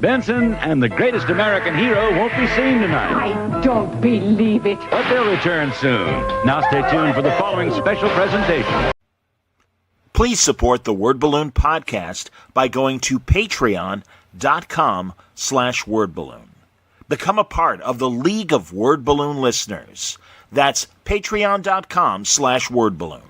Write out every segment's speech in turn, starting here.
Benson and the greatest American hero won't be seen tonight. I don't believe it. But they'll return soon. Now stay tuned for the following special presentation. Please support the Word Balloon podcast by going to patreon.com/wordballoon. Become a part of the League of Word Balloon listeners. That's patreon.com/wordballoon.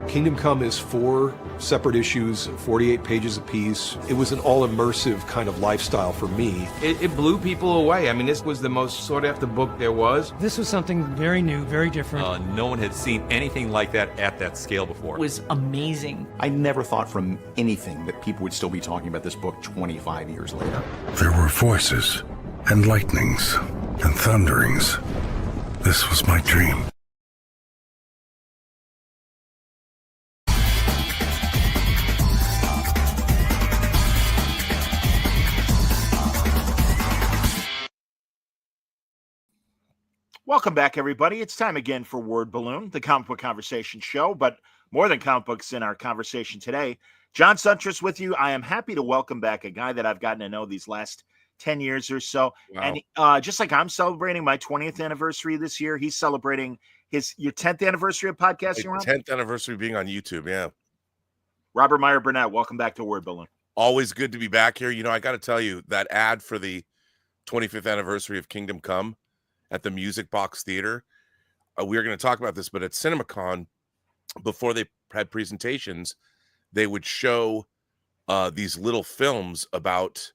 Kingdom Come is 4 separate issues, 48 pages apiece. It was an all-immersive kind of lifestyle for me. It blew people away. I mean, this was the most sought-after book there was. This was something very new, very different. No one had seen anything like that at that scale before. It was amazing. I never thought from anything that people would still be talking about this book 25 years later. There were voices and lightnings and thunderings. This was my dream. Welcome back, everybody. It's time again for Word Balloon, the comic book conversation show, but more than comic books in our conversation today. John Suntress with you. I am happy to welcome back a guy that I've gotten to know these last 10 years or so. Wow. And just like I'm celebrating my 20th anniversary this year, he's celebrating your 10th anniversary of podcasting. 10th anniversary being on YouTube, yeah. Robert Meyer Burnett, welcome back to Word Balloon. Always good to be back here. You know, I got to tell you, that ad for the 25th anniversary of Kingdom Come at the Music Box Theater. We were going to talk about this, but at CinemaCon, before they had presentations, they would show these little films about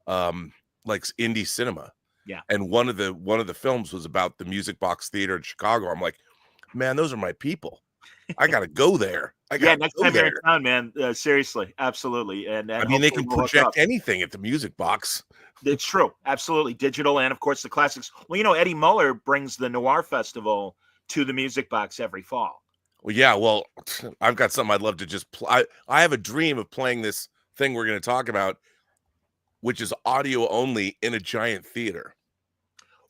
like indie cinema. Yeah. And one of the films was about the Music Box Theater in Chicago. I'm like, man, those are my people. I got to go there. Next time you're in town, man. Seriously, absolutely. And I mean, they can project anything at the Music Box. It's true. Absolutely. Digital and, of course, the classics. Well, you know, Eddie Muller brings the Noir Festival to the Music Box every fall. Well, yeah. Well, I've got something I'd love to just play. I have a dream of playing this thing we're going to talk about, which is audio only in a giant theater.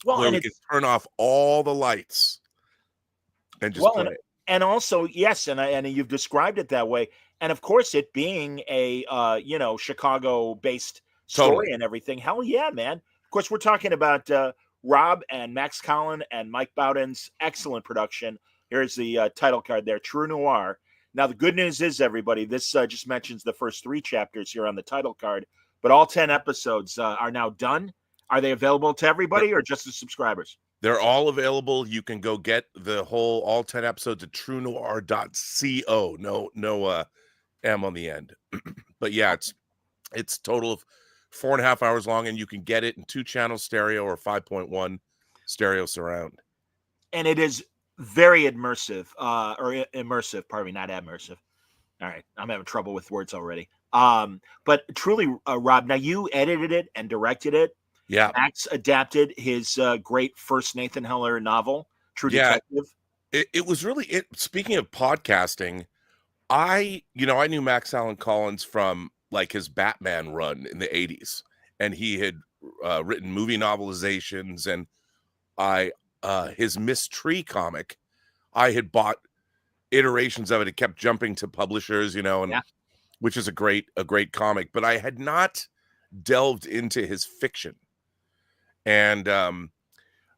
Well, where we can turn off all the lights and just play it. And also, yes, and you've described it that way. And, of course, it being a, Chicago-based story and everything. Hell yeah, man. Of course, we're talking about Rob and Max Collin and Mike Bowden's excellent production. Here's the title card there, True Noir. Now, the good news is, everybody, this just mentions the first 3 chapters here on the title card, but all 10 episodes are now done. Are they available to everybody or just the subscribers? They're all available. You can go get all 10 episodes at truenoir.co. No M on the end. But yeah, it's total of 4.5 hours long, and you can get it in 2-channel stereo or 5.1 stereo surround. And it is very immersive, pardon me, not admersive. All right, I'm having trouble with words already. But truly, Rob, now you edited it and directed it. Yeah. Max adapted his great first Nathan Heller novel, True Detective. It was really speaking of podcasting, I knew Max Allan Collins from like his Batman run in the 80s, and he had written movie novelizations, and his Miss Tree comic, I had bought iterations of it. It kept jumping to publishers, which is a great comic, but I had not delved into his fiction. And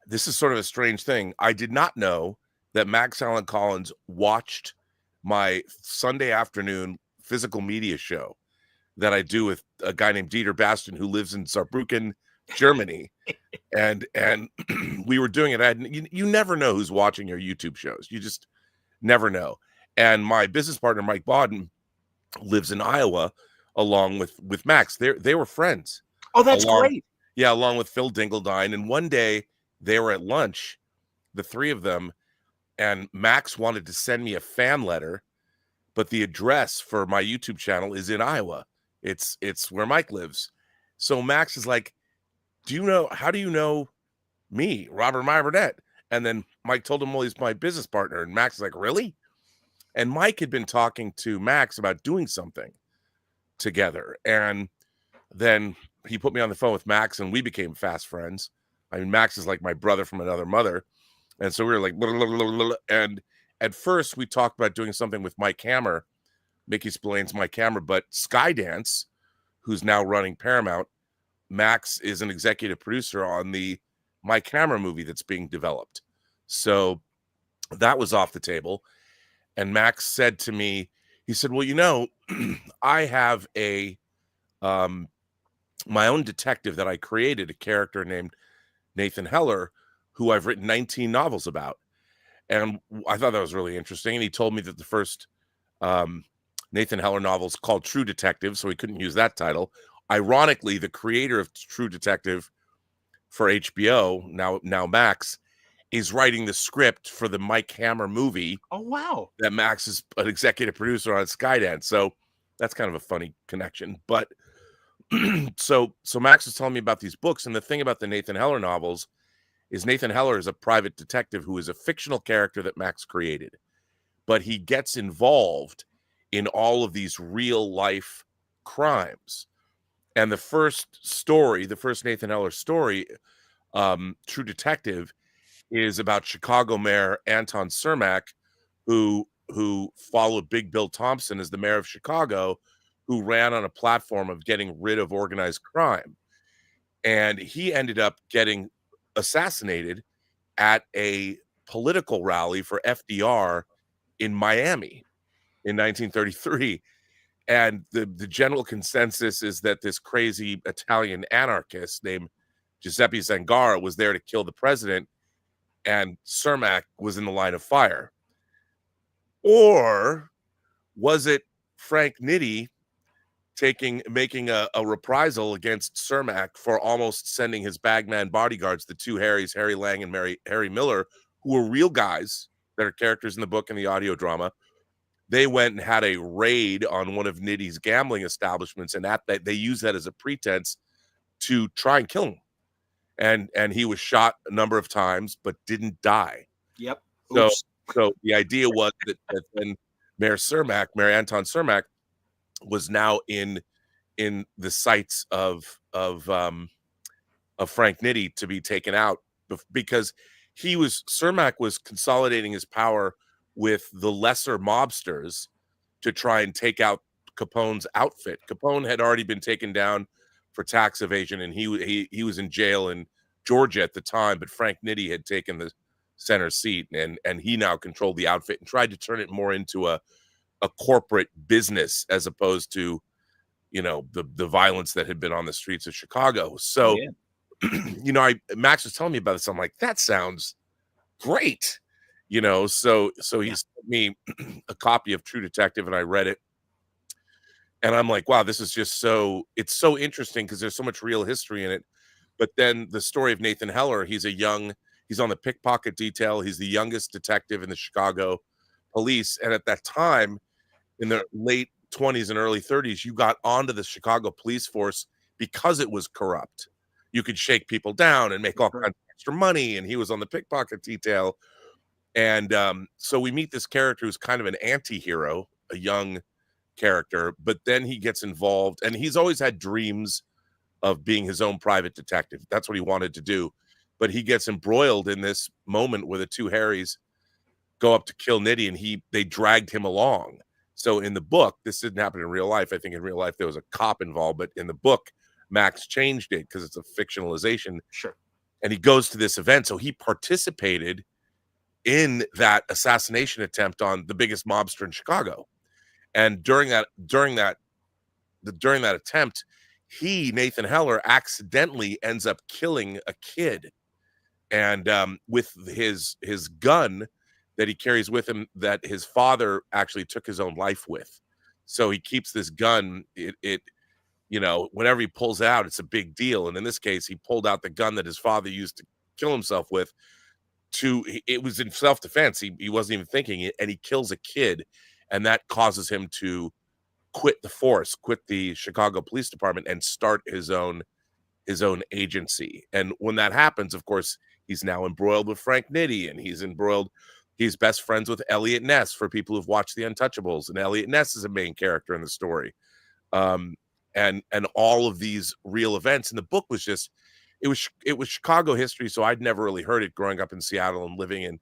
this is sort of a strange thing. I did not know that Max Allan Collins watched my Sunday afternoon physical media show that I do with a guy named Dieter Bastian, who lives in Saarbrücken, Germany. and we were doing it. You never know who's watching your YouTube shows. You just never know. And my business partner, Mike Bowden, lives in Iowa along with Max. They were friends. Oh, that's great. Yeah, along with Phil Dingledine. And one day they were at lunch, the 3 of them, and Max wanted to send me a fan letter, but the address for my YouTube channel is in Iowa. It's where Mike lives. So Max is like, how do you know me, Robert Meyer Burnett? And then Mike told him, well, he's my business partner. And Max is like, really? And Mike had been talking to Max about doing something together. And then he put me on the phone with Max, and we became fast friends. I mean, Max is like my brother from another mother. And so we were like, blah, blah, blah, blah, blah. And at first we talked about doing something with Mike Hammer, Mickey Spillane's Mike Hammer, but Skydance, who's now running Paramount, Max is an executive producer on the Mike Hammer movie that's being developed. So that was off the table. And Max said to me, he said, well, you know, I have a my own detective that I created, a character named Nathan Heller, who I've written 19 novels about. And I thought that was really interesting. And he told me that the first Nathan Heller novel is called True Detective, so he couldn't use that title. Ironically, the creator of True Detective for HBO, now Max, is writing the script for the Mike Hammer movie. Oh, wow. That Max is an executive producer on Skydance. So that's kind of a funny connection. But so Max was telling me about these books. And the thing about the Nathan Heller novels is Nathan Heller is a private detective who is a fictional character that Max created. But he gets involved in all of these real life crimes. And the first Nathan Heller story, True Detective, is about Chicago Mayor Anton Cermak, who followed Big Bill Thompson as the mayor of Chicago, who ran on a platform of getting rid of organized crime. And he ended up getting assassinated at a political rally for FDR in Miami in 1933. And the general consensus is that this crazy Italian anarchist named Giuseppe Zangara was there to kill the president, and Cermak was in the line of fire. Or was it Frank Nitti making a reprisal against Cermak for almost sending his bagman bodyguards, the two Harrys, Harry Lang and Harry Miller, who were real guys that are characters in the book and the audio drama? They went and had a raid on one of Nitty's gambling establishments, and they used that as a pretense to try and kill him. And he was shot a number of times, but didn't die. Yep. So the idea was that then Mayor Anton Cermak, was now in the sights of Frank Nitti to be taken out, because Cermak was consolidating his power with the lesser mobsters to try and take out Capone's outfit. Capone had already been taken down for tax evasion, and he was in jail in Georgia at the time, but Frank Nitti had taken the center seat, and he now controlled the outfit and tried to turn it more into a corporate business as opposed to, you know, the violence that had been on the streets of Chicago. So, you know, Max was telling me about this. I'm like, that sounds great. You know, so he sent me a copy of True Detective, and I read it. And I'm like, wow, this is just it's so interesting because there's so much real history in it. But then the story of Nathan Heller, he's on the pickpocket detail. He's the youngest detective in the Chicago police. And at that time, in the late 20s and early 30s, you got onto the Chicago police force because it was corrupt. You could shake people down and make all kinds of extra money. And he was on the pickpocket detail. And so we meet this character who's kind of an anti-hero, a young character, but then he gets involved, and he's always had dreams of being his own private detective. That's what he wanted to do. But he gets embroiled in this moment where the two Harrys go up to kill Nitti, and they dragged him along. So in the book, this didn't happen in real life. I think in real life there was a cop involved, but in the book, Max changed it because it's a fictionalization. Sure. And he goes to this event. So he participated in that assassination attempt on the biggest mobster in Chicago. And during that attempt, Nathan Heller, accidentally ends up killing a kid, and with his gun that he carries with him, that his father actually took his own life with. So he keeps this gun. It you know, whenever he pulls it out, it's a big deal. And in this case, he pulled out the gun that his father used to kill himself with. It was in self-defense. He wasn't even thinking it, and he kills a kid, and that causes him to quit the force, quit the Chicago Police Department, and start his own agency. And when that happens, of course, he's now embroiled with Frank Nitti, and he's best friends with Elliot Ness, for people who've watched The Untouchables, and Elliot Ness is a main character in the story. And all of these real events. And the book was just, it was Chicago history, so I'd never really heard it growing up in Seattle and living in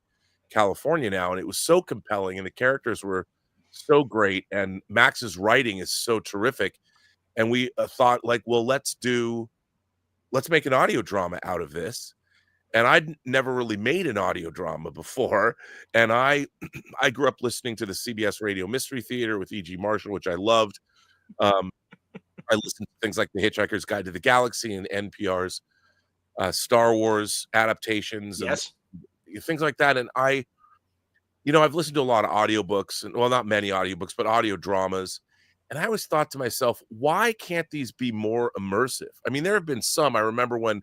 California now. And it was so compelling, and the characters were so great, and Max's writing is so terrific. And we thought, like, well, let's do let's make an audio drama out of this. And I'd never really made an audio drama before. And I grew up listening to the CBS Radio Mystery Theater with E.G. Marshall, which I loved. I listened to things like The Hitchhiker's Guide to the Galaxy and NPR's Star Wars adaptations and things like that. And I've listened to a lot of audiobooks, and well, not many audiobooks, but audio dramas. And I always thought to myself, why can't these be more immersive? I mean, there have been some. I remember when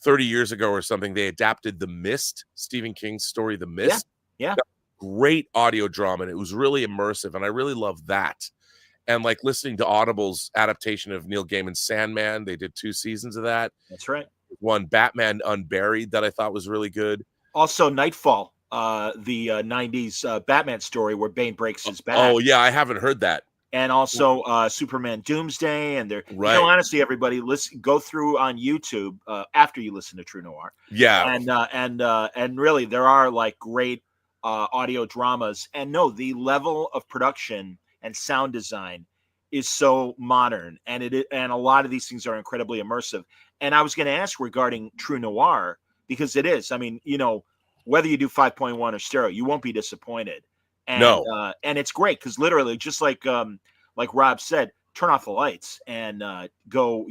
30 years ago or something, they adapted The Mist, Stephen King's story, The Mist. Yeah. Great audio drama, and it was really immersive, and I really love that. And like listening to Audible's adaptation of Neil Gaiman's Sandman, they did 2 seasons of that. That's right. One, Batman Unburied, that I thought was really good. Also, Nightfall, the 90s Batman story where Bane breaks his back. Oh, yeah, I haven't heard that. And also Superman Doomsday. And they're, right. Honestly, everybody, go through on YouTube after you listen to True Noir. Yeah. And really, there are like great audio dramas. And no, the level of production and sound design is so modern. And a lot of these things are incredibly immersive. And I was going to ask regarding True Noir, because it is. I mean, whether you do 5.1 or stereo, you won't be disappointed. And, no. And it's great because literally, just like Rob said, turn off the lights and go,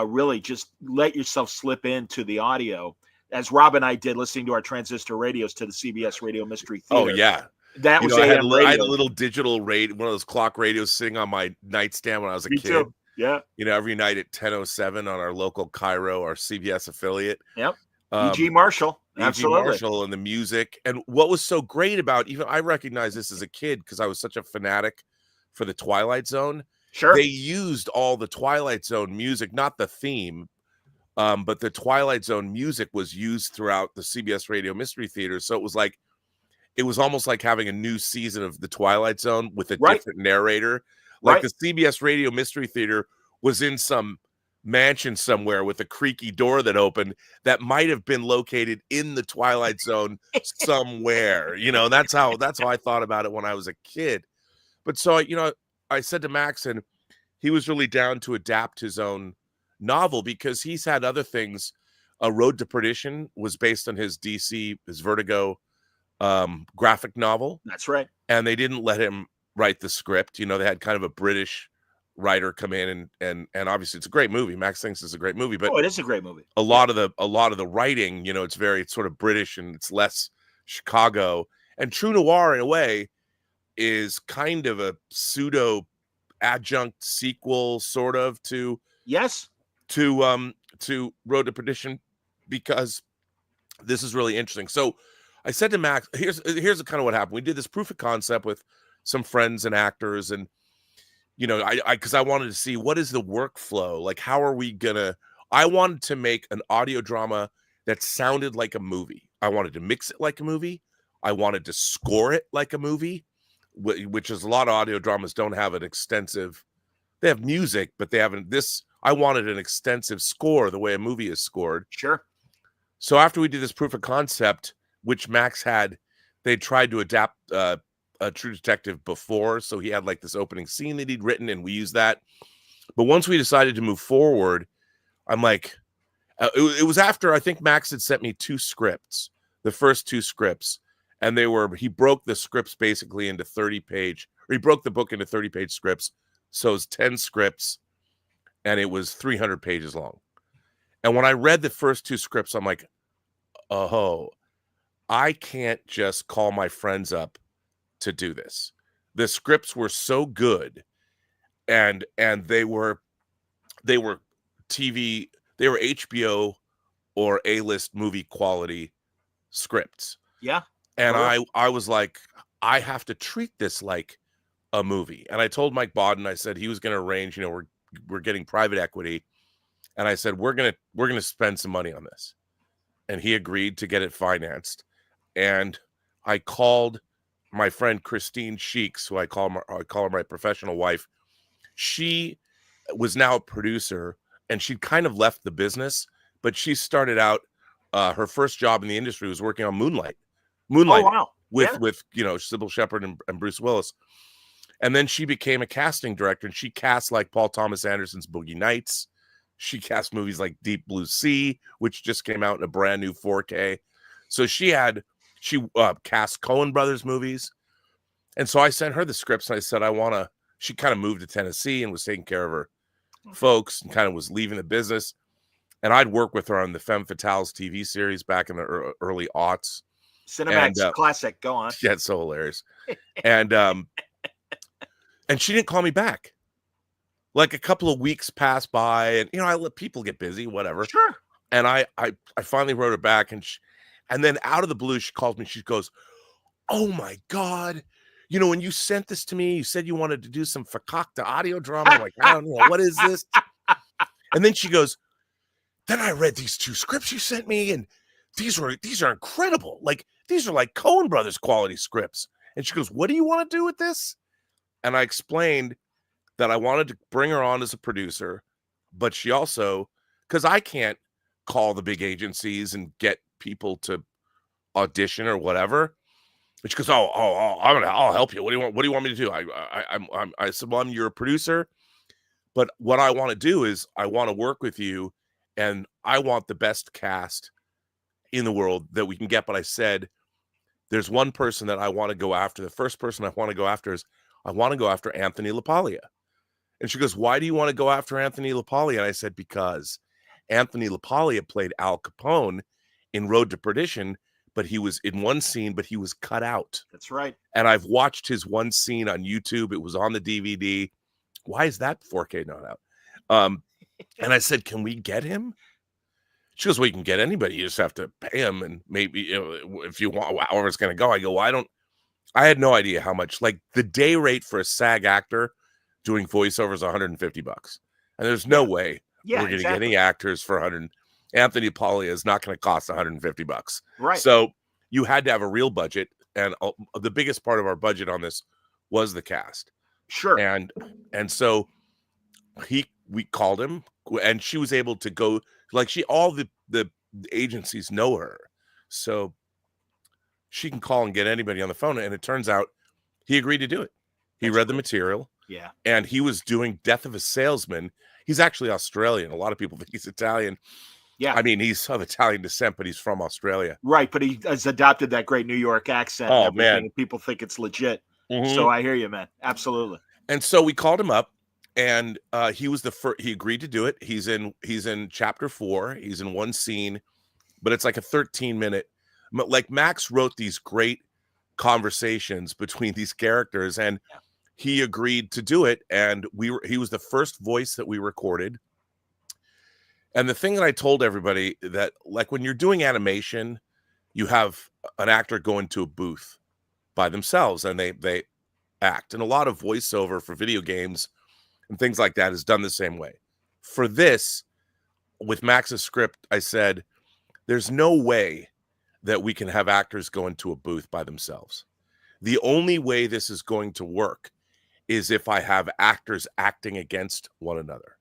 really just let yourself slip into the audio, as Rob and I did listening to our transistor radios to the CBS Radio Mystery Theater. Oh, yeah. That was I had a little digital radio, one of those clock radios sitting on my nightstand when I was a kid. Too. Yeah. Every night at 10:07 on our local Cairo, our CBS affiliate. Yep. E.G. Marshall. Absolutely. E.G. Marshall and the music. And what was so great about, even I recognized this as a kid because I was such a fanatic for the Twilight Zone. Sure. They used all the Twilight Zone music, not the theme, but the Twilight Zone music was used throughout the CBS Radio Mystery Theater. So it was almost like having a new season of the Twilight Zone with a different narrator. Like the CBS Radio Mystery Theater was in some mansion somewhere with a creaky door that opened that might have been located in the Twilight Zone somewhere. That's how I thought about it when I was a kid. But so, I said to Max, and he was really down to adapt his own novel because he's had other things. Road to Perdition was based on his Vertigo graphic novel. That's right. And they didn't let him write the script. They had kind of a British writer come in and obviously it's a great movie. Max thinks it's a great movie, but it is a great movie. A lot of the writing, it's sort of British and it's less Chicago. And True Noir, in a way, is kind of a pseudo adjunct sequel, sort of to Road to Perdition, because this is really interesting. So I said to Max, here's kind of what happened. We did this proof of concept with some friends and actors, and because I wanted to see what is the workflow, like how are we gonna. I wanted to make an audio drama that sounded like a movie. I wanted to mix it like a movie. I wanted to score it like a movie, which is a lot of audio dramas don't have an extensive. They have music, but they haven't. I wanted an extensive score the way a movie is scored. Sure. So after we did this proof of concept, which Max had, they tried to adapt a True Detective before, so he had like this opening scene that he'd written, and we used that. But once we decided to move forward, I'm like, it was after I think Max had sent me 2 scripts, the first 2 scripts, and he broke the scripts basically into 30-page, or he broke the book into 30-page scripts, so it's 10 scripts, and it was 300 pages long. And when I read the first 2 scripts, I'm like, oh, I can't just call my friends up to do this. The scripts were so good, and they were HBO or A-list movie quality scripts. Yeah. And I was like, I have to treat this like a movie. And I told Mike Bodden, I said he was going to arrange, we're getting private equity, and I said we're gonna spend some money on this, and he agreed to get it financed. And I called my friend Christine Sheeks, who I call her my professional wife. She was now a producer, and she'd kind of left the business, but she started out. Her first job in the industry was working on Moonlight. Oh, wow. with Sybil Shepherd and Bruce Willis, and then she became a casting director, and she cast like Paul Thomas Anderson's Boogie Nights. She cast movies like Deep Blue Sea, which just came out in a brand new 4K. So she cast Coen Brothers movies. And so I sent her the scripts and I said, she kind of moved to Tennessee and was taking care of her folks and kind of was leaving the business. And I'd work with her on the Femme Fatales TV series back in the early aughts. Cinemax classic. Go on. Yeah, it's so hilarious. And she didn't call me back. Like a couple of weeks passed by, and I let people get busy, whatever. Sure. And I finally wrote her back, and then out of the blue, she calls me. She goes, "Oh my God. When you sent this to me, you said you wanted to do some fakakta audio drama." I'm like, I don't know, what is this? And then she goes, "Then I read these 2 scripts you sent me, and these are incredible. Like, these are like Coen Brothers quality scripts." And she goes, "What do you want to do with this?" And I explained that I wanted to bring her on as a producer, but she also, because I can't call the big agencies and get people to audition or whatever. But she goes, I'll help you. What do you want me to do? I said, "Well, you're a producer, but what I want to do is I want to work with you, and I want the best cast in the world that we can get." But I said, there's one person that I want to go after. The first person I want to go after is I want to go after Anthony LaPaglia. And she goes, "Why do you want to go after Anthony LaPaglia?" And I said, because Anthony LaPaglia played Al Capone in Road to Perdition, but he was in one scene, but he was cut out. That's right. And I've watched his one scene on YouTube. It was on the DVD. Why is that 4K not out? And I said, "Can we get him?" She goes, "Well, you can get anybody. You just have to pay him. And maybe if you want, however it's going to go." I go, "Well, I had no idea how much, like the day rate for a SAG actor doing voiceovers is $150. And there's no way we're going to get any actors for 100. Anthony LaPaglia is not going to cost $150. Right. So you had to have a real budget. And the biggest part of our budget on this was the cast. Sure. And so we called him, and she was able to go, like, all the agencies know her. So she can call and get anybody on the phone. And it turns out he agreed to do it. He read the material. Yeah. And he was doing Death of a Salesman. He's actually Australian. A lot of people think he's Italian. Yeah. I mean, he's of Italian descent, but he's from Australia. Right. But he has adopted that great New York accent. Oh, and man. And people think it's legit. Mm-hmm. So I hear you, man. Absolutely. And so we called him up, and he was the first. He agreed to do it. He's in chapter 4. He's in one scene, but it's like a 13-minute. Like, Max wrote these great conversations between these characters, and he agreed to do it. And he was the first voice that we recorded. And the thing that I told everybody, that like when you're doing animation, you have an actor go into a booth by themselves and they act. And a lot of voiceover for video games and things like that is done the same way. For this, with Max's script, I said, there's no way that we can have actors go into a booth by themselves. The only way this is going to work is if I have actors acting against one another.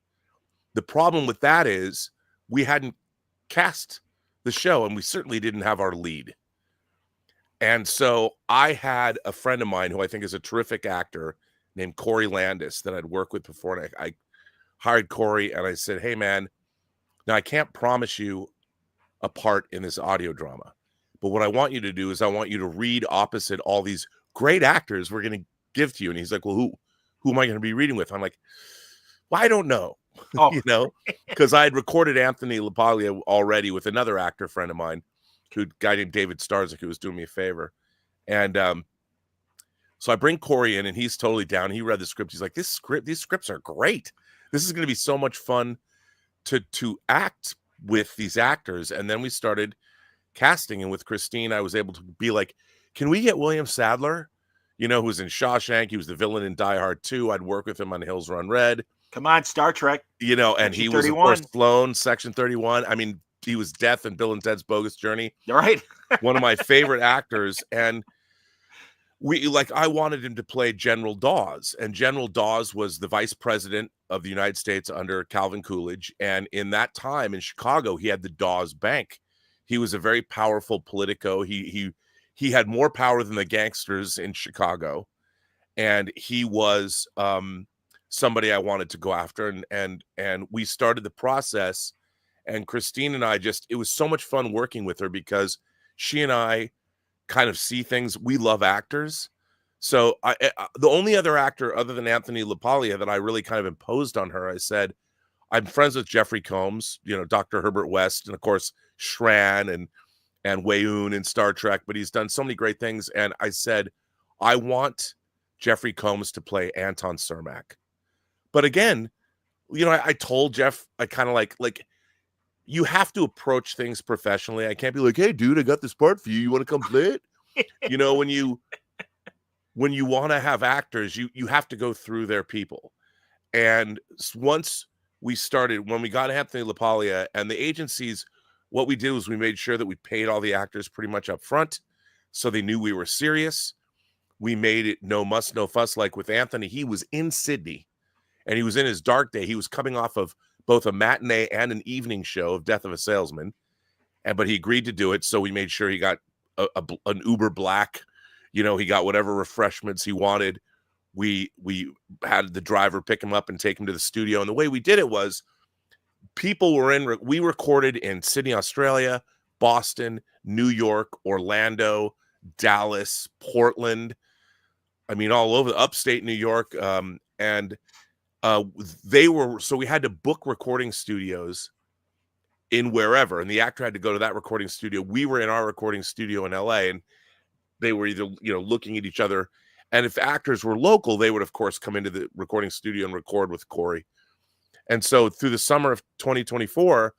The problem with that is we hadn't cast the show, and we certainly didn't have our lead. And so I had a friend of mine who I think is a terrific actor named Corey Landis that I'd worked with before. And I hired Corey, and I said, "Hey, man, now I can't promise you a part in this audio drama, but what I want you to do is I want you to read opposite all these great actors we're going to give to you." And he's like, "Well, who am I going to be reading with?" I'm like, "Well, I don't know." Oh. Because I had recorded Anthony LaPaglia already with another actor friend of mine, a guy named David Starzik, who was doing me a favor. And so I bring Corey in, and he's totally down. He read the script. He's like, these scripts are great. This is going to be so much fun to act with these actors. And then we started casting, and with Christine, I was able to be like, "Can we get William Sadler? Who was in Shawshank. He was the villain in Die Hard 2. I'd work with him on Hills Run Red. Come on, Star Trek. And he was, of course, Sloan, Section 31. I mean, he was Death in Bill and Ted's Bogus Journey. Right. One of my favorite actors. And I wanted him to play General Dawes. And General Dawes was the vice president of the United States under Calvin Coolidge. And in that time in Chicago, he had the Dawes Bank. He was a very powerful politico. He had more power than the gangsters in Chicago. And he was somebody I wanted to go after, and we started the process. And Christine and I it was so much fun working with her because she and I kind of see things. We love actors. So the only other actor other than Anthony LaPaglia that I really kind of imposed on her, I said, I'm friends with Jeffrey Combs, Dr. Herbert West, and of course Shran and Wei-Un in Star Trek, but he's done so many great things. And I said, I want Jeffrey Combs to play Anton Cermak. But again, I told Jeff, I kind of like you have to approach things professionally. I can't be like, hey, dude, I got this part for you. You want to come play it? When you want to have actors, you have to go through their people. And once when we got Anthony LaPaglia and the agencies, what we did was we made sure that we paid all the actors pretty much up front so they knew we were serious. We made it no muss, no fuss. Like with Anthony, he was in Sydney and he was in his dark day. He was coming off of both a matinee and an evening show of Death of a Salesman. But he agreed to do it. So we made sure he got an Uber Black, he got whatever refreshments he wanted. We had the driver pick him up and take him to the studio. And the way we did it was we recorded in Sydney, Australia, Boston, New York, Orlando, Dallas, Portland. I mean, all over upstate New York. So we had to book recording studios in wherever, and the actor had to go to that recording studio. We were in our recording studio in LA, and they were either, looking at each other. And if actors were local, they would, of course, come into the recording studio and record with Corey. And so through the summer of 2024,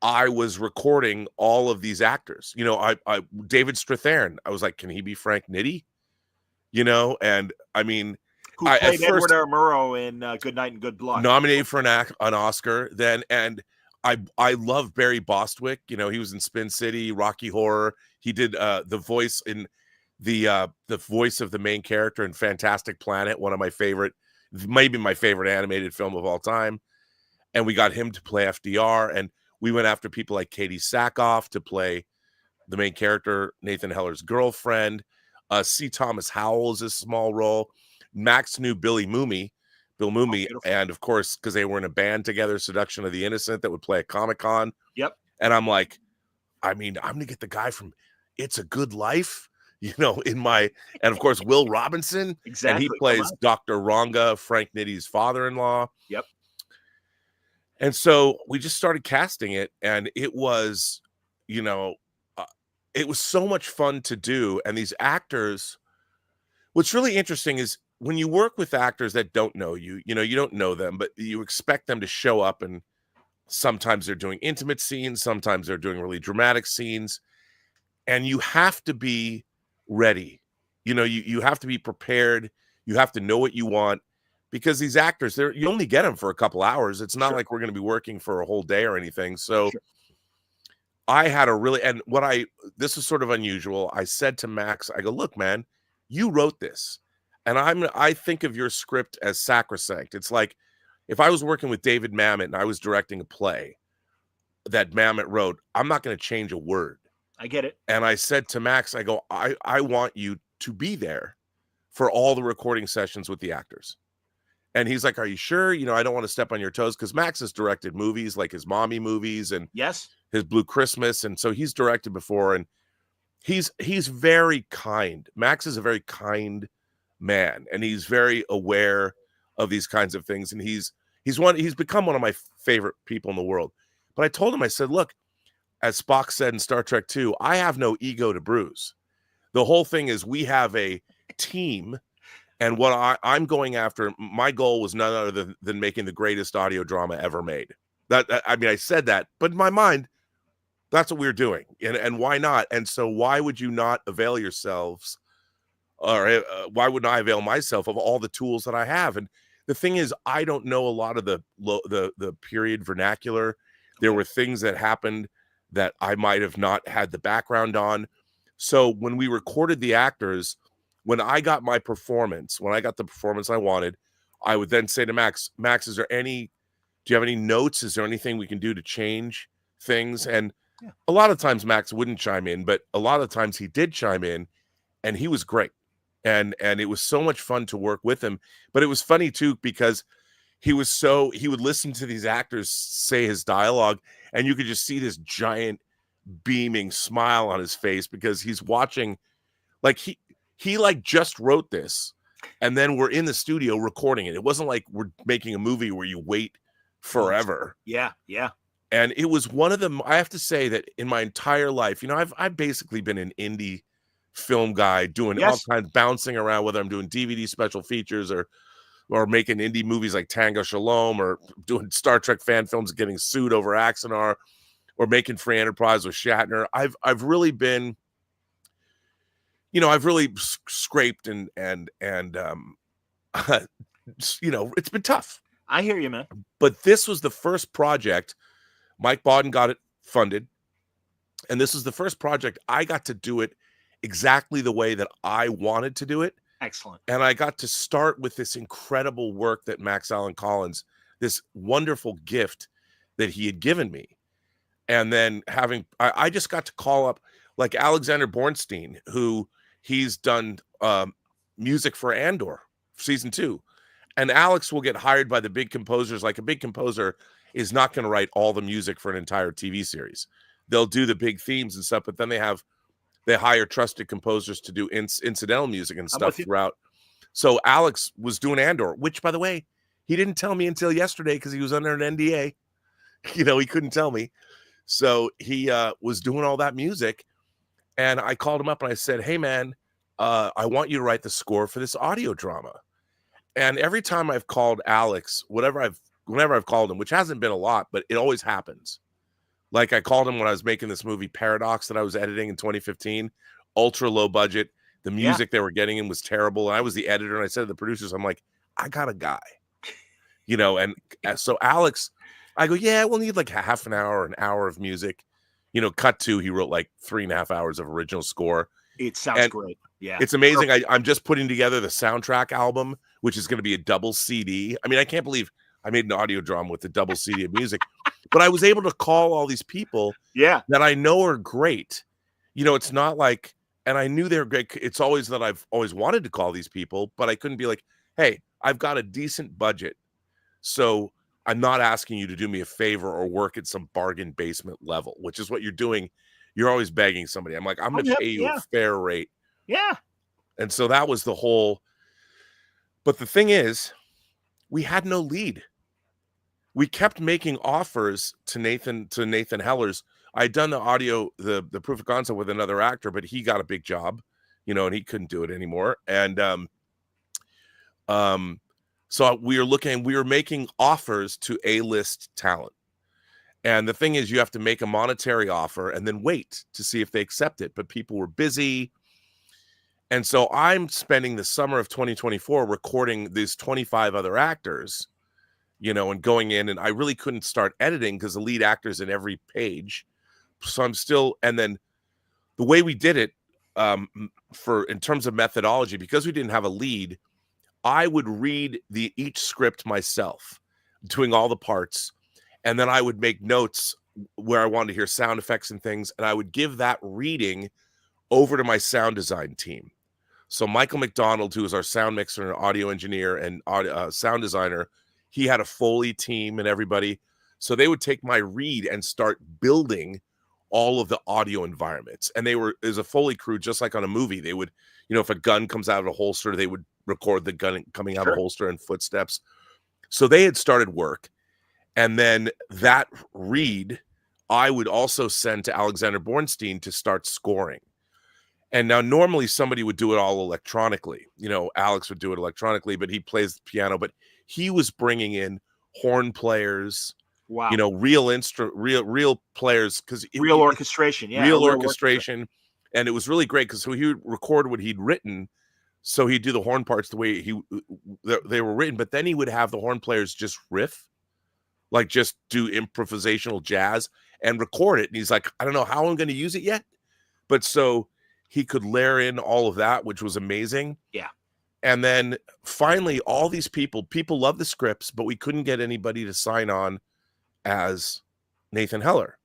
I was recording all of these actors. David Strathairn, I was like, can he be Frank Nitti? And I mean, who played Edward R. Murrow in Good Night and Good Blood, nominated for an Oscar then. And I love Barry Bostwick. He was in Spin City, Rocky Horror. He did the voice in the voice of the main character in Fantastic Planet, one of my favorite, maybe my favorite animated film of all time. And we got him to play FDR, and we went after people like Katie Sackhoff to play the main character, Nathan Heller's girlfriend. C. Thomas Howell is a small role. Max knew Bill Mumy, and of course, because they were in a band together, Seduction of the Innocent, that would play at Comic-Con. Yep. And I'm like, I'm gonna get the guy from It's a Good Life, and of course Will Robinson. Exactly. And he plays Dr. Ranga, Frank Nitti's father-in-law. Yep. And so we just started casting it, and it was, it was so much fun to do. And these actors, what's really interesting is when you work with actors that don't know you, you don't know them, but you expect them to show up, and sometimes they're doing intimate scenes, sometimes they're doing really dramatic scenes, and you have to be ready. You have to be prepared. You have to know what you want, because these actors, you only get them for a couple hours. It's not like we're going to be working for a whole day or anything. So I had this is sort of unusual. I said to Max, I go, look, man, you wrote this, and I think of your script as sacrosanct. It's like if I was working with David Mamet and I was directing a play that Mamet wrote, I'm not going to change a word. I get it. And I said to Max, I go, I want you to be there for all the recording sessions with the actors. And he's like, are you sure? I don't want to step on your toes, because Max has directed movies like his Mommy movies and his Blue Christmas. And so he's directed before, and he's very kind. Max is a very kind man, and he's very aware of these kinds of things. And he's become one of my favorite people in the world. But I told him, I said, look, as Spock said in Star Trek II, I have no ego to bruise. The whole thing is we have a team. And what I'm going after, my goal was none other than making the greatest audio drama ever made. I said that, but in my mind, that's what we're doing. And why not? And so why would you not avail yourselves, or why wouldn't I avail myself of all the tools that I have? And the thing is, I don't know a lot of the period vernacular. There were things that happened that I might have not had the background on. So when we recorded the actors, when I got the performance I wanted, I would then say to Max, do you have any notes? Is there anything we can do to change things? And a lot of times Max wouldn't chime in, but a lot of times he did chime in, and he was great. and it was so much fun to work with him. But it was funny too, because he would listen to these actors say his dialogue, and you could just see this giant beaming smile on his face, because he's watching, like he like just wrote this, and then we're in the studio recording it. It wasn't like we're making a movie where you wait forever. Yeah. And it was one of them. I have to say that in my entire life, I've basically been an indie film guy, doing all kinds, bouncing around, whether I'm doing DVD special features or making indie movies like Tango Shalom, or doing Star Trek fan films, getting sued over Axanar, or making Free Enterprise with Shatner. I've really been, I've really scraped and it's been tough. I hear you, man. But this was the first project. Mike Bodden got it funded, and this is the first project I got to do it exactly the way that I wanted to do it. Excellent. And I got to start with this incredible work that Max Allan Collins, this wonderful gift that he had given me. And then I just got to call up like Alexander Bornstein, who he's done music for Andor season 2. And Alex will get hired by the big composers. Like, a big composer is not going to write all the music for an entire TV series. They'll do the big themes and stuff, but then they hire trusted composers to do incidental music and stuff throughout. So Alex was doing Andor, which, by the way, he didn't tell me until yesterday because he was under an NDA. He couldn't tell me. So he was doing all that music, and I called him up and I said, "Hey, man, I want you to write the score for this audio drama." And every time I've called Alex, whenever I've called him, which hasn't been a lot, but it always happens. Like, I called him when I was making this movie Paradox that I was editing in 2015, ultra low budget. The music they were getting in was terrible. And I was the editor, and I said to the producers, I'm like, I got a guy, and so Alex, I go, yeah, we'll need like half an hour of music, cut to, he wrote like 3.5 hours of original score. It sounds great. Yeah. It's amazing. I'm just putting together the soundtrack album, which is going to be a double CD. I mean, I can't believe I made an audio drama with a double CD of music, but I was able to call all these people that I know are great. It's not like, and I knew they're great. It's always that I've always wanted to call these people, but I couldn't be like, hey, I've got a decent budget, so I'm not asking you to do me a favor or work at some bargain basement level, which is what you're doing. You're always begging somebody. I'm like, I'm going to pay you a fair rate. Yeah. And so that was the whole. But the thing is, we had no lead. We kept making offers to Nathan Heller's. I'd done the audio, the proof of concept with another actor, but he got a big job, and he couldn't do it anymore. And so we were making offers to A-list talent. And the thing is, you have to make a monetary offer and then wait to see if they accept it. But people were busy. And so I'm spending the summer of 2024 recording these 25 other actors, and going in, and I really couldn't start editing because the lead actor's in every page. So I'm still, and then the way we did it in terms of methodology, because we didn't have a lead, I would read each script myself, doing all the parts. And then I would make notes where I wanted to hear sound effects and things. And I would give that reading over to my sound design team. So Michael McDonald, who is our sound mixer and audio engineer and sound designer, he had a Foley team and everybody. So they would take my read and start building all of the audio environments. And there's a Foley crew, just like on a movie. They would, if a gun comes out of a holster, they would record the gun coming out of a holster and footsteps. So they had started work. And then that read, I would also send to Alexander Bornstein to start scoring. And now normally somebody would do it all electronically. Alex would do it electronically, but he plays the piano. But he was bringing in horn players, real players, because real orchestration. And it was really great because he would record what he'd written. So he'd do the horn parts the way they were written, but then he would have the horn players just riff, like just do improvisational jazz and record it. And he's like, I don't know how I'm going to use it yet. But so he could layer in all of that, which was amazing. Yeah. And then finally, all these people love the scripts, but we couldn't get anybody to sign on as Nathan Heller.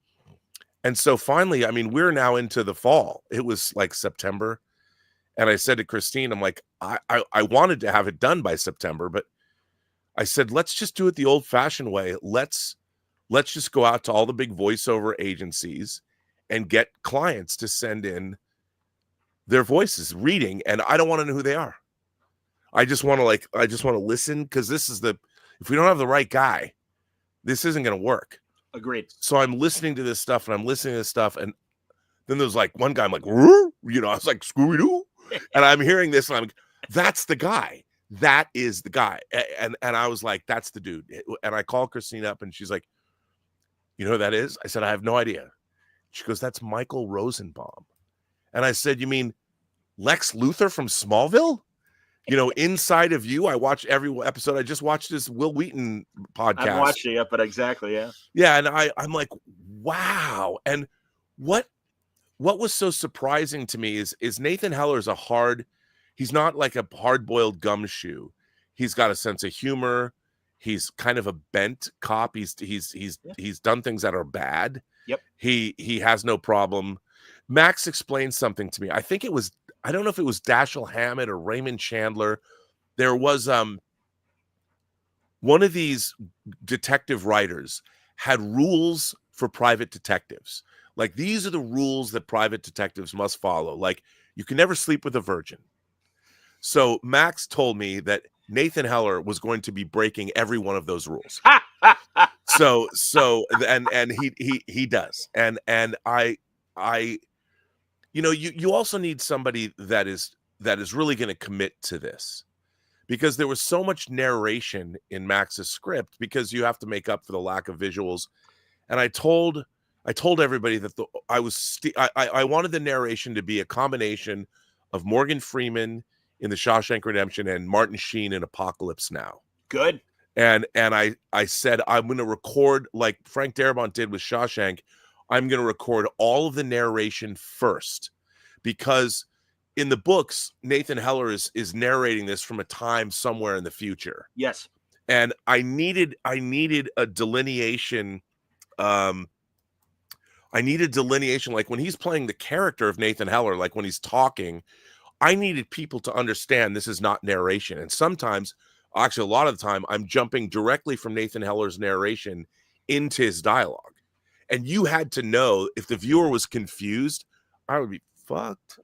And so finally, I mean, we're now into the fall. It was like September. And I said to Christine, I'm like, I wanted to have it done by September, but I said, let's just do it the old-fashioned way. Let's just go out to all the big voiceover agencies and get clients to send in their voices reading, and I don't want to know who they are. I just want to listen, because if we don't have the right guy, this isn't going to work. Agreed. So I'm listening to this stuff, and then there's like one guy, I'm like, I was like, Scooby-Doo. And I'm hearing this, and I'm like, that's the guy. That is the guy. And I was like, that's the dude. And I called Christine up, and she's like, you know who that is? I said, I have no idea. She goes, that's Michael Rosenbaum. And I said, you mean Lex Luthor from Smallville? Inside of You. I watch every episode. I just watched this Will Wheaton podcast. I've watched it yet, but exactly, yeah. Yeah, and I'm like, wow. And what was so surprising to me is Nathan Heller is he's not like a hard-boiled gumshoe. He's got a sense of humor. He's kind of a bent cop. He's done things that are bad. Yep. He has no problem. Max explained something to me. I don't know if it was Dashiell Hammett or Raymond Chandler. There was one of these detective writers had rules for private detectives. Like, these are the rules that private detectives must follow. Like, you can never sleep with a virgin. So Max told me that Nathan Heller was going to be breaking every one of those rules. So he does. And I you also need somebody that is really going to commit to this, because there was so much narration in Max's script, because you have to make up for the lack of visuals. And I told everybody that I wanted the narration to be a combination of Morgan Freeman in The Shawshank Redemption and Martin Sheen in Apocalypse Now. Good. And I said, I'm going to record like Frank Darabont did with Shawshank. I'm going to record all of the narration first, because in the books, Nathan Heller is narrating this from a time somewhere in the future. Yes. And I needed a delineation. I needed delineation, like when he's playing the character of Nathan Heller, like when he's talking, I needed people to understand this is not narration. And sometimes, actually a lot of the time, I'm jumping directly from Nathan Heller's narration into his dialogue. And you had to know, if the viewer was confused, I would be fucked.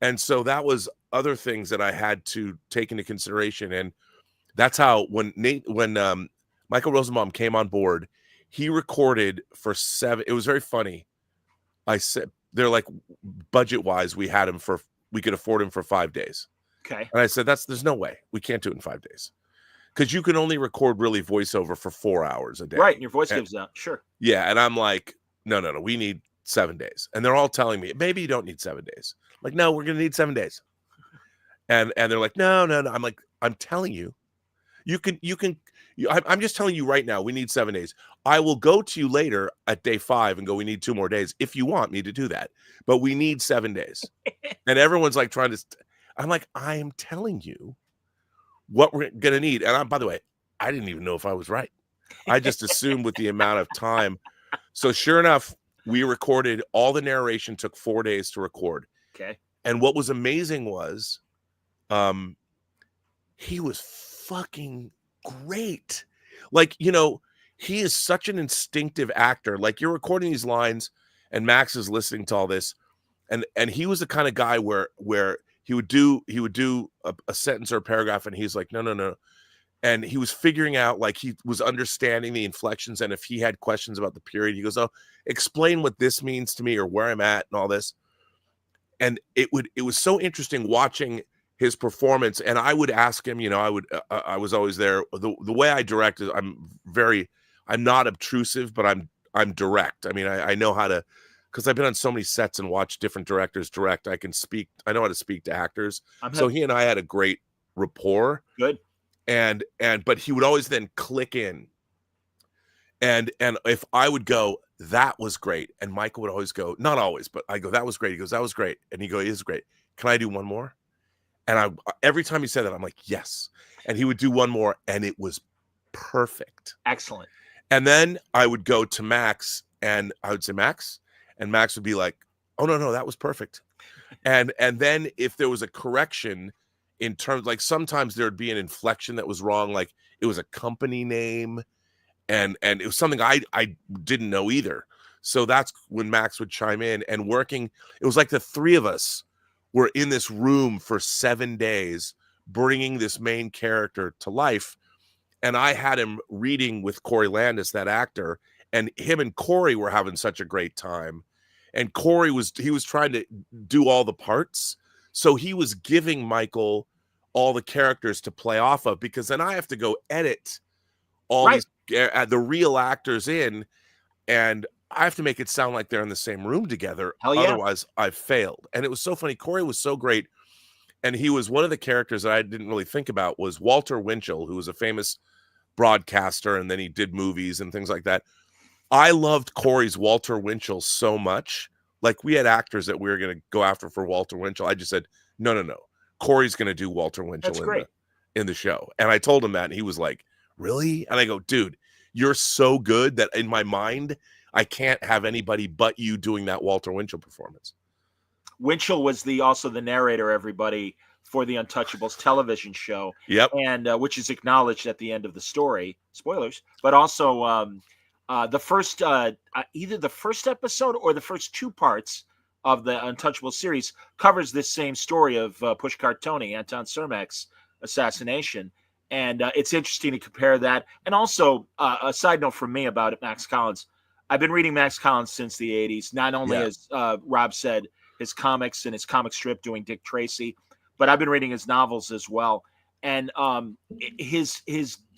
And so that was other things that I had to take into consideration. And that's how when Michael Rosenbaum came on board, he recorded for 7. It was very funny. I said, they're like, budget-wise, we could afford him for 5 days. Okay. And I said, there's no way. We can't do it in 5 days. Because you can only record really voiceover for 4 hours a day. Right, and your voice gives out. Sure. Yeah, and I'm like, no, we need 7 days. And they're all telling me, maybe you don't need 7 days. I'm like, no, we're going to need 7 days. And they're like, no. I'm like, I'm telling you, I'm just telling you right now, we need 7 days. I will go to you later at day 5 and go, we need 2 more days if you want me to do that. But we need 7 days. And everyone's like I'm like, I am telling you what we're going to need. And by the way, I didn't even know if I was right. I just assumed with the amount of time. So sure enough, we recorded all the narration, took 4 days to record. Okay. And what was amazing was he was fucking great. Like, he is such an instinctive actor. Like, you're recording these lines and Max is listening to all this. And he was the kind of guy where he would do a sentence or a paragraph, and he's like, no. And he was figuring out, like, he was understanding the inflections. And if he had questions about the period, he goes, oh, explain what this means to me or where I'm at and all this. And it was so interesting watching his performance. And I would ask him, I was always there. The way I direct is I'm not obtrusive, but I'm direct. I mean, I know how to, because I've been on so many sets and watched different directors direct. I know how to speak to actors. So he and I had a great rapport. Good. But he would always then click in. And if I would go, that was great. And Michael would always go, not always, but I go, that was great. He goes, that was great. And he goes, it is great. Can I do one more? And every time he said that, I'm like, yes. And he would do one more, and it was perfect. Excellent. And then I would go to Max, and I would say, Max, and Max would be like, oh, no, that was perfect. And then if there was a correction in terms, like sometimes there'd be an inflection that was wrong, like it was a company name, and it was something I didn't know either. So that's when Max would chime in, and working, it was like the three of us were in this room for 7 days bringing this main character to life. And I had him reading with Corey Landis, that actor, and him and Corey were having such a great time. And Corey was trying to do all the parts. So he was giving Michael all the characters to play off of, because then I have to go edit all these the real actors in, and I have to make it sound like they're in the same room together. Hell yeah. Otherwise, I failed. And it was so funny. Corey was so great. And he was one of the characters that I didn't really think about was Walter Winchell, who was a famous broadcaster, and then he did movies and things like that. I loved Corey's Walter Winchell so much. Like, we had actors that we were going to go after for Walter Winchell. I just said, no. Corey's going to do Walter Winchell in the show. And I told him that, and he was like, really? And I go, dude, you're so good that in my mind, I can't have anybody but you doing that Walter Winchell performance. Winchell was also the narrator, everybody, for the Untouchables television show. Yep. And which is acknowledged at the end of the story. Spoilers. But also the first either the first episode or the first 2 parts of the Untouchables series covers this same story of Pushcart Tony, Anton Cermak's assassination. And it's interesting to compare that. And also, a side note from me about it, Max Collins. I've been reading Max Collins since the 80s. Not only, as Rob said, his comics and his comic strip doing Dick Tracy, but I've been reading his novels as well. And his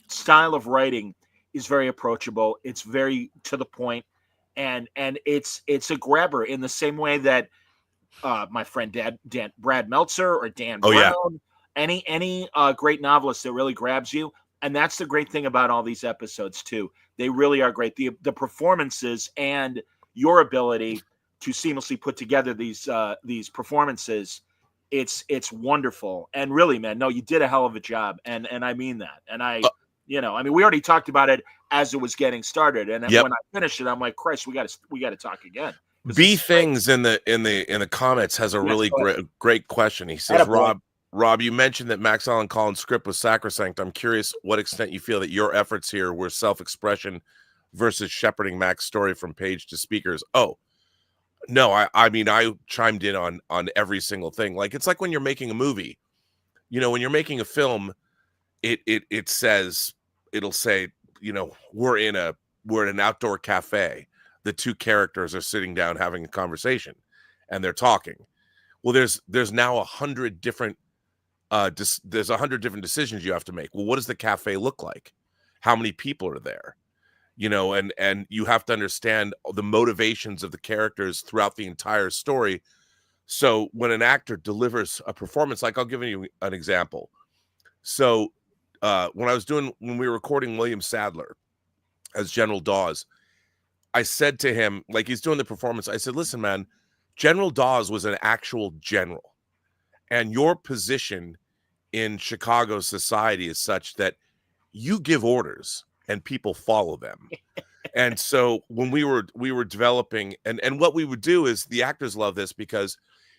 style of writing is very approachable. It's very to the point, and it's a grabber in the same way that my friend Brad Meltzer or Dan Brown, any great novelist that really grabs you. And that's the great thing about all these episodes too. They really are great. The performances and your ability to seamlessly put together these performances, it's wonderful. And really, man, no, you did a hell of a job. And I mean that. And I mean, we already talked about it as it was getting started. And when I finished it, I'm like, Christ, we got to talk again. B Things in the comments has a really great question. He says, Rob, you mentioned that Max Allan Collins' script was sacrosanct. I'm curious what extent you feel that your efforts here were self-expression versus shepherding Mac's story from page to speakers. Oh, no, I mean, I chimed in on every single thing. Like, it's like when you're making a movie, when you're making a film, it'll say, we're in an outdoor cafe. The 2 characters are sitting down having a conversation and they're talking. Well, there's now 100 different there's 100 different decisions you have to make. Well, what does the cafe look like? How many people are there? And you have to understand the motivations of the characters throughout the entire story. So when an actor delivers a performance, like, I'll give you an example. So when we were recording William Sadler as General Dawes, I said to him, like, he's doing the performance, I said, listen, man, General Dawes was an actual general. And your position in Chicago society is such that you give orders and people follow them. And so when we were developing, and what we would do is, the actors love this because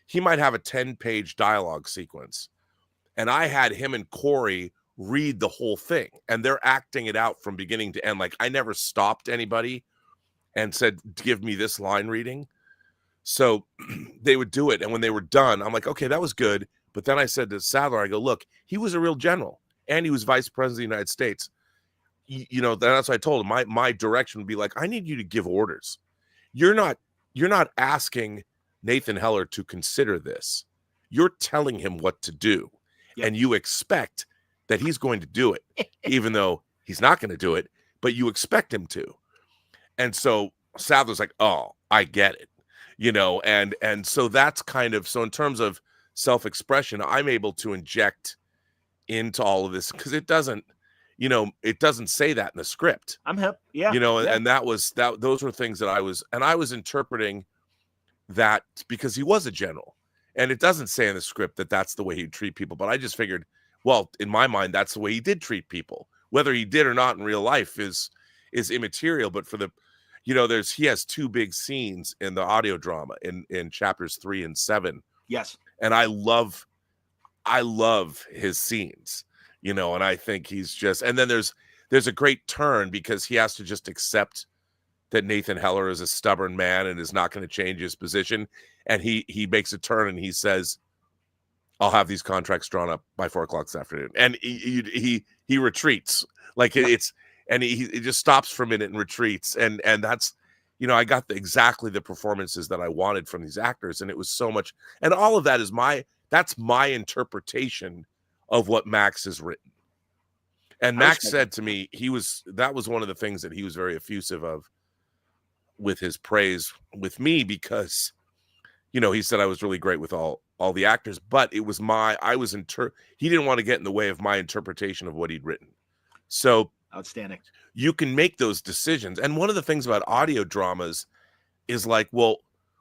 he might have a 10-page dialogue sequence. And I had him and Corey read the whole thing, and they're acting it out from beginning to end. Like, I never stopped anybody and said, give me this line reading. So they would do it. And when they were done, I'm like, okay, that was good. But then I said to Sadler, I go, look, he was a real general and he was vice president of the United States. That's what I told him. My direction would be like, I need you to give orders. You're not asking Nathan Heller to consider this. You're telling him what to do. Yep. And you expect that he's going to do it, even though he's not going to do it, but you expect him to. And so Sadler's like, oh, I get it. And so that's kind of, so in terms of self-expression, I'm able to inject into all of this, because it doesn't say that in the script. I'm hip. Yeah. And those were things that I was interpreting that because he was a general, and it doesn't say in the script that that's the way he'd treat people. But I just figured, well, in my mind, that's the way he did treat people. Whether he did or not in real life is immaterial. But for the, he has 2 big scenes in the audio drama in chapters 3 and 7 Yes. And I love his scenes, you know, and I think he's just, and then there's a great turn because he has to just accept that Nathan Heller is a stubborn man and is not going to change his position. And he makes a turn and he says, I'll have these contracts drawn up by 4:00 this afternoon. And he retreats like it's, and he just stops for a minute and retreats. And that's, you know, I got exactly the performances that I wanted from these actors. And it was so much, and all of that is that's my interpretation of what Max has written. And Max said to me, that was one of the things that he was very effusive of with his praise with me, because, you know, he said I was really great with all the actors, but it was he didn't want to get in the way of my interpretation of what he'd written. So outstanding. You can make those decisions. And one of the things about audio dramas is like, well,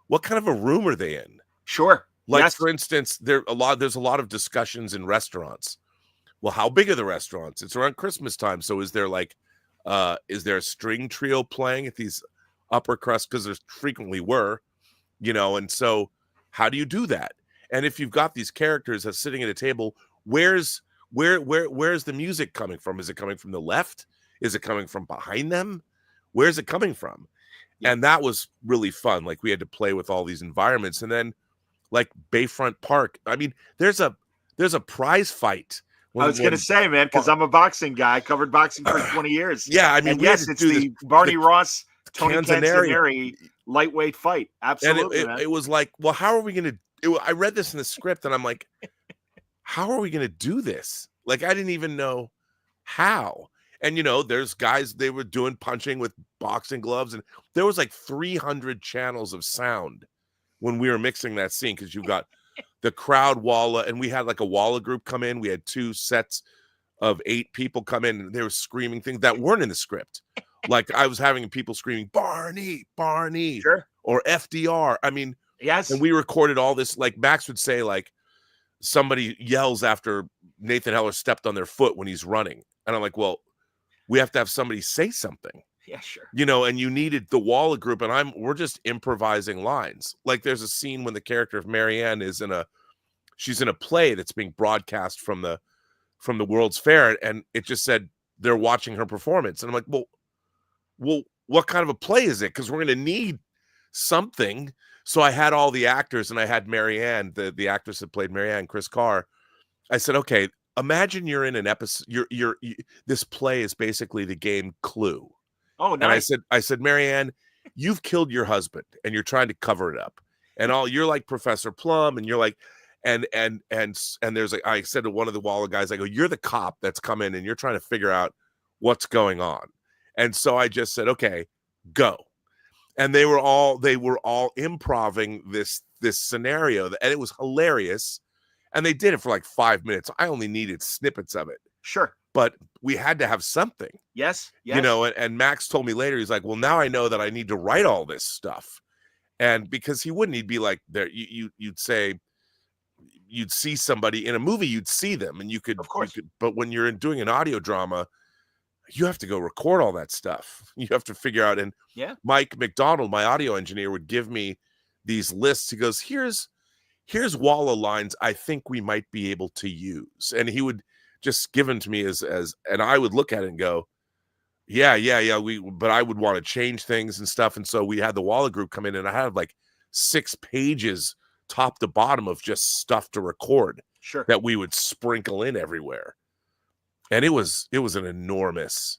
what kind of a room are they in? Sure. Like, yes. For instance, there's a lot of discussions in restaurants. Well, how big are the restaurants? It's around Christmas time. So is there a string trio playing at these upper crust? Because there frequently were, you know, and so how do you do that? And if you've got these characters that's sitting at a table, where's the music coming from? Is it coming from the left? Is it coming from behind them? Where's it coming from? Yeah. And that was really fun. Like, we had to play with all these environments. And then like Bayfront Park, I mean, there's a prize fight. I was going to say, man, because I'm a boxing guy. I covered boxing for 20 years. Yeah, I mean, and yes, it's the Barney Ross, Tony Canzaneri lightweight fight. Absolutely, and it was like, well, how are we going to? I read this in the script, and I'm like, how are we going to do this? Like, I didn't even know how. And, you know, there's guys, they were doing punching with boxing gloves, and there was like 300 channels of sound when we were mixing that scene, because you've got the crowd walla, and we had like a walla group come in. We had 2 sets of 8 people come in, and they were screaming things that weren't in the script. Like, I was having people screaming, Barney, sure, or FDR. I mean, yes. And we recorded all this. Like, Max would say, like, somebody yells after Nathan Heller stepped on their foot when he's running. And I'm like, well, we have to have somebody say something. Yeah, sure. You know, and you needed the Walla group, and we're just improvising lines. Like, there's a scene when the character of Marianne is she's in a play that's being broadcast from the World's Fair, and it just said they're watching her performance. And I'm like, well, what kind of a play is it? Because we're going to need something. So I had all the actors, and I had Marianne, the actress that played Marianne, Chris Carr. I said, okay, imagine you're in an episode. This play is basically the game Clue. Oh, nice. And I said, Marianne, you've killed your husband, and you're trying to cover it up. And you're like Professor Plum, and you're like, and there's like, I said to one of the Walla guys, I go, you're the cop that's come in, and you're trying to figure out what's going on. And so I just said, okay, go. And they were all improving this scenario, and it was hilarious. And they did it for like 5 minutes. I only needed snippets of it. Sure. But we had to have something. Yes. You know, and Max told me later, he's like, well, now I know that I need to write all this stuff. And because he'd be like, there, you'd say, you'd see somebody in a movie, you'd see them, and you could, of course. But when you're doing an audio drama, you have to go record all that stuff. You have to figure out. And Mike McDonald, my audio engineer, would give me these lists. He goes, here's Walla lines I think we might be able to use. And he would just give them to me as and I would look at it and go, yeah, but I would want to change things and stuff. And so we had the Walla group come in, and I had like 6 pages top to bottom of just stuff to record. Sure. That we would sprinkle in everywhere. And it was an enormous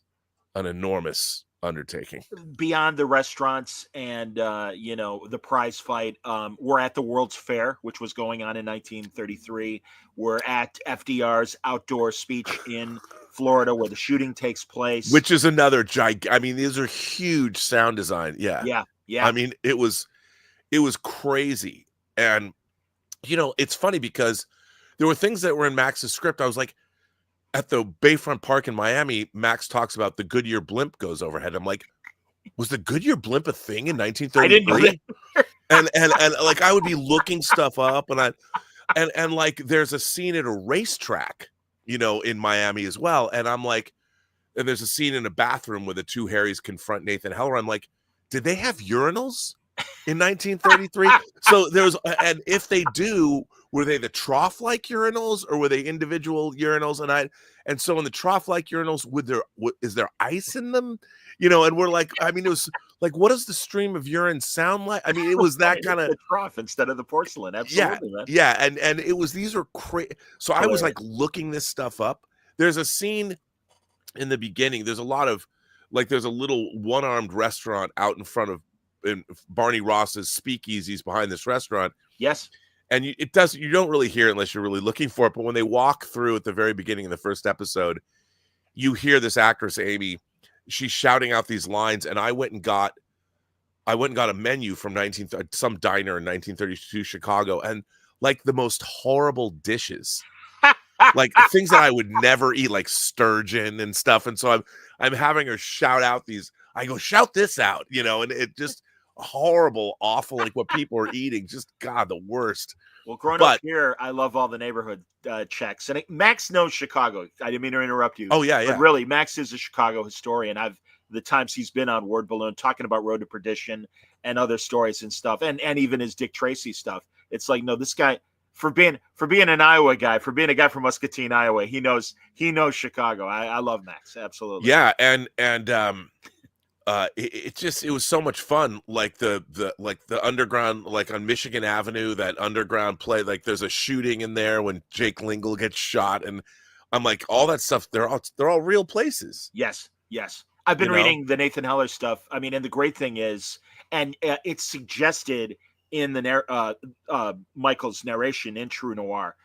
undertaking. Beyond the restaurants and you know, the prize fight, we're at the World's Fair, which was going on in 1933. We're at FDR's outdoor speech in Florida, where the shooting takes place, which is another I mean, these are huge sound design. Yeah. I mean, it was crazy. And you know, it's funny because there were things that were in Max's script. I was like, at the Bayfront Park in Miami, Max talks about the Goodyear blimp goes overhead. I'm like, was the Goodyear blimp a thing in 1933? I didn't know that. and like, I would be looking stuff up, and like, there's a scene at a racetrack, you know, in Miami as well. And I'm like, and there's a scene in a bathroom where the 2 Harrys confront Nathan Heller. I'm like, did they have urinals in 1933? So and if they do, were they the trough-like urinals or were they individual urinals? And so in the trough-like urinals, is there ice in them? And we're like, I mean, it was like, what does the stream of urine sound like? I mean, it was that kind of trough instead of the porcelain. Absolutely, man. Yeah, and it was, these were crazy. So I was like looking this stuff up. There's a scene in the beginning. There's a lot of there's a little one-armed restaurant out in front of Barney Ross's speakeasies behind this restaurant. Yes. And you don't really hear it unless you're really looking for it. But when they walk through at the very beginning of the first episode, you hear this actress, Amy, she's shouting out these lines. And I went and got a menu from some diner in 1932 Chicago, and like the most horrible dishes, like things that I would never eat, like sturgeon and stuff. And so I'm having her shout out these. I go, shout this out, and it just horrible, awful, like what people are eating. Just God, the worst. Well, growing up here, I love all the neighborhood checks. And Max knows Chicago. I didn't mean to interrupt you. Oh, yeah. But really, Max is a Chicago historian. The times he's been on Word Balloon talking about Road to Perdition and other stories and stuff, and even his Dick Tracy stuff. It's like, no, this guy, for being an Iowa guy, for being a guy from Muscatine, Iowa, he knows Chicago. I love Max. Absolutely. Yeah. And it was so much fun. Like the underground, like on Michigan Avenue, that underground play, like there's a shooting in there when Jake Lingle gets shot. And I'm like, all that stuff, they're all real places. Yes. I've been reading the Nathan Heller stuff. I mean, and the great thing is, and it's suggested in the Michael's narration in True Noir.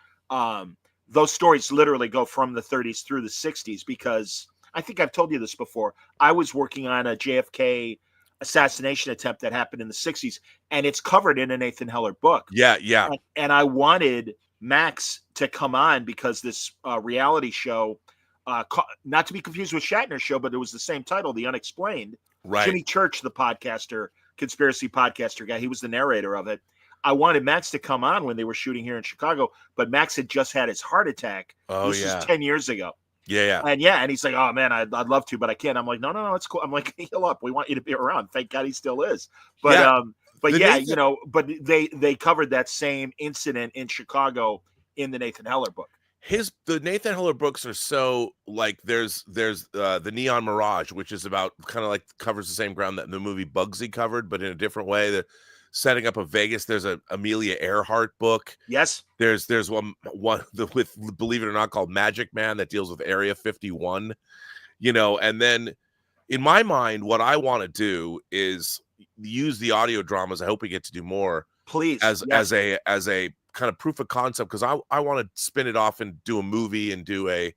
Those stories literally go from the 30s through the 60s, because I think I've told you this before. I was working on a JFK assassination attempt that happened in the 60s, and it's covered in a Nathan Heller book. Yeah. And I wanted Max to come on because this reality show, not to be confused with Shatner's show, but it was the same title, The Unexplained. Right. Jimmy Church, the podcaster, conspiracy podcaster guy, he was the narrator of it. I wanted Max to come on when they were shooting here in Chicago, but Max had just had his heart attack. This was 10 years ago. Yeah. And he's like, oh man, I'd love to, but I can't. I'm like, no, it's cool. I'm like, heal up. We want you to be around. Thank God he still is. But but they covered that same incident in Chicago in the Nathan Heller book. The Nathan Heller books are so, like, there's the Neon Mirage, which is about kind of like covers the same ground that the movie Bugsy covered, but in a different way. The setting up of Vegas. There's a Amelia Earhart book. Yes. There's one with, believe it or not, called Magic Man that deals with Area 51. And then in my mind, what I want to do is use the audio dramas. I hope we get to do more. Please. As a kind of proof of concept, because I want to spin it off and do a movie and do a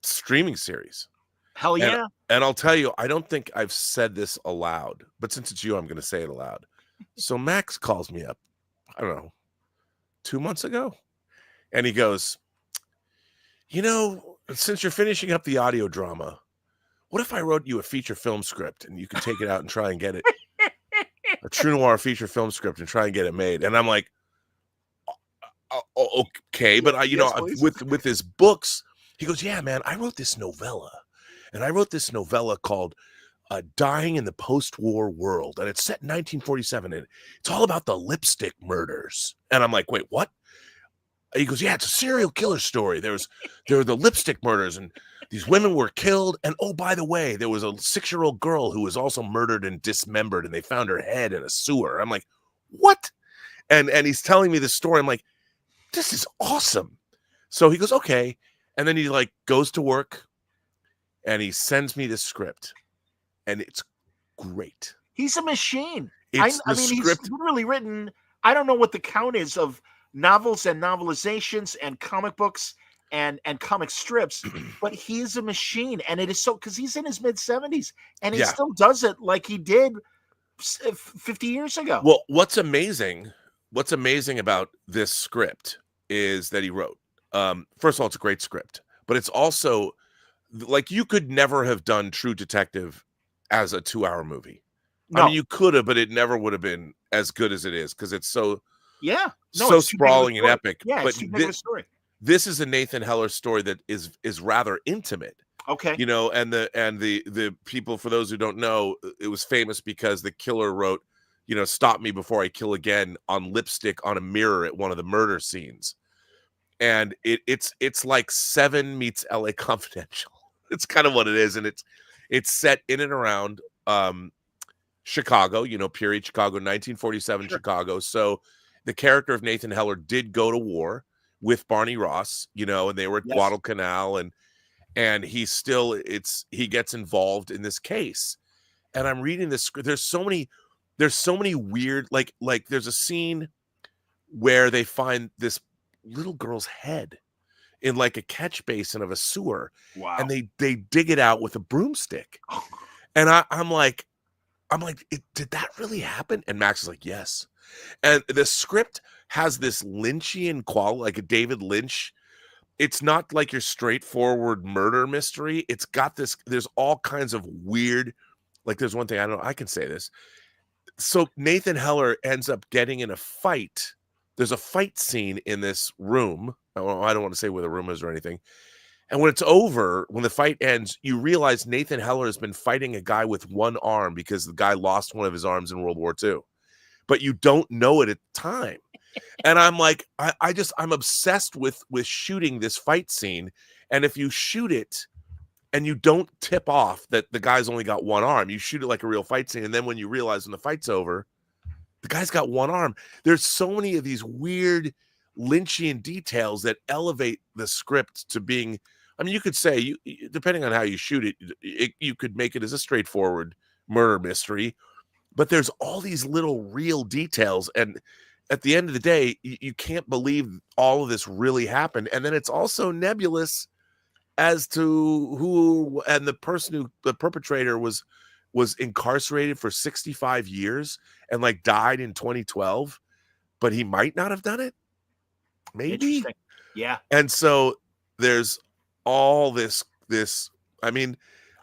streaming series. Hell yeah. And I'll tell you, I don't think I've said this aloud, but since it's you, I'm going to say it aloud. So Max calls me up, I don't know, 2 months ago, and he goes, since you're finishing up the audio drama, what if I wrote you a feature film script and you could take it out and try and get it, a True Noir feature film script, and try and get it made? And I'm like, okay, but with his books, he goes, yeah, man, I wrote this novella. And I wrote this novella called Dying in the Post-War World. And it's set in 1947. And it's all about the lipstick murders. And I'm like, wait, what? He goes, yeah, it's a serial killer story. There were the lipstick murders, and these women were killed. And oh, by the way, there was a 6-year-old girl who was also murdered and dismembered, and they found her head in a sewer. I'm like, what? And he's telling me this story. I'm like, this is awesome. So he goes, okay. And then he goes to work. And he sends me this script, and it's great. He's a machine. He's literally written, I don't know what the count is of novels and novelizations and comic books and comic strips, but he is a machine. And it is so, because he's in his mid-70s, and he still does it like he did 50 years ago. Well, what's amazing about this script is that he wrote, first of all, it's a great script, but it's also, like, you could never have done True Detective as a 2-hour movie. No. I mean, you could have, but it never would have been as good as it is, because it's so sprawling and epic. Yeah, but this is a Nathan Heller story that is rather intimate. Okay. You know, and the people, for those who don't know, it was famous because the killer wrote, you know, "Stop me before I kill again" on lipstick on a mirror at one of the murder scenes. And it's like Seven meets LA Confidential. It's kind of what it is, and it's set in and around Chicago, you know, period Chicago, 1947 Sure. Chicago. So the character of Nathan Heller did go to war with Barney Ross, you know, and they were at Yes. Guadalcanal, and he gets involved in this case. And I'm reading this. There's so many weird, like there's a scene where they find this little girl's head in like a catch basin of a sewer. Wow. And they dig it out with a broomstick. And I'm like, did that really happen? And Max is like, yes. And the script has this Lynchian quality, like a David Lynch. It's not like your straightforward murder mystery. It's got this, there's all kinds of weird, like there's one thing, I can say this. So Nathan Heller ends up getting in a fight. There's a fight scene in this room. I don't want to say where the room is or anything. And when it's over, when the fight ends, you realize Nathan Heller has been fighting a guy with one arm because the guy lost one of his arms in World War II. But you don't know it at the time. And I'm like, I'm obsessed with shooting this fight scene. And if you shoot it and you don't tip off that the guy's only got one arm, you shoot it like a real fight scene. And then when you realize when the fight's over, the guy's got one arm. There's so many of these weird Lynchian details that elevate the script to being, I mean, you could say, depending on how you shoot it, you could make it as a straightforward murder mystery, but there's all these little real details. And at the end of the day, you can't believe all of this really happened. And then it's also nebulous as to who, and the perpetrator was incarcerated for 65 years and like died in 2012, but he might not have done it. Maybe. Interesting. Yeah. And so there's all this, I mean,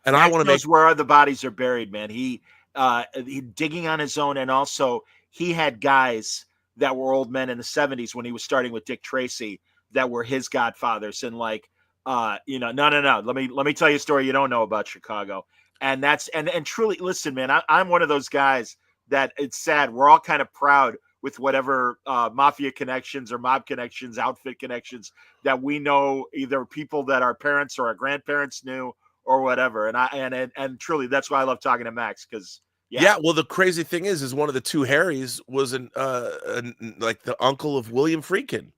and Max I want to make where the bodies are buried, man. He digging on his own. And also he had guys that were old men in the 70s when he was starting with Dick Tracy that were his godfathers. And like, you know, no. Let me tell you a story you don't know about Chicago. And that's, and truly, listen, man, I'm one of those guys that it's sad. We're all kind of proud with whatever mafia connections or mob connections, outfit connections that we know, either people that our parents or our grandparents knew or whatever. And truly, that's why I love talking to Max, because yeah. Well, the crazy thing is one of the two Harrys was like the uncle of William Friedkin,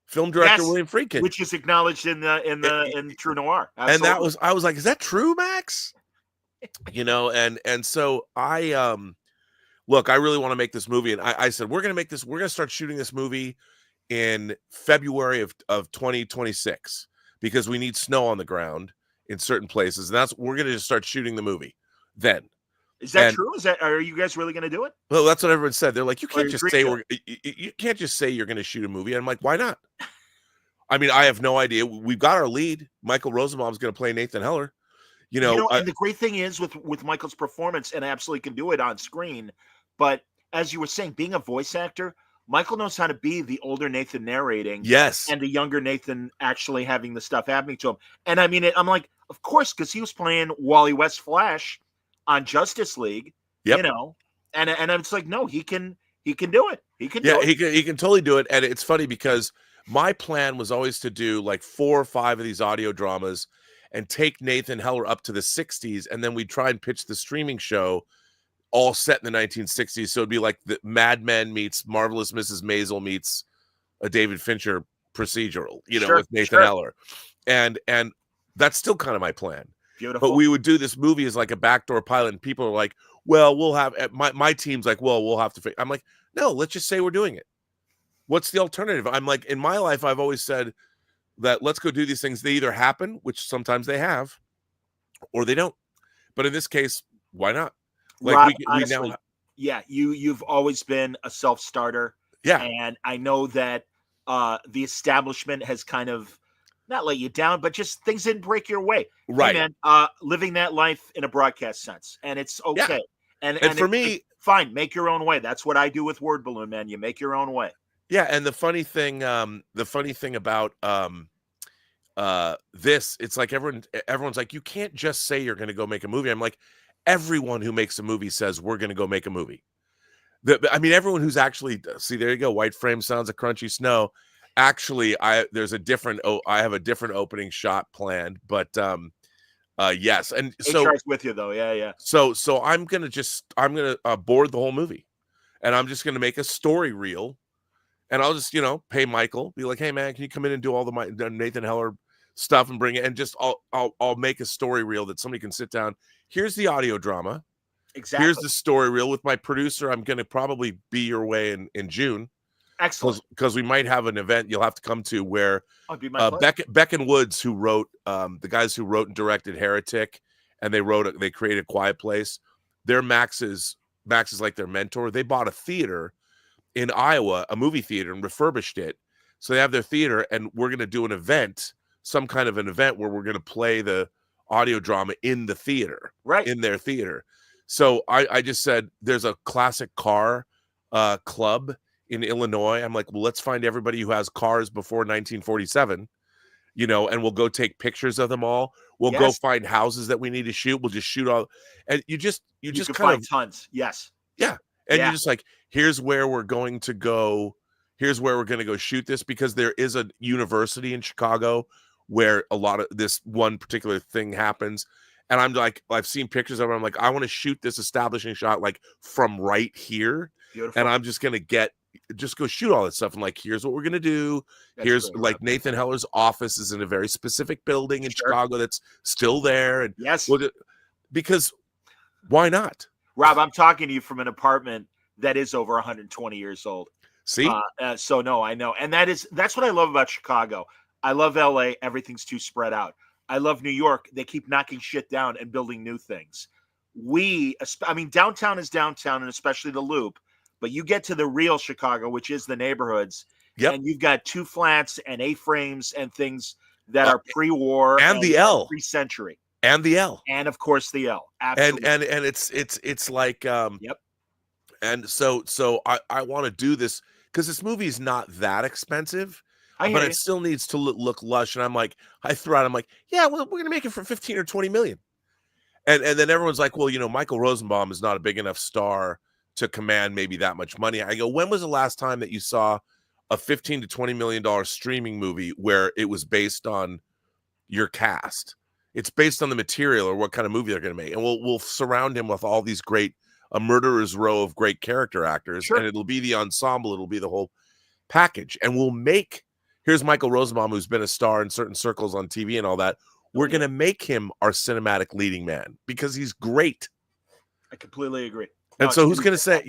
film director. Yes, William Friedkin, which is acknowledged in True Noir. Absolutely. And that was, I was like, is that true, Max? You know, and so look, I really want to make this movie, and I said we're going to start shooting this movie in February of 2026 because we need snow on the ground in certain places, and we're going to just start shooting the movie then. Is that true? Are you guys really going to do it? Well, that's what everyone said. They're like, you can't just say you can't just say you're going to shoot a movie. And I'm like, why not? I mean, I have no idea. We've got our lead. Michael Rosenbaum's going to play Nathan Heller. You know, and the great thing is with Michael's performance, and I absolutely can do it on screen. But as you were saying, being a voice actor, Michael knows how to be the older Nathan narrating, yes, and the younger Nathan actually having the stuff happening to him. And I mean, I'm like, of course, because he was playing Wally West Flash on Justice League, you know, and it's like, no, he can do it. He can do it. He can totally do it. And it's funny because my plan was always to do like 4 or 5 of these audio dramas and take Nathan Heller up to the 60s, and then we'd try and pitch the streaming show all set in the 1960s. So it'd be like the Mad Men meets Marvelous Mrs. Maisel meets a David Fincher procedural, you know, with Nathan Heller. And that's still kind of my plan. Beautiful. But we would do this movie as like a backdoor pilot, and people are like, well, we'll have, my team's like, well, we'll have to, I'm like, no, let's just say we're doing it. What's the alternative? I'm like, in my life, I've always said that let's go do these things. They either happen, which sometimes they have, or they don't. But in this case, why not? Like Rob, honestly, we now, yeah, you've always been a self-starter. Yeah. And I know that the establishment has kind of not let you down, but just things didn't break your way. Right. Hey, man, living that life in a broadcast sense. And it's okay. Yeah. And for me, fine, make your own way. That's what I do with Word Balloon, man. You make your own way. Yeah. And the funny thing about this, it's like everyone's like, you can't just say you're going to go make a movie. I'm like, everyone who makes a movie says we're going to go make a movie. I mean, everyone who's actually, see, there you go. White frame sounds of crunchy snow. Actually, I have a different opening shot planned, but yes. And so HR's with you though. Yeah. So I'm going to board the whole movie, and I'm just going to make a story reel, and I'll just, pay Michael, be like, hey man, can you come in and do all the Nathan Heller stuff and bring it, and just I'll make a story reel that somebody can sit down. Here's the audio drama. Exactly. Here's the story reel with my producer. I'm going to probably be your way in June. Excellent. Because we might have an event you'll have to come to where Beck and Woods, who wrote the guys who wrote and directed Heretic, and they created Quiet Place. They're Max is like their mentor. They bought a theater in Iowa, a movie theater, and refurbished it. So they have their theater, and we're going to do an event, some kind of an event where we're going to play the audio drama in the theater, right, in their theater. So I just said, there's a classic car club in Illinois. I'm like, well, let's find everybody who has cars before 1947, and we'll go take pictures of them all. We'll go find houses that we need to shoot. We'll just shoot all, and you just kind find of tons. Yes. Yeah. And you're just like, here's where we're going to go. Here's where we're going to go shoot this, because there is a university in Chicago where a lot of this one particular thing happens. And I'm like, I've seen pictures of it. I'm like, I want to shoot this establishing shot like from right here. Beautiful. And I'm just going to go shoot all this stuff. I'm like, here's what we're going to do. Here's like Nathan Heller's office is in a very specific building in Chicago that's still there. And because why not? Rob, I'm talking to you from an apartment that is over 120 years old. See? So no, I know. And that's what I love about Chicago. I love LA. Everything's too spread out. I love New York. They keep knocking shit down and building new things. Downtown is downtown, and especially the Loop, but you get to the real Chicago, which is the neighborhoods, and you've got two flats and A-frames and things that are pre-war and the L pre-century. And the L. And of course the L. Absolutely. And it's like And so I want to do this because this movie is not that expensive, but it still needs to look lush. And I'm like, I'm like, yeah, well, we're gonna make it for 15 or 20 million. And then everyone's like, well, Michael Rosenbaum is not a big enough star to command maybe that much money. I go, when was the last time that you saw a $15 to $20 million streaming movie where it was based on your cast? It's based on the material or what kind of movie they're going to make. And we'll surround him with all these a murderer's row of great character actors. Sure. And it'll be the ensemble. It'll be the whole package. And here's Michael Rosenbaum, who's been a star in certain circles on TV and all that. We're going to make him our cinematic leading man because he's great. I completely agree. And so who's going to say,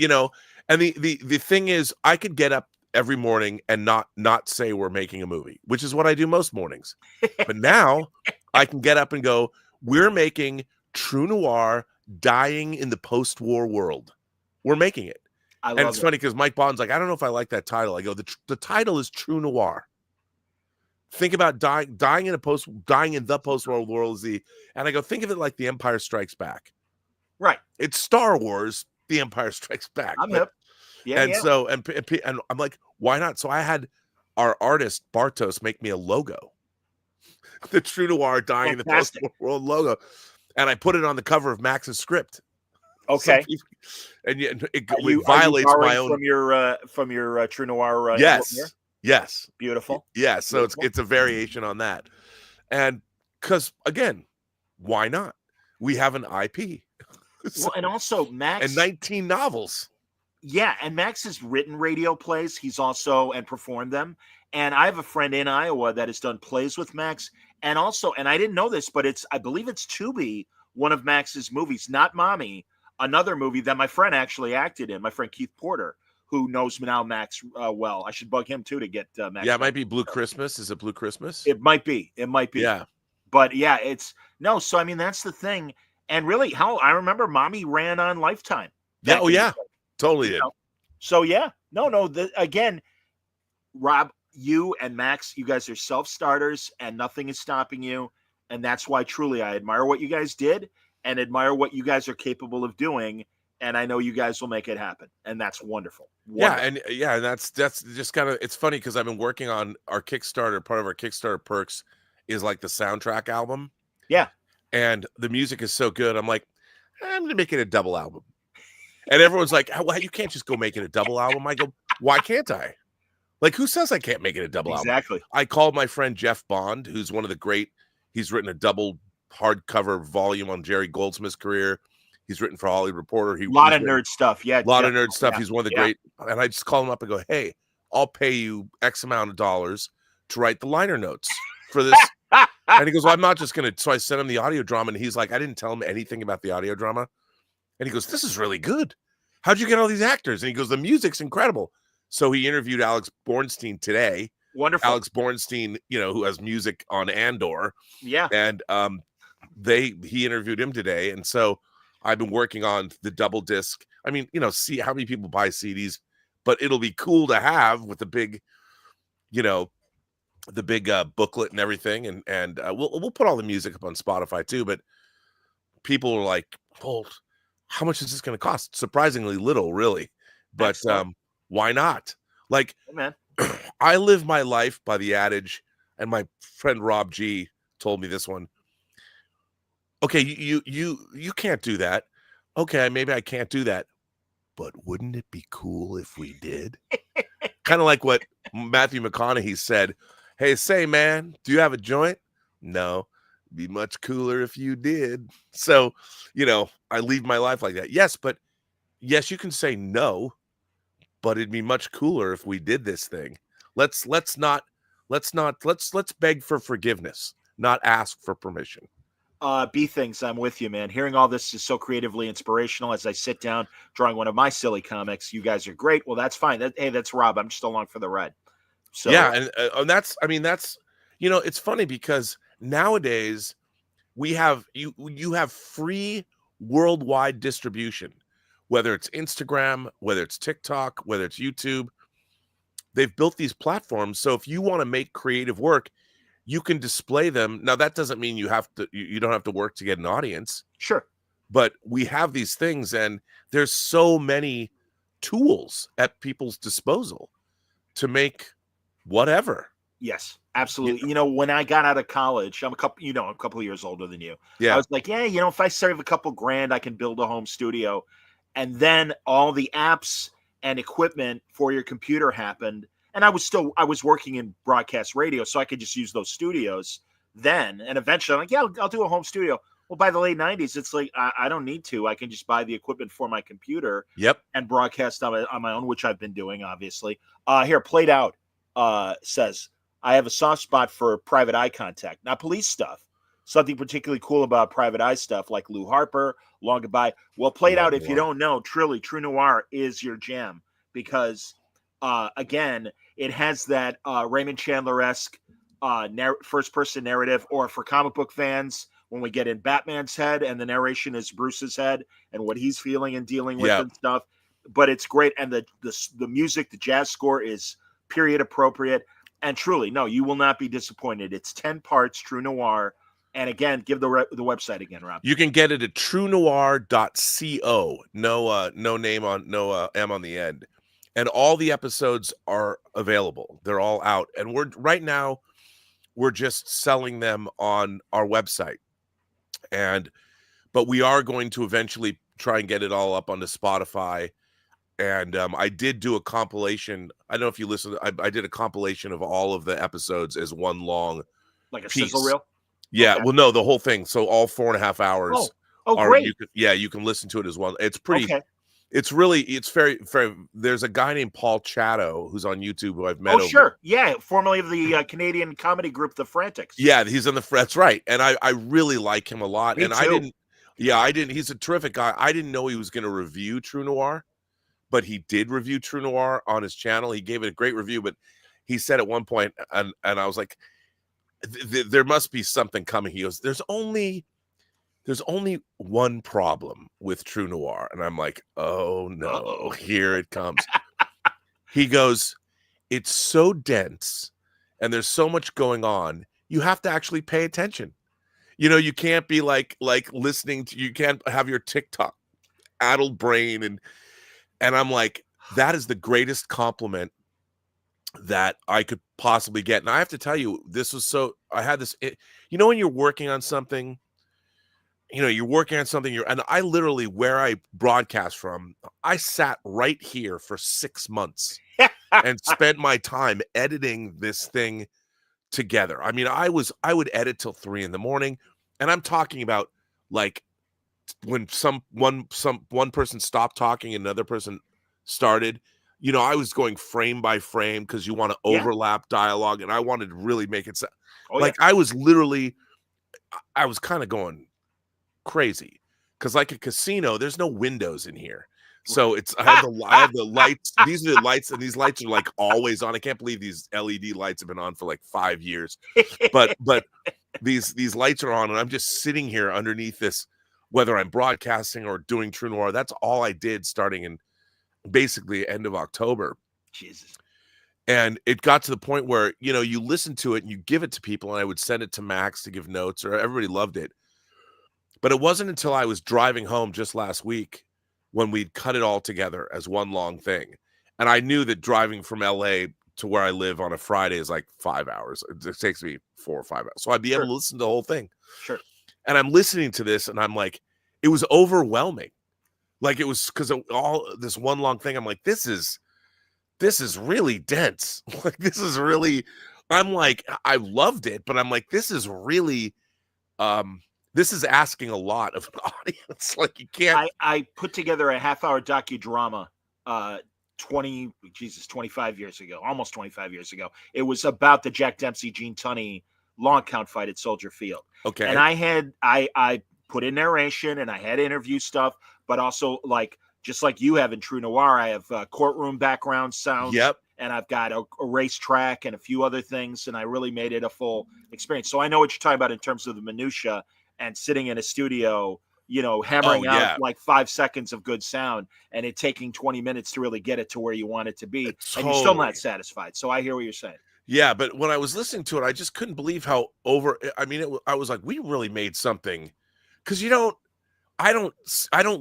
and the thing is, I could get up every morning and not say we're making a movie, which is what I do most mornings. But now I can get up and go, we're making True Noir dying in the post-war world. We're making it. And it's funny because Mike Bond's like, I don't know if I like that title. I go, the title is True Noir. Think about dying in the post-war world and I go, think of it like The Empire Strikes Back. Right. It's Star Wars, The Empire Strikes Back. I'm hip. Yeah. And so and I'm like, why not? So I had our artist Bartos make me a logo. The True Noir dying in the post-war world logo. And I put it on the cover of Max's script. Okay. And it violates my own from your True Noir. Yes. Beautiful. Yeah. So it's a variation on that. And because again, why not? We have an IP. Well, and also Max and 19 novels. Yeah, and Max has written radio plays. He's also and performed them. And I have a friend in Iowa that has done plays with Max. And also, and I didn't know this, but I believe it's Tubi, one of Max's movies, not Mommy, another movie that my friend actually acted in, my friend Keith Porter, who knows now Max well. I should bug him too to get Max. Yeah, it might be Blue Christmas. Is it Blue Christmas? It might be. Yeah. But yeah, so I mean, that's the thing. And really, I remember Mommy ran on Lifetime. Yeah, yeah. Totally did. So yeah. No, again, Rob, you and Max, you guys are self-starters and nothing is stopping you. And that's why truly I admire what you guys did and admire what you guys are capable of doing. And I know you guys will make it happen. And that's wonderful. Yeah. And that's just kind of, it's funny because I've been working on our Kickstarter, part of our Kickstarter perks is like the soundtrack album. Yeah. And the music is so good. I'm like, I'm going to make it a double album. And everyone's like, well, you can't just go make it a double album. I go, why can't I? Like, who says I can't make it a double album? Exactly. I called my friend Jeff Bond, who's one of the great, he's written a double hardcover volume on Jerry Goldsmith's career. He's written for Hollywood Reporter. A lot of nerd stuff. Yeah. A lot of nerd stuff. He's one of the great. And I just call him up and go, hey, I'll pay you X amount of dollars to write the liner notes for this. And he goes, well, I'm not just going to. So I sent him the audio drama. And he's like, I didn't tell him anything about the audio drama. And he goes, this is really good. How'd you get all these actors? And he goes, the music's incredible. So he interviewed Alex Bornstein today. Wonderful. Alex Bornstein, who has music on Andor. Yeah. And he interviewed him today. And so I've been working on the double disc. I mean, see how many people buy CDs, but it'll be cool to have with the big, booklet and everything. And we'll put all the music up on Spotify too. But people are like, well, how much is this going to cost? Surprisingly little, really. But why not? Like, hey, man. I live my life by the adage, and my friend Rob G told me this one. Okay, you can't do that. Okay, maybe I can't do that. But wouldn't it be cool if we did? Kind of like what Matthew McConaughey said. Hey, say, man, do you have a joint? No. Be much cooler if you did. So, I lead my life like that. Yes, but yes, you can say no, but it'd be much cooler if we did this thing. Let's beg for forgiveness, not ask for permission. B things, I'm with you, man. Hearing all this is so creatively inspirational as I sit down drawing one of my silly comics. You guys are great. Well, that's fine. That's Rob. I'm just along for the ride. So yeah, and that's it's funny because nowadays we have you have free worldwide distribution, whether it's Instagram, whether it's TikTok, whether it's YouTube. They've built these platforms, so if you want to make creative work, you can display them. Now, that doesn't mean you don't have to work to get an audience. Sure. But we have these things, and there's so many tools at people's disposal to make whatever. Yes, absolutely. When I got out of college, I'm a couple of years older than you. Yeah. I was like, if I save a couple grand, I can build a home studio. And then all the apps and equipment for your computer happened. And I was working in broadcast radio, so I could just use those studios then. And eventually I'm like, I'll do a home studio. Well, by the late 90s, it's like, I don't need to. I can just buy the equipment for my computer. Yep. And broadcast on my own, which I've been doing, obviously. Here, Played Out says, I have a soft spot for private eye contact, not police stuff. Something particularly cool about private eye stuff like Lou Harper, Long Goodbye. Well, Played Out, if you don't know, truly, True Noir is your jam because, again, it has that Raymond Chandler-esque first-person narrative, or for comic book fans, when we get in Batman's head and the narration is Bruce's head and what he's feeling and dealing with and stuff. But it's great, and the music, the jazz score is period appropriate. And truly, no, you will not be disappointed. It's 10 parts, True Noir. And again, give the website again, Rob. You can get it at truenoir.co. No name on, no M on the end. And all the episodes are available. They're all out. And right now, we're just selling them on our website. But we are going to eventually try and get it all up onto Spotify. And I did do a compilation. I don't know if you listened. I did a compilation of all of the episodes as one long like a piece. sizzle reel? Yeah, okay. Well, no, the whole thing. So all 4.5 hours. Oh, great. You can listen to it as well. It's pretty. Okay. It's very, very. There's a guy named Paul Chatto who's on YouTube who I've met. Oh, sure. Yeah, formerly of the Canadian comedy group, The Frantics. Yeah, he's on that's right. And I really like him a lot. Me too. I didn't. He's a terrific guy. I didn't know he was going to review True Noir, but he did review True Noir on his channel. He gave it a great review, but he said at one point, and I was like, there must be something coming. He goes, there's only one problem with True Noir. And I'm like, oh no, here it comes. He goes, it's so dense and there's so much going on. You have to actually pay attention. You can't be like listening to, you can't have your TikTok addled brain. And I'm like, that is the greatest compliment that I could possibly get. And I have to tell you, this was so, I had this, when you're working on something, and I literally, where I broadcast from, I sat right here for 6 months and spent my time editing this thing together. I mean, I would edit till 3 a.m. and I'm talking about like when one person stopped talking, another person started. I was going frame by frame because you want to overlap dialogue, and I wanted to really make it sound I was kind of going crazy because, like a casino, there's no windows in here, so I have the lights. These are the lights, and these lights are like always on. I can't believe these LED lights have been on for like 5 years, but these lights are on, and I'm just sitting here underneath this, whether I'm broadcasting or doing True Noir. That's all I did starting in basically end of October. Jesus. And it got to the point where, you listen to it and you give it to people, and I would send it to Max to give notes, or everybody loved it. But it wasn't until I was driving home just last week when we'd cut it all together as one long thing. And I knew that driving from LA to where I live on a Friday is like 5 hours. It takes me 4 or 5 hours. So I'd be able to listen to the whole thing. Sure. And I'm listening to this, and I'm like, it was overwhelming. Like, it was because of all this one long thing. I'm like, this is really dense. Like, this is really, I'm like, I loved it, but I'm like, this is really, this is asking a lot of an audience. Like, you can't. I put together a half-hour docudrama 25 years ago, almost 25 years ago. It was about the Jack Dempsey, Gene Tunney long count fight at Soldier Field. Okay. And I put in narration, and I had interview stuff, but also, like, just like you have in True Noir, I have courtroom background sounds. Yep. And I've got a racetrack and a few other things, and I really made it a full experience. So I know what you're talking about in terms of the minutia and sitting in a studio, hammering out like 5 seconds of good sound, and it taking 20 minutes to really get it to where you want it to be. Totally. And you're still not satisfied. So I hear what you're saying. Yeah, but when I was listening to it, I just couldn't believe how I was like, we really made something, because I don't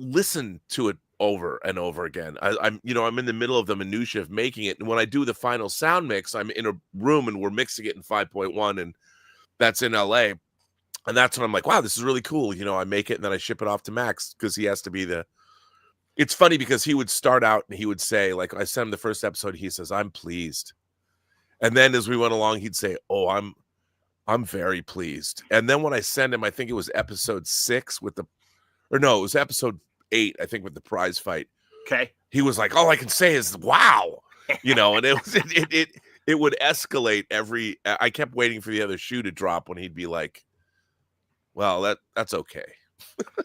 listen to it over and over again. I'm in the middle of the minutia of making it, and when I do the final sound mix, I'm in a room and we're mixing it in 5.1, and that's in LA, and that's when I'm like, wow, this is really cool. I make it and then I ship it off to Max because he has to be it's funny because he would start out and he would say, like, I sent him the first episode, he says, I'm pleased. And then as we went along, he'd say, oh, I'm very pleased. And then when I send him, I think it was episode 6 it was episode 8, I think, with the prize fight. Okay. He was like, all I can say is, wow. And it would escalate I kept waiting for the other shoe to drop when he'd be like, well, that's okay.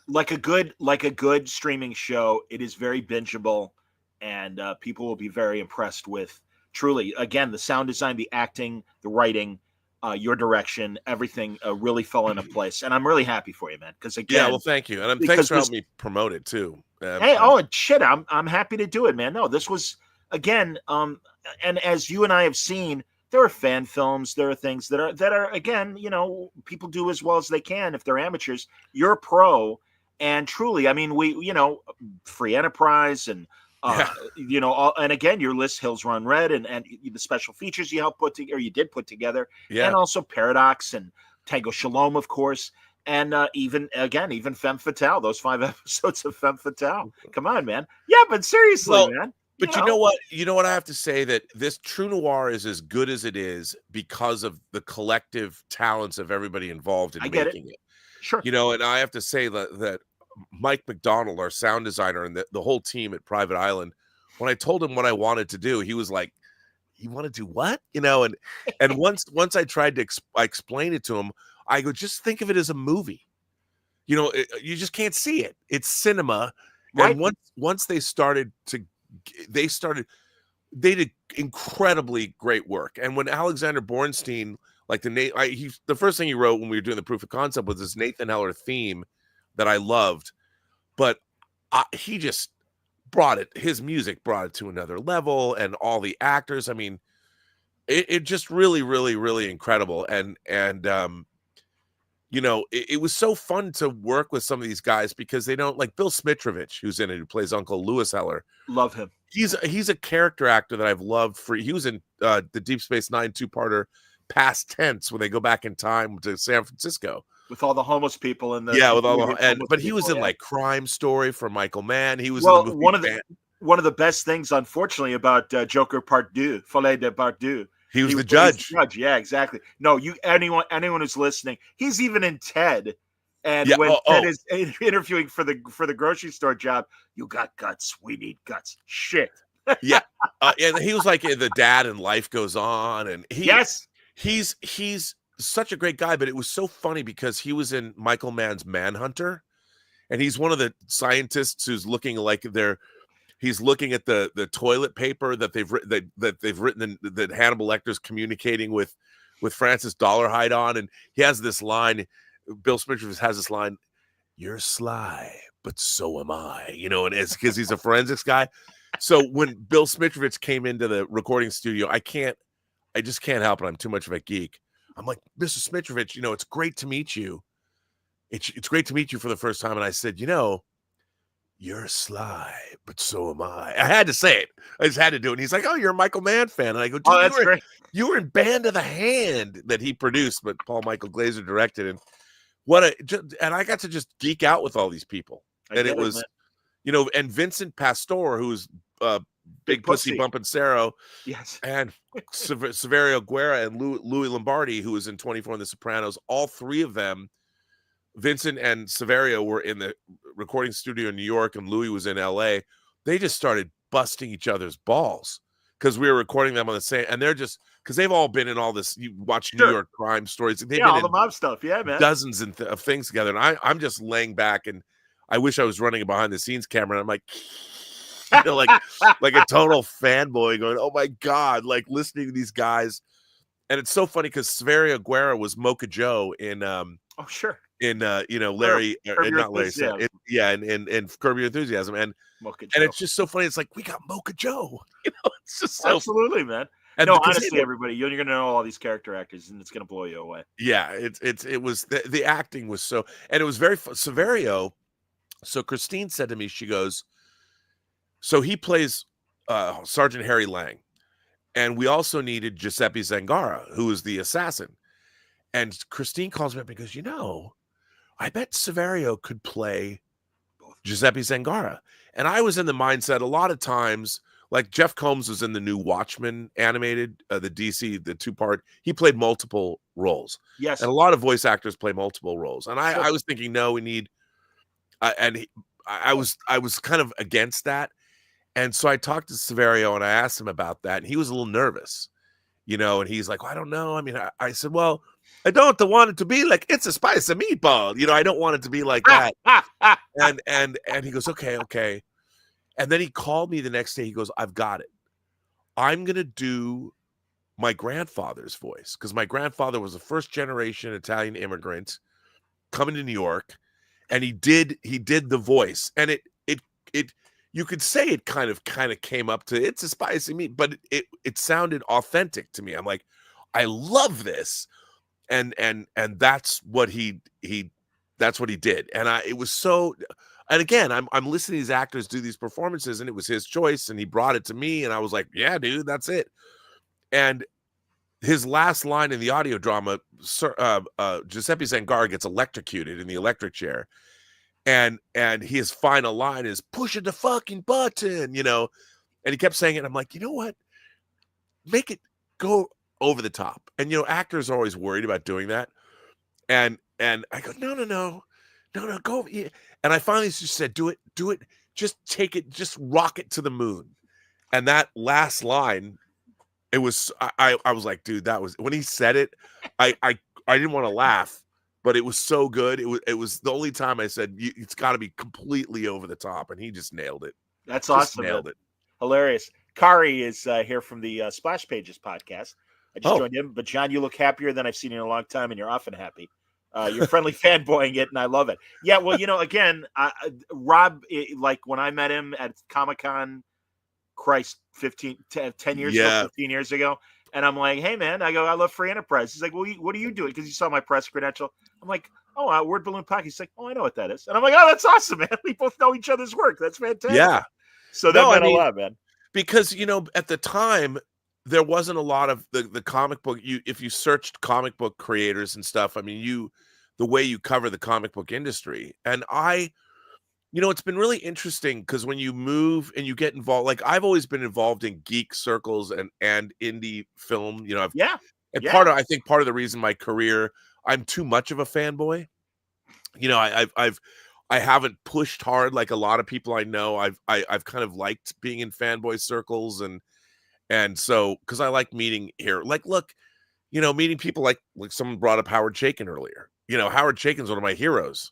like a good streaming show, it is very bingeable, and people will be very impressed with, truly, again, the sound design, the acting, the writing, your direction, everything really fell into place, and I'm really happy for you, man. Because again, yeah, well, thank you, and thanks for helping me promote it too. Hey, shit, I'm happy to do it, man. No, this was again, and as you and I have seen, there are fan films, there are things that are again, people do as well as they can if they're amateurs. You're a pro, and truly, I mean, we, Free Enterprise and. And again, your list, Hills Run Red, and the special features you helped put together, or you did put together, and also Paradox and Tango Shalom, of course, and even Femme Fatale, those 5 episodes of Femme Fatale. Come on, man. Yeah, but seriously, man. But you know what? You know what I have to say, that this True Noir is as good as it is because of the collective talents of everybody involved in making it. Sure. And I have to say that Mike McDonald, our sound designer, and the whole team at Private Island, when I told him what I wanted to do, he was like, you want to do what? And once I tried to explain it to him, I go, just think of it as a movie. You just can't see it. It's cinema. Right. And once they did incredibly great work. And when Alexander Bornstein, like the first thing he wrote when we were doing the proof of concept was this Nathan Heller theme that I loved, but he just his music brought it to another level, and all the actors, I mean, it just really, really, really incredible. And you know, it was so fun to work with some of these guys because they don't, like Bill Smitrovich, who's in it, who plays Uncle Lewis Heller. Love him. He's a character actor that I've loved he was in the Deep Space Nine two-parter Past Tense when they go back in time to San Francisco. With all the homeless people in the with all the but he was in like Crime Story for Michael Mann. He was in the movie one of the best things, unfortunately, about Joker Part 2, Folie de Part 2. He was the judge. Yeah, exactly. No, anyone who's listening, he's even in Ted. And when Ted is interviewing for the grocery store job, you got guts. We need guts. Shit. Yeah, and he was like the dad in Life Goes On, and he's such a great guy. But it was so funny because he was in Michael Mann's Manhunter, and he's one of the scientists who's looking like he's looking at the toilet paper that they've written that Hannibal Lecter's communicating with Francis Dollarhide on, and he has this line. Bill Smitrovich has this line, "You're sly, but so am I," you know, and it's because he's a forensics guy. So when Bill Smitrovich came into the recording studio, I just can't help it. I'm too much of a geek. I'm like, "Mr. Smitrovich, you know, it's great to meet you. It's great to meet you for the first time." And I said, "You know, you're sly, but so am I." I had to say it. I just had to do it. And he's like, "Oh, you're a Michael Mann fan." And I go, "Dude, oh, that's great. You were in Band of the Hand that he produced, but Paul Michael Glaser directed." And and I got to just geek out with all these people. And it was, you know, and Vincent Pastore, who's Big Pussy Bumpin' Sarah. Yes. And Saverio Guerra and Louis Lombardi, who was in 24 and The Sopranos. All three of them, Vincent and Saverio, were in the recording studio in New York, and Louis was in LA. They just started busting each other's balls because we were recording them on the same, and they're just, because they've all been in all this, you watch New York crime stories. They've been all in the mob stuff. Yeah, man. Dozens of things together. And I'm just laying back, and I wish I was running a behind the scenes camera. And I'm like, you know, like a total fanboy going, "Oh my God," like listening to these guys. And it's so funny because Saverio Guerra was Mocha Joe in, in you know, Larry, not Larry, in Curb Your Enthusiasm, and it's just so funny. It's like, we got Mocha Joe, you know. It's just so absolutely, man. And no, honestly, everybody, you're gonna know all these character actors, and it's gonna blow you away. Yeah, it was the acting was so, and it was very Saverio. So Christine said to me, she goes, so he plays Sergeant Harry Lang, and we also needed Giuseppe Zangara, who is the assassin. And Christine calls me up and goes, "You know, I bet Saverio could play Giuseppe Zangara." And I was in the mindset a lot of times, like Jeff Combs was in the new Watchmen animated, the DC, the two-part. He played multiple roles. Yes. And a lot of voice actors play multiple roles. And I was thinking, no, we need, I was kind of against that. And so I talked to Saverio and I asked him about that. And he was a little nervous, you know, and he's like, "Well, I don't know. I mean, I said, well, I don't want it to be like It's a Spicy Meatball. You know, I don't want it to be like that." and he goes, okay. And then he called me the next day. He goes, "I've got it. I'm going to do my grandfather's voice." Because my grandfather was a first generation Italian immigrant coming to New York. And he did the voice. And it you could say it kind of came up to It's a Spicy Meat, but it sounded authentic to me. I'm like, I love this. And that's what he did. And it was so, and again, I'm listening to these actors do these performances, and it was his choice, and he brought it to me, and I was like, yeah, dude, that's it. And his last line in the audio drama, Giuseppe Zangara gets electrocuted in the electric chair, and his final line is "pushing the fucking button," you know. And he kept saying it. I'm like, you know what? Make it go over the top. And you know, actors are always worried about doing that. And I go, no, go. Yeah. And I finally just said, do it, just take it, just rock it to the moon. And that last line, it was, I was like, dude, that was, when he said it, I didn't want to laugh, but it was so good. It was the only time I said, it's got to be completely over the top. And he just nailed it. That's just awesome. Nailed it. Hilarious. Kari is here from the Splash Pages podcast. I just joined him, but John, you look happier than I've seen in a long time, and you're often happy. You're friendly fanboying it, and I love it. Yeah, well, you know, again, Rob, like when I met him at Comic-Con, 10 years ago, 15 years ago, And I'm like, hey, man, I go, I love free enterprise. He's like, well, what are you doing? Because you saw my press credential. I'm like, oh, Word Balloon Podcast. He's like, oh, I know what that is. And I'm like, oh, that's awesome, man. We both know each other's work. That's fantastic. Yeah. So that meant a lot, man. Because, at the time, there wasn't a lot of the comic book. If you searched comic book creators and stuff, I mean, the way you cover the comic book industry. And it's been really interesting because when you move and you get involved, like I've always been involved in geek circles and indie film, I think part of the reason my career, I'm too much of a fanboy. I haven't pushed hard like a lot of people I know. I've kind of liked being in fanboy circles and so because I like meeting here. Like, look, meeting people like someone brought up Howard Chaykin earlier. Howard Chaykin's one of my heroes.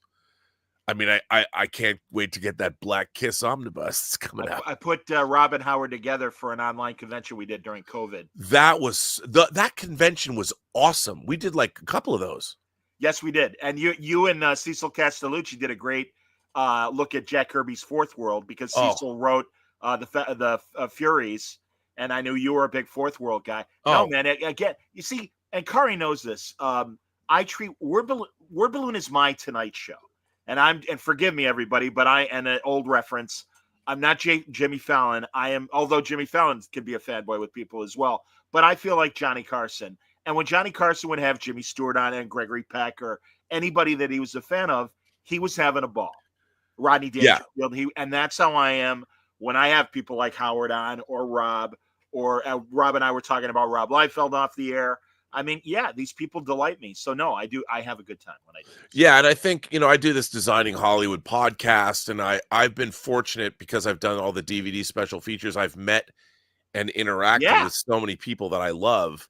I mean, I can't wait to get that Black Kiss omnibus that's coming out. I put Rob and Howard together for an online convention we did during COVID. That convention was awesome. We did like a couple of those. Yes, we did. And you and Cecil Castellucci did a great look at Jack Kirby's Fourth World because Cecil wrote the Furies, and I knew you were a big Fourth World guy. No, man, again, you see, and Kari knows this. I treat Word Balloon is my Tonight Show. And forgive me, everybody, but and an old reference. I'm not Jimmy Fallon. I am, although Jimmy Fallon can be a fanboy with people as well. But I feel like Johnny Carson. And when Johnny Carson would have Jimmy Stewart on and Gregory Peck or anybody that he was a fan of, he was having a ball. Rodney Dangerfield. And that's how I am when I have people like Howard on or Rob, or Rob and I were talking about Rob Liefeld off the air. I mean, yeah, these people delight me. So no, I have a good time when I do this. Yeah, and I think, I do this Designing Hollywood podcast, and I've been fortunate because I've done all the DVD special features. I've met and interacted with so many people that I love.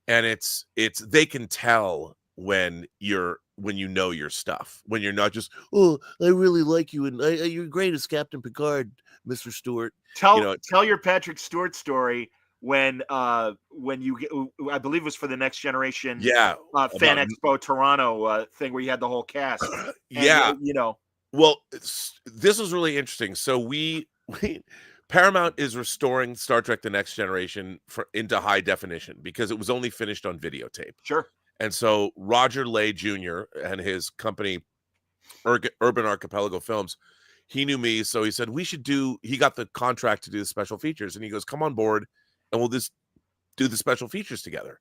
And it's they can tell when you know your stuff, when you're not just, oh, I really like you and you're great as Captain Picard, Mr. Stewart. Tell your Patrick Stewart story. When you get, I believe it was for the Next Generation, Fan Expo Toronto thing where you had the whole cast. Well, this was really interesting. So we Paramount is restoring Star Trek: The Next Generation into high definition because it was only finished on videotape. Sure. And so Roger Lay Jr. and his company, Urban Archipelago Films, he knew me, so he said he got the contract to do the special features, and he goes, come on board. And we'll just do the special features together.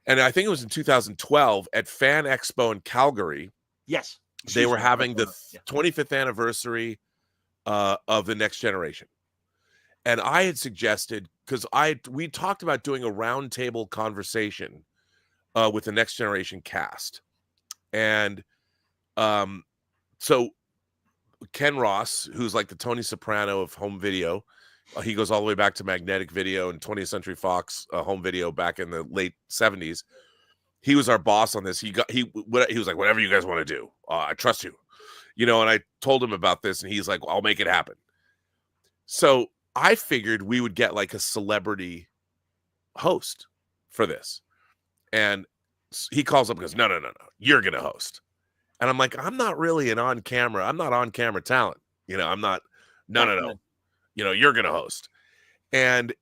And I think it was in 2012 at Fan Expo in Calgary. Yes. They were having the 25th anniversary of The Next Generation. And I had suggested, because we talked about doing a roundtable conversation with the Next Generation cast. And so Ken Ross, who's like the Tony Soprano of home video, he goes all the way back to Magnetic Video and 20th Century Fox home video back in the late 70s. He was our boss on this. He was like, whatever you guys want to do, I trust you, and I told him about this, and he's like, I'll make it happen. So I figured we would get like a celebrity host for this, and he calls up and goes, no, you're gonna host. And I'm like, I'm not really I'm not on camera talent, I'm not. No. You're going to host. And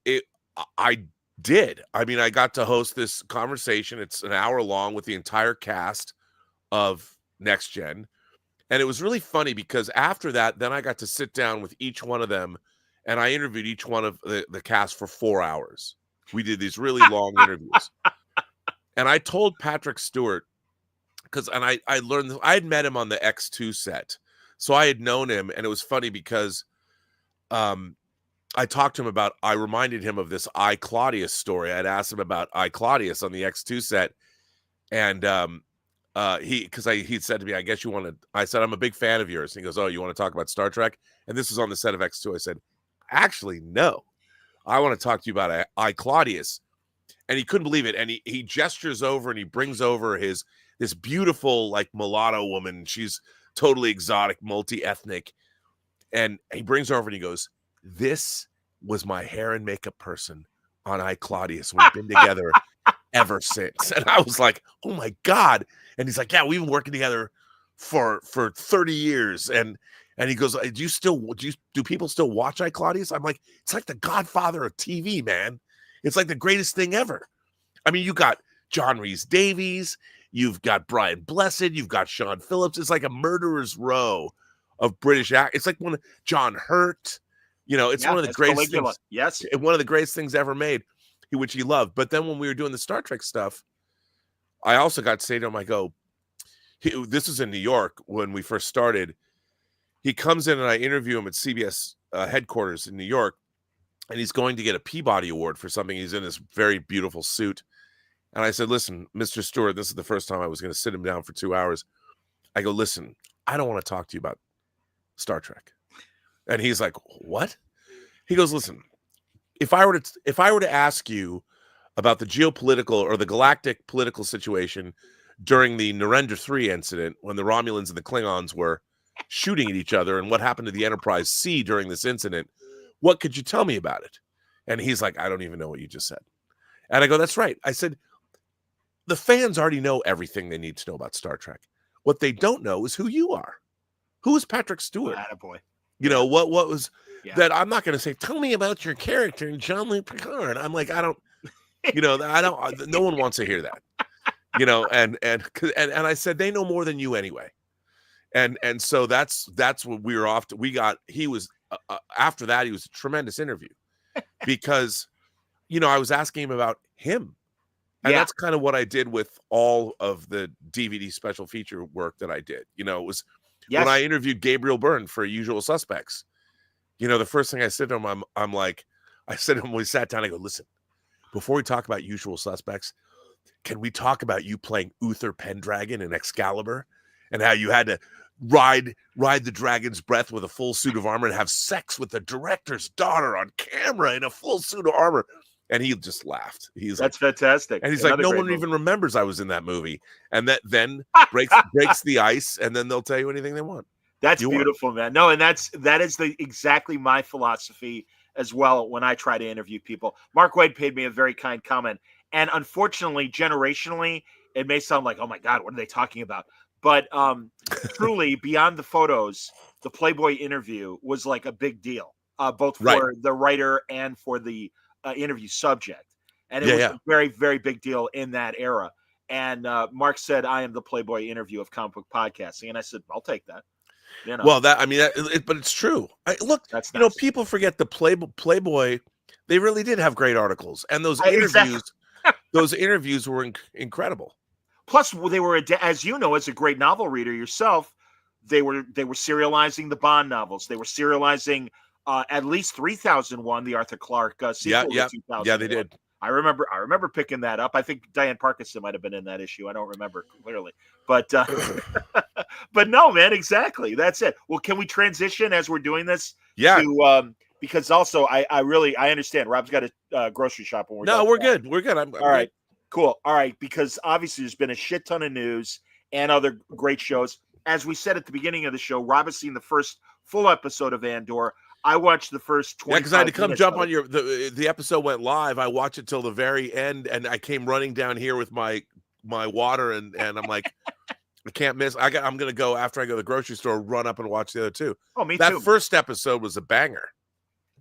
I did. I mean, I got to host this conversation. It's an hour long with the entire cast of Next Gen. And it was really funny because after that, then I got to sit down with each one of them and I interviewed each one of the cast for 4 hours. We did these really long interviews. And I told Patrick Stewart, I learned, I had met him on the X2 set. So I had known him, and it was funny because I talked to him I reminded him of this I, Claudius story. I'd asked him about I, Claudius on the X2 set. And he said to me, I guess you want to, I said, I'm a big fan of yours. And he goes, oh, you want to talk about Star Trek? And this was on the set of X2. I said, actually, no, I want to talk to you about I, Claudius. And he couldn't believe it. And he gestures over and he brings over this beautiful, like, mulatto woman. She's totally exotic, multi-ethnic. And he brings her over and he goes, this was my hair and makeup person on I, Claudius. We've been together ever since. And I was like, oh my God. And he's like, yeah, we've been working together for 30 years. And he goes, do people still watch I, Claudius? I'm like, it's like the Godfather of TV, man. It's like the greatest thing ever. I mean, you got John Rhys Davies, you've got Brian Blessed, you've got Sean Phillips. It's like a murderer's row of British act. It's like John Hurt. You know, it's one of the greatest things. Yes, one of the greatest things ever made, which he loved. But then when we were doing the Star Trek stuff, I also got to say to him, this is in New York when we first started. He comes in and I interview him at CBS headquarters in New York, and he's going to get a Peabody Award for something. He's in this very beautiful suit. And I said, listen, Mr. Stewart, this is the first time I was going to sit him down for 2 hours. I go, listen, I don't want to talk to you about Star Trek. And he's like, what? He goes, listen, if I were to ask you about the geopolitical or the galactic political situation during the Narendra 3 incident, when the Romulans and the Klingons were shooting at each other, and what happened to the Enterprise C during this incident, what could you tell me about it? And he's like, I don't even know what you just said. And I go, that's right. I said, the fans already know everything they need to know about Star Trek. What they don't know is who you are. Who is Patrick Stewart? Attaboy. You know, what was that? I'm not going to say, tell me about your character in Jean-Luc Picard. I'm like, I don't, no one wants to hear that, and I said, they know more than you anyway. And so that's what we were off to. He was, after that, he was a tremendous interview because, I was asking him about him. And that's kind of what I did with all of the DVD special feature work that I did. It was when I interviewed Gabriel Byrne for Usual Suspects. The first thing I said to him, I said to him when we sat down, I go, listen, before we talk about Usual Suspects, can we talk about you playing Uther Pendragon in Excalibur and how you had to ride the dragon's breath with a full suit of armor and have sex with the director's daughter on camera in a full suit of armor? And he just laughed. That's fantastic. And he's like, no one even remembers I was in that movie. And that then breaks the ice, and then they'll tell you anything they want. That's beautiful, man. No, and that is exactly my philosophy as well when I try to interview people. Mark Wade paid me a very kind comment. And unfortunately, generationally, it may sound like, oh my God, what are they talking about? But truly, beyond the photos, the Playboy interview was like a big deal, both for the writer and for the interview subject. And it was a very, very big deal in that era. And Mark said, I am the Playboy interview of comic book podcasting. And I said, I'll take that. Well, but it's true. Look, that's nice. People forget the Playboy. They really did have great articles. And those interviews were incredible. Plus, they were, as you know, as a great novel reader yourself, they were serializing the Bond novels. They were serializing at least 3001, the Arthur Clarke sequel. Yeah, they did. I remember picking that up. I think Diane Parkinson might have been in that issue. I don't remember clearly, but but no, man, exactly. That's it. Well, can we transition as we're doing this? Yeah. To, because also I understand Rob's got a grocery shop. When we're good. We're good. I'm all right. Cool. All right. Because obviously there's been a shit ton of news and other great shows. As we said at the beginning of the show, Rob has seen the first full episode of Andor. I watched the first 20. Yeah, because I had to come jump on the episode went live. I watched it till the very end, and I came running down here with my water, and I'm like, I can't miss. I'm gonna go after I go to the grocery store, run up and watch the other two. Oh, me too. That first episode was a banger.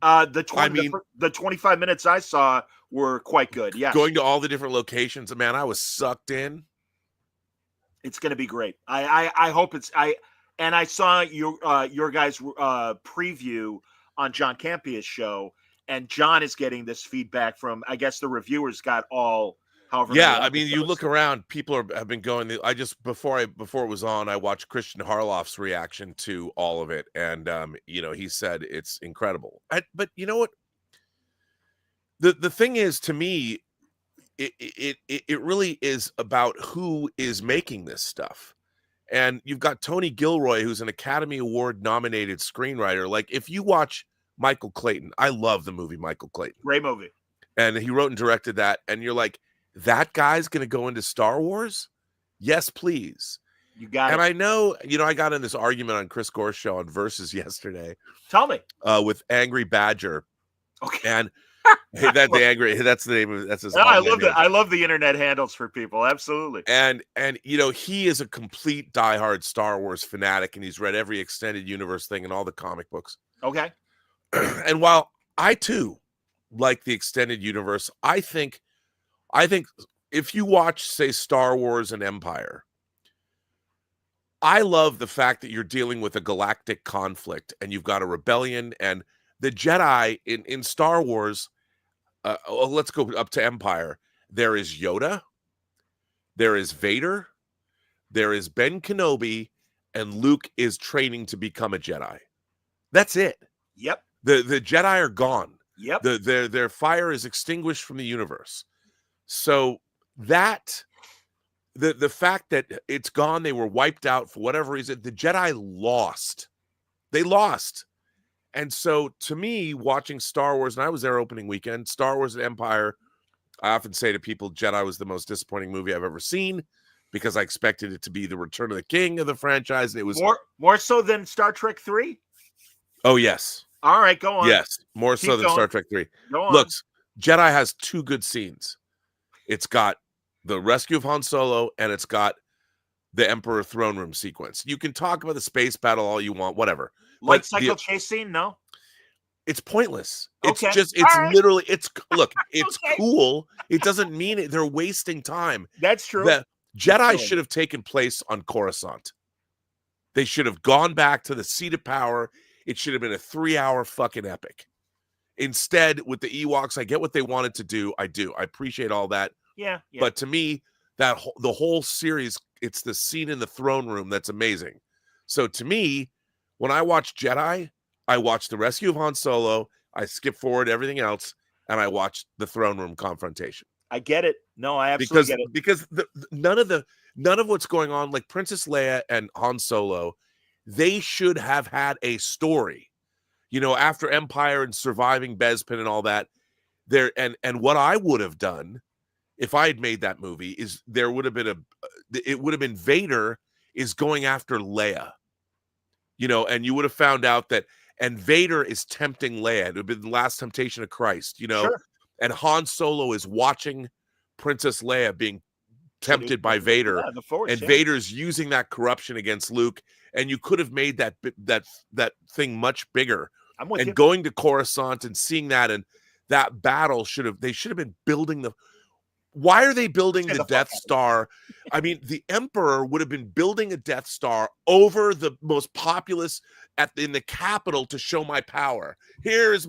The 25 minutes I saw were quite good. Yeah, going to all the different locations, man, I was sucked in. It's gonna be great. I hope it's and I saw your guys' preview on John Campia's show, and John is getting this feedback from, I guess the reviewers got all, however. Yeah, I mean, you look around, people have been going. I just before it was on, I watched Christian Harloff's reaction to all of it, and he said it's incredible. But you know what? The thing is, to me, it really is about who is making this stuff. And you've got Tony Gilroy, who's an Academy Award nominated screenwriter. Like, if you watch Michael Clayton, I love the movie Michael Clayton. Great movie. And he wrote and directed that. And you're like, that guy's going to go into Star Wars? Yes, please. You got it. I know, I got in this argument on Chris Gore's show on Versus yesterday. Tell me. With Angry Badger. Okay. And that's the name of it. That's his. I love that. I love the internet handles for people. Absolutely. And he is a complete diehard Star Wars fanatic, and he's read every extended universe thing and all the comic books. Okay. And while I too like the extended universe. I think if you watch, say, Star Wars and Empire, I love the fact that you're dealing with a galactic conflict and you've got a rebellion, and the Jedi in Star Wars, let's go up to Empire. There is Yoda, there is Vader, there is Ben Kenobi, and Luke is training to become a Jedi. That's it. Yep. The Jedi are gone. Yep. Their fire is extinguished from the universe. So that the fact that it's gone, they were wiped out for whatever reason, the Jedi lost. They lost. And so to me, watching Star Wars, and I was there opening weekend, Star Wars and Empire, I often say to people, Jedi was the most disappointing movie I've ever seen because I expected it to be the Return of the King of the franchise. And it was more so than Star Trek 3. Oh, yes. All right, go on. Yes, more so than Star Trek 3. Go on. Look, Jedi has two good scenes. It's got the rescue of Han Solo, and it's got the Emperor throne room sequence. You can talk about the space battle all you want, whatever. Light cycle chase scene, no? It's pointless. Okay. It's literally, look, it's cool. It doesn't mean it. They're wasting time. That's true. The Jedi should have taken place on Coruscant. They should have gone back to the seat of power. It should have been a 3-hour fucking epic. Instead, with the Ewoks, I get what they wanted to do. I do. I appreciate all that. Yeah. But to me, the whole series, it's the scene in the throne room that's amazing. So to me, when I watch Jedi, I watch the rescue of Han Solo, I skip forward everything else, and I watch the throne room confrontation. I get it. No, I absolutely get it. Because none of what's going on, like Princess Leia and Han Solo, they should have had a story. You know, after Empire and surviving Bespin and all that, and what I would have done if I had made that movie is it would have been Vader is going after Leia. You know, and you would have found out that, and Vader is tempting Leia. It would have been the last temptation of Christ, you know, Sure. And Han Solo is watching Princess Leia being tempted by Vader, and Vader's using that corruption against Luke, and you could have made that thing much bigger. I'm with you. Going to Coruscant and seeing that, and that battle should have been building the. Why are they building the Death Star? I mean, the Emperor would have been building a Death Star over the most populous in the capital to show my power. Here is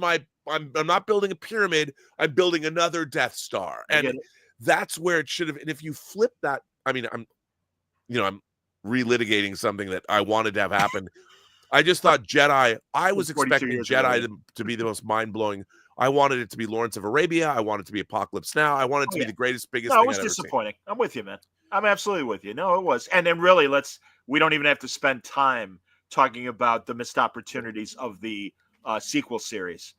I'm not building a pyramid. I'm building another Death Star. And that's where it should have. And if you flip that, I mean, I'm relitigating something that I wanted to have happen. I just thought Jedi, I was expecting Jedi to be the most mind-blowing. I wanted it to be Lawrence of Arabia. I wanted it to be Apocalypse Now. I wanted it to be the greatest, biggest thing. No, it was disappointing. I'm with you, man. I'm absolutely with you. No, it was. And then really, we don't even have to spend time talking about the missed opportunities of the sequel series.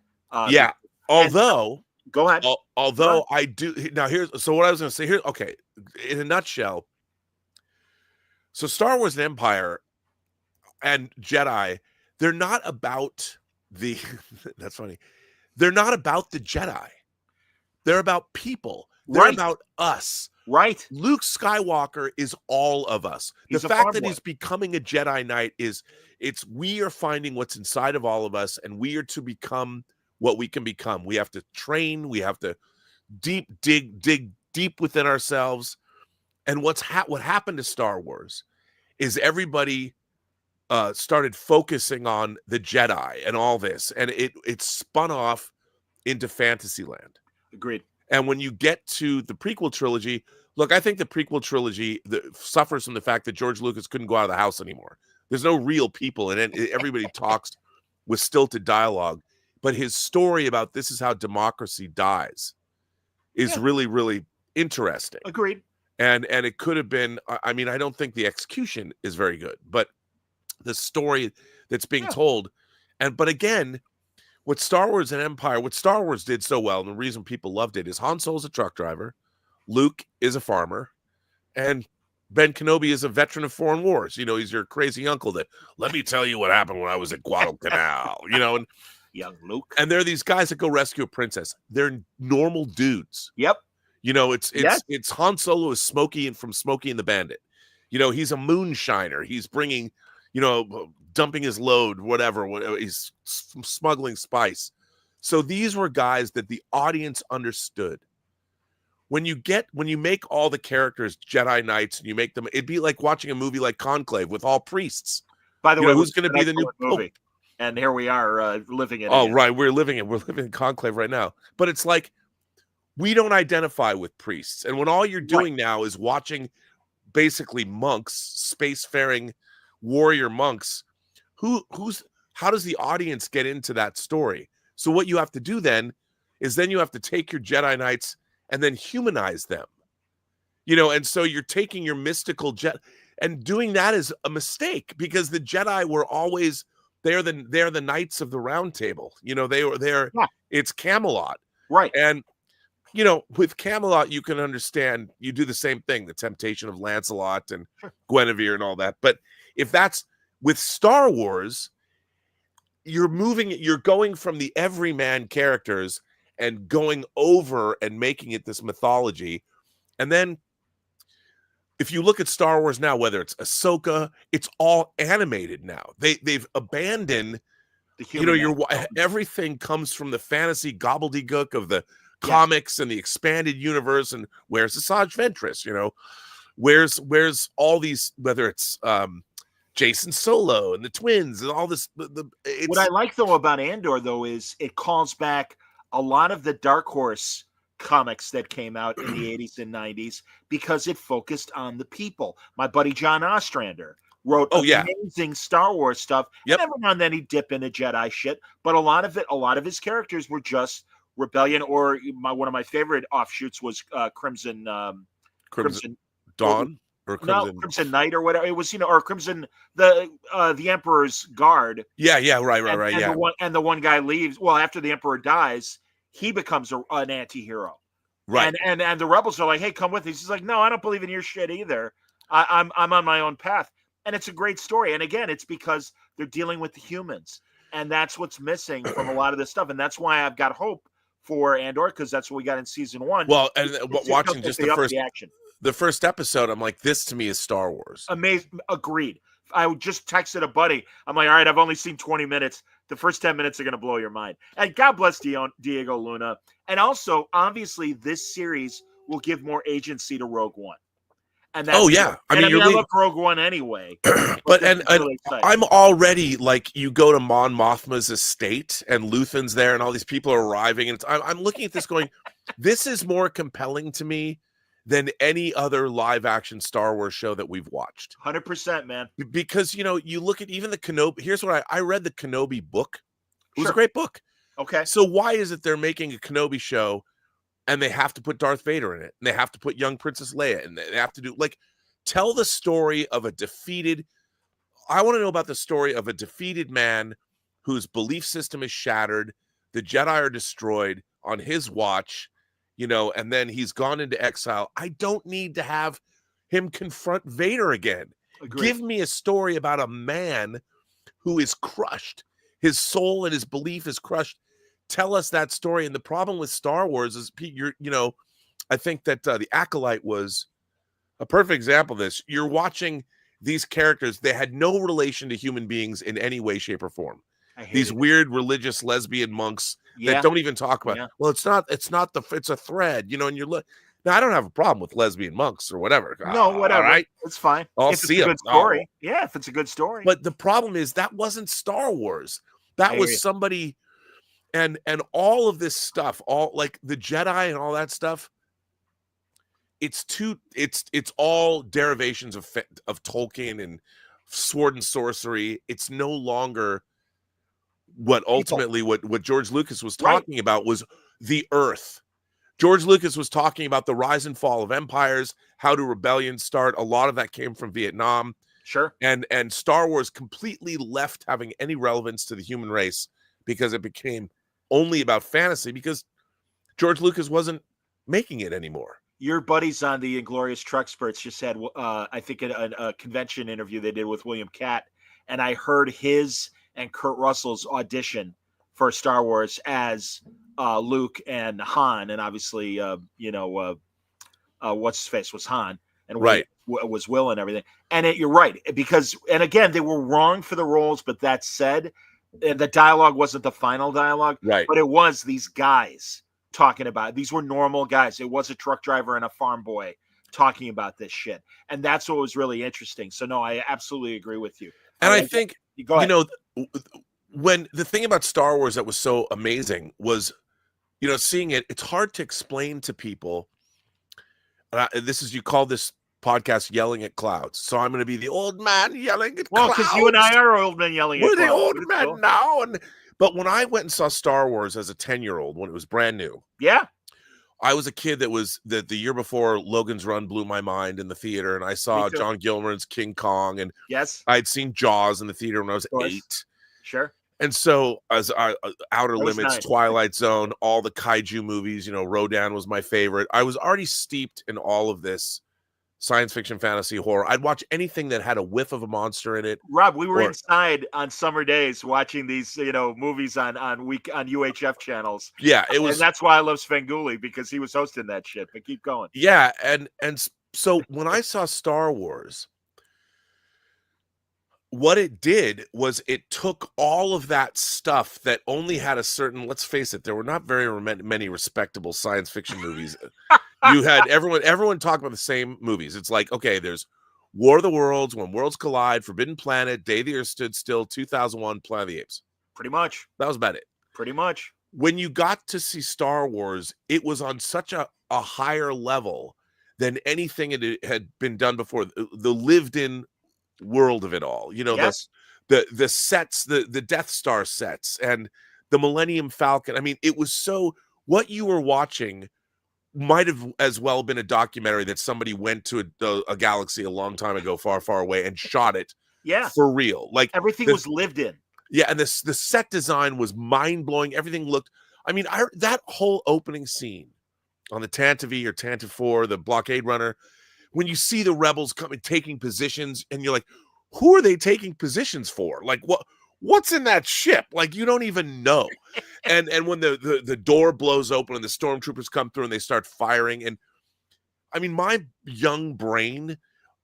Although go ahead. Although I do now, so what I was going to say here. Okay, in a nutshell. So Star Wars and Empire and Jedi, they're not about the. That's funny. They're not about the Jedi. They're about people. They're about us. Right. Luke Skywalker is all of us. The fact that he's becoming a Jedi Knight we are finding what's inside of all of us, and we are to become what we can become. We have to train. We have to dig deep within ourselves. And what happened to Star Wars is everybody started focusing on the Jedi and all this, and it spun off into Fantasyland. Agreed. And when you get to the prequel trilogy, look, I think the prequel trilogy suffers from the fact that George Lucas couldn't go out of the house anymore. There's no real people, and everybody talks with stilted dialogue. But his story about this is how democracy dies is really, really interesting. Agreed. And it could have been. I mean, I don't think the execution is very good, but the story that's being told, but again, what Star Wars did so well, and the reason people loved it is Han Solo's a truck driver, Luke is a farmer, and Ben Kenobi is a veteran of foreign wars. You know, he's your crazy uncle that, let me tell you what happened when I was at Guadalcanal, you know, and young Luke. And there are these guys that go rescue a princess. They're normal dudes. Yep. You know, it's Han Solo is Smokey and from Smokey and the Bandit. You know, he's a moonshiner. He's bringing, dumping his load, whatever. He's smuggling spice. So these were guys that the audience understood. When you make all the characters Jedi Knights and you make them, it'd be like watching a movie like Conclave with all priests. By the way, who's going to be the new movie? And here we are living in it. Oh, right. We're living in Conclave right now. But it's like, we don't identify with priests. And when all you're doing now is watching basically monks, spacefaring warrior monks, how does the audience get into that story? So what you have to do then is you have to take your Jedi Knights and then humanize them. And so you're taking your mystical Jedi, and doing that is a mistake, because the Jedi were always they're the Knights of the Round Table. It's Camelot. Right. And with Camelot, you can understand, you do the same thing, the temptation of Lancelot and Guinevere and all that. But if that's with Star Wars, you're going from the everyman characters and going over and making it this mythology. And then if you look at Star Wars now, whether it's Ahsoka, it's all animated now. They've abandoned the everything comes from the fantasy gobbledygook of the comics and the expanded universe. And where's Asajj Ventress? Where's all these, whether it's Jason Solo and the twins and all this. What I like though about Andor though is it calls back a lot of the Dark Horse comics that came out in the 80s and 90s, because it focused on the people. My buddy John Ostrander wrote amazing Star Wars stuff. And every now and then he'd dip into Jedi shit, but a lot of his characters were just rebellion, or one of my favorite offshoots was Crimson Dawn or Crimson Knight or whatever it was, or Crimson the Emperor's Guard. Right. And the one guy leaves. Well, after the Emperor dies, he becomes an anti-hero. Right. And the rebels are like, hey, come with us. He's like, no, I don't believe in your shit either. I'm on my own path. And it's a great story. And again, it's because they're dealing with the humans. And that's what's missing from a lot of this stuff. And that's why I've got hope for Andor, because that's what we got in season 1. Well, and watching just the first episode, I'm like, this to me is Star Wars. Amazing. Agreed. I just texted a buddy. I'm like, all right, I've only seen 20 minutes. The first 10 minutes are going to blow your mind. And God bless Diego Luna. And also, obviously, this series will give more agency to Rogue One. And that's I love Rogue One anyway. But really I'm already like, you go to Mon Mothma's estate and Luthen's there and all these people are arriving. And I'm looking at this going, this is more compelling to me than any other live action Star Wars show that we've watched. 100%, man. Because, you look at even the Kenobi. Here's what I read the Kenobi book. It was a great book. Okay. So why is it they're making a Kenobi show and they have to put Darth Vader in it, and they have to put young Princess Leia, and they have to do tell the story of I want to know about the story of a defeated man whose belief system is shattered. The Jedi are destroyed on his watch, and then he's gone into exile. I don't need to have him confront Vader again. Agreed. Give me a story about a man who is crushed. His soul and his belief is crushed. Tell us that story. And the problem with Star Wars is, I think that The Acolyte was a perfect example of this. You're watching these characters. They had no relation to human beings in any way, shape, or form. These weird religious lesbian monks that don't even talk about. Well, it's a thread, and you're now, I don't have a problem with lesbian monks or whatever. No, whatever. All right. It's fine. I'll see them. Good story. Yeah, if it's a good story. But the problem is that wasn't Star Wars. That was somebody, and all of this stuff, all like the Jedi and all that stuff. It's all derivations of Tolkien and sword and sorcery. It's no longer what ultimately what George Lucas was talking about was the Earth. George Lucas was talking about the rise and fall of empires, how do rebellions start. A lot of that came from Vietnam. Sure. And Star Wars completely left having any relevance to the human race because it became only about fantasy, because George Lucas wasn't making it anymore. Your buddies on the Inglorious Truckspurts just had, I think, a convention interview they did with William Catt, and I heard his and Kurt Russell's audition for Star Wars as Luke and Han, and obviously, what's his face was Han, and was Will and everything. And you're right, because, and again, they were wrong for the roles, but that said, the dialogue wasn't the final dialogue, Right. but it was these guys talking about it. These were normal guys. It was a truck driver and a farm boy talking about this shit. And that's what was really interesting. So no, I absolutely agree with you. And I think, go ahead. When the thing about Star Wars that was so amazing was, seeing it, it's hard to explain to people. You call this podcast Yelling at Clouds. So I'm going to be the old man yelling at clouds. Well, because you and I are old men yelling at clouds. We're the old men now. But when I went and saw Star Wars as a 10-year-old, when it was brand new. Yeah. I was a kid the year before Logan's Run blew my mind in the theater. And I saw John Gilmer's King Kong. And yes, I'd seen Jaws in the theater when I was 8. Sure. And so as Outer Limits, 9. Twilight Zone, all the kaiju movies, Rodan was my favorite. I was already steeped in all of this science fiction, fantasy, horror. I'd watch anything that had a whiff of a monster in it. Rob, we were inside on summer days watching these, movies on UHF channels. Yeah, it was, and that's why I love Svengoolie, because he was hosting that shit. But keep going. Yeah, and so when I saw Star Wars, what it did was it took all of that stuff that only had a certain, let's face it, there were not very many respectable science fiction movies. You had everyone talk about the same movies. It's like, okay, there's War of the Worlds, When Worlds Collide, Forbidden Planet, Day the Earth Stood Still, 2001, Planet of the Apes. Pretty much. That was about it. Pretty much. When you got to see Star Wars, it was on such a higher level than anything it had been done before. The lived-in world of it all, yes. the sets, the Death Star sets, and the Millennium Falcon. I mean, it was so, what you were watching might have as well been a documentary that somebody went to a galaxy a long time ago, far, far away, and shot it for real. Like everything was lived in. Yeah, and the set design was mind-blowing. Everything looked, I mean, that whole opening scene on the Tantive or Tantive 4, the blockade runner, when you see the rebels coming, taking positions, and you're like, who are they taking positions for? Like, what's in that ship? Like, you don't even know. and when the door blows open and the stormtroopers come through and they start firing, and I mean, my young brain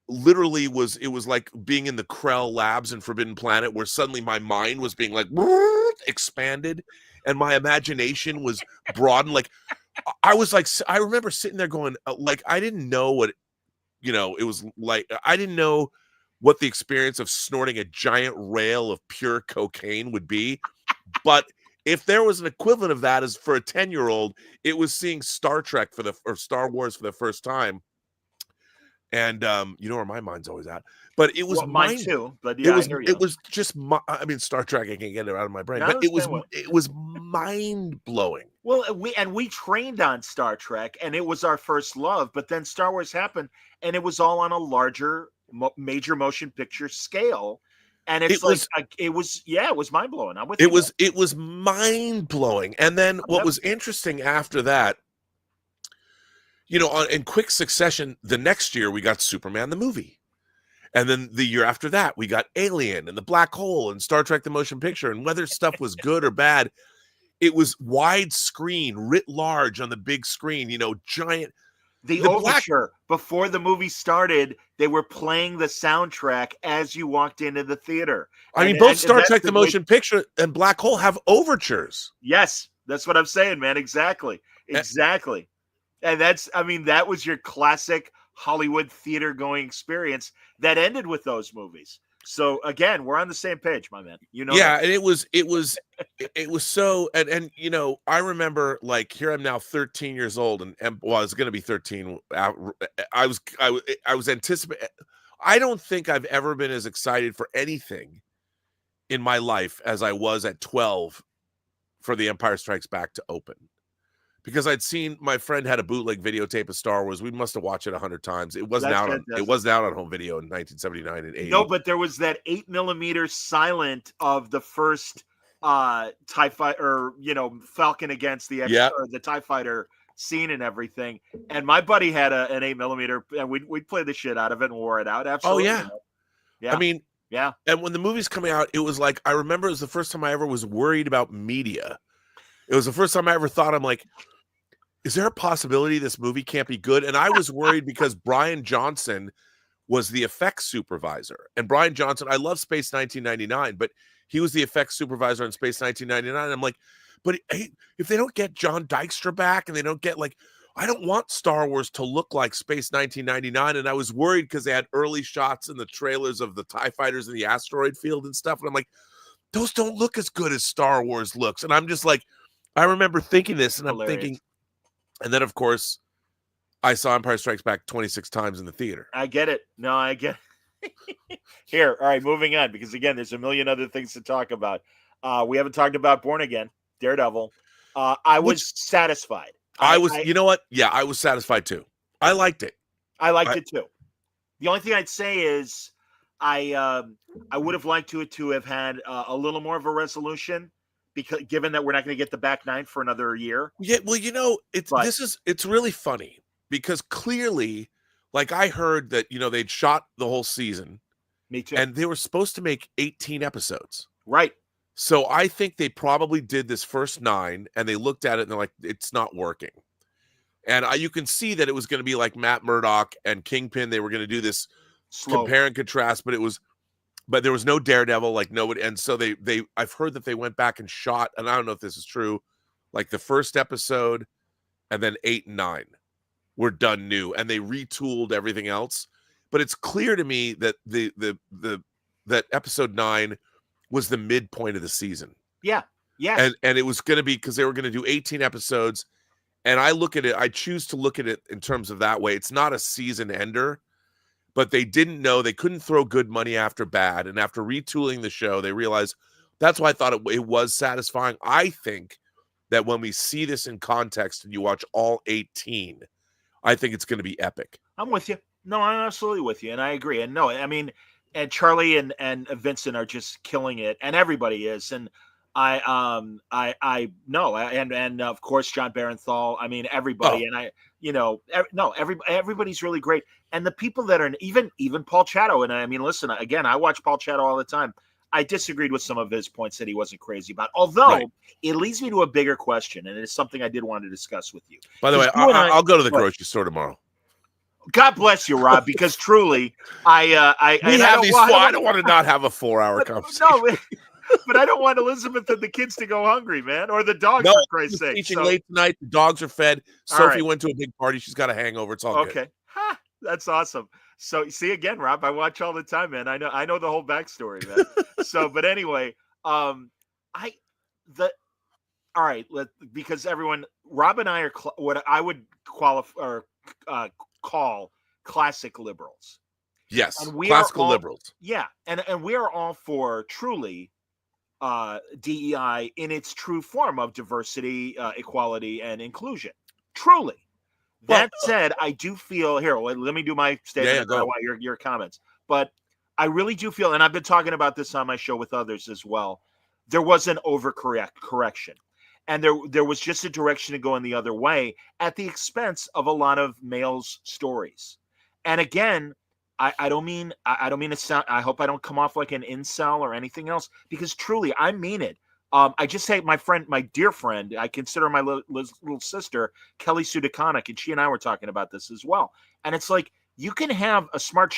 literally was like being in the Krell labs in Forbidden Planet, where suddenly my mind was being like expanded and my imagination was broadened. Like, I was like, I remember sitting there going, like, I didn't know what, it was like. I didn't know what the experience of snorting a giant rail of pure cocaine would be. But if there was an equivalent of that as for a 10-year-old, it was seeing Star Trek or Star Wars for the first time. And you know where my mind's always at. But it was mine too. But yeah, it was just I mean, Star Trek, I can't get it out of my brain. But it was mind blowing. Well, we trained on Star Trek, and it was our first love. But then Star Wars happened, and it was all on a larger, major motion picture scale. And it was mind blowing. I'm with you. It was mind blowing. And then what was interesting after that, in quick succession, the next year we got Superman the movie. And then the year after that, we got Alien and the Black Hole and Star Trek the Motion Picture. And whether stuff was good or bad, it was widescreen, writ large on the big screen, giant. The overture, before the movie started, they were playing the soundtrack as you walked into the theater. I mean, both Star Trek the Motion Picture and Black Hole have overtures. Yes, that's what I'm saying, man. Exactly. And that was your classic Hollywood theater going experience that ended with those movies. So again, we're on the same page, my man. Yeah, and it was so, and I remember, like, here I'm now 13 years old, and I was going to be 13. I was anticipating. I don't think I've ever been as excited for anything in my life as I was at 12 for The Empire Strikes Back to open. Because I'd seen, my friend had a bootleg videotape of Star Wars. We must have watched it 100 times. It wasn't out on home video in 1979 and 80. No, but there was that 8mm silent of the first TIE Fighter, or Falcon against the or the TIE Fighter scene and everything. And my buddy had an 8mm, and we'd play the shit out of it and wore it out. Absolutely. Oh yeah. I mean, yeah. And when the movie's coming out, it was like, I remember it was the first time I ever was worried about media. It was the first time I ever thought, I'm like, is there a possibility this movie can't be good? And I was worried because Brian Johnson was the effects supervisor. And Brian Johnson, I love Space 1999, but he was the effects supervisor on Space 1999. And I'm like, but hey, if they don't get John Dykstra back and they don't get like, I don't want Star Wars to look like Space 1999. And I was worried because they had early shots in the trailers of the TIE fighters in the asteroid field and stuff. And I'm like, those don't look as good as Star Wars looks. And I'm just like, I remember thinking this, and I'm thinking, and then of course, I saw Empire Strikes Back 26 times in the theater. I get it. No, I get it. Here, all right, moving on, because again, there's a million other things to talk about. We haven't talked about Born Again, Daredevil. I was satisfied. You know what? Yeah, I was satisfied too. I liked it. I liked it too. The only thing I'd say is I would have liked to have had a little more of a resolution, because given that we're not going to get the back nine for another year. Yeah, well, you know, it's really funny because clearly, like I heard that, you know, they'd shot the whole season. Me too. And they were supposed to make 18 episodes. Right. So I think they probably did this first 9 and they looked at it and they're like, it's not working. And you can see that it was going to be like Matt Murdock and Kingpin. They were going to do this compare and contrast, but there was no Daredevil, like nobody. And so I've heard that they went back and shot, and I don't know if this is true, like the first episode and then 8 and 9 were done new, and they retooled everything else. But it's clear to me that that episode 9 was the midpoint of the season. Yeah. Yeah. And it was going to be, because they were going to do 18 episodes. And I choose to look at it in terms of that way. It's not a season ender, but they didn't know, they couldn't throw good money after bad. And after retooling the show, they realized that's why I thought it was satisfying. I think that when we see this in context and you watch all 18, I think it's going to be epic. I'm with you. No, I'm absolutely with you. And I agree. And no, I mean, and Charlie and Vincent are just killing it, and everybody is. And I know, and of course John Barenthal. I mean, everybody, everybody's really great, and the people that are even Paul Chatto. And I mean, listen, again, I watch Paul Chatto all the time. I disagreed with some of his points that he wasn't crazy about. Although it leads me to a bigger question, and it's something I did want to discuss with you. By the way, I'll go to the grocery store tomorrow. God bless you, Rob, because truly, I don't want to not have a 4-hour conversation. No. But I don't want Elizabeth and the kids to go hungry, man, or the dogs, for Christ's sake. Teaching late tonight. The dogs are fed. Sophie went to a big party. She's got a hangover. It's all good. Okay. That's awesome. So see, again, Rob, I watch all the time, man. I know the whole backstory, man. But anyway, because everyone, Rob and I are what I would qualify or call classic liberals. Yes, and classical liberals. Yeah, and we are all for truly DEI in its true form of diversity, equality, and inclusion. Truly. That said, I do feel here. Let me do my statement. Yeah, your comments, but I really do feel, and I've been talking about this on my show with others as well. There was an overcorrection, and there was just a direction to go in the other way at the expense of a lot of males' stories. And again, I don't mean to sound. I hope I don't come off like an incel or anything else, because truly, I mean it. I just say my dear friend, I consider my little sister, Kelly Sudakonic, and she and I were talking about this as well. And it's like, you can have a smart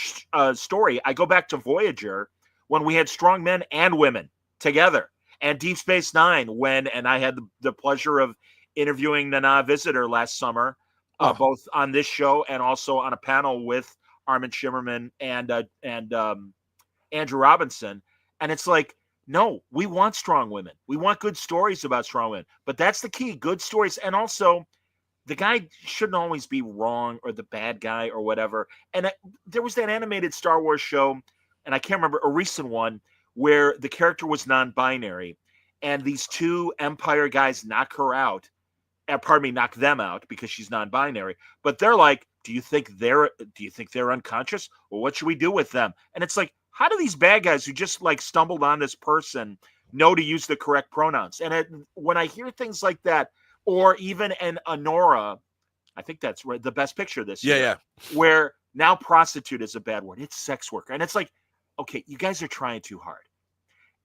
story. I go back to Voyager when we had strong men and women together, and Deep Space Nine and I had the pleasure of interviewing Nana Visitor last summer, both on this show and also on a panel with Armin Shimmerman and Andrew Robinson. And it's like, no, we want strong women. We want good stories about strong women. But that's the key, good stories. And also, the guy shouldn't always be wrong, or the bad guy, or whatever. And there was that animated Star Wars show, and I can't remember, a recent one, where the character was non-binary. And these two Empire guys knock them out because she's non-binary. But they're like, do you think they're unconscious? Well, what should we do with them? And it's like, how do these bad guys who just like stumbled on this person know to use the correct pronouns? And when I hear things like that, or even an Honora, I think that's right, the best picture this year. Yeah. Where now prostitute is a bad word. It's sex worker. And it's like, okay, you guys are trying too hard.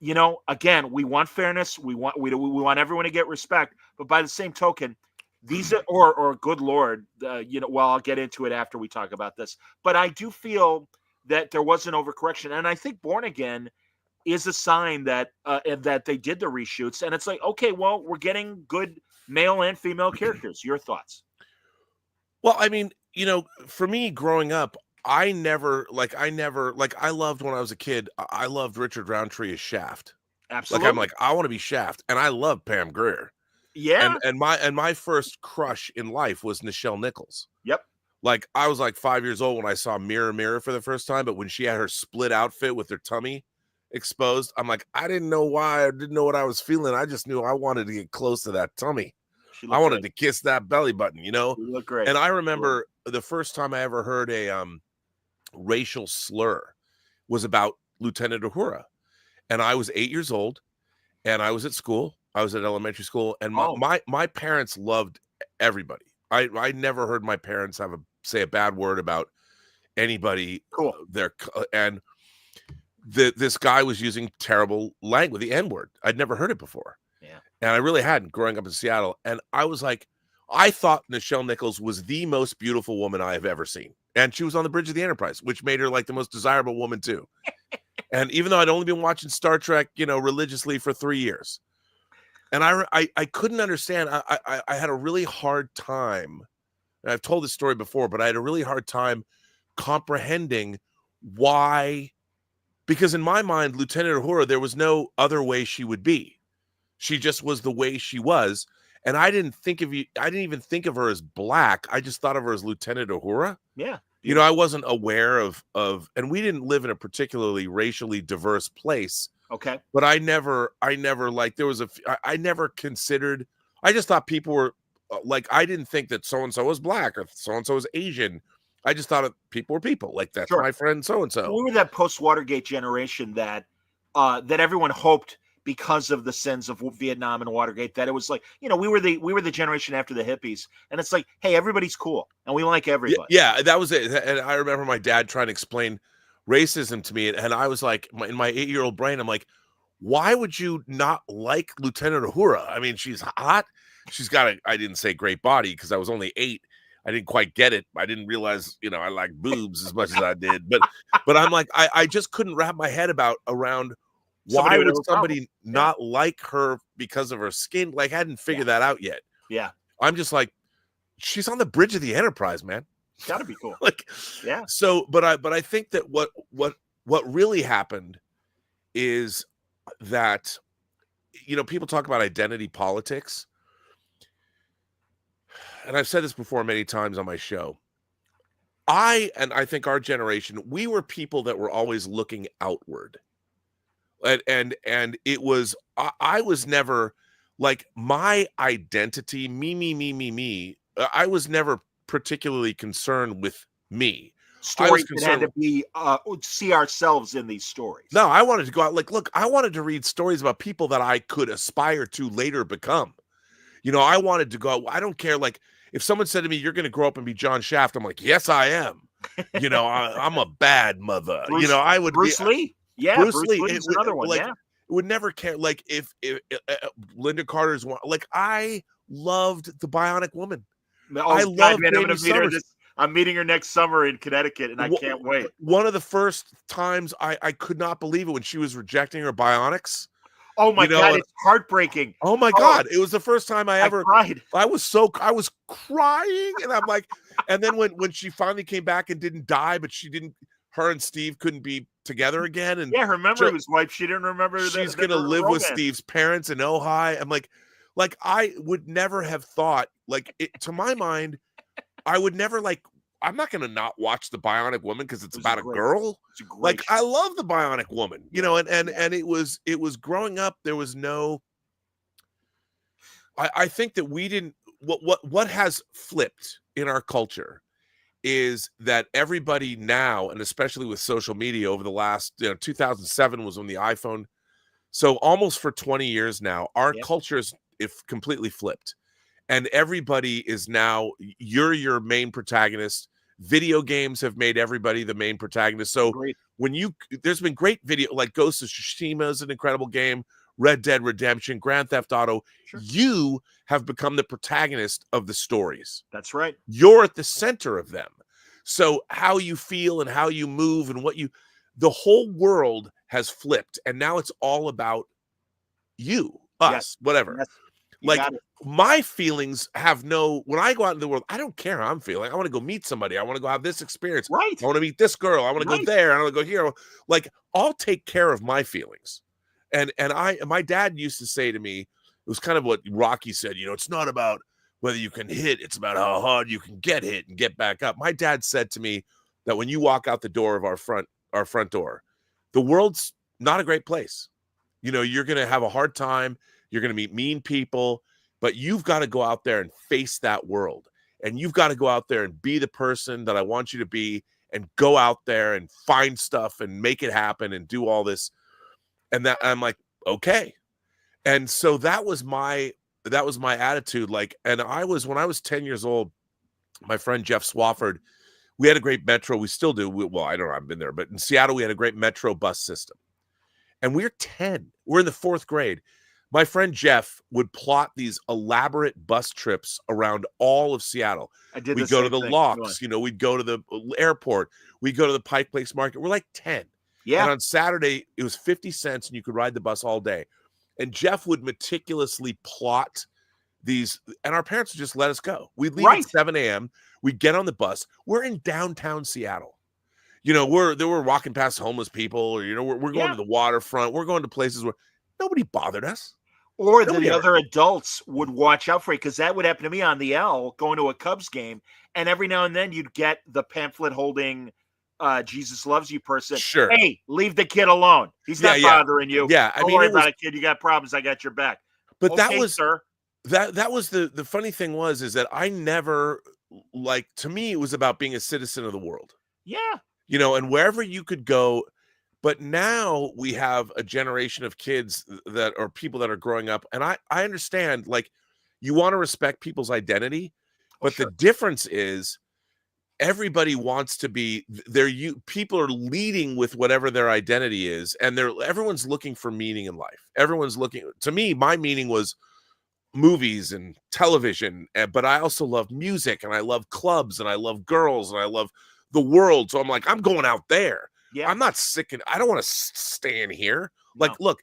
You know, again, we want fairness. We want everyone to get respect. But by the same token, these are, or good Lord, I'll get into it after we talk about this. But I do feel that there was an overcorrection. And I think Born Again is a sign that that they did the reshoots, and it's like, okay, well, we're getting good male and female characters. Your thoughts? Well, I mean, for me growing up, I loved when I was a kid. I loved Richard Roundtree as Shaft. Absolutely. Like, I want to be Shaft, and I love Pam Grier. Yeah. And my first crush in life was Nichelle Nichols. Yep. Like, I was like 5 years old when I saw Mirror Mirror for the first time, but when she had her split outfit with her tummy exposed, I'm like, I didn't know why, I didn't know what I was feeling. I just knew I wanted to get close to that tummy. I wanted to kiss that belly button, You look great. And I remember the first time I ever heard a racial slur was about Lieutenant Uhura. And I was 8 years old, and I was at school. I was at elementary school, and my parents loved everybody. I never heard my parents say a bad word about anybody. Cool. And this guy was using terrible language, the N-word. I'd never heard it before. Yeah. And I really hadn't growing up in Seattle. And I was like, I thought Nichelle Nichols was the most beautiful woman I have ever seen. And she was on the bridge of the Enterprise, which made her like the most desirable woman too. And even though I'd only been watching Star Trek, religiously for 3 years, and I couldn't understand. I had a really hard time. And I've told this story before, but I had a really hard time comprehending why, because in my mind, Lieutenant Uhura, there was no other way she would be. She just was the way she was. And I didn't even think of her as black. I just thought of her as Lieutenant Uhura. Yeah. I wasn't aware of, and we didn't live in a particularly racially diverse place. Okay. But I never like, I never considered, I just thought people were like, I didn't think that so-and-so was black or so-and-so was Asian. I just thought people were people. Like, that's my friend so-and-so. We were that post-Watergate generation that everyone hoped, because of the sins of Vietnam and Watergate, that it was like, we were the generation after the hippies, and it's like, hey, everybody's cool and we like everybody. Yeah, that was it. And I remember my dad trying to explain racism to me, and I was like, in my 8-year-old brain, I'm like, why would you not like Lieutenant Uhura? I mean, she's hot. She's got I didn't say great body because I was only 8. I didn't quite get it. I didn't realize, I like boobs as much as I did. But I'm like, I just couldn't wrap my head around why would somebody not like her because of her skin? Like, I hadn't figured that out yet. Yeah. I'm just like, she's on the bridge of the Enterprise, man. It's gotta be cool. Like, yeah. So, but I think that what really happened is that, people talk about identity politics. And I've said this before many times on my show. I think our generation, we were people that were always looking outward. And it was, I was never like, my identity, me. I was never particularly concerned with me. Stories that had to be see ourselves in these stories. No, I wanted to go out. Like, look, I wanted to read stories about people that I could aspire to later become. I wanted to go out. I don't care. Like, if someone said to me, "You're going to grow up and be John Shaft," I'm like, "Yes, I am." I'm a bad mother. I would. Bruce Lee. Yeah, Bruce Lee is another one. Like, yeah, would never care. Like, if Linda Carter's one. Like, I loved the Bionic Woman. I love. I'm meeting her next summer in Connecticut, and I can't wait. One of the first times I could not believe it when she was rejecting her bionics. Oh my God, it's heartbreaking. Oh my God. It was the first time I ever cried. I was crying, and I'm like, and then when she finally came back and didn't die, but her and Steve couldn't be together again. And her memory was wiped. She didn't remember she's gonna live with Steve's parents in Ojai. I'm like I would never have thought, like, to my mind, I would never, like, I'm not gonna not watch the Bionic Woman because it's about a girl. Like, I love the Bionic Woman, and it was growing up. There was no. I think that we didn't. What has flipped in our culture is that everybody now, and especially with social media over the last, 2007 was when the iPhone. So almost for 20 years now, our culture is completely flipped. And everybody is now, you're your main protagonist. Video games have made everybody the main protagonist. So there's been great video, like Ghost of Tsushima is an incredible game, Red Dead Redemption, Grand Theft Auto. Sure. You have become the protagonist of the stories. That's right. You're at the center of them. So how you feel and how you move and the whole world has flipped, and now it's all about you, us, whatever. Yes. Like my feelings have no, when I go out in the world, I don't care how I'm feeling. I want to go meet somebody. I want to go have this experience. Right. I want to meet this girl. I want to go there. I want to go here. Like I'll take care of my feelings. And my dad used to say to me, it was kind of what Rocky said, it's not about whether you can hit, it's about how hard you can get hit and get back up. My dad said to me that when you walk out the door of our front door, the world's not a great place. You're going to have a hard time. You're going to meet mean people, but you've got to go out there and face that world. And you've got to go out there and be the person that I want you to be and go out there and find stuff and make it happen and do all this. And that I'm like, okay. And so that was my attitude. Like, and when I was 10 years old, my friend Jeff Swafford, we had a great metro. We still do. Well, I don't know. I've been there, but in Seattle, we had a great metro bus system. And we're 10. We're in the 4th grade. My friend Jeff would plot these elaborate bus trips around all of Seattle. We'd go to the locks, we'd go to the airport. We'd go to the Pike Place Market. We're like 10. Yeah. And on Saturday, it was 50 cents and you could ride the bus all day. And Jeff would meticulously plot these, and our parents would just let us go. We'd leave at 7 a.m. We'd get on the bus. We're in downtown Seattle. We're walking past homeless people, or, we're going to the waterfront. We're going to places where nobody bothered us. Or the other adults would watch out for you, because that would happen to me on the L going to a Cubs game. And every now and then you'd get the pamphlet holding Jesus Loves You person. Sure. Hey, leave the kid alone. He's not bothering you. Yeah. Don't worry about it, kid. You got problems. I got your back. But okay, that was, sir. That was the funny thing is that I never, to me, it was about being a citizen of the world. Yeah. And wherever you could go. But now we have a generation of kids that are people that are growing up. And I understand, like, you want to respect people's identity, but the difference is everybody wants to be people are leading with whatever their identity is. And everyone's looking for meaning in life. Everyone's looking, to me, my meaning was movies and television, but I also love music, and I love clubs, and I love girls, and I love the world. So I'm like, I'm going out there. Yeah. I'm not sick, and I don't want to stay in here. Like, look,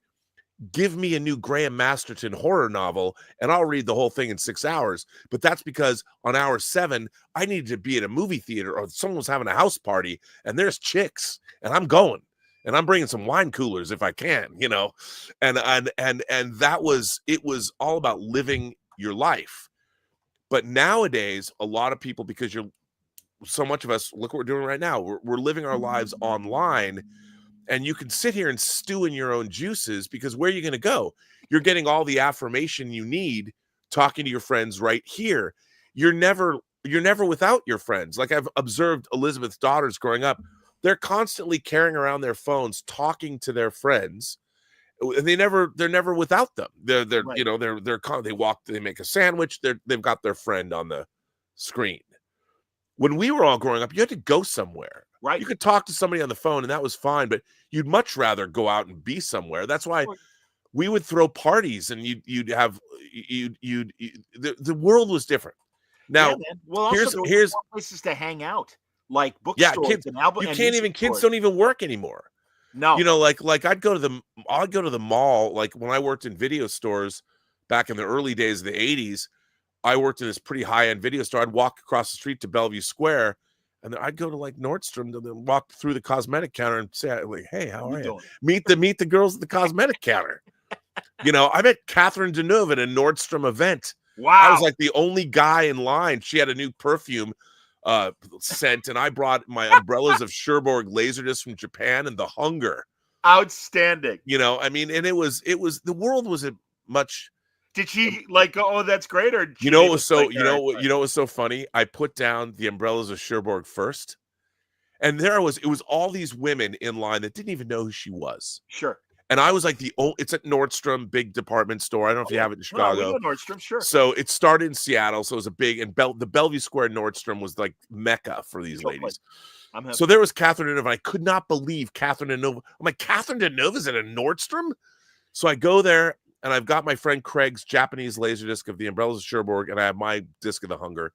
give me a new Graham Masterton horror novel, and I'll read the whole thing in 6 hours. But that's because on hour 7, I needed to be at a movie theater, or someone was having a house party, and there's chicks, and I'm going, and I'm bringing some wine coolers if I can, and that was, it was all about living your life. But nowadays, a lot of people, because so much of us, look what we're doing right now. We're living our lives online, and you can sit here and stew in your own juices, because where are you going to go? You're getting all the affirmation you need talking to your friends right here. You're never without your friends. Like, I've observed Elizabeth's daughters growing up. They're constantly carrying around their phones, talking to their friends. And they're never without them. They're they walk, they make a sandwich. They've got their friend on the screen. When we were all growing up, you had to go somewhere. Right. You could talk to somebody on the phone, and that was fine, but you'd much rather go out and be somewhere. That's why we would throw parties, and the world was different. Now, here's more places to hang out, like bookstores, kids, and album. Kids don't even work anymore. No, like I'd go to the mall. Like, when I worked in video stores back in the early days of the 80s, I worked in this pretty high-end video store. I'd walk across the street to Bellevue Square, and then I'd go to like Nordstrom to walk through the cosmetic counter and say, like, "Hey, how are you?" Meet the girls at the cosmetic counter. I met Catherine Deneuve at a Nordstrom event. Wow! I was like the only guy in line. She had a new perfume scent, and I brought my umbrellas of Cherbourg Laserdisc from Japan and The Hunger. Outstanding. And it was the world was a much. Did she like, oh, that's great? Or it was so, it was so funny. I put down the umbrellas of Cherbourg first, and it was all these women in line that didn't even know who she was. Sure. And I was like it's at Nordstrom, big department store. I don't know if you have it in Chicago. No, we know Nordstrom, sure. So it started in Seattle. So it was a big, and the Bellevue Square Nordstrom was like Mecca for these ladies. So there was Catherine Deneuve, and I could not believe Catherine Deneuve. I'm like, Catherine Deneuve is at a Nordstrom? So I go there, and I've got my friend Craig's Japanese Laserdisc of the Umbrellas of Cherbourg, and I have my disc of The Hunger.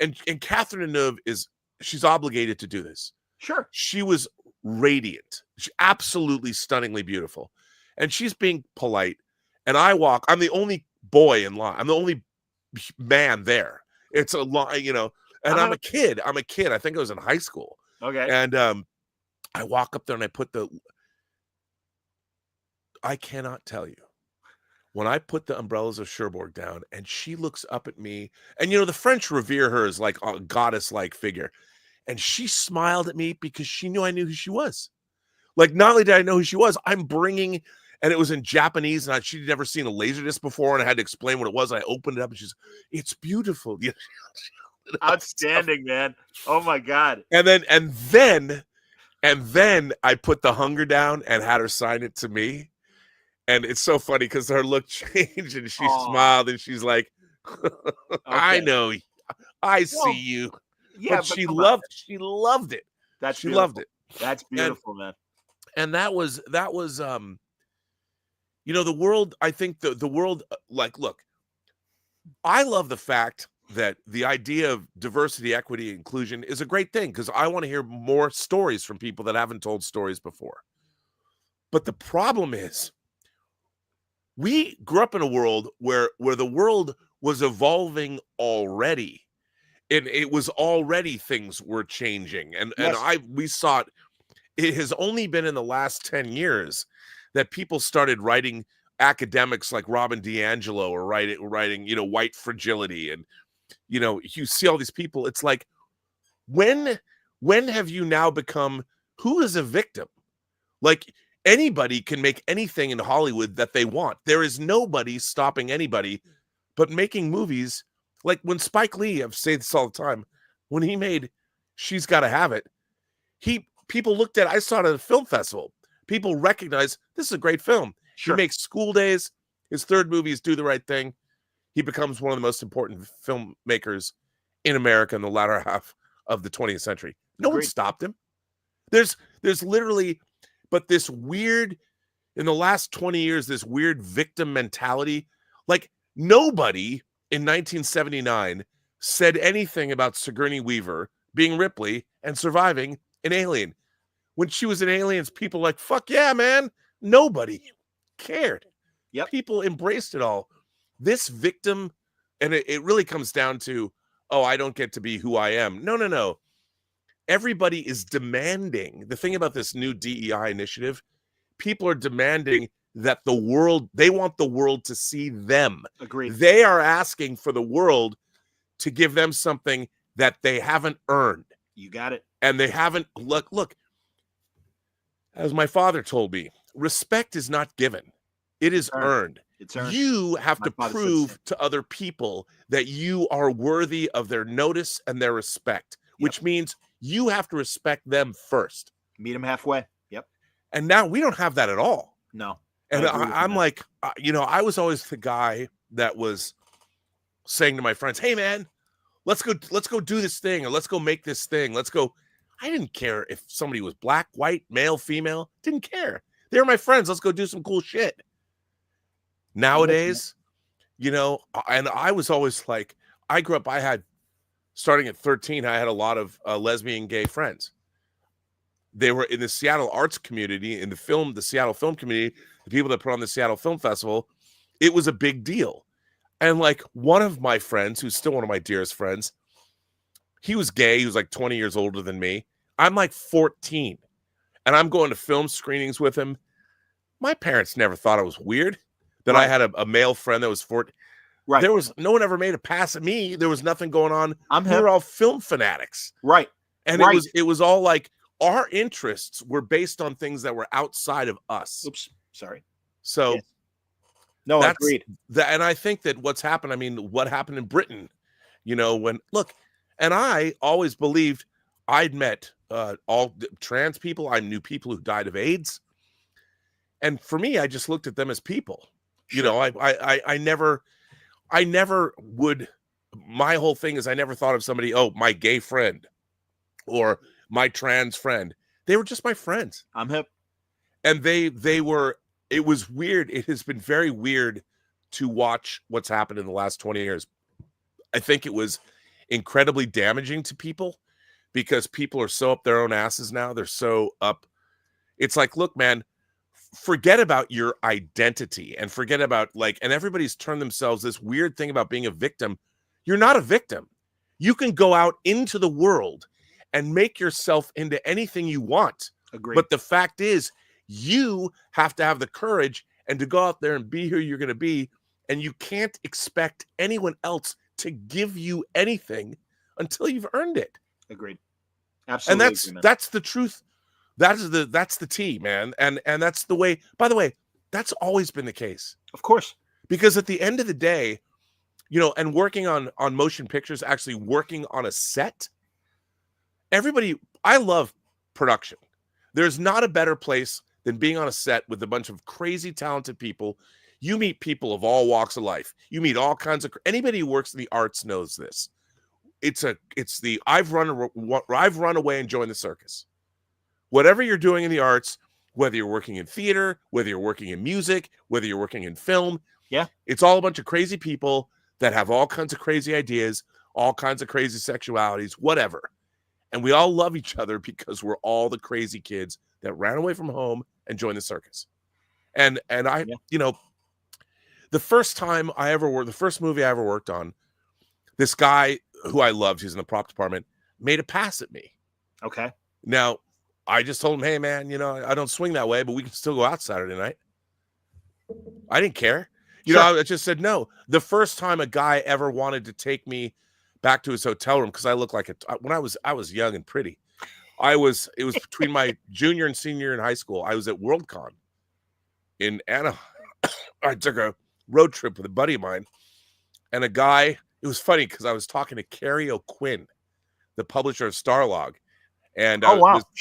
And Catherine Deneuve she's obligated to do this. Sure. She was radiant. She's absolutely stunningly beautiful. And she's being polite. And I walk, I'm the only boy in line. I'm the only man there. It's a line, you know, and I'm a kid. I think I was in high school. Okay. And I walk up there and I cannot tell you. When I put the umbrellas of Cherbourg down and she looks up at me, and you know, the French revere her as like a goddess-like figure. And she smiled at me because she knew I knew who she was. Like, not only did I know who she was, I'm bringing, and it was in Japanese, and she'd never seen a Laserdisc before, and I had to explain what it was. I opened it up, and she's, it's beautiful. Outstanding, man. Oh my God. And then I put the hunger down and had her sign it to me. And it's so funny because her look changed and she smiled and she's like, I know, I see you. Yeah, but she loved it. She loved it. That's beautiful, man. And that was you know, the world, I think the world, like, look, I love the fact that the idea of diversity, equity, inclusion is a great thing because I want to hear more stories from people that haven't told stories before. But the problem is, we grew up in a world where the world was evolving already. And it was already, things were changing. And we saw it has only been in the last 10 years that people started writing academics like Robin DiAngelo or writing, you know, White Fragility. And, you know, you see all these people. It's like, when have you now become, who is a victim? Like, anybody can make anything in Hollywood that they want. There is nobody stopping anybody but making movies. Like when Spike Lee, I've said this all the time, when he made She's Gotta Have It, people looked at it, I saw it at a film festival. People recognized this is a great film. Sure. He makes School Days. His third movie is Do the Right Thing. He becomes one of the most important filmmakers in America in the latter half of the 20th century. No one stopped him. There's literally, but this weird, in the last 20 years, this weird victim mentality. Like, nobody in 1979 said anything about Sigourney Weaver being Ripley and surviving an alien. When she was in Aliens, people were like, fuck yeah, man. Nobody cared. Yep. People embraced it all. This victim, and it really comes down to, oh, I don't get to be who I am. No. Everybody is demanding. The thing about this new DEI initiative, people are demanding that the world, they want the world to see them. Agreed. They are asking for the world to give them something that they haven't earned. You got it. And they haven't, look, as my father told me, respect is not given. It is earned. It's earned. You have to prove to other people that you are worthy of their notice and their respect, which means you have to respect them first. Meet them halfway. Yep. And now we don't have that at all. No. And I'm like, you know, I was always the guy that was saying to my friends, hey, man, let's go do this thing, or let's go make this thing. Let's go. I didn't care if somebody was black, white, male, female. Didn't care. They were my friends. Let's go do some cool shit. Nowadays, you know, and I was always like, I grew up, starting at 13, I had a lot of lesbian gay friends. They were in the Seattle arts community, in the Seattle film community, the people that put on the Seattle Film Festival. It was a big deal. And like one of my friends, who's still one of my dearest friends, he was gay. He was like 20 years older than me. I'm like 14. And I'm going to film screenings with him. My parents never thought it was weird that I had a male friend that was 14. Right. There was no one ever made a pass at me. There was nothing going on. We were all film fanatics. Right. And it was all like our interests were based on things that were outside of us. Oops. Sorry. So no, agreed. And I think that what's happened, I mean, what happened in Britain, you know, and I always believed I'd met all trans people. I knew people who died of AIDS. And for me, I just looked at them as people. You know, I never would. My whole thing is I never thought of somebody, oh, my gay friend or my trans friend. They were just my friends. I'm hip. And it was weird. It has been very weird to watch what's happened in the last 20 years. I think it was incredibly damaging to people because people are so up their own asses now. They're so up. It's like, look, man, forget about your identity and forget about and everybody's turned themselves this weird thing about being a victim. You're not a victim. You can go out into the world and make yourself into anything you want. Agreed. But the fact is, you have to have the courage and to go out there and be who you're going to be. And you can't expect anyone else to give you anything until you've earned it. Agreed. Absolutely. And that's the truth. That's the tea, man. And that's the way, by the way, that's always been the case. Of course. Because at the end of the day, and working on motion pictures, actually working on a set, I love production. There's not a better place than being on a set with a bunch of crazy talented people. You meet people of all walks of life. You meet all kinds of anybody who works in the arts knows this. I've run away and joined the circus. Whatever you're doing in the arts, whether you're working in theater, whether you're working in music, whether you're working in film, it's all a bunch of crazy people that have all kinds of crazy ideas, all kinds of crazy sexualities, whatever. And we all love each other because we're all the crazy kids that ran away from home and joined the circus. And I, the first movie I ever worked on, this guy who I loved, he's in the prop department, made a pass at me. Okay. Now, I just told him, hey, man, I don't swing that way, but we can still go out Saturday night. I didn't care. I just said no. The first time a guy ever wanted to take me back to his hotel room, because I looked like when I was young and pretty. It was between my junior and senior year in high school. I was at Worldcon in Anaheim. I took a road trip with a buddy of mine, and a guy. It was funny because I was talking to Carrie O'Quinn, the publisher of Starlog, and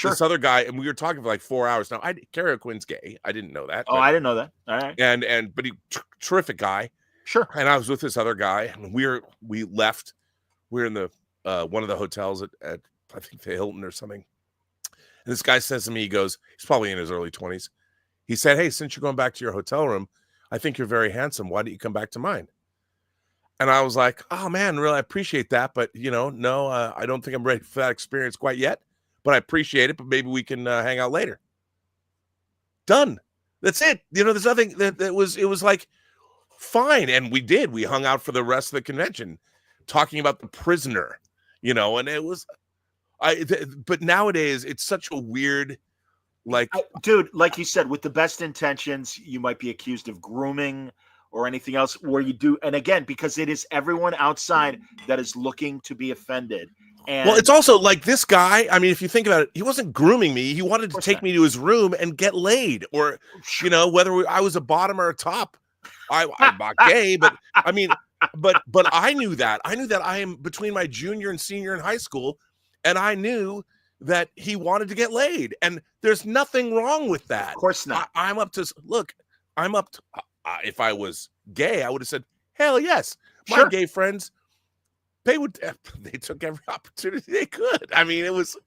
this other guy, and we were talking for like 4 hours. Now, Carrie O'Quinn's gay. I didn't know that. I didn't know that. All right. But he terrific guy. Sure. And I was with this other guy, and we left. We were in the one of the hotels at I think the Hilton or something. And this guy says to me, he goes, he's probably in his early 20s. He said, hey, since you're going back to your hotel room, I think you're very handsome. Why don't you come back to mine? And I was like, oh, man, really, I appreciate that. But, no, I don't think I'm ready for that experience quite yet. But I appreciate it. But maybe we can hang out later. Done. That's it. There's nothing it was like, fine. And we did. We hung out for the rest of the convention talking about The Prisoner, and it was, but nowadays it's such a weird, dude, like you said, with the best intentions, you might be accused of grooming or anything else where you do. And again, because it is everyone outside that is looking to be offended. And well, it's also like this guy. I mean, if you think about it, he wasn't grooming me. He wanted to take me to his room and get laid, or, whether I was a bottom or a top. I'm not gay, but I mean, but I knew that. I am between my junior and senior in high school, and I knew that he wanted to get laid, and there's nothing wrong with that. Of course not. I'm up to if I was gay, I would have said, hell yes. My gay friends, they took every opportunity they could. I mean, it was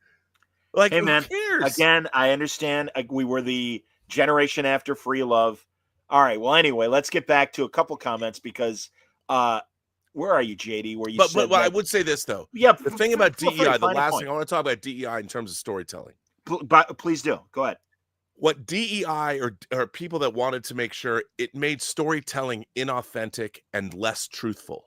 like, hey, who man, cares? Again, I understand. We were the generation after free love. All right. Well, anyway, let's get back to a couple comments because where are you, JD? Where you said but I would say this though. Yeah. The thing about DEI, the last thing I want to talk about DEI in terms of storytelling. Please do. Go ahead. What DEI or people that wanted to make sure it made storytelling inauthentic and less truthful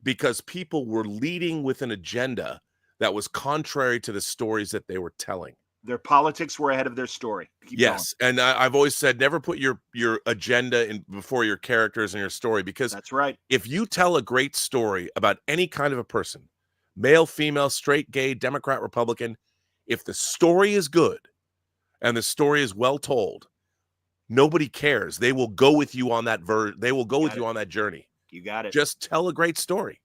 because people were leading with an agenda that was contrary to the stories that they were telling. Their politics were ahead of their story. Keep yes, going. And I've always said never put your agenda in before your characters and your story, because that's right. If you tell a great story about any kind of a person, male, female, straight, gay, Democrat, Republican, if the story is good and the story is well told, nobody cares. They will go with you on that They will go with you on that journey. You got it. Just tell a great story.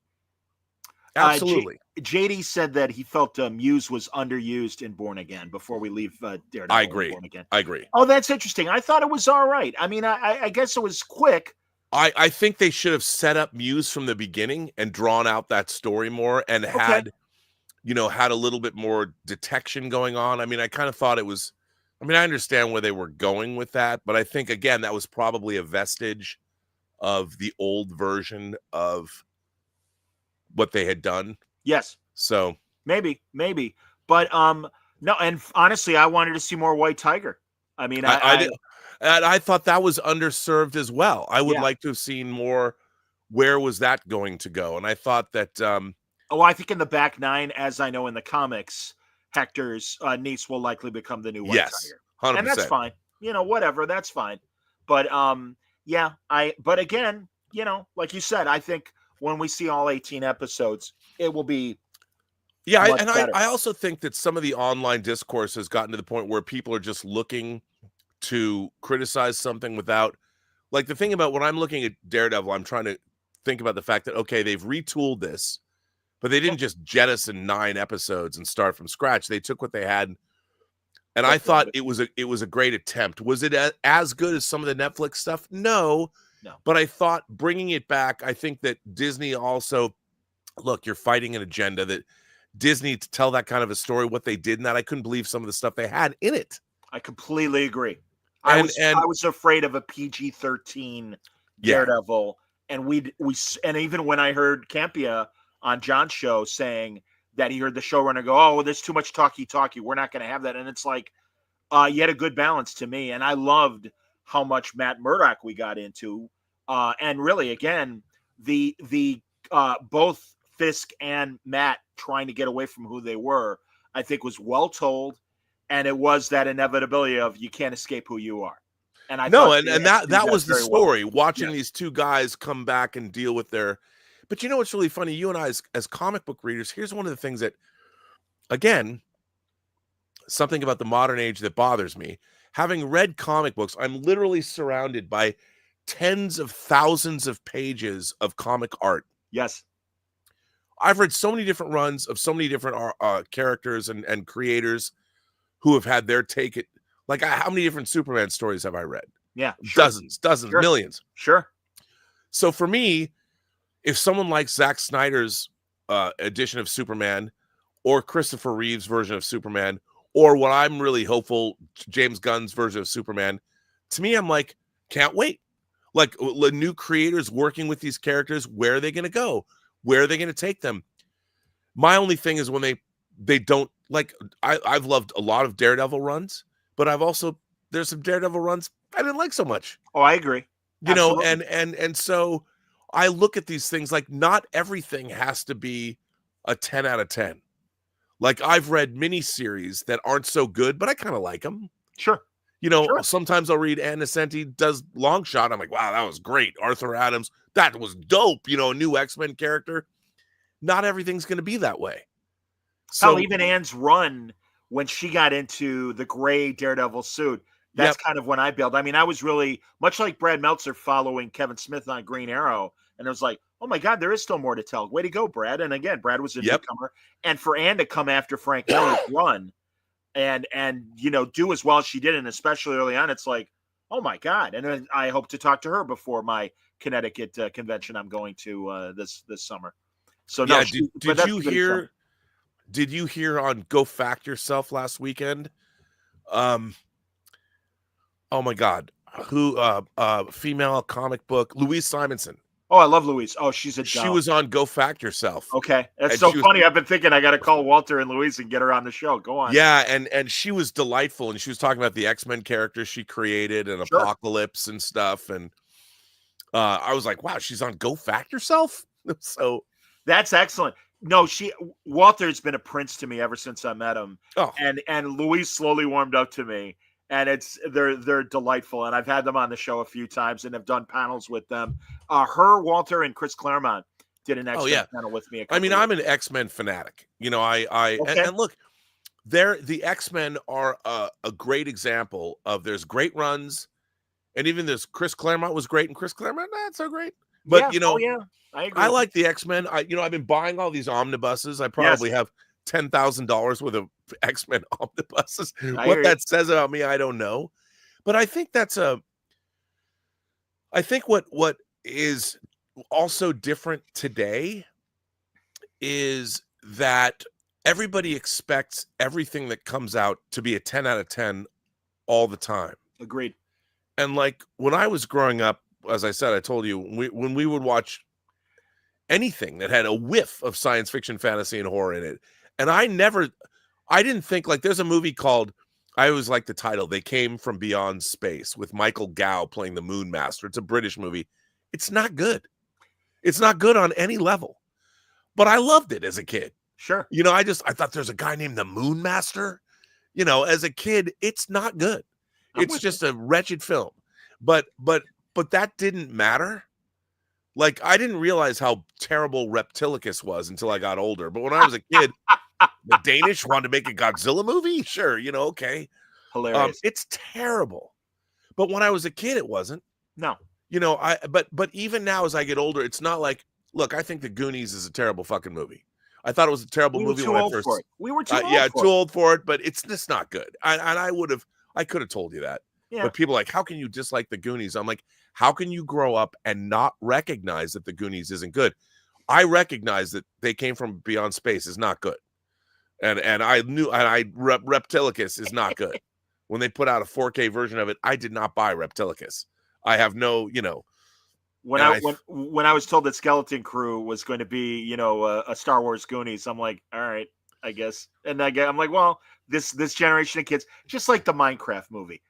Absolutely. JD said that he felt Muse was underused in Born Again before we leave Daredevil. I agree. Born Again. I agree. Oh, that's interesting. I thought it was all right. I mean, I guess it was quick. I think they should have set up Muse from the beginning and drawn out that story more and had a little bit more detection going on. I mean, I kind of thought it was, I understand where they were going with that, but I think, again, that was probably a vestige of the old version of what they had done. Yes. So maybe, but no. And honestly, I wanted to see more White Tiger. I mean, I thought that was underserved as well. I would Yeah. like to have seen more. Where was that going to go? And I thought that I think in the back nine, as I know in the comics, Hector's niece will likely become the new White yes, Tiger. 100%. And that's fine. Whatever, that's fine. But but again, like you said, I think when we see all 18 episodes, it will be I also think that some of the online discourse has gotten to the point where people are just looking to criticize something without, like, the thing about when I'm looking at Daredevil, I'm trying to think about the fact that, okay, they've retooled this, but they didn't just jettison 9 episodes and start from scratch. They took what they had, and I thought it was a great attempt. Was it as good as some of the Netflix stuff? No. But I thought bringing it back, I think that Disney also, look, you're fighting an agenda that Disney, to tell that kind of a story, what they did in that, I couldn't believe some of the stuff they had in it. I completely agree. I was afraid of a PG-13 Daredevil, and and even when I heard Campia on John's show saying that he heard the showrunner go, "Oh, there's too much talky. We're not going to have that," and it's like, you had a good balance to me, and I loved how much Matt Murdock we got into, and really, again, the both Fisk and Matt trying to get away from who they were, I think was well told. And it was that inevitability of you can't escape who you are. And that was the story. Well. Watching these two guys come back and deal with their, but you know what's really funny? You and I, as comic book readers, here's one of the things that, again, something about the modern age that bothers me. Having read comic books, I'm literally surrounded by tens of thousands of pages of comic art. Yes. I've read so many different runs of so many different characters and creators who have had their take it. Like, how many different Superman stories have I read? Yeah. Sure. Dozens, millions. Sure. So for me, if someone likes Zack Snyder's edition of Superman, or Christopher Reeve's version of Superman, or what I'm really hopeful, James Gunn's version of Superman, to me, I'm like, can't wait. Like, the new creators working with these characters, where are they going to go? Where are they going to take them? My only thing is when they don't, like, I've loved a lot of Daredevil runs, but there's some Daredevil runs I didn't like so much. Oh, I agree. Absolutely. And so I look at these things like not everything has to be a 10 out of 10. Like, I've read miniseries that aren't so good, but I kind of like them. Sure. Sometimes I'll read Ann Nesenti does Long Shot. I'm like, wow, that was great. Arthur Adams, that was dope. A new X-Men character. Not everything's going to be that way. So even Ann's run, when she got into the gray Daredevil suit, that's kind of when I bailed. I mean, I was really much like Brad Meltzer following Kevin Smith on Green Arrow. And it was like, oh my God, there is still more to tell. Way to go, Brad. And again, Brad was a newcomer. And for Ann to come after Frank Miller's run and do as well as she did, and especially early on, it's like, oh my God. And then I hope to talk to her before my Connecticut convention I'm going to this summer. So no, did you hear on Go Fact Yourself last weekend? Oh my God, who female comic book, Louise Simonson. Oh, I love Louise. Oh, she's a she was on Go Fact Yourself. Okay, that's so funny. I've been thinking I got to call Walter and Louise and get her on the show. Go on. Yeah, and she was delightful, and she was talking about the X-Men characters she created and Apocalypse and stuff, and I was like, wow, she's on Go Fact Yourself. So that's excellent. No, Walter's been a prince to me ever since I met him. Oh. And Louise slowly warmed up to me. And they're delightful. And I've had them on the show a few times and have done panels with them. Walter, and Chris Claremont did an X-Men panel with me. I mean, I'm an X-Men fanatic. And look, the X-Men are a great example of there's great runs. And even this Chris Claremont was great, and Chris Claremont, not so great. But, I agree. I like the X-Men. I've been buying all these omnibuses. I probably have $10,000 worth of X-Men omnibuses. What that says about me, I don't know. But I think what is also different today is that everybody expects everything that comes out to be a 10 out of 10 all the time. Agreed. And like when I was growing up, as I said, I told you, when we would watch anything that had a whiff of science fiction, fantasy, and horror in it, and I didn't think, like, there's a movie called I always like the title. They Came from Beyond Space with Michael Gow playing the Moon Master. It's a British movie. It's not good. It's not good on any level. But I loved it as a kid. Sure. You know, I thought there's a guy named the Moon Master. You know, as a kid, it's not good. It's just a wretched film. But that didn't matter. Like, I didn't realize how terrible Reptilicus was until I got older. But when I was a kid, the Danish wanted to make a Godzilla movie? Sure, you know, okay. Hilarious. It's terrible. But when I was a kid, it wasn't. No. You know, but even now as I get older, it's not like, look, I think The Goonies is a terrible fucking movie. I thought it was a terrible movie when I first. We were too old yeah, for too it. old for it, but it's just not good. And I could have told you that. Yeah. But people are like, how can you dislike The Goonies? I'm like, how can you grow up and not recognize that The Goonies isn't good? I recognize that They Came from Beyond Space is not good. And I knew, and Reptilicus is not good. When they put out a 4K version of it, I did not buy Reptilicus. I have no, you know. When I was told that Skeleton Crew was going to be, you know, a Star Wars Goonies, I'm like, all right, I guess. And I'm like, well, this generation of kids, just like the Minecraft movie,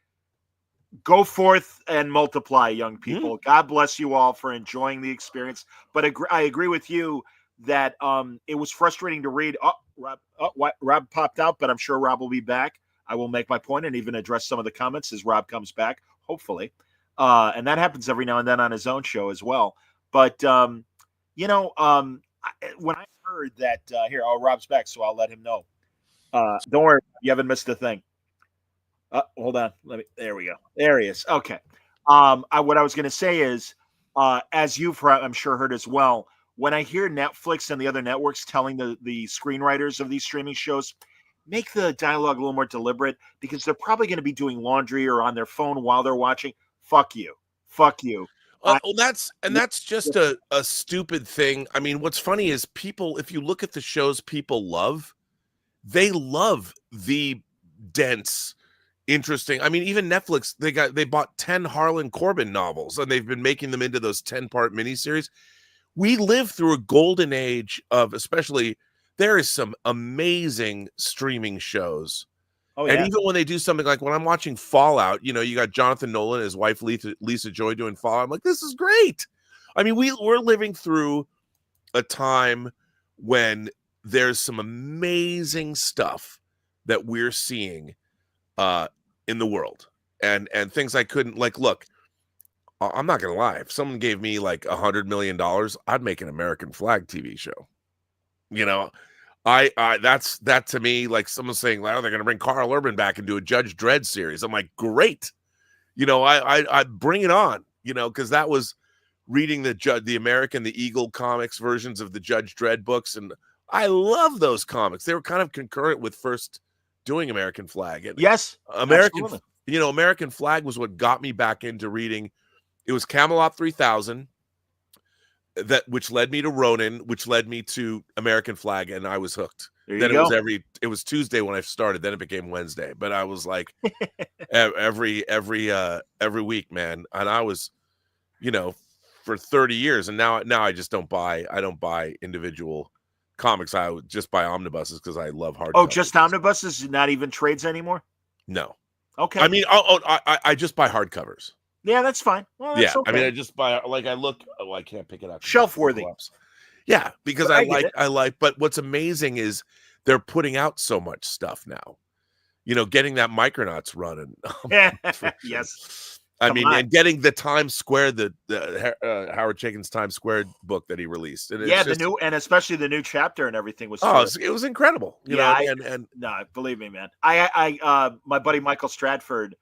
go forth and multiply, young people. God bless you all for enjoying the experience. But I agree with you that it was frustrating to read. Rob popped out, but I'm sure Rob will be back. I will make my point and even address some of the comments as Rob comes back, hopefully. And that happens every now and then on his own show as well. But, you know, when I heard that Rob's back, so I'll let him know. Don't worry, you haven't missed a thing. Hold on. There we go. There he is. Okay. What I was going to say is, as you've, I'm sure, heard as well, when I hear Netflix and the other networks telling the screenwriters of these streaming shows, make the dialogue a little more deliberate, because they're probably going to be doing laundry or on their phone while they're watching. Fuck you. That's just a stupid thing. I mean, what's funny is people, if you look at the shows people love, they love the dense, interesting. I mean, even Netflix, they bought 10 Harlan Coben novels and they've been making them into those 10-part miniseries. We live through a golden age of, especially, there is some amazing streaming shows. Oh, yeah. And even when they do something like when I'm watching Fallout, you know, you got Jonathan Nolan and his wife Lisa Joy doing Fallout. I'm like, this is great. I mean, we're living through a time when there's some amazing stuff that we're seeing in the world, and things I couldn't, like, look, I'm not gonna lie, if someone gave me like $100 million, I'd make an American Flag TV show. You know, that's that to me, like someone saying, well, they're gonna bring Carl Urban back and do a Judge Dredd series. I'm like, great. You know, I bring it on, you know, because that was reading the American, the Eagle comics versions of the Judge Dredd books, and I love those comics. They were kind of concurrent with first doing American Flag. And yes, American, you know, American Flag was what got me back into reading. It was Camelot 3000, which led me to Ronin, which led me to American Flag, and I was hooked. Then it was Tuesday when I started. Then it became Wednesday, but I was like every week, man. And I was, you know, for 30 years, and now I just don't buy. I don't buy individual comics. I would just buy omnibuses because I love hardcovers. Oh, just omnibuses, not even trades anymore? No. Okay. I mean, I just buy hardcovers. Yeah, that's fine. Well, that's okay. I mean, I just buy, like, I look. Oh, I can't pick it up. Shelf worthy. Yeah, because I like. But what's amazing is they're putting out so much stuff now. You know, getting that Micronauts running. Yes. I mean, and getting the Times Square, the Howard Chaykin's Times Square book that he released. And the new, and especially the new chapter and everything was. It was incredible. You know, and no, believe me, man. I my buddy Michael Stratford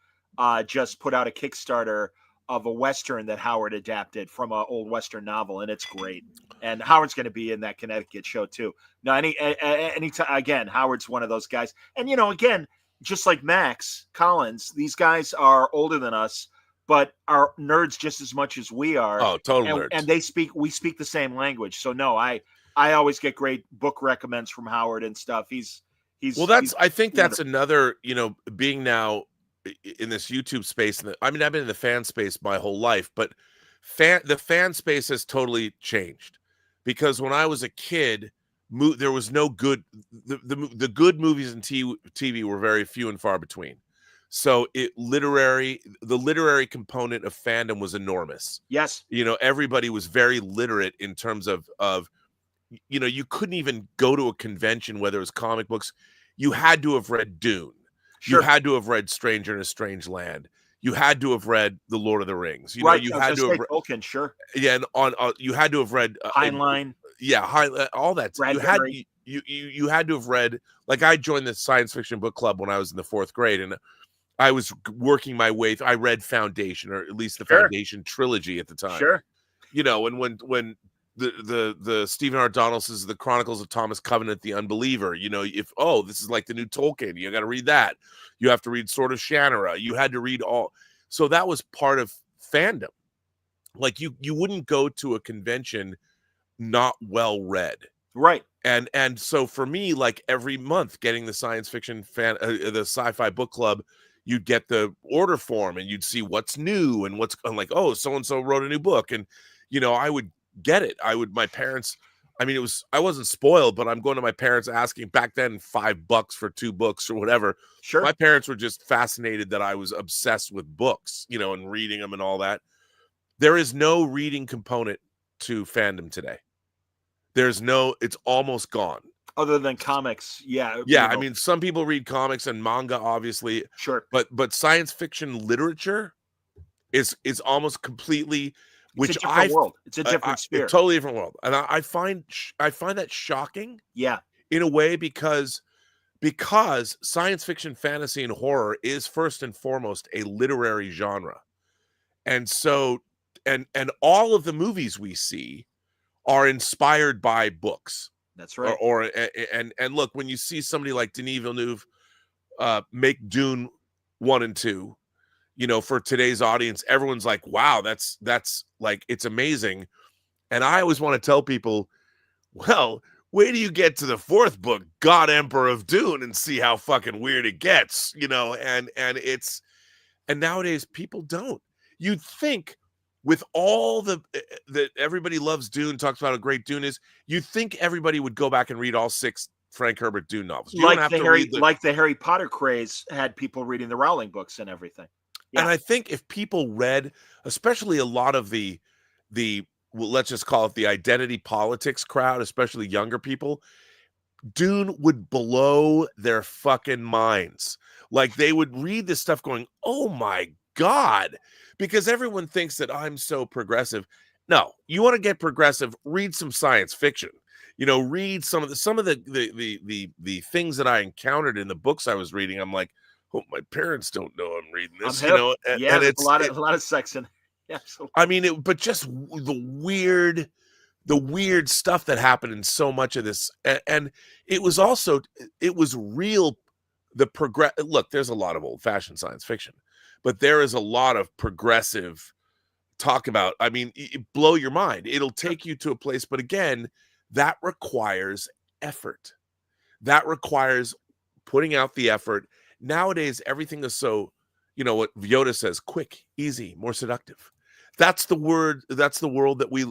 just put out a Kickstarter of a Western that Howard adapted from an old Western novel, and it's great. And Howard's going to be in that Connecticut show too. Now, anytime, again, Howard's one of those guys. And, you know, again, just like Max Collins, these guys are older than us, but are nerds just as much as we are. Oh, total nerds. And we speak the same language. So no, I always get great book recommends from Howard and stuff. I think that's another, you know, being now in this YouTube space. I mean, I've been in the fan space my whole life, but the fan space has totally changed, because when I was a kid, there was no good, the good movies and TV were very few and far between. So the literary component of fandom was enormous. Yes. You know, everybody was very literate in terms of you know, you couldn't even go to a convention, whether it was comic books. You had to have read Dune. Sure. You had to have read Stranger in a Strange Land. You had to have read The Lord of the Rings. You know, right. you had to have Tolkien, sure. Yeah, and you had to have read Heinlein. All that. Bradbury. You had to have read, like, I joined the science fiction book club when I was in the 4th grade, and I was working my way through. I read Foundation, or at least the Foundation trilogy at the time. Sure. You know, and when the Stephen R. Donaldson's The Chronicles of Thomas Covenant the Unbeliever, you know, this is like the new Tolkien, you got to read that. You have to read Sword of Shannara. You had to read all. So that was part of fandom. Like, you wouldn't go to a convention not well read. Right. And so for me, like, every month getting the science fiction the sci-fi book club, you'd get the order form and you'd see what's new and I'm like, oh, so-and-so wrote a new book. And, you know, I would get it. My parents, I mean, I wasn't spoiled, but I'm going to my parents asking back then $5 for 2 books or whatever. Sure. My parents were just fascinated that I was obsessed with books, you know, and reading them and all that. There is no reading component to fandom today. It's almost gone. Other than comics, yeah. Yeah, I mean, some people read comics and manga, obviously. Sure. But science fiction literature is almost completely, it's a different world. It's a different sphere. A totally different world. And I find that shocking. Yeah. In a way, because science fiction, fantasy, and horror is first and foremost a literary genre. And so and all of the movies we see are inspired by books. That's right. And look, when you see somebody like Denis Villeneuve make Dune 1 and 2, you know, for today's audience, everyone's like, wow, that's like, it's amazing. And I always want to tell people, well, wait till you get to the 4th book, God Emperor of Dune, and see how fucking weird it gets, you know. And nowadays people don't. You'd think, with all that everybody loves Dune, talks about how great Dune is, you'd think everybody would go back and read all 6 Frank Herbert Dune novels. You like don't have the to read like the Harry Potter craze had people reading the Rowling books and everything. Yeah. And I think if people read, especially a lot of the well, let's just call it the identity politics crowd, especially younger people, Dune would blow their fucking minds. Like, they would read this stuff going, oh my God, because everyone thinks that I'm so progressive. No, you want to get progressive, read some science fiction. You know, read some of the things that I encountered in the books I was reading. I'm like, oh, my parents don't know I'm reading this. You know, and it's a lot of sex in. Yeah, absolutely. I mean, but just the weird stuff that happened in so much of this, and it was real. Look, there's a lot of old-fashioned science fiction, but there is a lot of progressive talk about. I mean, it blow your mind. It'll take you to a place, but again, that requires effort. That requires putting out the effort. Nowadays, everything is so, you know what Yoda says, quick, easy, more seductive. That's the word. That's the world that we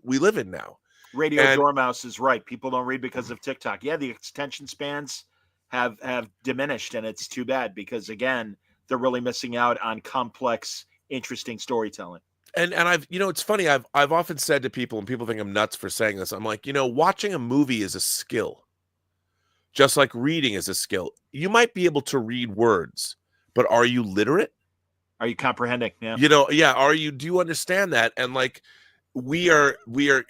live in now. Radio Dormouse is right. People don't read because of TikTok. Yeah, the attention spans have diminished, and it's too bad because, again, they're really missing out on complex, interesting storytelling. And I've, you know, it's funny. I've often said to people, and people think I'm nuts for saying this. I'm like, you know, watching a movie is a skill, just like reading is a skill. You might be able to read words, but are you literate? Are you comprehending? Yeah. You know, yeah. Do you understand that? And like, we are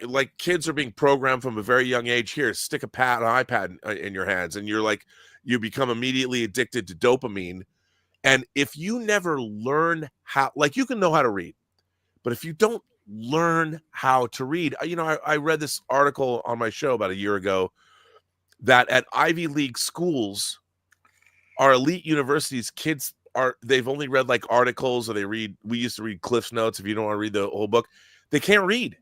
like, kids are being programmed from a very young age. Here, stick an iPad in your hands, and you're like, you become immediately addicted to dopamine. And if you never learn how, like, you can know how to read, but if you don't learn how to read, you know, I read this article on my show about a year ago that at Ivy League schools, our elite universities, they've only read like articles, or we used to read Cliff's Notes. If you don't want to read the whole book, they can't read.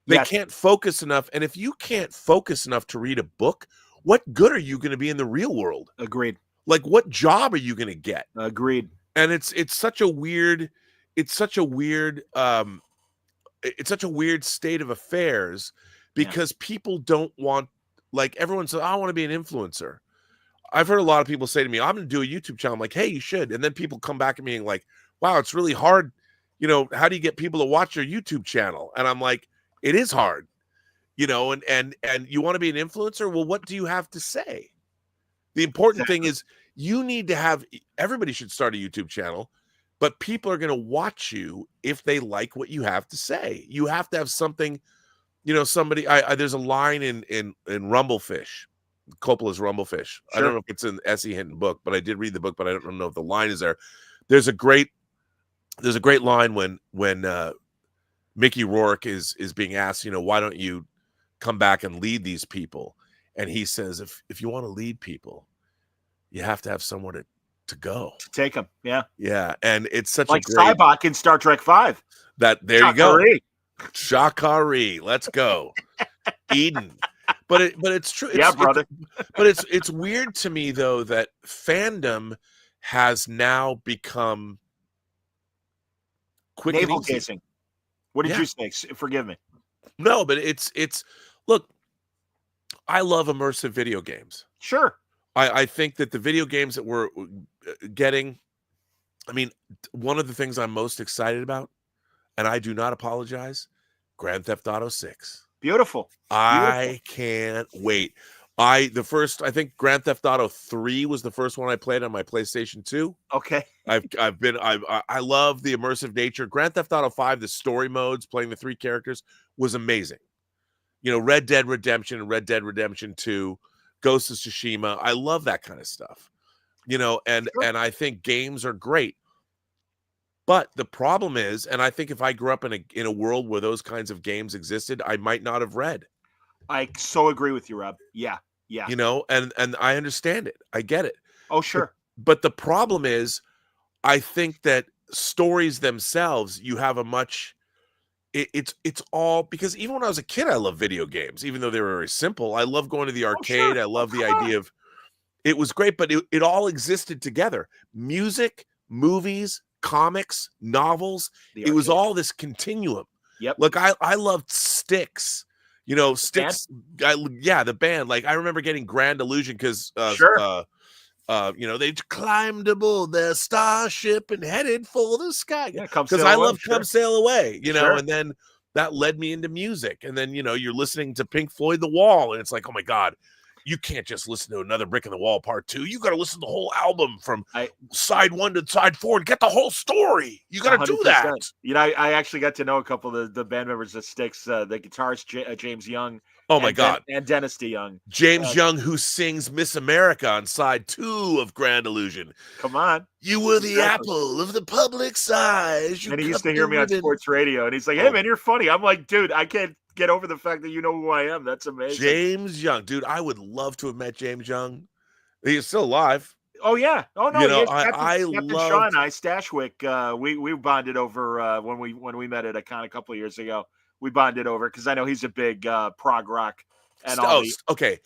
They can't focus enough. And if you can't focus enough to read a book, what good are you going to be in the real world? Agreed. Like, what job are you going to get? Agreed. And it's such a weird state of affairs, because people don't want, like, everyone says, I want to be an influencer. I've heard a lot of people say to me, I'm going to do a YouTube channel. I'm like, hey, you should. And then people come back at me and like, wow, it's really hard. You know, how do you get people to watch your YouTube channel? And I'm like, it is hard, you know, and you want to be an influencer? Well, what do you have to say? The important thing is you need to have, everybody should start a YouTube channel, but people are going to watch you if they like what you have to say. You have to have something, you know, somebody, there's a line in Rumblefish, Coppola's Rumblefish. I don't know if it's in S.E. Hinton book, but I did read the book, but I don't know if the line is there. There's a great line when Mickey Rourke is being asked, you know, why don't you come back and lead these people? And he says, if you want to lead people, you have to have somewhere to go. To take them, yeah. Yeah, and it's such like a great... Cybok in Star Trek V. There you go. Shakari, let's go. Eden. But it's true. Yeah, brother. But it's weird to me, though, that fandom has now become quick navel and easy. gazing. What did you say? Forgive me. No, but it's look, I love immersive video games. Sure. I think that the video games that we're getting, I mean, one of the things I'm most excited about, and I do not apologize, Grand Theft Auto 6. Beautiful. I can't wait. I think Grand Theft Auto 3 was the first one I played on my PlayStation 2. Okay. I love the immersive nature. Grand Theft Auto 5, the story modes, playing the 3 characters was amazing. You know, Red Dead Redemption and Red Dead Redemption 2, Ghost of Tsushima. I love that kind of stuff. You know, and I think games are great. But the problem is, and I think if I grew up in a world where those kinds of games existed, I might not have read. I so agree with you, Rob. Yeah. Yeah. You know, and I understand it. I get it. Oh, sure. But the problem is, I think that stories themselves, you have a much, it's all, because even when I was a kid, I loved video games, even though they were very simple. I love going to the arcade. Oh, sure. I love the idea of, it was great, but it all existed together. Music, movies, comics, novels. It was all this continuum. Yep. Look, I loved Styx. You know, Styx. The band. Like I remember getting Grand Illusion because you know, they climbed aboard their starship and headed for the sky. Yeah, because I love Come Sail Away. You know, and then that led me into music. And then, you know, you're listening to Pink Floyd The Wall, and it's like, oh my God, you can't just listen to Another Brick in the Wall Part 2. You got to listen to the whole album from side 1 to side 4 and get the whole story. You got to do that. You know, I actually got to know a couple of the band members of Styx, the guitarist James Young. Oh my God. And Dennis DeYoung. James Young, who sings Miss America on side 2 of Grand Illusion. Come on. You were the apple of the public's eyes. And he used to hear me on sports radio, and he's like, hey, man, you're funny. I'm like, dude, I can't get over the fact that you know who I am. That's amazing. James Young. Dude, I would love to have met James Young. He's still alive. Oh, yeah. Oh, no. You know, Captain Shaw and I, Stashwick, we bonded over when we met at a con a couple of years ago. We bonded over because I know he's a big prog rock. And okay.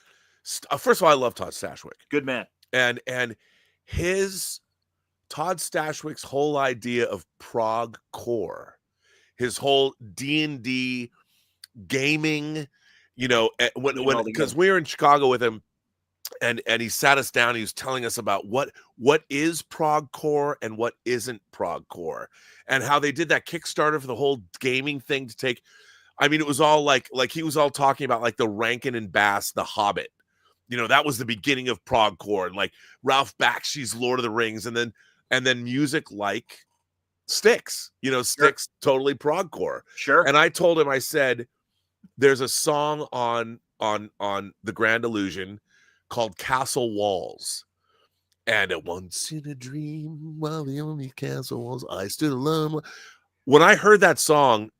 First of all, I love Todd Stashwick. Good man. And Todd Stashwick's whole idea of prog core, his whole D&D gaming, you know, because we were in Chicago with him, and he sat us down. He was telling us about what is prog core and what isn't prog core, and how they did that Kickstarter for the whole gaming thing to take. I mean, it was all like he was all talking about like the Rankin and Bass, The Hobbit. You know, that was the beginning of prog core, and like Ralph Bakshi's Lord of the Rings, and then music like Styx. You know, Styx totally prog core. Sure. And I told him, I said, there's a song on the Grand Illusion called Castle Walls. And at once in a dream, while the only castle walls, I stood alone. When I heard that song,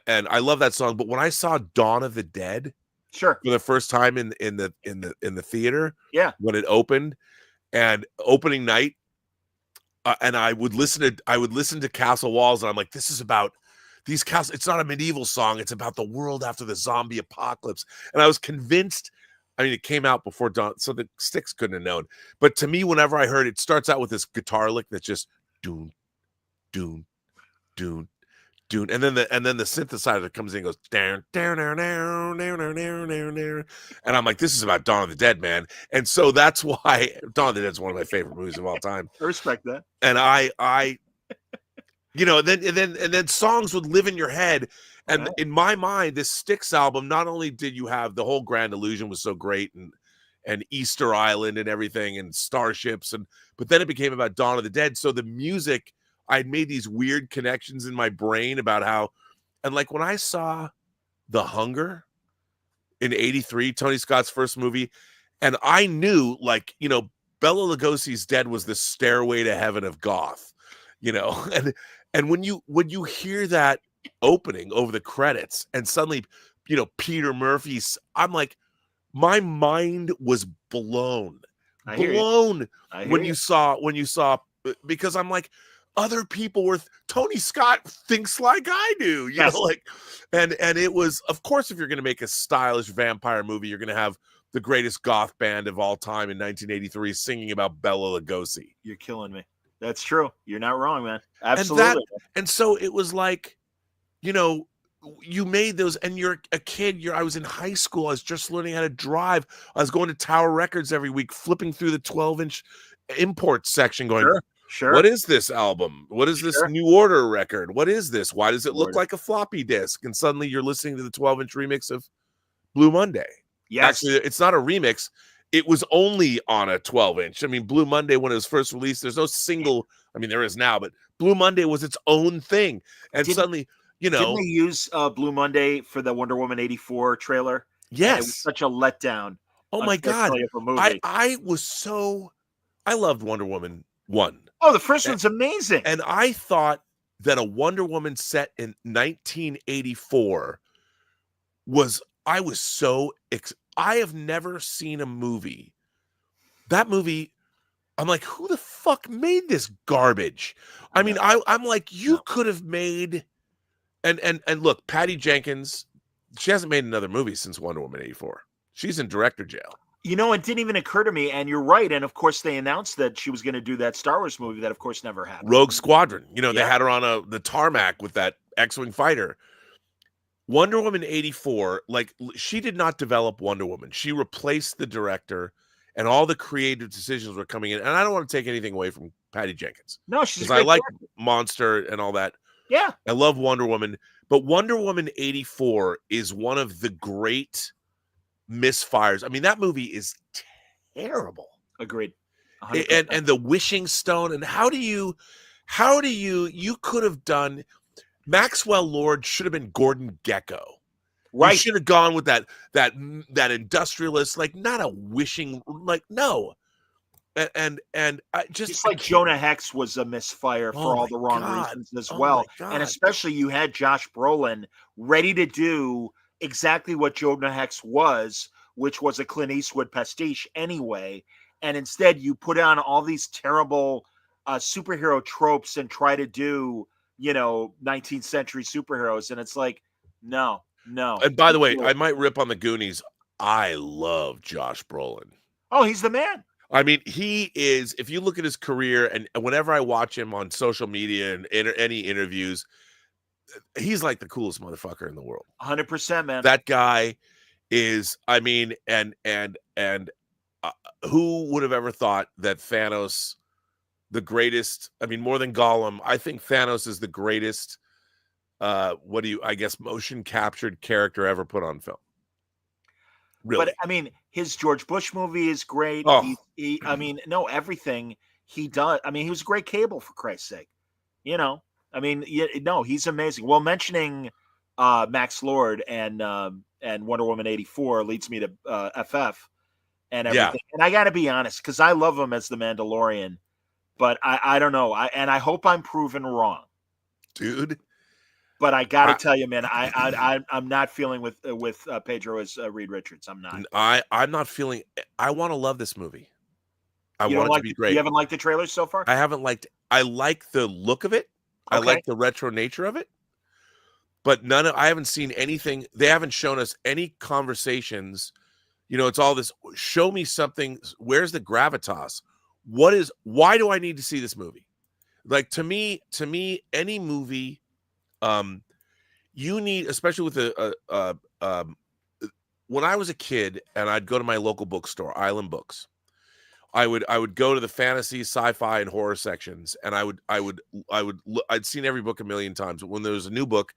and I love that song, but when I saw Dawn of the Dead, for the first time in the theater, when it opened, and opening night, and I would listen to Castle Walls, and I'm like, this is about these castles. It's not a medieval song. It's about the world after the zombie apocalypse. And I was convinced. I mean, it came out before Dawn, so the Styx couldn't have known. But to me, whenever I heard it, starts out with this guitar lick that's just doon, doon, doon, Dune, and then the synthesizer comes in and goes down, down, down, down, down, down, down, down, down, and I'm like, this is about Dawn of the Dead, man. And so that's why Dawn of the Dead is one of my favorite movies of all time. I respect that. And I then songs would live in your head. And in my mind, this Styx album, not only did you have the whole Grand Illusion was so great, and Easter Island and everything, and starships, but then it became about Dawn of the Dead. So the music, I'd made these weird connections in my brain about how, and like when I saw The Hunger in '83, Tony Scott's first movie, and I knew, like, you know, Bela Lugosi's Dead was the stairway to heaven of goth, you know, and when you hear that opening over the credits, and suddenly, you know, Peter Murphy's, I'm like, my mind was blown when you saw, because I'm like, other people were, Tony Scott thinks like I do, you know, like, and it was, of course, if you're going to make a stylish vampire movie, you're going to have the greatest goth band of all time in 1983 singing about Bela Lugosi. You're killing me. That's true. You're not wrong, man. Absolutely. And so it was like, you know, you made those, and you're a kid. I was in high school. I was just learning how to drive. I was going to Tower Records every week, flipping through the 12-inch import section, going, Sure. What is this album? What is this New Order record? What is this? Why does it look like a floppy disk? And suddenly you're listening to the 12-inch remix of Blue Monday. Yes. Actually, it's not a remix. It was only on a 12-inch. I mean, Blue Monday, when it was first released, there's no single, I mean, there is now, but Blue Monday was its own thing. And suddenly, you know. Didn't they use Blue Monday for the Wonder Woman 84 trailer? Yes. And it was such a letdown. Oh my God. I loved Wonder Woman 1. Oh, the first one's amazing. And I thought that a Wonder Woman set in 1984 I have never seen a movie. That movie, I'm like, who the fuck made this garbage? I mean, I'm like, you could have made, and look, Patty Jenkins, she hasn't made another movie since Wonder Woman 84. She's in director jail. You know, it didn't even occur to me, and you're right. And of course, they announced that she was going to do that Star Wars movie that, of course, never happened. Rogue Squadron. You know, they had her on the tarmac with that X-Wing fighter. Wonder Woman 84, like, she did not develop Wonder Woman. She replaced the director, and all the creative decisions were coming in. And I don't want to take anything away from Patty Jenkins. No, she's I like Monster and all that. Yeah. I love Wonder Woman. But Wonder Woman 84 is one of the great misfires. I mean, that movie is terrible. Agreed. And the Wishing Stone, and how do you could have done, Maxwell Lord should have been Gordon Gekko. Right. You should have gone with that industrialist, like, not a wishing, like, no. And I just like Jonah Hex was a misfire for all the wrong reasons as well. And especially you had Josh Brolin ready to do exactly what Jonah Hex was, which was a Clint Eastwood pastiche anyway. And instead you put on all these terrible superhero tropes and try to do, you know, 19th century superheroes. And it's like, no. And by the way, I might rip on the Goonies. I love Josh Brolin. Oh, he's the man. I mean, he is, if you look at his career, and whenever I watch him on social media and any interviews, he's like the coolest motherfucker in the world. 100%, man. That guy is, I mean, and who would have ever thought that Thanos, the greatest, I mean, more than Gollum, I think Thanos is the greatest, motion captured character ever put on film. Really? But I mean, his George Bush movie is great. Oh. Everything he does. I mean, he was a great Cable, for Christ's sake. You know, I mean, he's amazing. Well, mentioning Max Lord and Wonder Woman 84 leads me to FF and everything. Yeah. And I got to be honest, because I love him as the Mandalorian, but I don't know. I hope I'm proven wrong, dude. But I got to tell you, man, I'm not feeling with Pedro as Reed Richards. I'm not. I'm not feeling. I want to love this movie. I want it to be great. You haven't liked the trailers so far? I haven't liked. I like the look of it. Okay. I like the retro nature of it. But I haven't seen anything. They haven't shown us any conversations. You know, it's all this. Show me something. Where's the gravitas? Why do I need to see this movie? Like, to me, any movie You need, especially with when I was a kid and I'd go to my local bookstore, Island Books, I would go to the fantasy, sci-fi, and horror sections, and I'd seen every book a million times. But when there was a new book,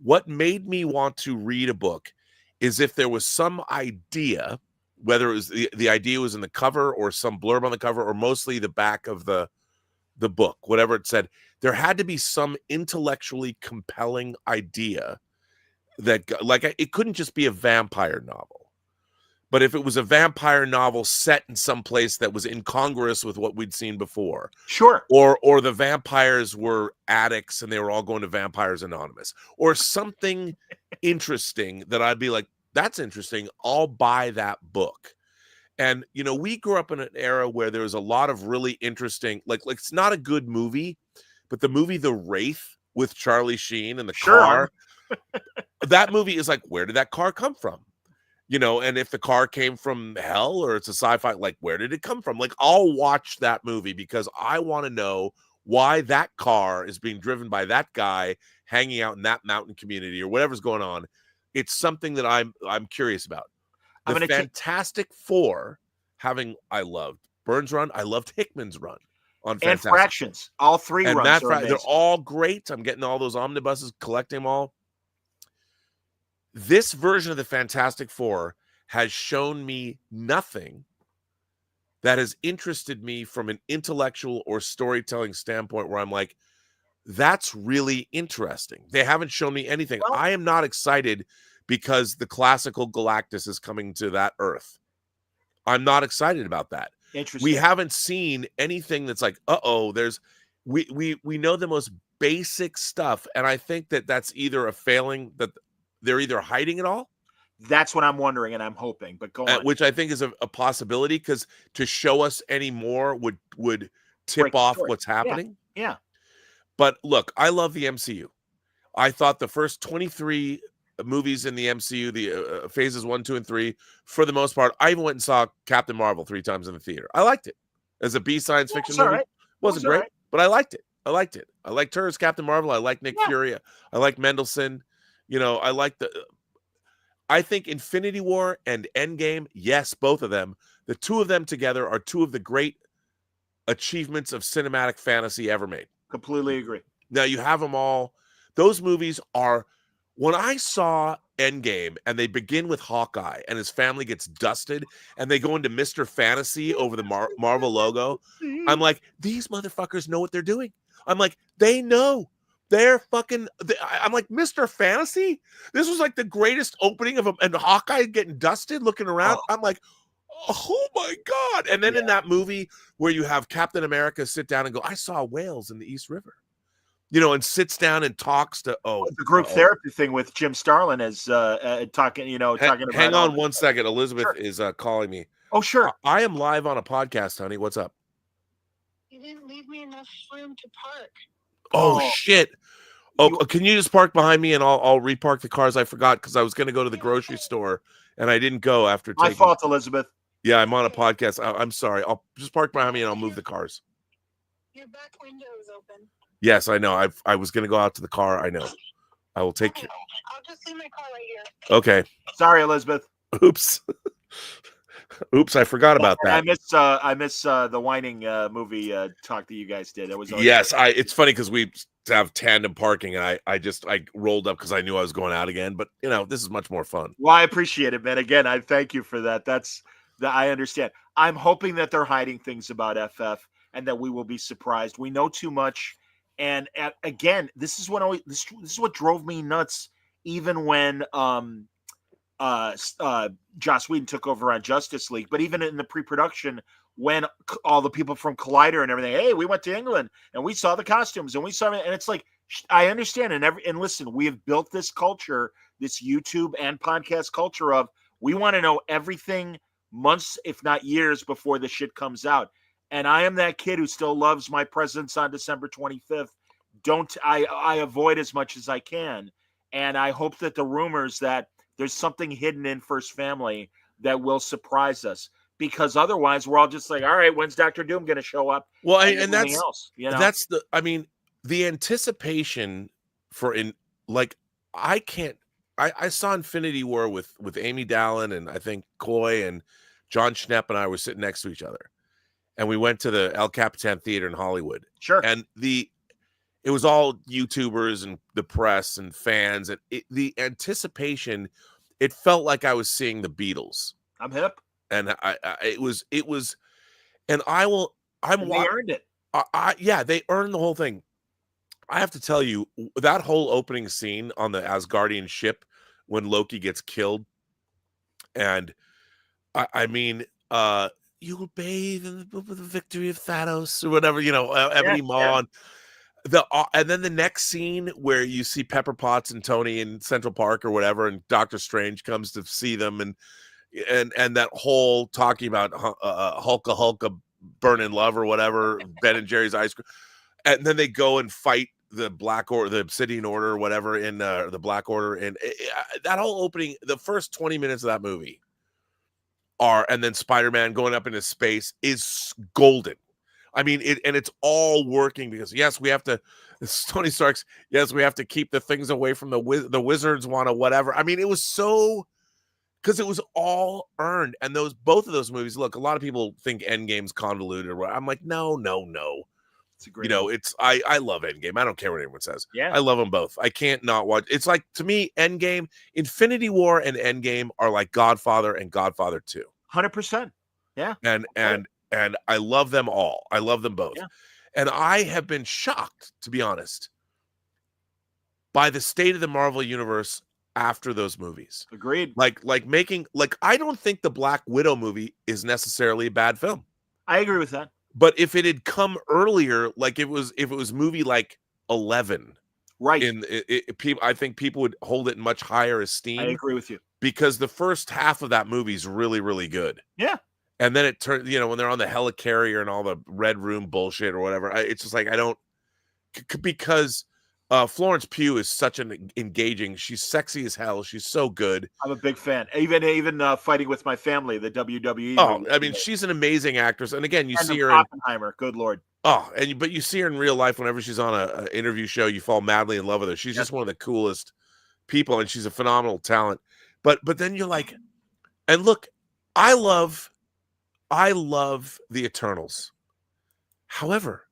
what made me want to read a book is if there was some idea, whether it was the idea was in the cover or some blurb on the cover, or mostly the back of the book, whatever it said, there had to be some intellectually compelling idea that, like, it couldn't just be a vampire novel. But if it was a vampire novel set in some place that was incongruous with what we'd seen before, sure, or the vampires were addicts and they were all going to Vampires Anonymous, or something interesting that I'd be like, that's interesting, I'll buy that book. And we grew up in an era where there was a lot of really interesting, like it's not a good movie, but the movie The Wraith with Charlie Sheen and the car, that movie is like, where did that car come from? And if the car came from hell or it's a sci-fi, like, where did it come from? Like, I'll watch that movie because I want to know why that car is being driven by that guy hanging out in that mountain community or whatever's going on. It's something that I'm curious about. The Fantastic Four, I loved Burns' run. I loved Hickman's run on Fantastic and Fractions. All three and runs they're all great. I'm getting all those omnibuses, collecting them all. This version of the Fantastic Four has shown me nothing that has interested me from an intellectual or storytelling standpoint where I'm like, that's really interesting. They haven't shown me anything. Well, I am not excited because the classical Galactus is coming to that Earth. I'm not excited about that. Interesting. We haven't seen anything that's like, we know the most basic stuff. And I think that's either a failing, that they're either hiding it all. That's what I'm wondering, and I'm hoping. But go on. Which I think is a possibility, because to show us any more would tip off what's happening. Yeah. But look, I love the MCU. I thought the first 23 movies in the MCU, the phases 1, 2, and 3, for the most part, I even went and saw Captain Marvel 3 times in the theater. I liked it as a B science fiction movie. Right. Wasn't great, but I liked it. I liked her as Captain Marvel. I liked Nick Fury. I liked Mendelsohn. I think Infinity War and Endgame, yes, both of them, the two of them together are two of the great achievements of cinematic fantasy ever made. Completely agree. Now you have them all. Those movies are, when I saw Endgame and they begin with Hawkeye and his family gets dusted and they go into Mr. Fantasy over the Marvel logo, I'm like, these motherfuckers know what they're doing. I'm like, they know. I'm like, Mr. Fantasy? This was like the greatest opening of and Hawkeye getting dusted, looking around. I'm like, oh my God. And then in that movie where you have Captain America sit down and go, I saw whales in the East River, and sits down and talks to, the group therapy thing with Jim Starlin is talking, talking about. Hang on one second. Elizabeth is calling me. Oh, sure. I am live on a podcast, honey. What's up? You didn't leave me enough room to park. Oh shit. Can you just park behind me and I'll repark the cars? I forgot because I was going to go to the grocery store and I didn't go after taking. My fault, Elizabeth. Yeah, I'm on a podcast. I'm sorry. I'll just park behind me and I'll move the cars. Your back window is open. Yes, I know. I was going to go out to the car. I know. I will take care. I'll just leave my car right here. Okay. Sorry, Elizabeth. Oops. Oops, I forgot about that. I miss the whining movie talk that you guys did. It was it's funny because we have tandem parking, and I rolled up because I knew I was going out again. But this is much more fun. Well, I appreciate it, man. Again, I thank you for that. I understand. I'm hoping that they're hiding things about FF and that we will be surprised. We know too much, and again, this is what drove me nuts. Even when Joss Whedon took over on Justice League, but even in the pre-production, when all the people from Collider and everything, hey, we went to England and we saw the costumes and we saw it, and it's like, I understand, and listen, we have built this culture, this YouTube and podcast culture of, we want to know everything months, if not years, before the shit comes out. And I am that kid who still loves my presence on December 25th. I avoid as much as I can, and I hope that the rumors that there's something hidden in First Family that will surprise us, because otherwise we're all just like, all right, when's Dr. Doom going to show up? Well, and that's else, the anticipation for like I can't. I saw Infinity War with Amy Dallin and I think Coy and John Schnepp and I were sitting next to each other, and we went to the El Capitan Theater in Hollywood. Sure. And it was all YouTubers and the press and fans, and the anticipation, it felt like I was seeing the Beatles. I'm hip. And it was, and they earned it. Yeah, they earned the whole thing. I have to tell you, that whole opening scene on the Asgardian ship when Loki gets killed, and I mean, you will bathe in the victory of Thanos or whatever, Ebony Maw. And then the next scene where you see Pepper Potts and Tony in Central Park or whatever, and Doctor Strange comes to see them, and that whole talking about Hulka burning love or whatever, Ben and Jerry's ice cream, and then they go and fight the Black Order, the Obsidian Order or whatever in the Black Order, and that whole opening, the first 20 minutes of that movie and then Spider-Man going up into space is golden. I mean, it's all working because yes, we have to. Tony Stark's. Yes, we have to keep the things away from the wizards. Want to whatever. I mean, it was so because it was all earned, and both of those movies. Look, a lot of people think Endgame's convoluted. Or I'm like, no. It's a great. I love Endgame. I don't care what anyone says. Yeah, I love them both. I can't not watch. It's like, to me, Endgame, Infinity War, and Endgame are like Godfather and Godfather 2. 100%. Yeah, and I love them all. I love them both. Yeah. And I have been shocked, to be honest, by the state of the Marvel universe after those movies. Agreed. I don't think the Black Widow movie is necessarily a bad film. I agree with that. But if it had come earlier, like if it was movie like 11, right? I think people would hold it in much higher esteem. I agree with you, because the first half of that movie is really, really good. Yeah. And then it turns, when they're on the helicarrier and all the Red Room bullshit or whatever, it's just like, I don't, because Florence Pugh is such an engaging, she's sexy as hell. She's so good. I'm a big fan. Even Fighting with My Family, the WWE. Oh, I mean, she's an amazing actress. And again, you see her Oppenheimer. Good Lord. Oh, but you see her in real life whenever she's on an interview show, you fall madly in love with her. She's just one of the coolest people, and she's a phenomenal talent. But then you're like, and look, I love the Eternals. However,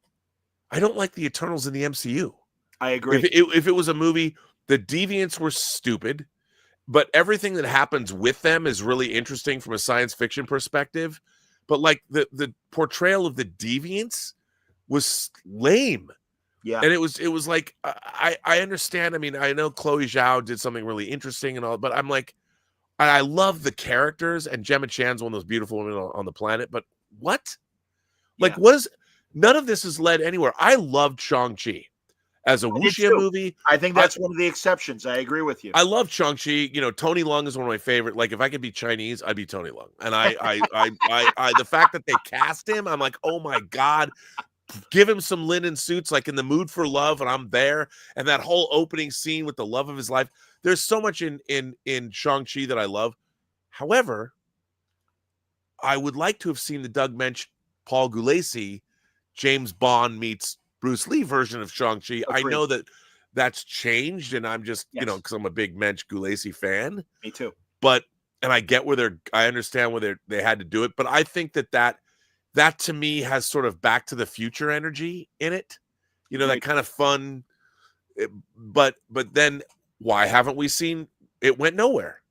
I don't like the Eternals in the MCU. I agree. If it was a movie, the Deviants were stupid, but everything that happens with them is really interesting from a science fiction perspective. But like the portrayal of the Deviants was lame. Yeah. And it was like, I understand. I mean, I know Chloe Zhao did something really interesting and all, but I'm like, I love the characters, and Gemma Chan's one of those beautiful women on the planet. But what? Like, none of this has led anywhere. I loved Shang-Chi as a wuxia movie. I think that's one of the exceptions. I agree with you. I love Shang-Chi. Tony Leung is one of my favorite. Like, if I could be Chinese, I'd be Tony Leung. And I the fact that they cast him, I'm like, oh my God, give him some linen suits, like in the mood for love, and I'm there. And that whole opening scene with the love of his life. There's so much in Shang-Chi that I love. However, I would like to have seen the Doug Mensch, Paul Gulacy, James Bond meets Bruce Lee version of Shang-Chi. I know that's changed, and I'm just, because I'm a big Mensch Gulacy fan. Me too. But, and I understand where they had to do it, but I think that to me has sort of Back to the Future energy in it. That kind of fun, but then why haven't we seen it? Went nowhere.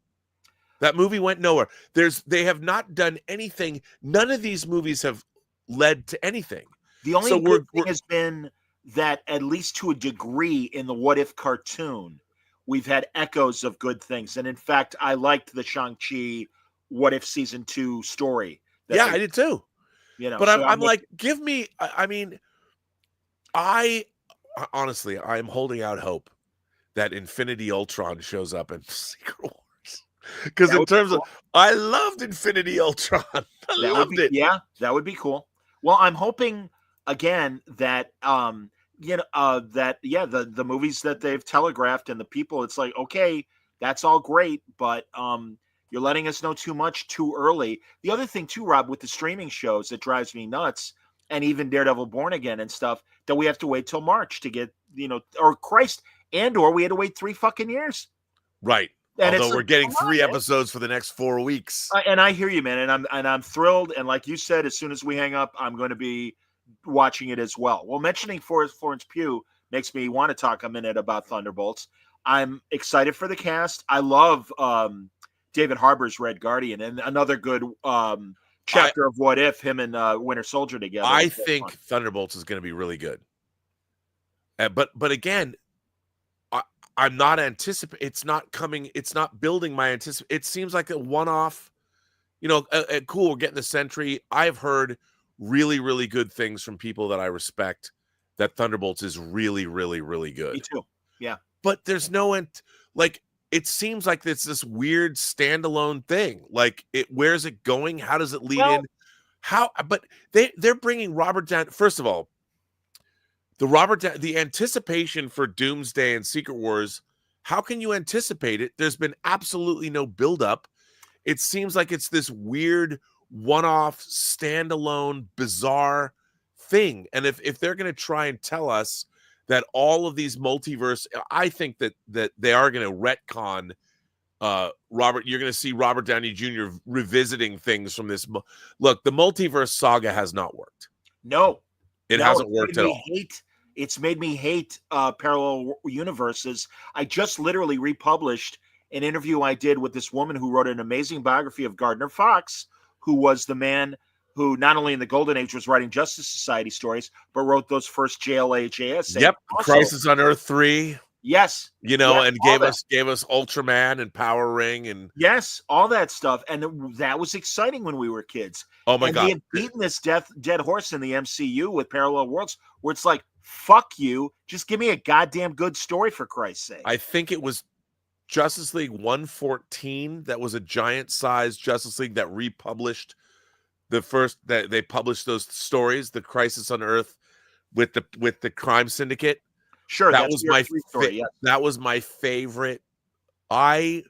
That movie went nowhere. They have not done anything. None of these movies have led to anything. The only good thing has been that, at least to a degree, in the What If cartoon, we've had echoes of good things. And in fact, I liked the Shang-Chi What If season 2 story. Yeah, I did too. But so I'm like, give me. I mean, honestly, I'm holding out hope that Infinity Ultron shows up in Secret Wars. Because in terms of, I loved Infinity Ultron. I loved it. Yeah, that would be cool. Well, I'm hoping again that the movies that they've telegraphed and the people, it's like, okay, that's all great, but you're letting us know too much too early. The other thing too, Rob, with the streaming shows that drives me nuts, and even Daredevil Born Again and stuff, that we have to wait till March to get, or Christ, and/or we had to wait 3 fucking years. Right. And although it's we're like, getting come on, 3 man. episodes for the next 4 weeks. And I hear you, man, and I'm thrilled. And like you said, as soon as we hang up, I'm going to be watching it as well. Well, mentioning Florence Pugh makes me want to talk a minute about Thunderbolts. I'm excited for the cast. I love David Harbour's Red Guardian, and another good chapter of What If, him and Winter Soldier together. I think Thunderbolts is going to be really good. But again, I'm not anticipating. It's not coming. It's not building my anticipation. It seems like a one-off. Cool. We're getting the Sentry. I've heard really, really good things from people that I respect. That Thunderbolts is really, really, really good. Me too. Yeah. But there's no it seems like it's this weird standalone thing. Like, where's it going? How does it lead in? But they're bringing Robert Downey. First of all, the anticipation for Doomsday and Secret Wars, how can you anticipate it? There's been absolutely no buildup. It seems like it's this weird one-off, standalone, bizarre thing. And if they're going to try and tell us that all of these multiverse, I think that they are going to retcon Robert. You're going to see Robert Downey Jr. revisiting things from this. Look, the multiverse saga has not worked. No, it hasn't worked at all. It's made me hate parallel universes. I just literally republished an interview I did with this woman who wrote an amazing biography of Gardner Fox, who was the man who not only in the Golden Age was writing Justice Society stories, but wrote those first JLA/JS. Yep, Crisis on Earth 3. Yes, and gave us Ultraman and Power Ring and all that stuff, and that was exciting when we were kids. Oh my God, he had beaten this dead horse in the MCU with parallel worlds, where it's like, fuck you, just give me a goddamn good story for Christ's sake. I think it was Justice League 114 that was a giant-sized Justice League that republished that they published those stories, the Crisis on Earth with the crime syndicate. Sure, that was my story. That was my favorite. I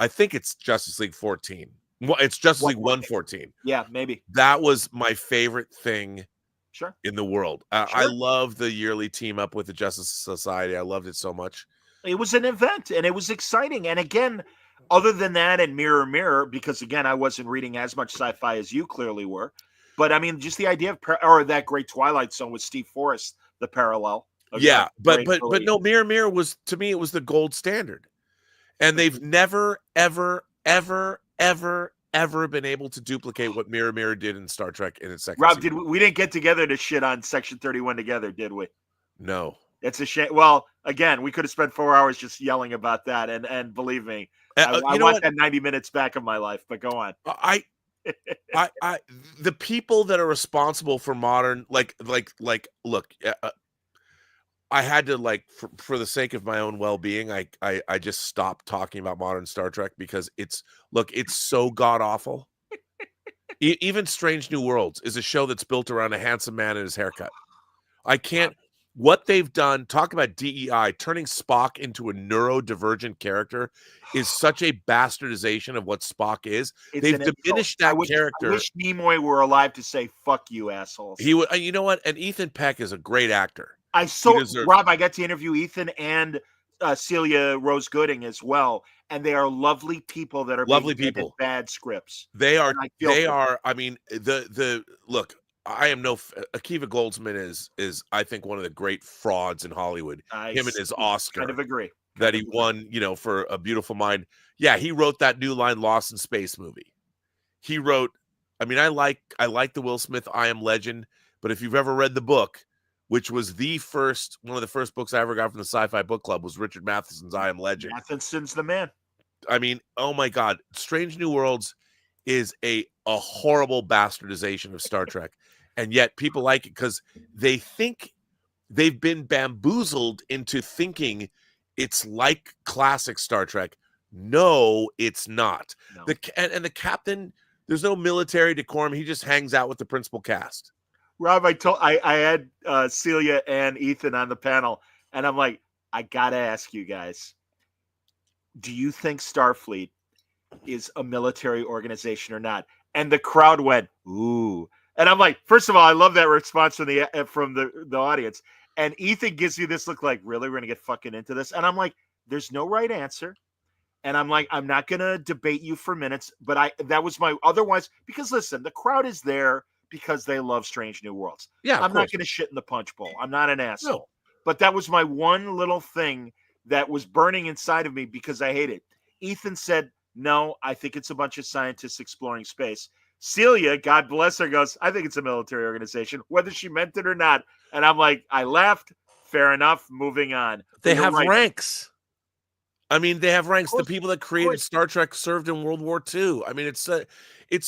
think it's Justice League 14. Well, it's Justice League 114. Yeah, maybe. That was my favorite thing. Sure. In the world. I love the yearly team up with the Justice Society. I loved it so much. It was an event and it was exciting. And again, other than that and Mirror Mirror, because again, I wasn't reading as much sci-fi as you clearly were. But I mean, just the idea of or that great Twilight Zone with Steve Forrest, the parallel. Yeah, but no, Mirror Mirror was, to me, it was the gold standard. And they've never, ever, ever, ever, ever been able to duplicate what Mirror Mirror did in Star Trek in its second Rob, season. we didn't get together to shit on Section 31 together, did we? No. It's a shame. Well, again, we could have spent 4 hours just yelling about that, and believe me, I want that 90 minutes back of my life. But go on. The people that are responsible for modern, look, I had to, for the sake of my own well-being, I just stopped talking about modern Star Trek because it's so god-awful. Even Strange New Worlds is a show that's built around a handsome man and his haircut. I can't. What they've done, talk about DEI, turning Spock into a neurodivergent character is such a bastardization of what Spock is. They've diminished that character. I wish Nimoy were alive to say, fuck you, assholes. He would, you know what? And Ethan Peck is a great actor. Rob, I got to interview Ethan and Celia Rose Gooding as well, and they are lovely people that are lovely people. Bad scripts. They are. I mean, look. I am no Akiva Goldsman is I think one of the great frauds in Hollywood. Him and his Oscar. Kind of agree. That he won, for A Beautiful Mind. Yeah, he wrote that New Line Lost in Space movie. He wrote. I mean, I like the Will Smith I Am Legend, but if you've ever read the book, which was one of the first books I ever got from the Sci-Fi Book Club, was Richard Matheson's I Am Legend. Matheson's the man. I mean, oh my God, Strange New Worlds is a horrible bastardization of Star Trek. And yet people like it because they think they've been bamboozled into thinking it's like classic Star Trek. No, it's not. No. The captain, there's no military decorum. He just hangs out with the principal cast. Rob, I had Celia and Ethan on the panel, and I'm like, I gotta ask you guys, do you think Starfleet is a military organization or not? And the crowd went, ooh. And I'm like, first of all, I love that response from the audience. And Ethan gives you this look like, really, we're gonna get fucking into this? And I'm like, there's no right answer. And I'm like, I'm not gonna debate you for minutes, but that was my otherwise, because listen, the crowd is there because they love Strange New Worlds. Yeah, I'm not gonna shit in the punch bowl. I'm not an asshole. No. But that was my one little thing that was burning inside of me because I hate it. Ethan said, no, I think it's a bunch of scientists exploring space. Celia, God bless her, goes, I think it's a military organization, whether she meant it or not. And I'm like, I laughed. Fair enough. Moving on. They have ranks. I mean, they have ranks. The people that created Star Trek served in World War II. I mean, it's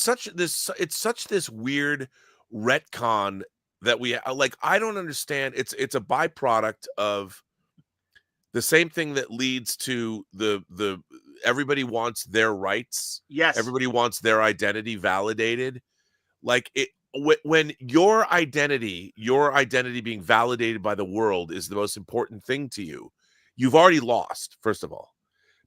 such this weird retcon that we like. I don't understand. It's a byproduct of the same thing that leads to the everybody wants their rights. Yes. Everybody wants their identity validated. Like when your identity being validated by the world is the most important thing to you, you've already lost, first of all,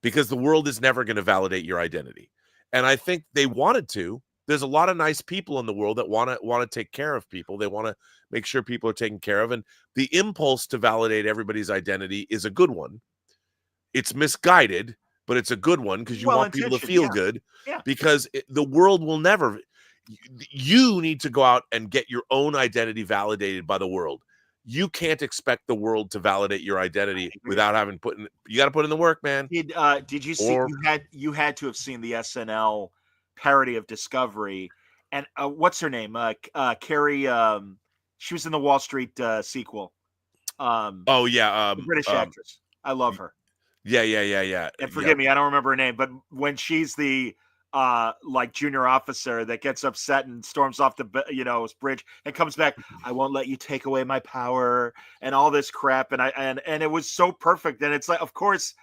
because the world is never going to validate your identity. And I think they wanted to. There's a lot of nice people in the world that want to take care of people. They want to make sure people are taken care of. And the impulse to validate everybody's identity is a good one. It's misguided, but it's a good one because you want people to feel good. Yeah. Because the world will never. You need to go out and get your own identity validated by the world. You can't expect the world to validate your identity without having you got to put in the work, man. Did you see you had to have seen the SNL parody of Discovery, and what's her name? Carrie, she was in the Wall Street sequel. The British actress. I love her. Yeah. And forgive me, I don't remember her name, but when she's the like junior officer that gets upset and storms off the bridge and comes back, I won't let you take away my power and all this crap, and it was so perfect. And it's like, of course,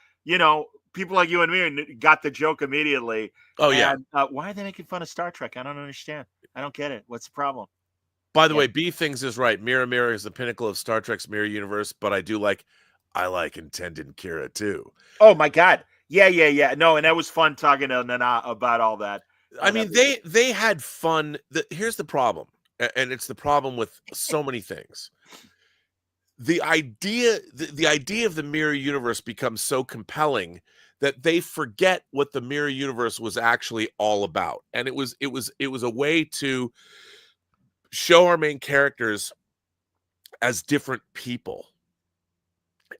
people like you and me got the joke immediately. Oh yeah. Why are they making fun of Star Trek? I don't understand. I don't get it. What's the problem? By the way, B Things is right. Mirror Mirror is the pinnacle of Star Trek's mirror universe, but I like Intended Kira too. Oh my God. Yeah. No, and that was fun talking to Nana about all that. I mean, they had fun. Here's the problem, and it's the problem with so many things. The idea of the mirror universe becomes so compelling that they forget what the mirror universe was actually all about. And it was a way to show our main characters as different people,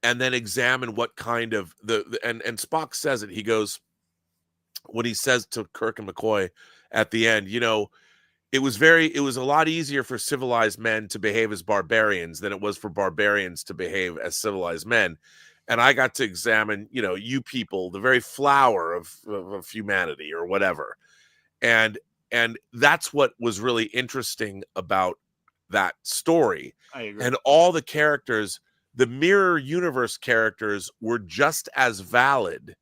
and then examine what kind of and Spock says it. He goes, when he says to Kirk and McCoy at the end, it was a lot easier for civilized men to behave as barbarians than it was for barbarians to behave as civilized men. And I got to examine, you people, the very flower of humanity or whatever. And that's what was really interesting about that story. I agree. And all the characters, the mirror universe characters, were just as valid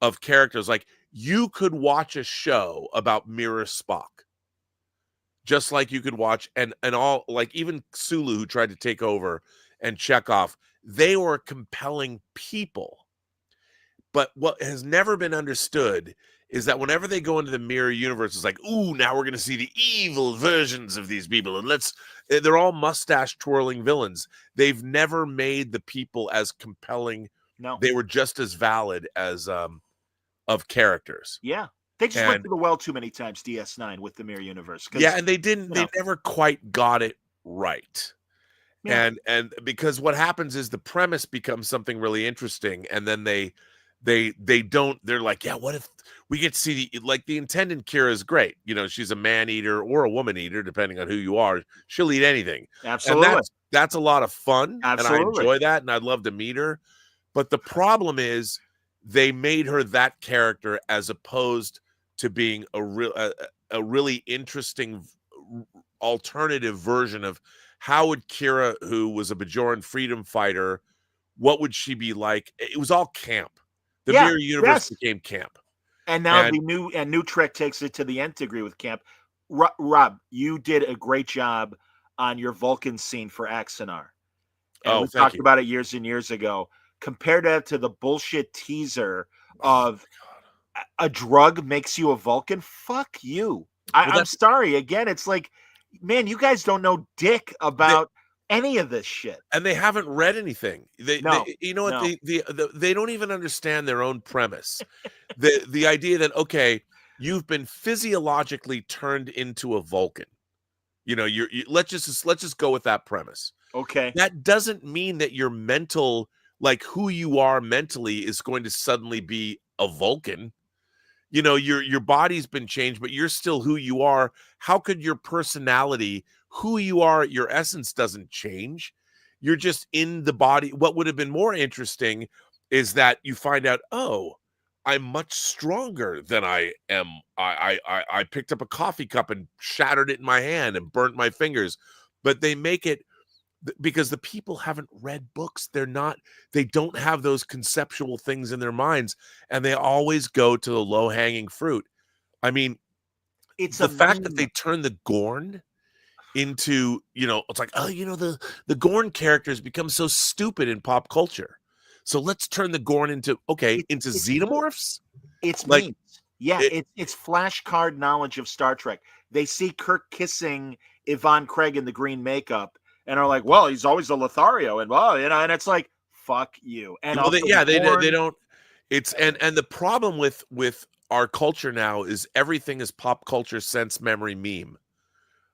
of characters. Like, you could watch a show about Mirror Spock, just like you could watch and all, like even Sulu, who tried to take over, and Chekhov, they were compelling people. But what has never been understood is that whenever they go into the mirror universe, it's like, ooh, now we're going to see the evil versions of these people. And they're all mustache twirling villains. They've never made the people as compelling. No. They were just as valid as of characters. Yeah. They just went to the well too many times, DS9, with the mirror universe. Yeah, and they never quite got it right. Yeah. And because what happens is the premise becomes something really interesting, and then they're like, yeah, what if we get to see the Intended Kira is great. She's a man eater or a woman eater, depending on who you are. She'll eat anything. Absolutely. And that's a lot of fun. Absolutely. And I enjoy that, and I'd love to meet her. But the problem is they made her that character as opposed to being a really interesting alternative version of how would Kira, who was a Bajoran freedom fighter, what would she be like? It was all camp. The mirror universe became camp. And now the new Trek takes it to the nth degree with camp. Rob, you did a great job on your Vulcan scene for Axanar. And we talked about it years and years ago. Compare that to the bullshit teaser of a drug makes you a Vulcan. Fuck you. I'm sorry. Again, it's like, man, you guys don't know dick about any of this shit. And they haven't read anything. No, you know what? no. They don't even understand their own premise. The idea that, okay, you've been physiologically turned into a Vulcan. You know, let's just go with that premise. Okay. That doesn't mean that your mental, like who you are mentally, is going to suddenly be a Vulcan. You know, your body's been changed, but you're still who you are. How could your personality, who you are, your essence doesn't change? You're just in the body. What would have been more interesting is that you find out, oh, I'm much stronger than I am. I picked up a coffee cup and shattered it in my hand and burnt my fingers. But they make it because the people haven't read books. They don't have those conceptual things in their minds, and they always go to the low-hanging fruit. I mean, it's the fact that they turn the Gorn into, you know, it's like, oh, you know, the Gorn characters become so stupid in pop culture. So let's turn the Gorn into xenomorphs. It's like, memes. Yeah, it's flashcard knowledge of Star Trek. They see Kirk kissing Yvonne Craig in the green makeup and are like, well, he's always a Lothario, and well, you know, and it's like, fuck you. And well, they don't. It's and the problem with our culture now is everything is pop culture sense memory meme.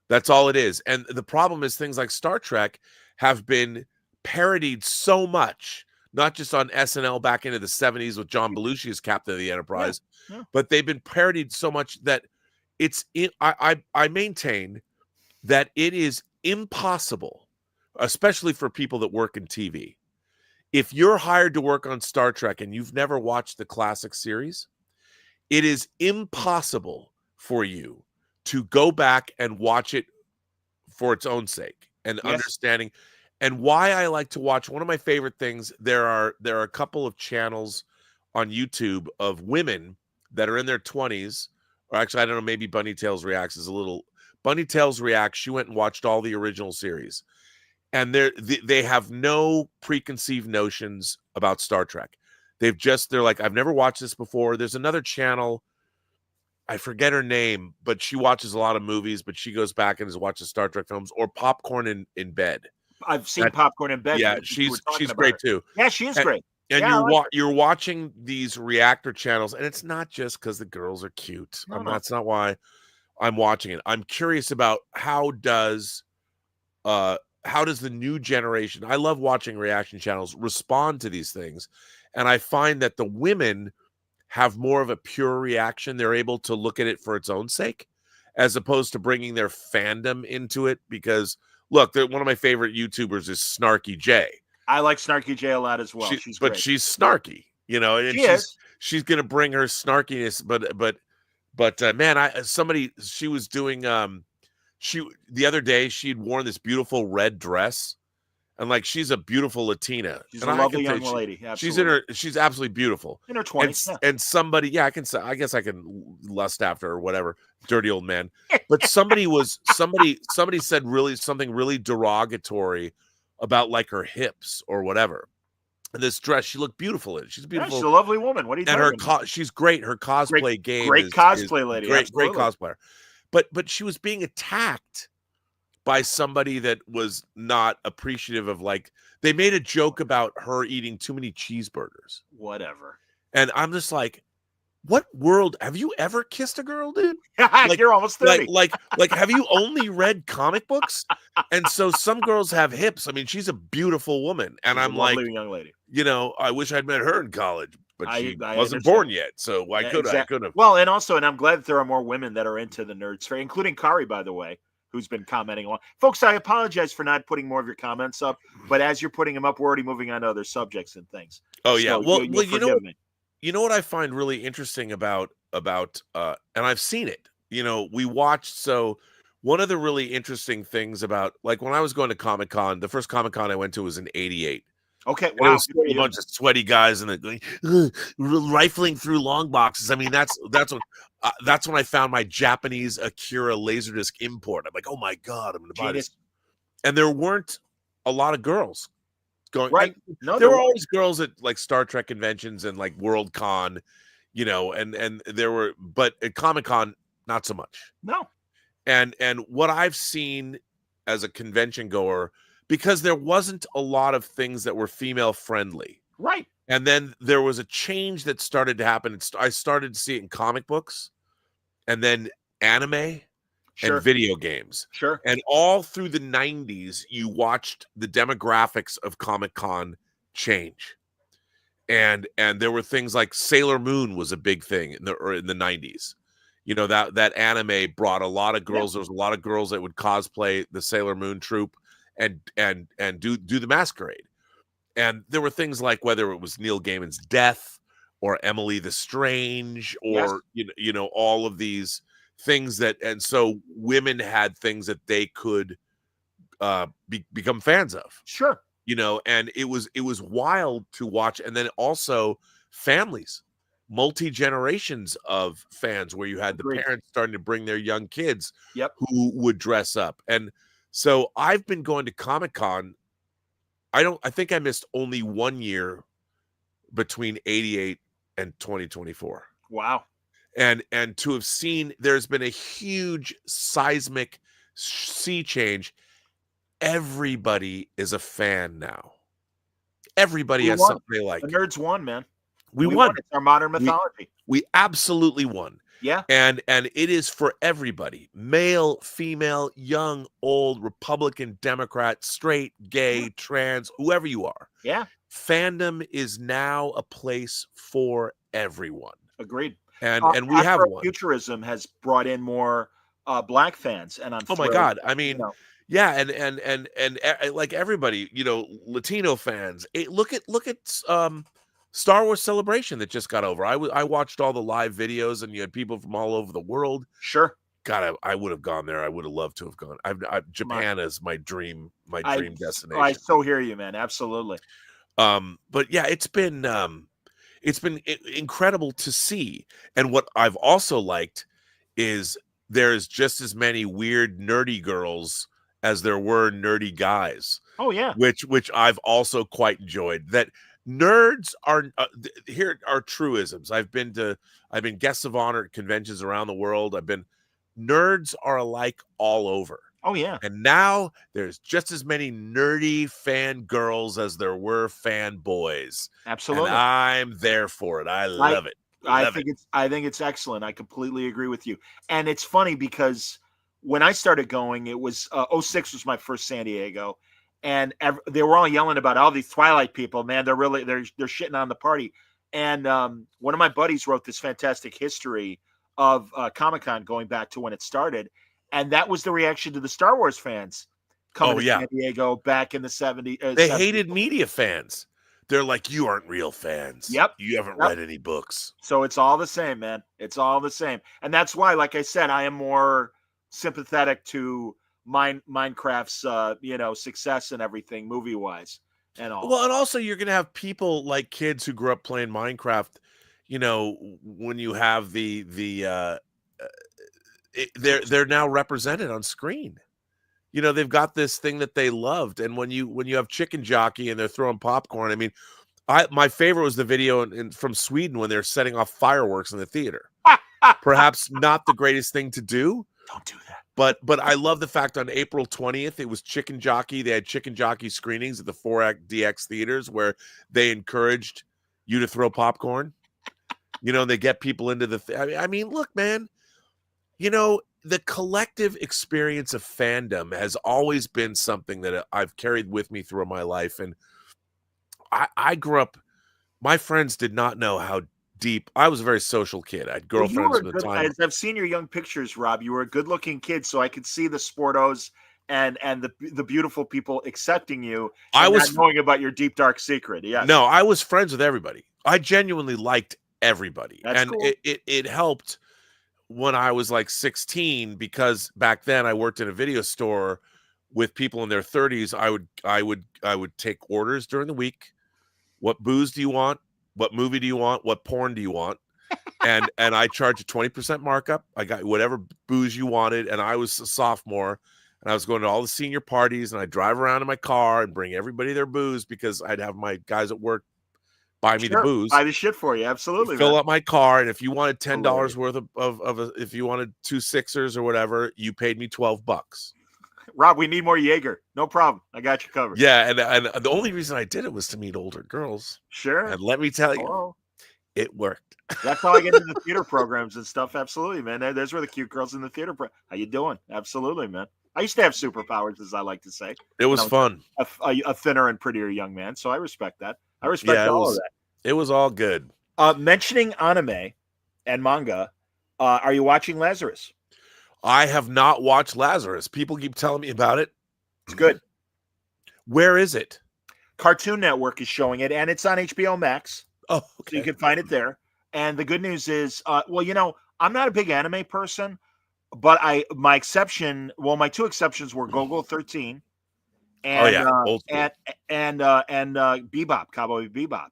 That's all it is. And the problem is things like Star Trek have been parodied so much, not just on SNL back into the 70s with John Belushi as Captain of the Enterprise, but they've been parodied so much that I maintain that it is impossible, especially for people that work in TV. If you're hired to work on Star Trek and you've never watched the classic series, it is impossible for you to go back and watch it for its own sake and understanding. And why I like to watch, one of my favorite things, there are a couple of channels on YouTube of women that are in their 20s, or actually, I don't know, maybe Bunny Tails Reacts is a little. Bunny Tails Reacts, she went and watched all the original series. And they have no preconceived notions about Star Trek. They're like, I've never watched this before. There's another channel, I forget her name, but she watches a lot of movies, but she goes back and has watched the Star Trek films, or Popcorn in Bed. I've seen Popcorn in Bed. Yeah, she's great too. Yeah, she is great. And you're watching these reactor channels, and it's not just because the girls are cute. That's not why I'm watching it. I'm curious about how does the new generation, I love watching reaction channels, respond to these things. And I find that the women have more of a pure reaction. They're able to look at it for its own sake, as opposed to bringing their fandom into it. Because, look, one of my favorite YouTubers is Snarky J. I like Snarky J a lot as well. She's snarky, you know, and she's going to bring her snarkiness. But man, she was doing, the other day she'd worn this beautiful red dress, and like, she's a beautiful Latina. She's a lovely young lady. Absolutely. She's absolutely beautiful. In her 20s. And somebody, I guess I can lust after her or whatever, dirty old man. But somebody said something really derogatory about like her hips or whatever. And this dress, she looked beautiful in it. She's beautiful. She's a lovely woman. What are you talking about? She's great. Her cosplay game great cosplay lady. Great cosplayer. But she was being attacked by somebody that was not appreciative of, like, they made a joke about her eating too many cheeseburgers. Whatever. And I'm just like, what world have you ever kissed a girl, dude? Like, you're almost 30. Like have you only read comic books? And so some girls have hips. I mean, she's a beautiful woman. And she's I'm like, young lady. You know, I wish I'd met her in college, but she wasn't born yet. So I could have. Well, and I'm glad that there are more women that are into the nerd sphere, including Kari, by the way, who's been commenting on. Folks, I apologize for not putting more of your comments up, but as you're putting them up, we're already moving on to other subjects and things. Oh, yeah. So you know what I find really interesting about and I've seen it, you know, one of the really interesting things about, like, when I was going to Comic-Con, the first Comic-Con I went to was in 88. Okay, wow. It was a bunch of sweaty guys and going rifling through long boxes. I mean, that's when I found my Japanese Akira Laserdisc import. I'm like, oh my God, I'm going to buy this. And there weren't a lot of girls going. Right. There were always girls at like Star Trek conventions and like Worldcon, you know, and there were, but at Comic-Con, not so much. No. And what I've seen as a convention goer, because there wasn't a lot of things that were female friendly. Right. And then there was a change that started to happen. I started to see it in comic books, and then anime, and video games. Sure. And all through the 90s, you watched the demographics of Comic-Con change. And there were things like Sailor Moon was a big thing in the 90s. You know, that anime brought a lot of girls. There was a lot of girls that would cosplay the Sailor Moon troupe and do the masquerade. And there were things like whether it was Neil Gaiman's Death or Emily the Strange or you know all of these things that, and so women had things that they could become fans of. Sure. You know, and it was wild to watch. And then also families, multi-generations of fans where you had the parents starting to bring their young kids who would dress up. And so I've been going to Comic-Con. I think I missed only 1 year between 88 and 2024. Wow. And to have seen, there's been a huge seismic sea change. Everybody is a fan now. Everybody has something they like. The nerds won, man. We won. It's our modern mythology. We absolutely won. Yeah. And it is for everybody. Male, female, young, old, Republican, Democrat, straight, gay, trans, whoever you are. Yeah. Fandom is now a place for everyone. Agreed. And we have one. Futurism has brought in more black fans, and I'm my God. I mean, yeah, and like everybody, you know, Latino fans. Look at Star Wars Celebration that just got over. I watched all the live videos, and you had people from all over the world. Sure. God, I would have gone there. I would have loved to have gone. Japan is my dream destination. I so hear you, man. Absolutely. But yeah, it's been incredible to see. And what I've also liked is there's just as many weird nerdy girls as there were nerdy guys. Oh yeah. Which I've also quite enjoyed. That nerds are here are truisms. I've been guests of honor at conventions around the world. Nerds are alike all over. Oh yeah. And now there's just as many nerdy fan girls as there were fan boys. Absolutely. And I'm there for it. I love it. I think it's excellent. I completely agree with you. And it's funny because when I started going, it was 06 was my first San Diego, and they were all yelling about all these Twilight people. Man, they're shitting on the party. And one of my buddies wrote this fantastic history of Comic-Con going back to when it started. And that was the reaction to the Star Wars fans coming to San Diego back in the 70s. They hated media fans. They're like, you aren't real fans. Yep. You haven't read any books. So it's all the same, man. It's all the same. And that's why, like I said, I am more sympathetic to Minecraft's, success and everything movie-wise and all. Well, and also you're going to have people like kids who grew up playing Minecraft, when you have they're now represented on screen. They've got this thing that they loved. And when you have Chicken Jockey and they're throwing popcorn, I mean, my favorite was the video from Sweden when they're setting off fireworks in the theater. Perhaps not the greatest thing to do. Don't do that. But I love the fact on April 20th, it was Chicken Jockey. They had Chicken Jockey screenings at the 4DX theaters where they encouraged you to throw popcorn. And they get people into the I mean, look, man, the collective experience of fandom has always been something that I've carried with me through my life. And I grew up, my friends did not know how deep. I was a very social kid. I had girlfriends at the time. I've seen your young pictures, Rob. You were a good-looking kid, so I could see the sportos and the beautiful people accepting you. I was not knowing about your deep, dark secret. Yeah. No, I was friends with everybody. I genuinely liked everybody. That's cool. It helped when I was like 16, because back then I worked in a video store with people in their 30s. I would take orders during the week. What booze do you want? What movie do you want? What porn do you want? And I charged a 20% markup. I got whatever booze you wanted. And I was a sophomore and I was going to all the senior parties, and I'd drive around in my car and bring everybody their booze because I'd have my guys at work buy me the booze. Buy the shit for you. Absolutely. Fill up my car. And if you wanted $10 worth of if you wanted 2 Sixers or whatever, you paid me $12. Rob, we need more Jaeger. No problem. I got you covered. Yeah, and the only reason I did it was to meet older girls. Sure. And let me tell you, Hello. it worked. That's how I get into theater programs and stuff. Absolutely, man. There's where the cute girls in the theater. How you doing? Absolutely, man. I used to have superpowers, as I like to say. It was fun. A thinner and prettier young man, so I respect that. I respect all of that. It was all good. Mentioning anime and manga, are you watching Lazarus? I have not watched Lazarus. People keep telling me about it. It's good. Where is it? Cartoon Network is showing it, and it's on HBO Max. Oh, okay. So you can find it there. And the good news is, I'm not a big anime person, but my two exceptions were Gogol 13 and Bebop, Cowboy Bebop.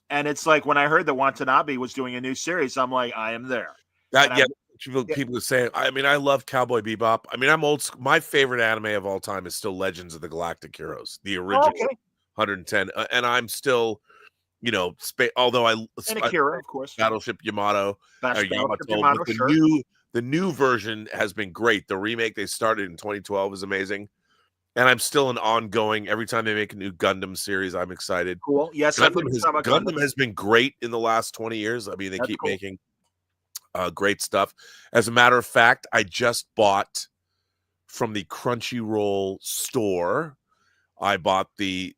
And it's like when I heard that Watanabe was doing a new series, I'm like, I am there. People are saying, I mean, I love Cowboy Bebop. I mean, I'm old. My favorite anime of all time is still Legends of the Galactic Heroes, the original 110. And I'm still, although and Akira, of course, Battleship Yamato, Yamato, sure. The new version has been great. The remake they started in 2012 is amazing. And I'm still an ongoing. Every time they make a new Gundam series, I'm excited. Cool. Yes, Gundam has been great in the last 20 years. I mean, they keep making great stuff. As a matter of fact, I just bought from the Crunchyroll store. I bought the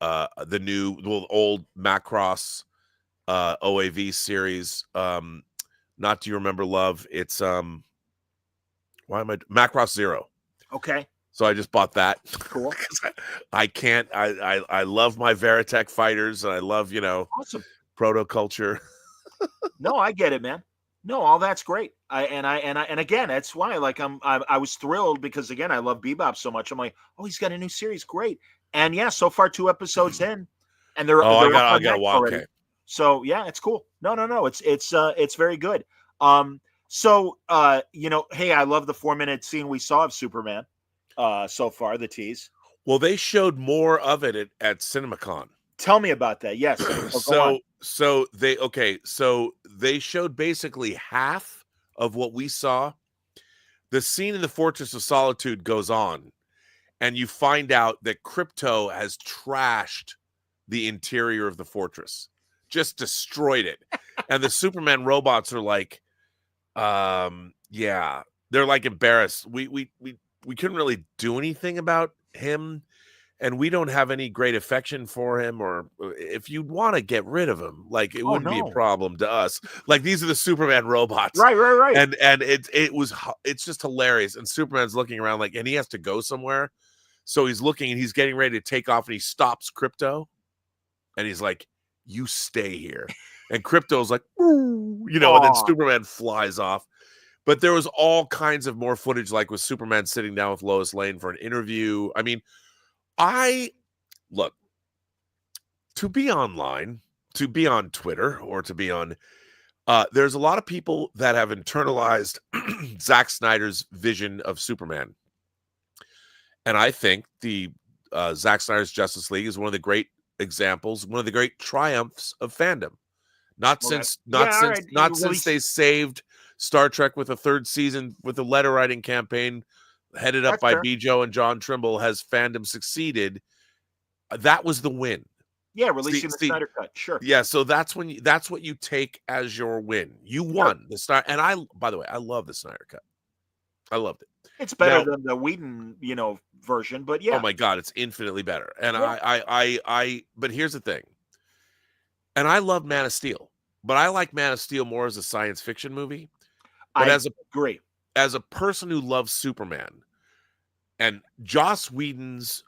old Macross OAV series. Not Do You Remember Love? It's Macross Zero. Okay. So I just bought that. Cool. I love my Veritech fighters, and I love, awesome proto culture. No, I get it, man. No, all that's great. And again, that's why I was thrilled because again, I love Bebop so much. I'm like, oh, he's got a new series, great. And yeah, so far 2 episodes in, and they're I gotta watch. Okay. So yeah, it's cool. No, it's very good. Hey, I love the 4-minute scene we saw of Superman. So far, the tease. Well, they showed more of it at CinemaCon. Tell me about that. Yes. So they showed basically half of what we saw. The scene in the Fortress of Solitude goes on, and you find out that Crypto has trashed the interior of the fortress, just destroyed it. And the Superman robots are like, they're like embarrassed. We couldn't really do anything about him, and we don't have any great affection for him, or if you want to get rid of him, like it wouldn't be a problem to us. Like these are the Superman robots. Right. And it's just hilarious. And Superman's looking around and he has to go somewhere. So he's looking and he's getting ready to take off and he stops Crypto. And he's like, you stay here. And Crypto's like, and then Superman flies off. But there was all kinds of more footage, like with Superman sitting down with Lois Lane for an interview. I mean, to be online, to be on Twitter, or to be on, there's a lot of people that have internalized Zack Snyder's vision of Superman. And I think the Zack Snyder's Justice League is one of the great examples, one of the great triumphs of fandom. Not since they saved Star Trek with a 3rd season with a letter writing campaign headed up by Bijo and John Trimble has fandom succeeded. That was the win. Yeah, releasing the Snyder Cut. Sure. Yeah, so that's what you take as your win. You won the Snyder, and by the way, I love the Snyder Cut. I loved it. It's better than the Whedon, version, but yeah. Oh my God, it's infinitely better. And but here's the thing. And I love Man of Steel, but I like Man of Steel more as a science fiction movie. But I agree. As a person who loves Superman, and Zack Snyder's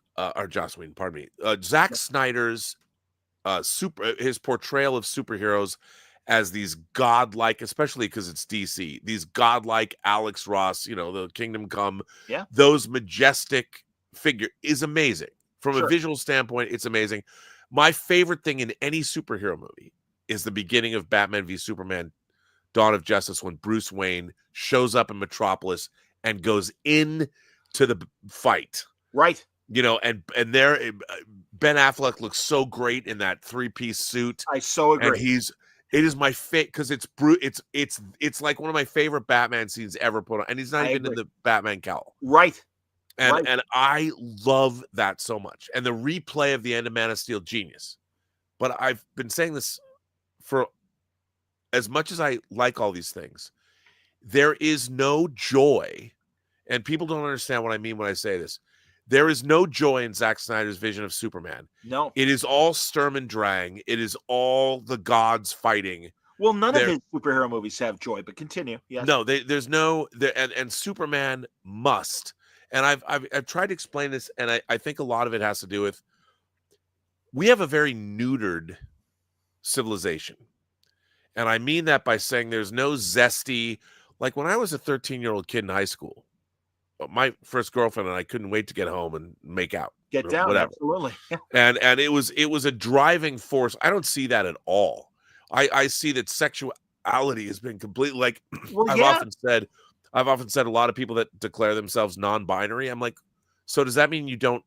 his portrayal of superheroes as these godlike, especially because it's DC, these godlike Alex Ross, the Kingdom Come, those majestic figure is amazing. From a visual standpoint, it's amazing. My favorite thing in any superhero movie is the beginning of Batman v Superman, Dawn of Justice, when Bruce Wayne shows up in Metropolis and goes in to the fight. Right. And there, Ben Affleck looks so great in that 3-piece suit. I so agree. And it is my favorite because it's like one of my favorite Batman scenes ever put on, and he's not even in the Batman cowl. Right. And I love that so much. And the replay of the end of Man of Steel, genius. But I've been saying this for as much as I like all these things, there is no joy, and people don't understand what I mean when I say this. There is no joy in Zack Snyder's vision of Superman. No. It is all Sturm and Drang. It is all the gods fighting. Well, none of his superhero movies have joy, but continue. Yes. No, there's no and Superman must. And I've tried to explain this, and I think a lot of it has to do with we have a very neutered civilization. And I mean that by saying there's no zesty, like when I was a 13-year-old kid in high school, my first girlfriend and I couldn't wait to get home and make out. Get down, whatever. Absolutely. And it was a driving force. I don't see that at all. I see that sexuality has been completely like I've often said a lot of people that declare themselves non-binary. I'm like, so does that mean you don't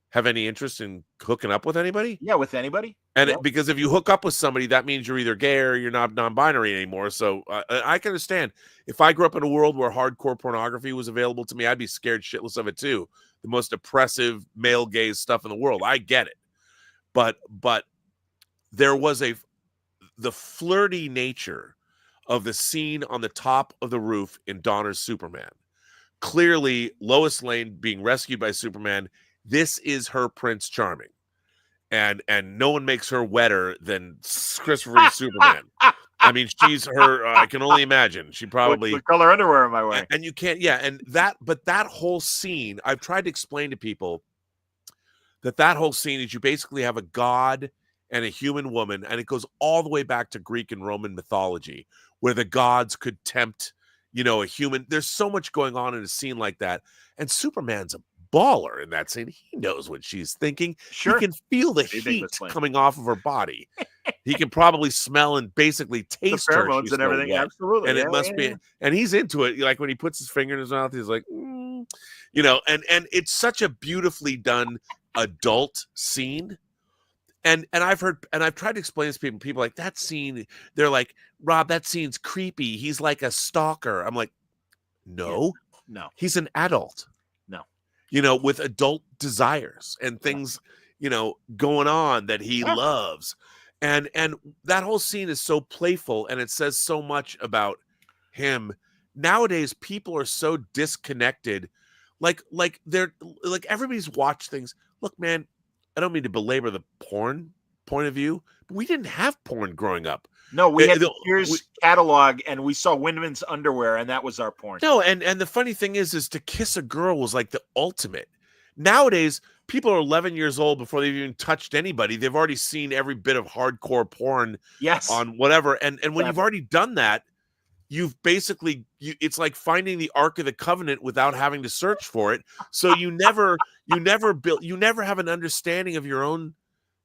have any interest in hooking up with anybody? Yeah, with anybody. And because if you hook up with somebody, that means you're either gay or you're not non-binary anymore. So I can understand. If I grew up in a world where hardcore pornography was available to me, I'd be scared shitless of it too. The most oppressive male gaze stuff in the world. I get it. But there was the flirty nature of the scene on the top of the roof in Donner's Superman. Clearly, Lois Lane being rescued by Superman. This is her Prince Charming. And no one makes her wetter than Christopher Reeve Superman. I mean, she's her. I can only imagine. She probably what color underwear am I wearing? And you can't. Yeah, but that whole scene, I've tried to explain to people that whole scene is you basically have a god and a human woman, and it goes all the way back to Greek and Roman mythology, where the gods could tempt, a human. There's so much going on in a scene like that, and Superman's a baller in that scene. He knows what she's thinking. Sure. He can feel the heat coming off of her body. He can probably smell and basically taste the her. Pheromones and everything. Absolutely. And it must be, and he's into it. Like when he puts his finger in his mouth, he's like, and it's such a beautifully done adult scene. And I've tried to explain this to people like that scene. They're like, Rob, that scene's creepy. He's like a stalker. I'm like, no, he's an adult. With adult desires and things, going on that he loves. And that whole scene is so playful, and it says so much about him. Nowadays, people are so disconnected. Like they're like everybody's watched things. Look, man, I don't mean to belabor the porn point of view, but we didn't have porn growing up. No, we had the Sears catalog, and we saw Windman's underwear, and that was our porn. No, and the funny thing is to kiss a girl was like the ultimate. Nowadays, people are 11 years old before they've even touched anybody. They've already seen every bit of hardcore porn on whatever. And when you've already done that, you've basically, it's like finding the Ark of the Covenant without having to search for it. So you never have an understanding of your own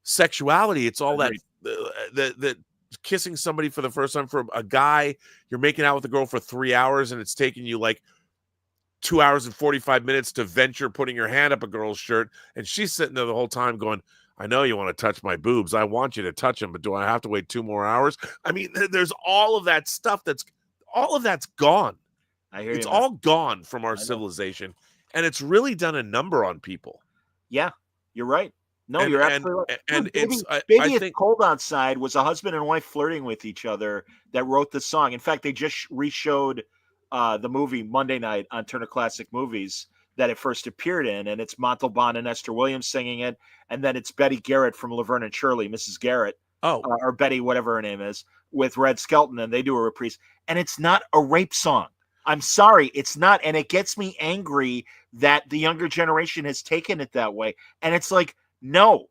sexuality. It's all that the kissing somebody for the first time. For a guy, you're making out with a girl for 3 hours, and it's taking you like 2 hours and 45 minutes to venture putting your hand up a girl's shirt, and she's sitting there the whole time going, I know you want to touch my boobs. I want you to touch them, but do I have to wait 2 more hours? I mean, there's all of that stuff that's gone. I hear it's all gone from our civilization, and it's really done a number on people. Yeah, you're right. No, you're absolutely right. And Baby I think It's Cold Outside was a husband and wife flirting with each other that wrote the song. In fact, they just reshowed the movie Monday night on Turner Classic Movies that it first appeared in, and it's Montalban and Esther Williams singing it, and then it's Betty Garrett from Laverne and Shirley, Mrs. Garrett, or Betty, whatever her name is, with Red Skelton, and they do a reprise, and it's not a rape song. I'm sorry, it's not, and it gets me angry that the younger generation has taken it that way, and it's like, no,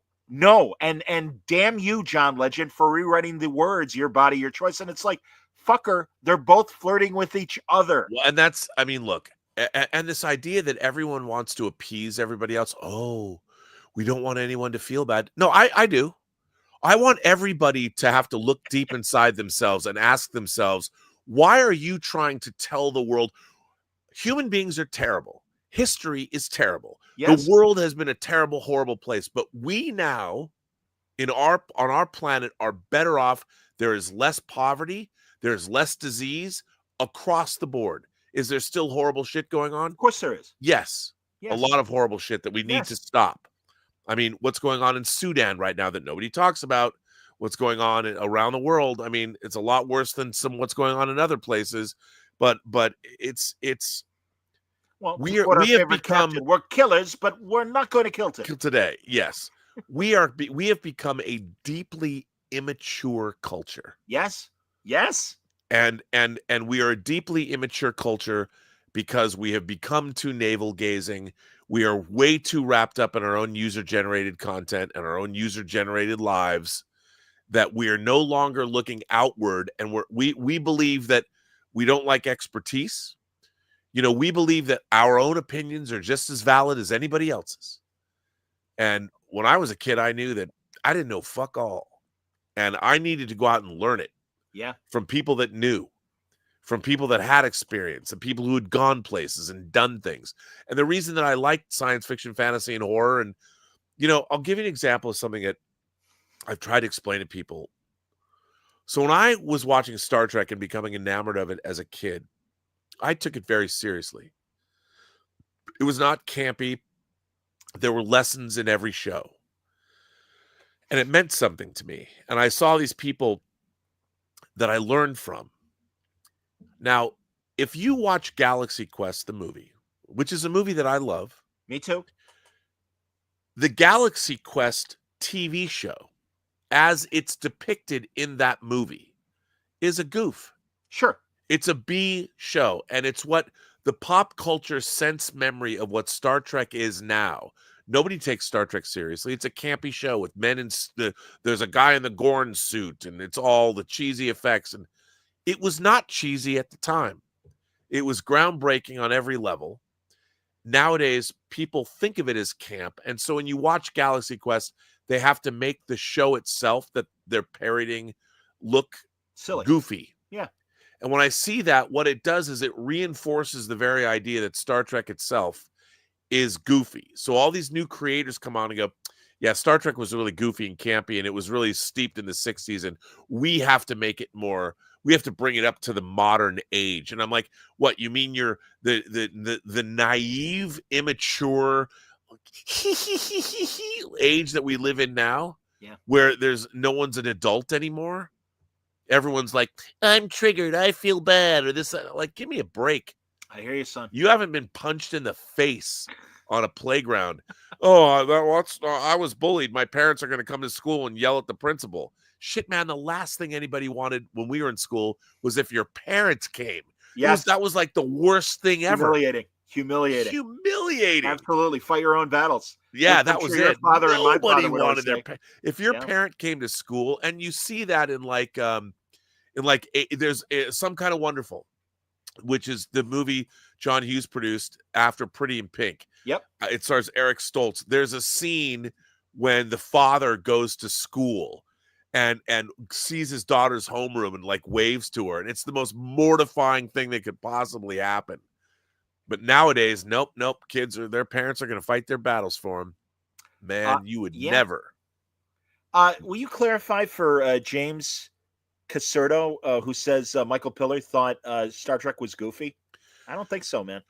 and damn you, John Legend, for rewriting the words, your body, your choice, and it's like, fucker, they're both flirting with each other. Well, and that's, I mean, look, and this idea that everyone wants to appease everybody else. Oh, we don't want anyone to feel bad. No, I do. I want everybody to have to look deep inside themselves and ask themselves, why are you trying to tell the world human beings are terrible? History is terrible. Yes. The world has been a terrible, horrible place. But we now, on our planet, are better off. There is less poverty. There's less disease across the board. Is there still horrible shit going on? Of course there is. Yes. a lot of horrible shit that we need to stop. I mean, what's going on in Sudan right now that nobody talks about, what's going on around the world. I mean, it's a lot worse than what's going on in other places, but it's well, we have become captain, we're killers, but we're not going to kill today. Yes. we have become a deeply immature culture. Yes. And we are a deeply immature culture because we have become too navel gazing. We are way too wrapped up in our own user-generated content and our own user-generated lives that we are no longer looking outward. And we believe that we don't like expertise. You know, we believe that our own opinions are just as valid as anybody else's. And when I was a kid, I knew that I didn't know fuck all. And I needed to go out and learn it. Yeah. From people that knew. From people that had experience and people who had gone places and done things. And the reason that I liked science fiction, fantasy, and horror, and, you know, I'll give you an example of something that I've tried to explain to people. So when I was watching Star Trek and becoming enamored of it as a kid, I took it very seriously. It was not campy. There were lessons in every show. And it meant something to me. And I saw these people that I learned from. Now, if you watch Galaxy Quest, the movie, which is a movie that I love. Me too. The Galaxy Quest TV show, as it's depicted in that movie, is a goof. Sure. It's a B show, and it's what the pop culture sense memory of what Star Trek is now. Nobody takes Star Trek seriously. It's a campy show with men in there's a guy in the Gorn suit, and it's all the cheesy effects. And it was not cheesy at the time. It was groundbreaking on every level. Nowadays, people think of it as camp. And so when you watch Galaxy Quest, they have to make the show itself that they're parodying look silly, goofy. Yeah. And when I see that, what it does is it reinforces the very idea that Star Trek itself is goofy. So all these new creators come on and go, yeah, Star Trek was really goofy and campy, and it was really steeped in the 60s, and we have to make it more, we have to bring it up to the modern age. And I'm like, what, you mean you're the naive, immature age that we live in now? Yeah. Where there's no one's an adult anymore? Everyone's like, I'm triggered, I feel bad, or this, like, give me a break. I hear you, son. You haven't been punched in the face on a playground. I was bullied. My parents are going to come to school and yell at the principal. Shit, man, the last thing anybody wanted when we were in school was if your parents came. Yes. That was like the worst thing ever. Humiliating. Absolutely. Fight your own battles. Yeah, that was it. Father and my Nobody father wanted their if your parent came to school, and you see that in there's Some Kind of Wonderful, which is the movie John Hughes produced after Pretty in Pink. Yep. It stars Eric Stoltz. There's a scene when the father goes to school and sees his daughter's homeroom and like waves to her. And it's the most mortifying thing that could possibly happen. But nowadays, nope. Their parents are going to fight their battles for them. Man, you would never. Will you clarify for James Caserto, who says Michael Piller thought Star Trek was goofy? I don't think so, man.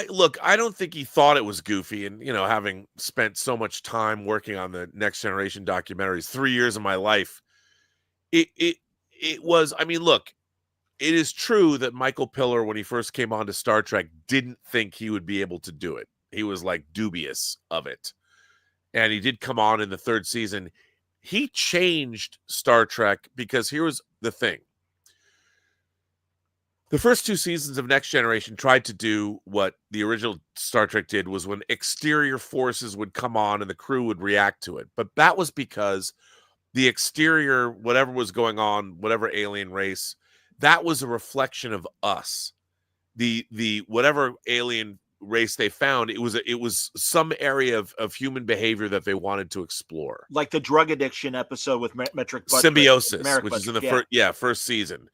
Look, I don't think he thought it was goofy. And, you know, having spent so much time working on the Next Generation documentaries, 3 years of my life, it was, I mean, look, it is true that Michael Piller, when he first came on to Star Trek, didn't think he would be able to do it. He was like dubious of it. And he did come on in the third season. He changed Star Trek because here was the thing. The first 2 seasons of Next Generation tried to do what the original Star Trek did, was when exterior forces would come on and the crew would react to it. But that was because the exterior, whatever was going on, whatever alien race, that was a reflection of us. The whatever alien race they found, it was some area of human behavior that they wanted to explore. Like the drug addiction episode with Metric Symbiosis, which is in the first season.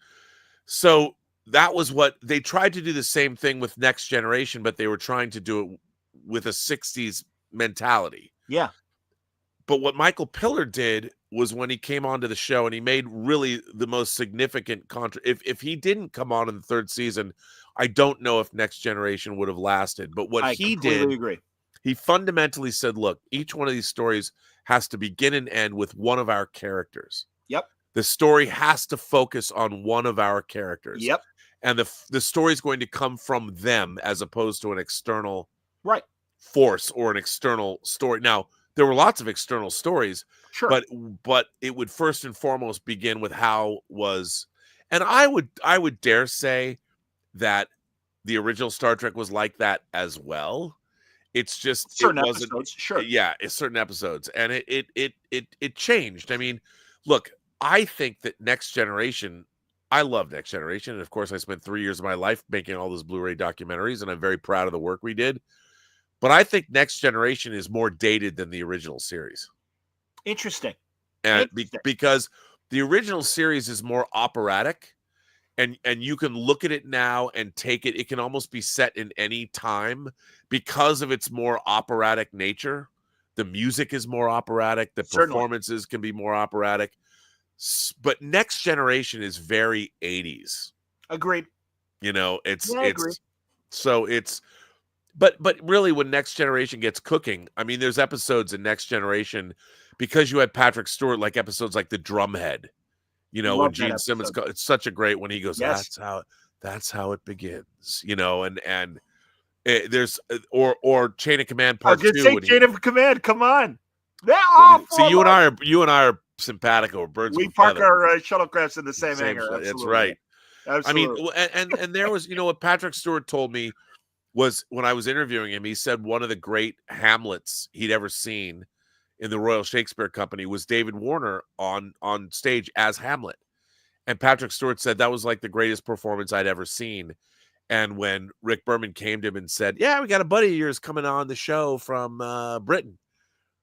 So that was what they tried to do, the same thing with Next Generation, but they were trying to do it with a 60s mentality. Yeah. But what Michael Piller did was when he came onto the show, and he made really the most significant if he didn't come on in the third season, I don't know if Next Generation would have lasted. But what he did, agree. he fundamentally said, look, each one of these stories has to begin and end with one of our characters. Yep. The story has to focus on one of our characters. Yep. And the story is going to come from them as opposed to an external force or an external story. Now, there were lots of external stories, sure, but it would first and foremost begin with how was, and I would dare say that the original Star Trek was like that as well. It's just certain episodes, sure. Yeah, it's certain episodes, and it changed. I mean, look, I think that Next Generation, I love Next Generation, and of course, I spent 3 years of my life making all those Blu-ray documentaries, and I'm very proud of the work we did. But I think Next Generation is more dated than the original series. Interesting. And because the original series is more operatic, and you can look at it now and take it. It can almost be set in any time because of its more operatic nature. The music is more operatic. The performances can be more operatic. But Next Generation is very 80s. Agreed. You know, it's agree. So it's. But really, when Next Generation gets cooking, I mean, there's episodes in Next Generation because you had Patrick Stewart, like episodes like the Drumhead, you know, when Gene Simmons, it's such a great when he goes, that's how it begins, you know, and there's or Chain of Command Part 2. Chain of Command, come on. See, you and I are simpatico, or birds. We park our shuttlecrafts in the same hangar. Absolutely. That's right. Absolutely. I mean, and there was, you know, what Patrick Stewart told me was when I was interviewing him, he said one of the great Hamlets he'd ever seen in the Royal Shakespeare Company was David Warner on stage as Hamlet. And Patrick Stewart said that was like the greatest performance I'd ever seen. And when Rick Berman came to him and said, yeah, we got a buddy of yours coming on the show from Britain.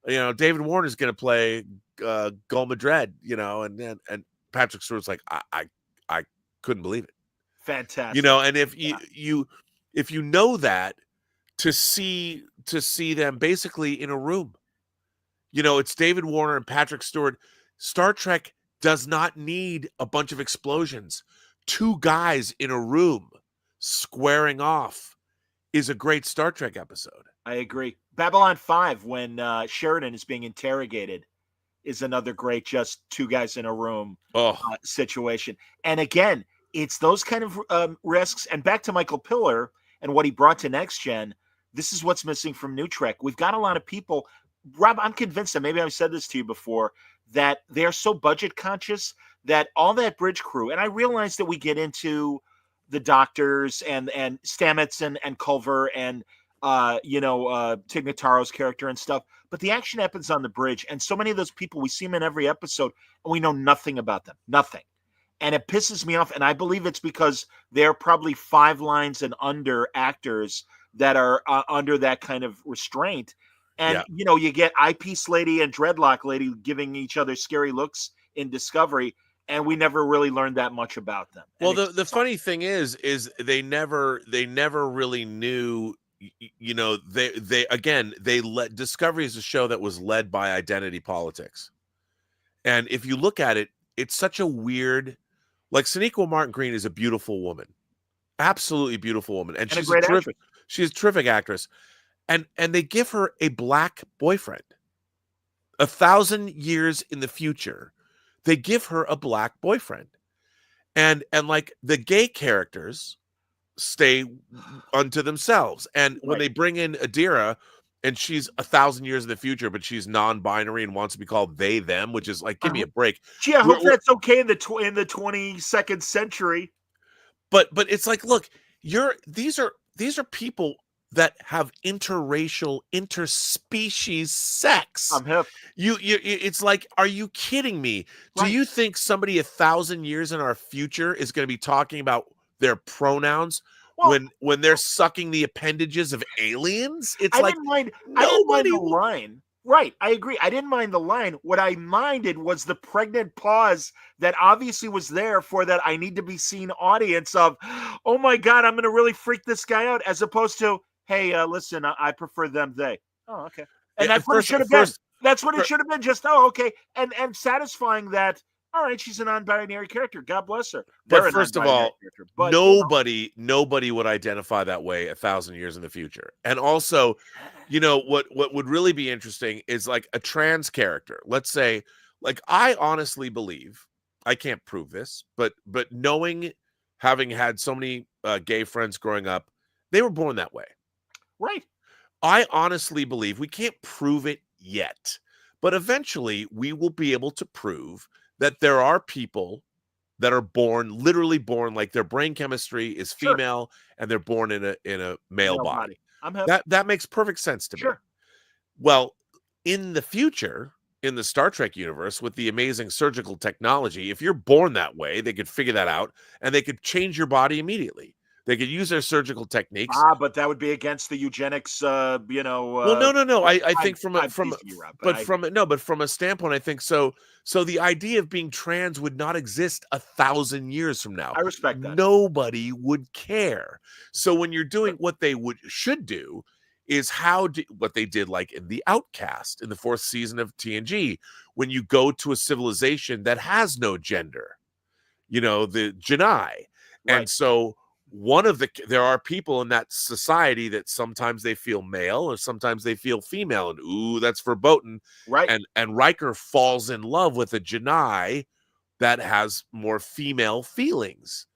You know, David Warner's going to play Gul Madred, you know, and Patrick Stewart's like, I couldn't believe it. Fantastic. You know, and if you know that, to see them basically in a room, you know, it's David Warner and Patrick Stewart. Star Trek does not need a bunch of explosions. 2 guys in a room squaring off is a great Star Trek episode. I agree. Babylon 5, when Sheridan is being interrogated, is another great just 2 guys in a room situation. And again, it's those kind of risks. And back to Michael Piller and what he brought to Next Gen, this is what's missing from New Trek. We've got a lot of people. Rob, I'm convinced that maybe I've said this to you before, that they are so budget conscious that all that bridge crew, and I realize that we get into the doctors and Stamets and Culver and Tig Notaro's character and stuff, but the action happens on the bridge, and so many of those people, we see them in every episode, and we know nothing about them. Nothing. And it pisses me off, and I believe it's because they're probably 5 lines and under actors that are under that kind of restraint. And, you know, you get Eyepiece Lady and Dreadlock Lady giving each other scary looks in Discovery, and we never really learned that much about them. Well, the funny thing is they never really knew, you know, they led Discovery is a show that was led by identity politics. And if you look at it, it's such a weird, like Sonequa Martin Green is a beautiful woman, absolutely beautiful woman. And she's a terrific, she's a terrific actress. And they give her a black boyfriend. 1,000 years in the future, they give her a black boyfriend. And like the gay characters stay unto themselves. And when they bring in Adira, and she's 1,000 years in the future, but she's non-binary and wants to be called they, them, which is like, give me a break. Gee, I hope that's okay in the 22nd century. But it's like, look, these are people that have interracial, interspecies sex. I'm hip. It's like, are you kidding me? Right. Do you think somebody 1,000 years in our future is going to be talking about their pronouns when they're sucking the appendages of aliens? It's I didn't mind the line. Right, I agree. I didn't mind the line. What I minded was the pregnant pause that obviously was there for that I need to be seen audience of, oh my God, I'm going to really freak this guy out, as opposed to, hey, listen, I prefer them, they. Oh, okay. And that's what it should have been. That's what it should have been. Just, oh, okay. And satisfying that All right, she's a non-binary character. God bless her. But They're a first of non-binary all, character. But, you know, nobody would identify that way 1,000 years in the future. And also, you know, what would really be interesting is like a trans character. Let's say, like, I honestly believe, I can't prove this, but knowing, having had so many gay friends growing up, they were born that way. right. I honestly believe, we can't prove it yet, but eventually we will be able to prove that there are people that are born, literally born, like their brain chemistry is Sure. female and they're born in a male body. I'm happy. That makes perfect sense to me. Sure. Well, in the future, in the Star Trek universe, with the amazing surgical technology, if you're born that way, they could figure that out and they could change your body immediately. They could use their surgical techniques. But that would be against the eugenics, you know. Well, no. I think from a standpoint, I think so. So the idea of being trans would not exist 1,000 years from now. I respect that. Nobody would care. So when you're doing what they should do is what they did, like in The Outcast in the 4th season of TNG, when you go to a civilization that has no gender, you know, the Janai. Right. And so there are people in that society that sometimes they feel male or sometimes they feel female, and ooh, that's verboten. Right. And Riker falls in love with a Janai that has more female feelings.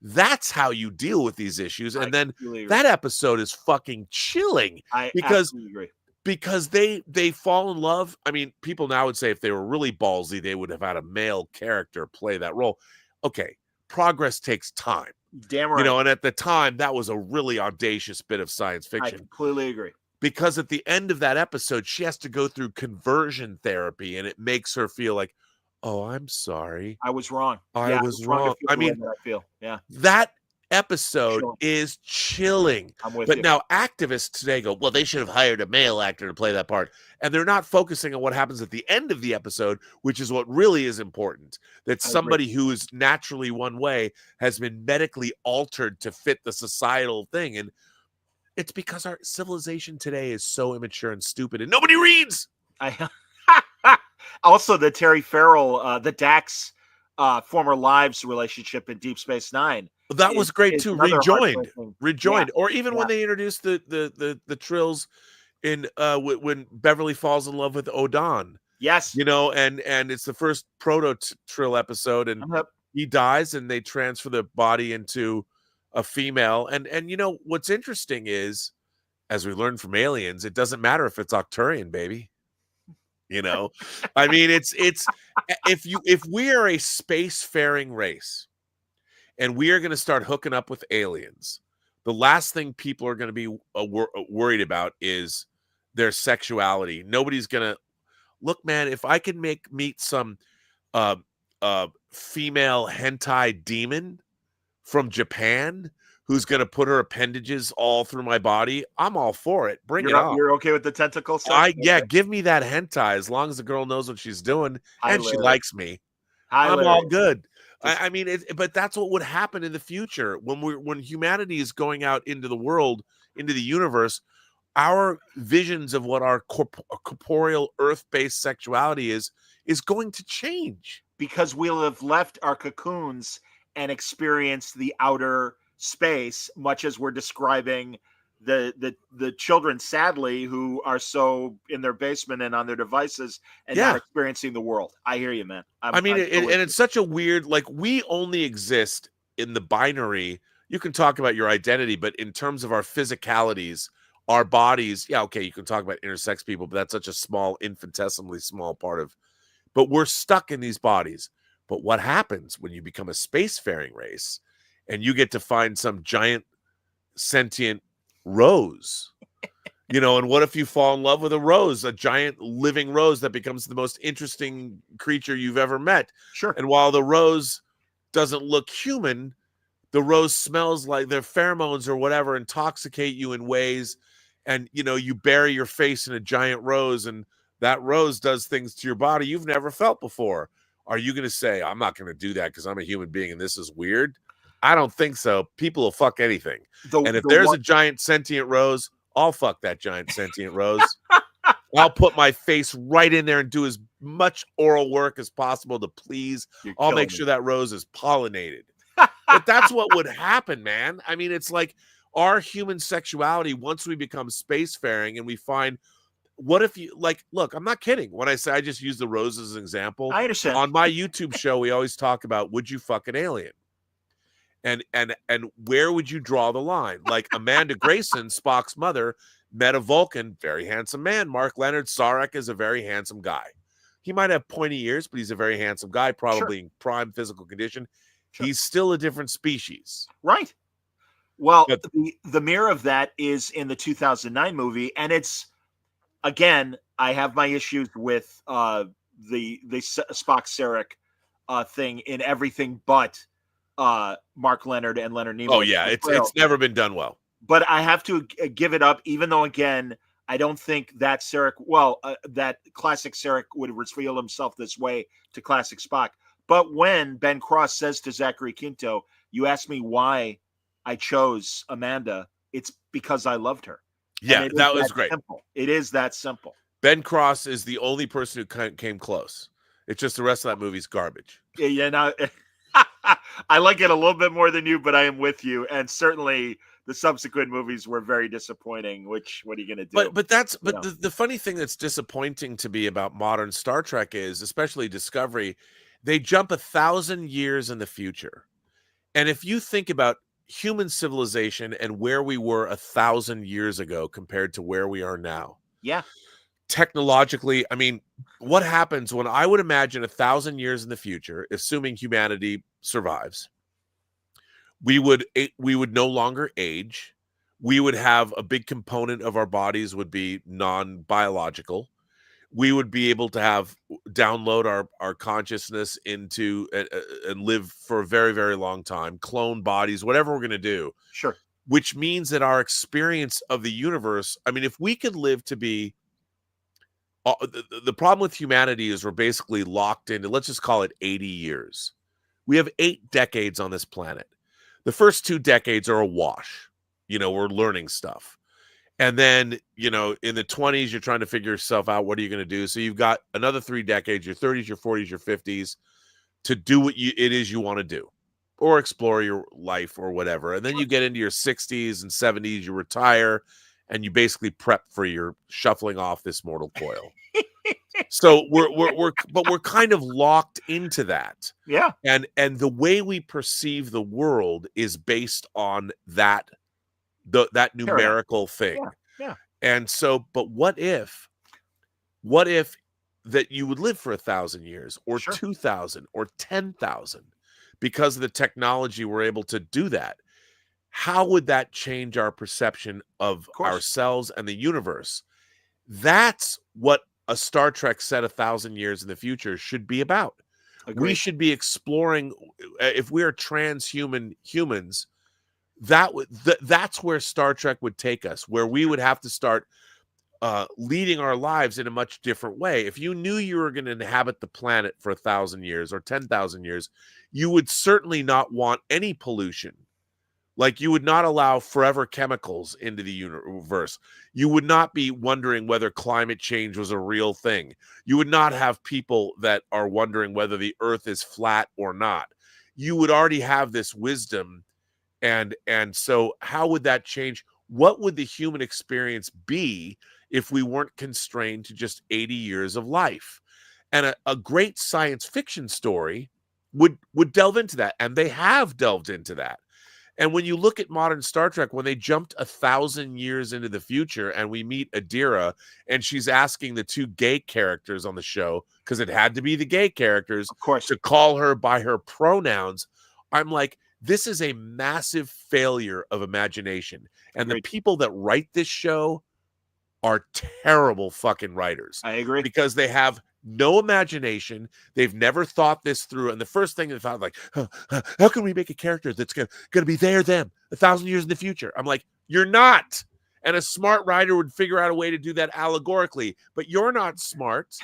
That's how you deal with these issues. And then that episode is fucking chilling. Because agree. Because they fall in love. I mean, people now would say if they were really ballsy, they would have had a male character play that role. Okay, progress takes time. Damn right. You know, and at the time, that was a really audacious bit of science fiction. I completely agree. Because at the end of that episode, she has to go through conversion therapy, and it makes her feel like, oh, I'm sorry. I was wrong. I was wrong. I mean, I feel. Yeah. That episode is chilling. I'm with but you. Now activists today go, well, they should have hired a male actor to play that part. And they're not focusing on what happens at the end of the episode, which is what really is important. That somebody who is naturally one way has been medically altered to fit the societal thing. And it's because our civilization today is so immature and stupid and nobody reads. Also, the Terry Farrell, the Dax former lives relationship in Deep Space Nine. That was great too. Rejoined, Yeah. or even when they introduced the Trills in when Beverly falls in love with Odon. Yes, you know, and it's the first proto Trill episode, and he dies, and they transfer the body into a female. And you know what's interesting is, as we learned from Aliens, it doesn't matter if it's Octurian, baby. You know, I mean, it's if we are a spacefaring race and we are going to start hooking up with aliens, the last thing people are going to be worried about is their sexuality. Nobody's going to look, man. If I can meet some female hentai demon from Japan who's going to put her appendages all through my body, I'm all for it. Bring it on. You're okay with the tentacle stuff? Yeah, give me that hentai as long as the girl knows what she's doing and she likes me. I'm all good. I mean, but that's what would happen in the future when humanity is going out into the world, into the universe. Our visions of what our corporeal, earth-based sexuality is going to change because we'll have left our cocoons and experienced the outer space, much as we're describing the children, sadly, who are so in their basement and on their devices and not experiencing the world. I hear you, man. It's such a weird, like, we only exist in the binary. You can talk about your identity, but in terms of our physicalities, our bodies, yeah, okay, you can talk about intersex people, but that's such a small, infinitesimally small part of, but we're stuck in these bodies. But what happens when you become a spacefaring race and you get to find some giant sentient rose, you know, and what if you fall in love with a rose, a giant living rose that becomes the most interesting creature you've ever met? Sure. And while the rose doesn't look human, the rose smells like their pheromones or whatever intoxicate you in ways. And, you know, you bury your face in a giant rose and that rose does things to your body you've never felt before. Are you going to say, I'm not going to do that because I'm a human being and this is weird? I don't think so. People will fuck anything. And if there's a giant sentient rose, I'll fuck that giant sentient rose. I'll put my face right in there and do as much oral work as possible to please. I'll make sure that rose is pollinated. But that's what would happen, man. I mean, it's like our human sexuality, once we become spacefaring and we find, what if you, like, look, I'm not kidding when I say, I just use the rose as an example. I understand. On my YouTube show, we always talk about, would you fuck an alien? And where would you draw the line? Like Amanda Grayson, Spock's mother, met a Vulcan, very handsome man. Mark Leonard Sarek is a very handsome guy. He might have pointy ears, but he's a very handsome guy, probably in prime physical condition. Sure. He's still a different species. Right. Well, the mirror of that is in the 2009 movie. And it's, again, I have my issues with the Spock Sarek thing in everything but Mark Leonard and Leonard Nimoy. Oh, yeah. It's never been done well. But I have to give it up, even though, again, I don't think that Sarek, that classic Sarek would reveal himself this way to classic Spock. But when Ben Cross says to Zachary Quinto, you asked me why I chose Amanda, it's because I loved her. Yeah, that was great. Simple. It is that simple. Ben Cross is the only person who came close. It's just the rest of that movie's garbage. Yeah, no, I like it a little bit more than you, but I am with you. And certainly the subsequent movies were very disappointing, which, what are you going to do? But the funny thing that's disappointing to me about modern Star Trek is, especially Discovery, they jump 1,000 years in the future. And if you think about human civilization and where we were 1,000 years ago compared to where we are now. Yeah. Technologically, I mean, what happens when I would imagine 1,000 years in the future, assuming humanity survives, we would no longer age. We would have a big component of our bodies would be non-biological. We would be able to download our consciousness into and live for a very, very long time, clone bodies, whatever we're going to do. Sure. Which means that our experience of the universe, I mean, if we could live to be, the problem with humanity is we're basically locked into, let's just call it 80 years. We have 8 decades on this planet. The first 2 decades are a wash. We're learning stuff. And then, in the 20s, you're trying to figure yourself out. What are you going to do? So you've got another 3 decades, your 30s, your 40s, your 50s, to do what it is you want to do or explore your life or whatever. And then you get into your 60s and 70s, you retire, and you basically prep for your shuffling off this mortal coil. So we're kind of locked into that. Yeah. And the way we perceive the world is based on that numerical thing. Yeah. And so, but what if that you would live for 1,000 years or 2,000 or 10,000 because of the technology we're able to do that? How would that change our perception of ourselves and the universe? That's what a Star Trek set 1,000 years in the future should be about. Agreed. We should be exploring, if we are transhuman humans, that's where Star Trek would take us, where we would have to start leading our lives in a much different way. If you knew you were going to inhabit the planet for 1,000 years or 10,000 years, you would certainly not want any pollution. Like, you would not allow forever chemicals into the universe. You would not be wondering whether climate change was a real thing. You would not have people that are wondering whether the earth is flat or not. You would already have this wisdom. And so how would that change? What would the human experience be if we weren't constrained to just 80 years of life? And a great science fiction story would delve into that. And they have delved into that. And when you look at modern Star Trek, when they jumped 1,000 years into the future and we meet Adira and she's asking the 2 gay characters on the show, because it had to be the gay characters, of course, to call her by her pronouns, I'm like, this is a massive failure of imagination. And the people that write this show are terrible fucking writers. I agree. Because they have no imagination. They've never thought this through. And the first thing they thought, like, how can we make a character that's going to be them 1,000 years in the future? I'm like, you're not. And a smart writer would figure out a way to do that allegorically. But you're not smart.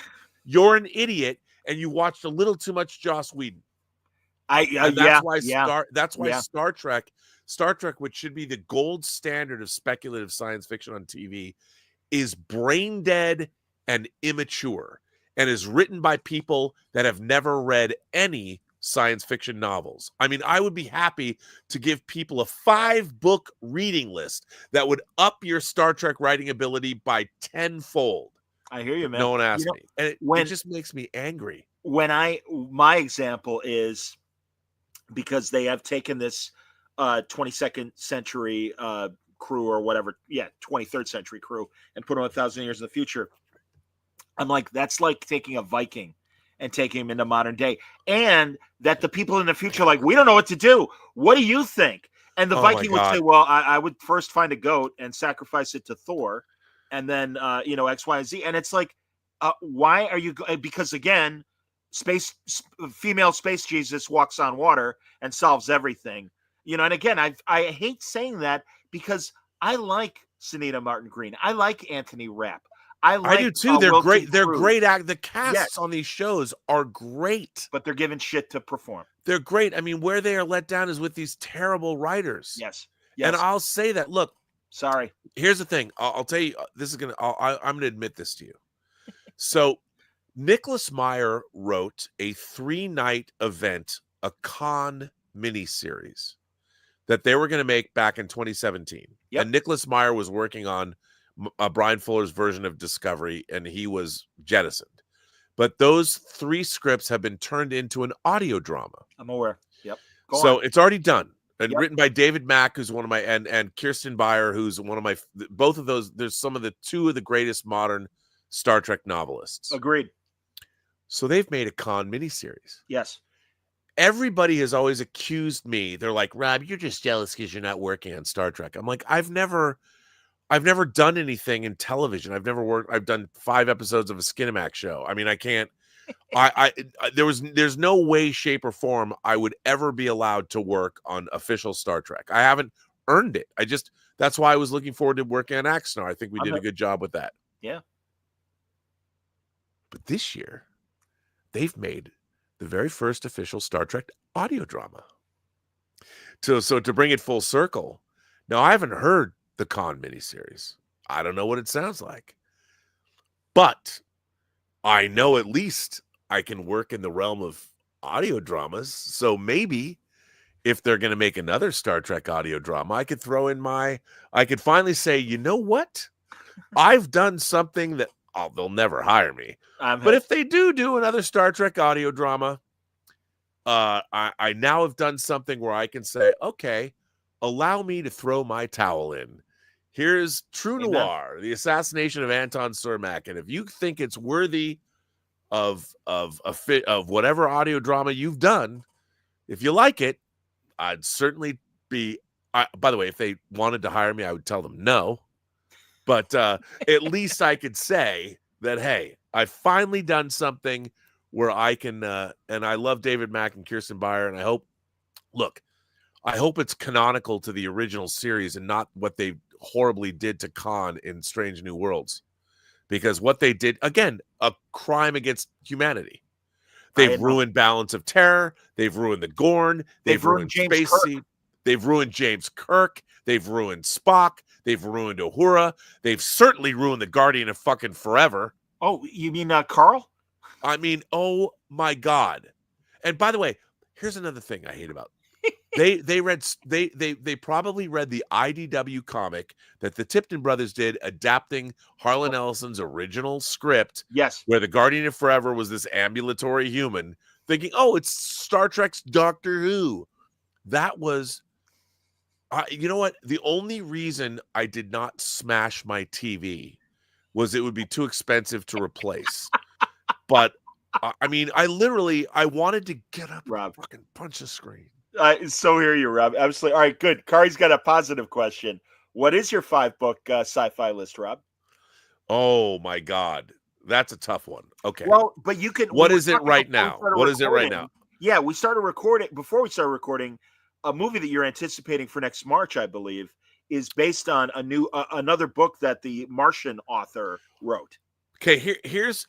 You're an idiot. And you watched a little too much Joss Whedon. That's why Star Trek, which should be the gold standard of speculative science fiction on TV, is brain dead and immature. and is written by people that have never read any science fiction novels. I mean, I would be happy to give people a 5-book reading list that would up your Star Trek writing ability by tenfold. I hear you, man. No one asked me. And it just makes me angry. My example is because they have taken this 22nd century crew or whatever, 23rd century crew, and put them 1,000 years in the future. I'm like, that's like taking a Viking and taking him into modern day. And that the people in the future are like, we don't know what to do. What do you think? And the Viking would say, well, I would first find a goat and sacrifice it to Thor. And then, X, Y, and Z. And it's like, why are you? Because again, female space Jesus walks on water and solves everything. And again, I hate saying that because I like Sunita Martin Green. I like Anthony Rapp. I do too. They're Wilton great. They're Cruz. great. The casts on these shows are great, but they're given shit to perform. They're great. I mean, where they are let down is with these terrible writers. Yes. And I'll say that. Look, sorry. Here's the thing. I'll tell you. I'm gonna admit this to you. So, Nicholas Meyer wrote a 3-night event, a con miniseries that they were going to make back in 2017. Yep. And Nicholas Meyer was working on Brian Fuller's version of Discovery, and he was jettisoned. But those 3 scripts have been turned into an audio drama. I'm aware. Yep. So it's already done. And written by David Mack, who's one of my, and Kirsten Beyer, who's one of my, both of those, there's some of the 2 of the greatest modern Star Trek novelists. Agreed. So they've made a con miniseries. Yes. Everybody has always accused me. They're like, Rob, you're just jealous because you're not working on Star Trek. I'm like, I've never done anything in television. I've done 5 episodes of a Skinamax show. I mean, I can't, there's no way, shape, or form I would ever be allowed to work on official Star Trek. I haven't earned it. That's why I was looking forward to working on Axanar. I think we did a good job with that. Yeah. But this year, they've made the very first official Star Trek audio drama. So to bring it full circle, now I haven't heard the con miniseries. I don't know what it sounds like. But I know at least I can work in the realm of audio dramas. So maybe if they're going to make another Star Trek audio drama, I could finally say, you know what? I've done something that they'll never hire me. But if they do another Star Trek audio drama, I now have done something where I can say, okay, allow me to throw my towel in. Here's True Noir, the assassination of Anton Cermak. And if you think it's worthy of whatever audio drama you've done, if you like it, I'd certainly be. By the way, if they wanted to hire me, I would tell them no. But at least I could say that, hey, I've finally done something where I can, and I love David Mack and Kirsten Beyer, and I hope it's canonical to the original series and not what they horribly did to Khan in Strange New Worlds. Because what they did, again, a crime against humanity. They've ruined Balance of Terror. They've ruined the Gorn. They've ruined Space Seed. They've ruined James Kirk. They've ruined Spock. They've ruined Uhura. They've certainly ruined the Guardian of fucking Forever. Oh, you mean Carl? I mean, oh my God. And by the way, here's another thing I hate about. They probably read the IDW comic that the Tipton brothers did, adapting Harlan Ellison's original script. Yes. Where the Guardian of Forever was this ambulatory human, thinking, oh, it's Star Trek's Doctor Who. That was, you know what? The only reason I did not smash my TV was it would be too expensive to replace. But I mean, I wanted to get up and fucking punch the screen. So hear you, Rob. Absolutely. All right, good. Kari's got a positive question. What is your 5-book sci-fi list, Rob? Oh my God, that's a tough one. Okay. Well, but you could. What is it right now? What is it right now? Yeah, we started recording. Before we started recording, a movie that you're anticipating for next March, I believe, is based on another book that the Martian author wrote. Okay, here's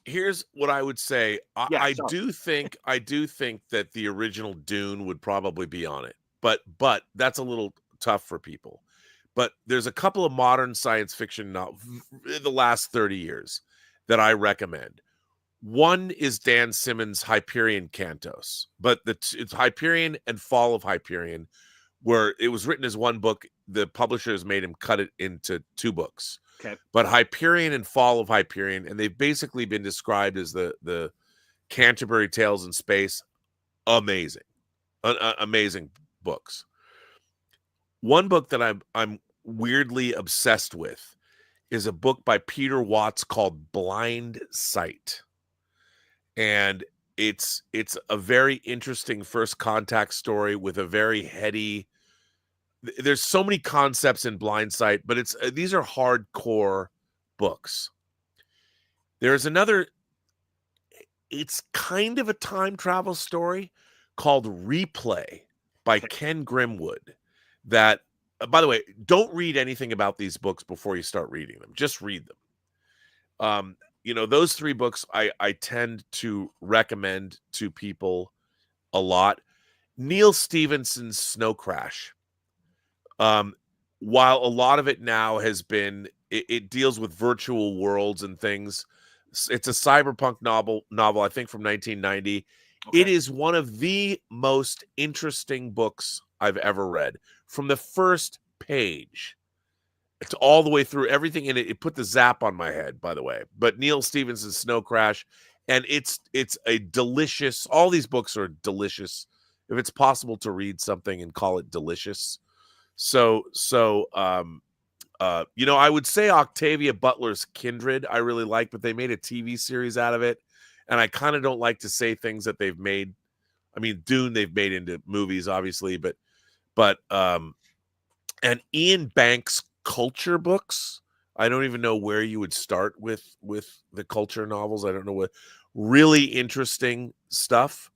what I would say. I do think that the original Dune would probably be on it, but that's a little tough for people. But there's a couple of modern science fiction novels in the last 30 years that I recommend. One is Dan Simmons' Hyperion Cantos, but it's Hyperion and Fall of Hyperion, where it was written as one book. The publishers made him cut it into 2 books. Okay. But Hyperion and Fall of Hyperion, and they've basically been described as the Canterbury Tales in Space. Amazing, amazing books. One book that I'm weirdly obsessed with is a book by Peter Watts called Blind Sight. And it's a very interesting first contact story with a very heady. There's so many concepts in Blind Sight, but these are hardcore books. There's another. It's kind of a time travel story called Replay by Ken Grimwood. That, by the way, don't read anything about these books before you start reading them. Just read them. Those 3 books I tend to recommend to people a lot. Neil Stephenson's Snow Crash. While a lot of it now has been, it deals with virtual worlds and things. It's a cyberpunk novel, I think from 1990. Okay. It is one of the most interesting books I've ever read. From the first page to all the way through, everything in it. It put the zap on my head, by the way. But Neil Stephenson's Snow Crash, and it's a delicious. All these books are delicious. If it's possible to read something and call it delicious. I would say Octavia Butler's Kindred I really like, but they made a TV series out of it, and I kind of don't like to say things that they've made. I mean, Dune they've made into movies, obviously, but and Ian Banks' culture books. I don't even know where you would start with the culture novels. I don't know what really interesting stuff.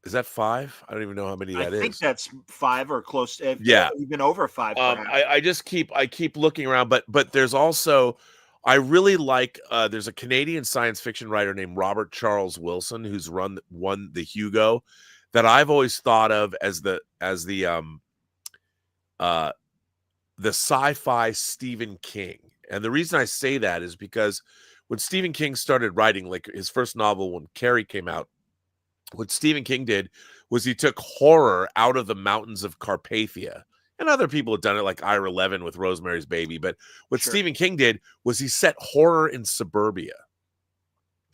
Is that 5? I don't even know how many that is. I think that's 5 or close. Yeah, even over 5. I keep looking around, but there's also, I really like. There's a Canadian science fiction writer named Robert Charles Wilson who's won the Hugo, that I've always thought of as the sci-fi Stephen King. And the reason I say that is because when Stephen King started writing, like his first novel, when Carrie came out, what Stephen King did was he took horror out of the mountains of Carpathia. And other people have done it, like Ira Levin with Rosemary's Baby. But what Stephen King did was he set horror in suburbia.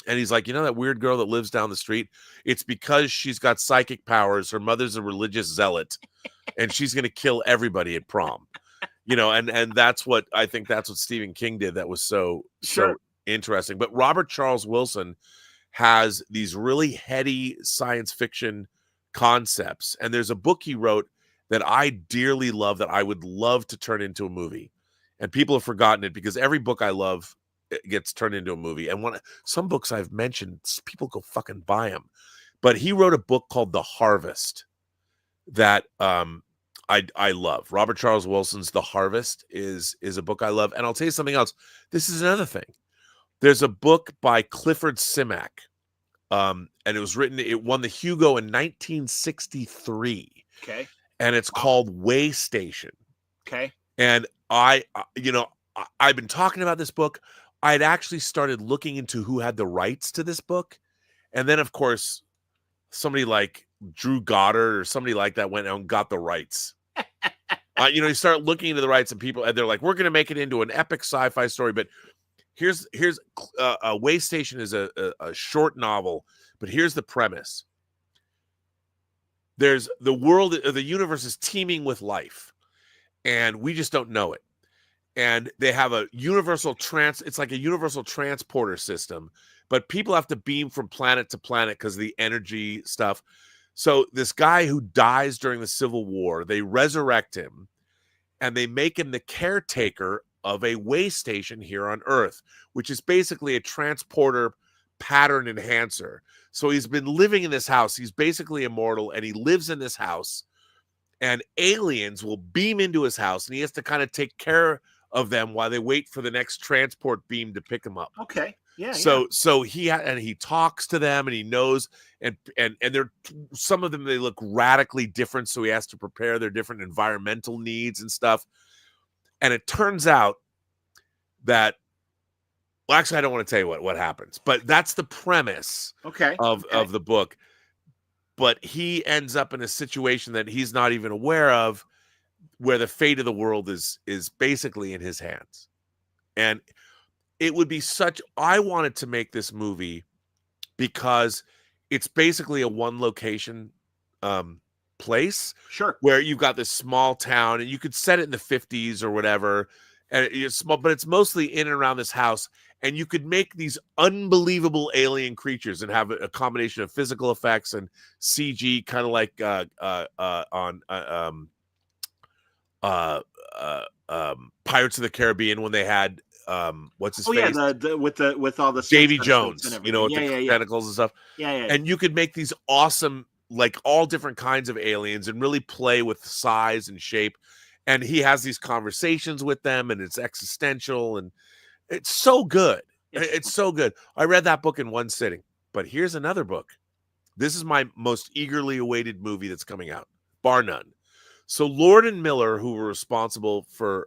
And he's like, that weird girl that lives down the street? It's because she's got psychic powers. Her mother's a religious zealot, and she's going to kill everybody at prom. And that's what I think. That's what Stephen King did. That was so interesting. But Robert Charles Wilson has these really heady science fiction concepts. And there's a book he wrote that I dearly love that I would love to turn into a movie. And people have forgotten it because every book I love gets turned into a movie. And some books I've mentioned, people go fucking buy them. But he wrote a book called The Harvest that I love. Robert Charles Wilson's The Harvest is a book I love. And I'll tell you something else. This is another thing. There's a book by Clifford Simak. And it won the Hugo in 1963. Okay. And it's called Way Station. Okay. And I've been talking about this book. I'd actually started looking into who had the rights to this book. And then, of course, somebody like Drew Goddard or somebody like that went out and got the rights. You start looking into the rights and people, and they're like, we're going to make it into an epic sci-fi story. But here's Way Station is a short novel, but here's the premise. There's the universe is teeming with life, and we just don't know it. And they have a it's like a universal transporter system, but people have to beam from planet to planet because of the energy stuff. So this guy who dies during the Civil War, they resurrect him and they make him the caretaker of a way station here on Earth, which is basically a transporter pattern enhancer. So he's been living in this house. He's basically immortal, and he lives in this house, and aliens will beam into his house, and he has to kind of take care of them while they wait for the next transport beam to pick him up. Okay. Yeah. So he talks to them, and he knows, and they're, some of them, they look radically different. So he has to prepare their different environmental needs and stuff. And it turns out that Well, actually, I don't want to tell you what happens, but that's the premise of the book. But he ends up in a situation that he's not even aware of, where the fate of the world is basically in his hands. And it would be I wanted to make this movie because it's basically a one location place. Sure. Where you've got this small town, and you could set it in the 50s or whatever. And it's small, but it's mostly in and around this house. And you could make these unbelievable alien creatures and have a combination of physical effects and CG, kind of like Pirates of the Caribbean when they had what's his face? Yeah, with all the Davy Jones, with the tentacles and stuff. Yeah. And you could make these awesome, like all different kinds of aliens, and really play with size and shape. And he has these conversations with them, and it's existential, and it's so good. It's so good. I read that book in one sitting. But here's another book. This is my most eagerly awaited movie that's coming out, bar none. So Lord and Miller, who were responsible for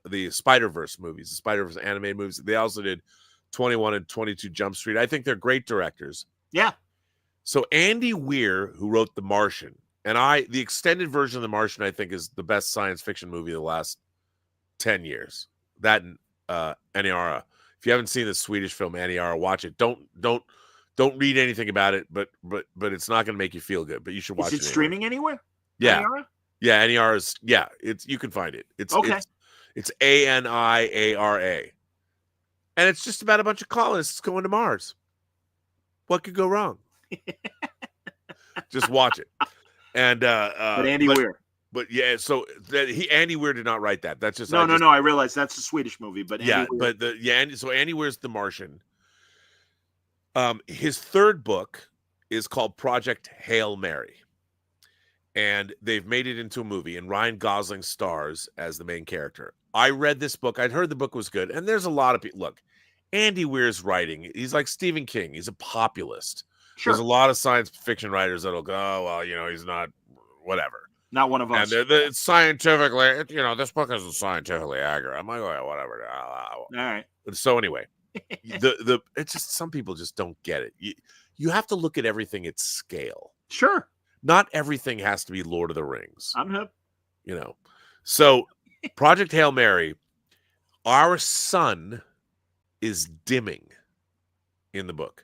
the Spider-Verse movies, the Spider-Verse animated movies, they also did 21 and 22 Jump Street. I think they're great directors. Yeah. So Andy Weir, who wrote The Martian, and the extended version of The Martian, I think, is the best science fiction movie of the last 10 years. That and Aniara. If you haven't seen the Swedish film Aniara, watch it. Don't read anything about it, but it's not going to make you feel good. But you should watch it. Is it streaming anywhere? Yeah. Aniara? Yeah, Aniara's. Yeah, you can find it. It's Aniara, and it's just about a bunch of colonists going to Mars. What could go wrong? Just watch it. And but Andy Weir. But yeah, so Andy Weir did not write that. That's just no. I realize that's a Swedish movie, but Andy Weir. So Andy Weir's The Martian. His third book is called Project Hail Mary, and they've made it into a movie, and Ryan Gosling stars as the main character. I read this book. I'd heard the book was good, and there's a lot of people. Look, Andy Weir's writing. He's like Stephen King. He's a populist. Sure. There's a lot of science fiction writers that'll go, oh, well, he's not whatever. Not one of us. And it's scientifically, this book isn't scientifically accurate. I'm like, oh, whatever. All right. So anyway, it's just some people just don't get it. You have to look at everything at scale. Sure. Not everything has to be Lord of the Rings. I'm hip. So Project Hail Mary, our sun is dimming in the book.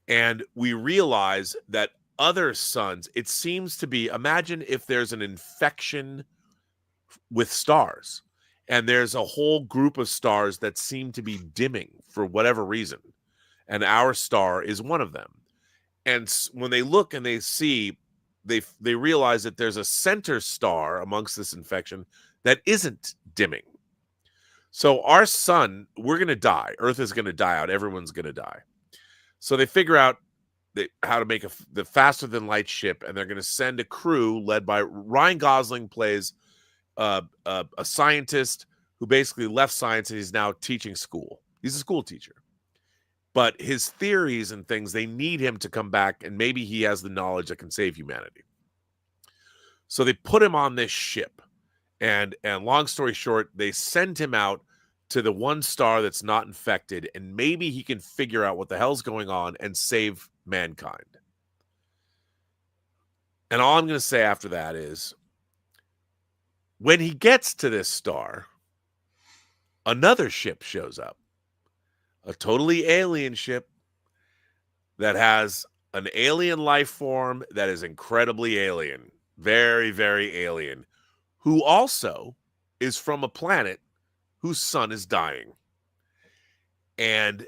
And we realize that other suns, it seems to be, imagine if there's an infection with stars, and there's a whole group of stars that seem to be dimming for whatever reason. And our star is one of them. And when they look and they see, they realize that there's a center star amongst this infection that isn't dimming. So our sun, we're going to die. Earth is going to die out. Everyone's going to die. So they figure out how to make the faster than light ship, and they're going to send a crew led by Ryan Gosling plays a scientist who basically left science and he's now teaching school. He's a school teacher. But his theories and things, they need him to come back, and maybe he has the knowledge that can save humanity. So they put him on this ship, and long story short, they send him out to the one star that's not infected, and maybe he can figure out what the hell's going on and save mankind. And all I'm going to say after that is, when he gets to this star, another ship shows up. A totally alien ship that has an alien life form that is incredibly alien. Very, very alien. Who also is from a planet whose sun is dying. And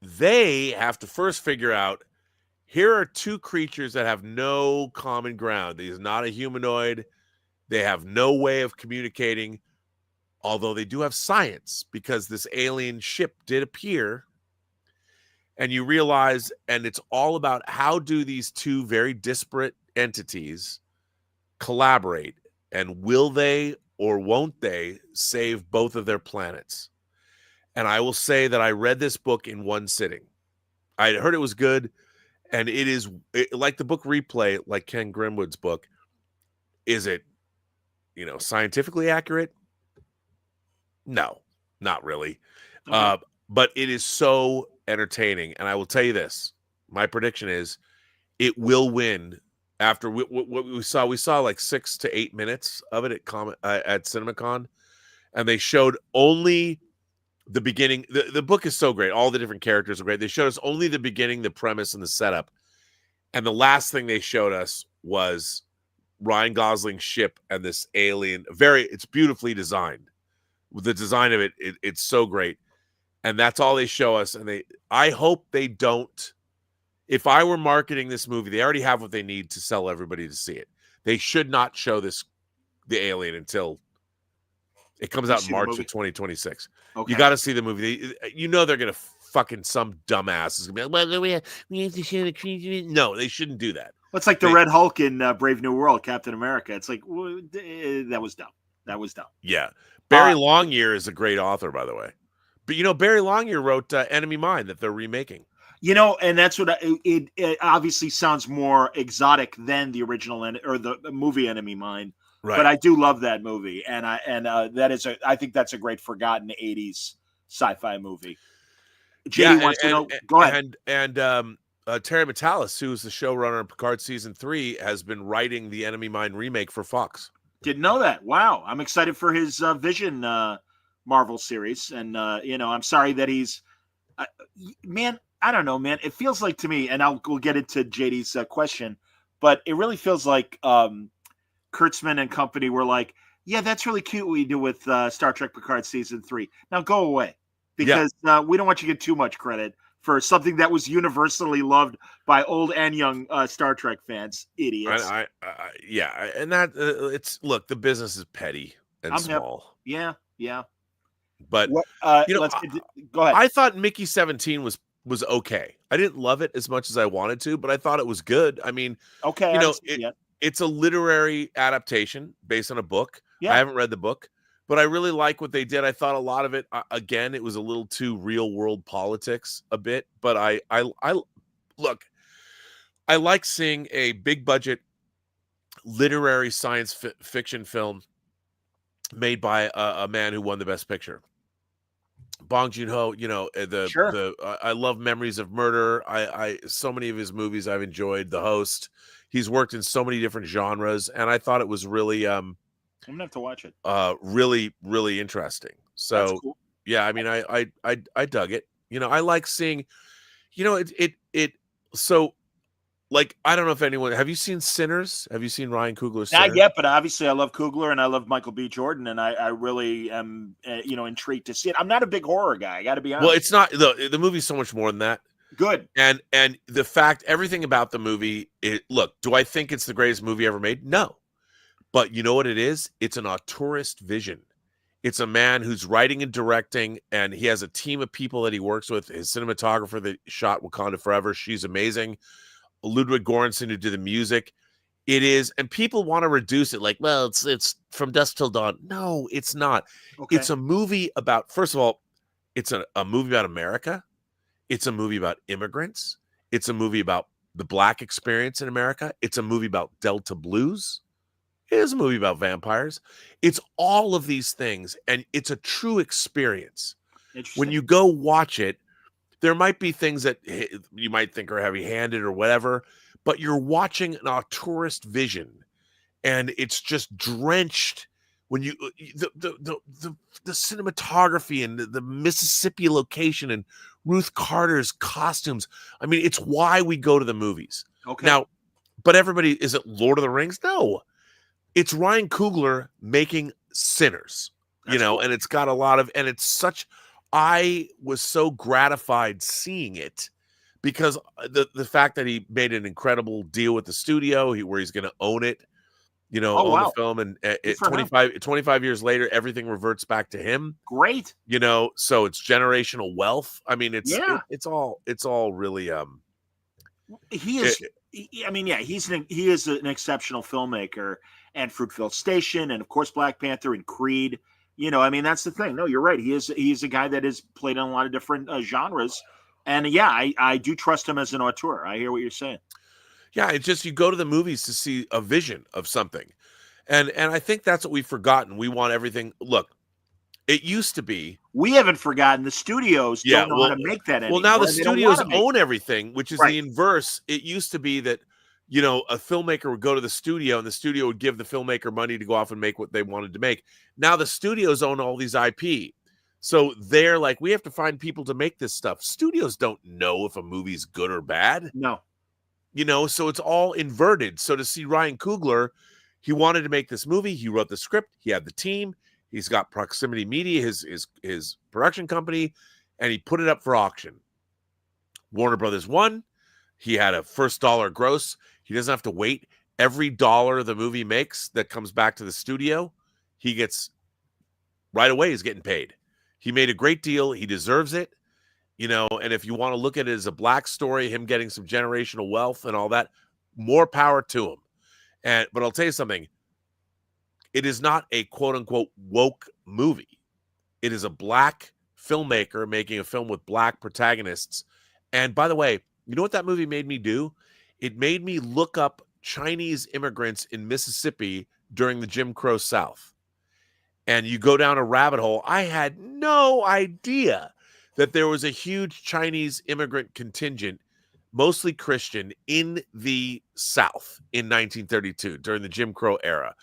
they have to first figure out, here are two creatures that have no common ground. He's not a humanoid. They have no way of communicating, although they do have science, because this alien ship did appear. And you realize, and it's all about how do these two very disparate entities collaborate, and will they or won't they save both of their planets? And I will say that I read this book in one sitting. I heard it was good, and it is like the book Replay, like Ken Grimwood's book. Is it, scientifically accurate? No, not really. Okay. but it is so entertaining. And I will tell you this, my prediction is it will win. After what we saw like 6 to 8 minutes of it at CinemaCon, and they showed only the beginning. The book is so great. All the different characters are great. They showed us only the beginning, the premise, and the setup. And the last thing they showed us was Ryan Gosling's ship and this alien. It's beautifully designed. The design of it's so great. And that's all they show us. And I hope they don't. If I were marketing this movie, they already have what they need to sell everybody to see it. They should not show the alien until it comes out in March of 2026. Okay. You got to see the movie. They're going to fucking some dumbass is going to be like, well, we have to show the creature. No, they shouldn't do that. Well, it's like the Red Hulk in Brave New World, Captain America. It's like, that was dumb. That was dumb. Yeah. Barry Longyear is a great author, by the way. But, Barry Longyear wrote Enemy Mine that they're remaking. And that's what it obviously sounds more exotic than the original or the movie Enemy Mine. Right. But I do love that movie, and I think that's a great forgotten 80s sci-fi movie. JD wants to know. Go ahead. And Terry Matalas, who is the showrunner on Picard season 3, has been writing the Enemy Mine remake for Fox. Didn't know that. Wow, I'm excited for his Vision Marvel series, and I'm sorry that he's man. I don't know, man. It feels like to me, and we'll get into JD's question, but it really feels like Kurtzman and company were like, yeah, that's really cute what you do with Star Trek Picard season 3. Now go away, because we don't want you to get too much credit for something that was universally loved by old and young Star Trek fans. Idiots. And that look, the business is petty and small. Yeah. But go ahead. I thought Mickey 17 was okay. I didn't love it as much as I wanted to, but I thought it was good. I mean, okay, it's a literary adaptation based on a book. Yeah. I haven't read the book, but I really like what they did. I thought a lot of it, again, it was a little too real world politics a bit, but I like seeing a big budget literary science fiction film made by a man who won the Best Picture. Bong Joon-ho, I love Memories of Murder. So many of his movies I've enjoyed. The Host. He's worked in so many different genres, and I thought it was really I'm gonna have to watch it. Really, really interesting. So that's cool. Yeah, I mean, I dug it. I like seeing, so like, I don't know if anyone, have you seen Sinners? Have you seen Ryan Coogler's Sinners? Not yet, but obviously I love Coogler and I love Michael B. Jordan, and I really am, intrigued to see it. I'm not a big horror guy. I got to be honest. Well, it's not, the movie's so much more than that. Good. And the fact, everything about the movie, look, do I think it's the greatest movie ever made? No. But you know what it is? It's an auteurist vision. It's a man who's writing and directing, and he has a team of people that he works with. His cinematographer that shot Wakanda Forever, she's amazing. Ludwig Göransson, who did the music. It is, and people want to reduce it like, well, it's From Dusk Till Dawn. No, it's not. Okay. It's a movie about, first of all, it's a movie about America. It's a movie about immigrants. It's a movie about the Black experience in America. It's a movie about Delta blues. It is a movie about vampires. It's all of these things, and it's a true experience. When you go watch it, there might be things that you might think are heavy-handed or whatever, but you're watching an auteurist vision, and it's just drenched when you the cinematography and the Mississippi location and Ruth Carter's costumes. I mean, it's why we go to the movies. Okay. Now, but everybody, is it Lord of the Rings? No. It's Ryan Coogler making Sinners, cool. And it's got a lot of, and it's such, I was so gratified seeing it because the fact that he made an incredible deal with the studio where he's going to own it, own the film, and 25 years later, everything reverts back to him. Great. So it's generational wealth. I mean, it's all really, he is, he is an exceptional filmmaker, and Fruitvale Station, and of course Black Panther and Creed. That's the thing. No, you're right. He's a guy that has played in a lot of different genres, and I do trust him as an auteur. I hear what you're saying. Yeah, it's just you go to the movies to see a vision of something, and I think that's what we've forgotten. We want everything. Look, It used to be. We haven't forgotten. The studios don't know how to make that anymore. Well, now the studios own everything, which is Right. the inverse. It used to be that, you know, a filmmaker would go to the studio and the studio would give the filmmaker money to go off and make what they wanted to make. Now the studios own all these IP. So they're like, we have to find people to make this stuff. Studios don't know if a movie's good or bad. No. You know, so it's all inverted. So to see Ryan Coogler, he wanted to make this movie. He wrote the script. He had the team. He's got Proximity Media, his production company, and he put it up for auction. Warner Brothers won. He had a first dollar gross. He doesn't have to wait. Every dollar the movie makes that comes back to the studio, he gets right away. He's getting paid. He made a great deal. He deserves it. You know, and if you want to look at it as a black story, him getting some generational wealth and all that, more power to him. But I'll tell you something. It is not a quote-unquote woke movie. It is a black filmmaker making a film with black protagonists. And by the way, you know what that movie made me do? It made me look up Chinese immigrants in Mississippi during the Jim Crow South. And you go down a rabbit hole. I had no idea that there was a huge Chinese immigrant contingent, mostly Christian, in the South in 1932 during the Jim Crow era.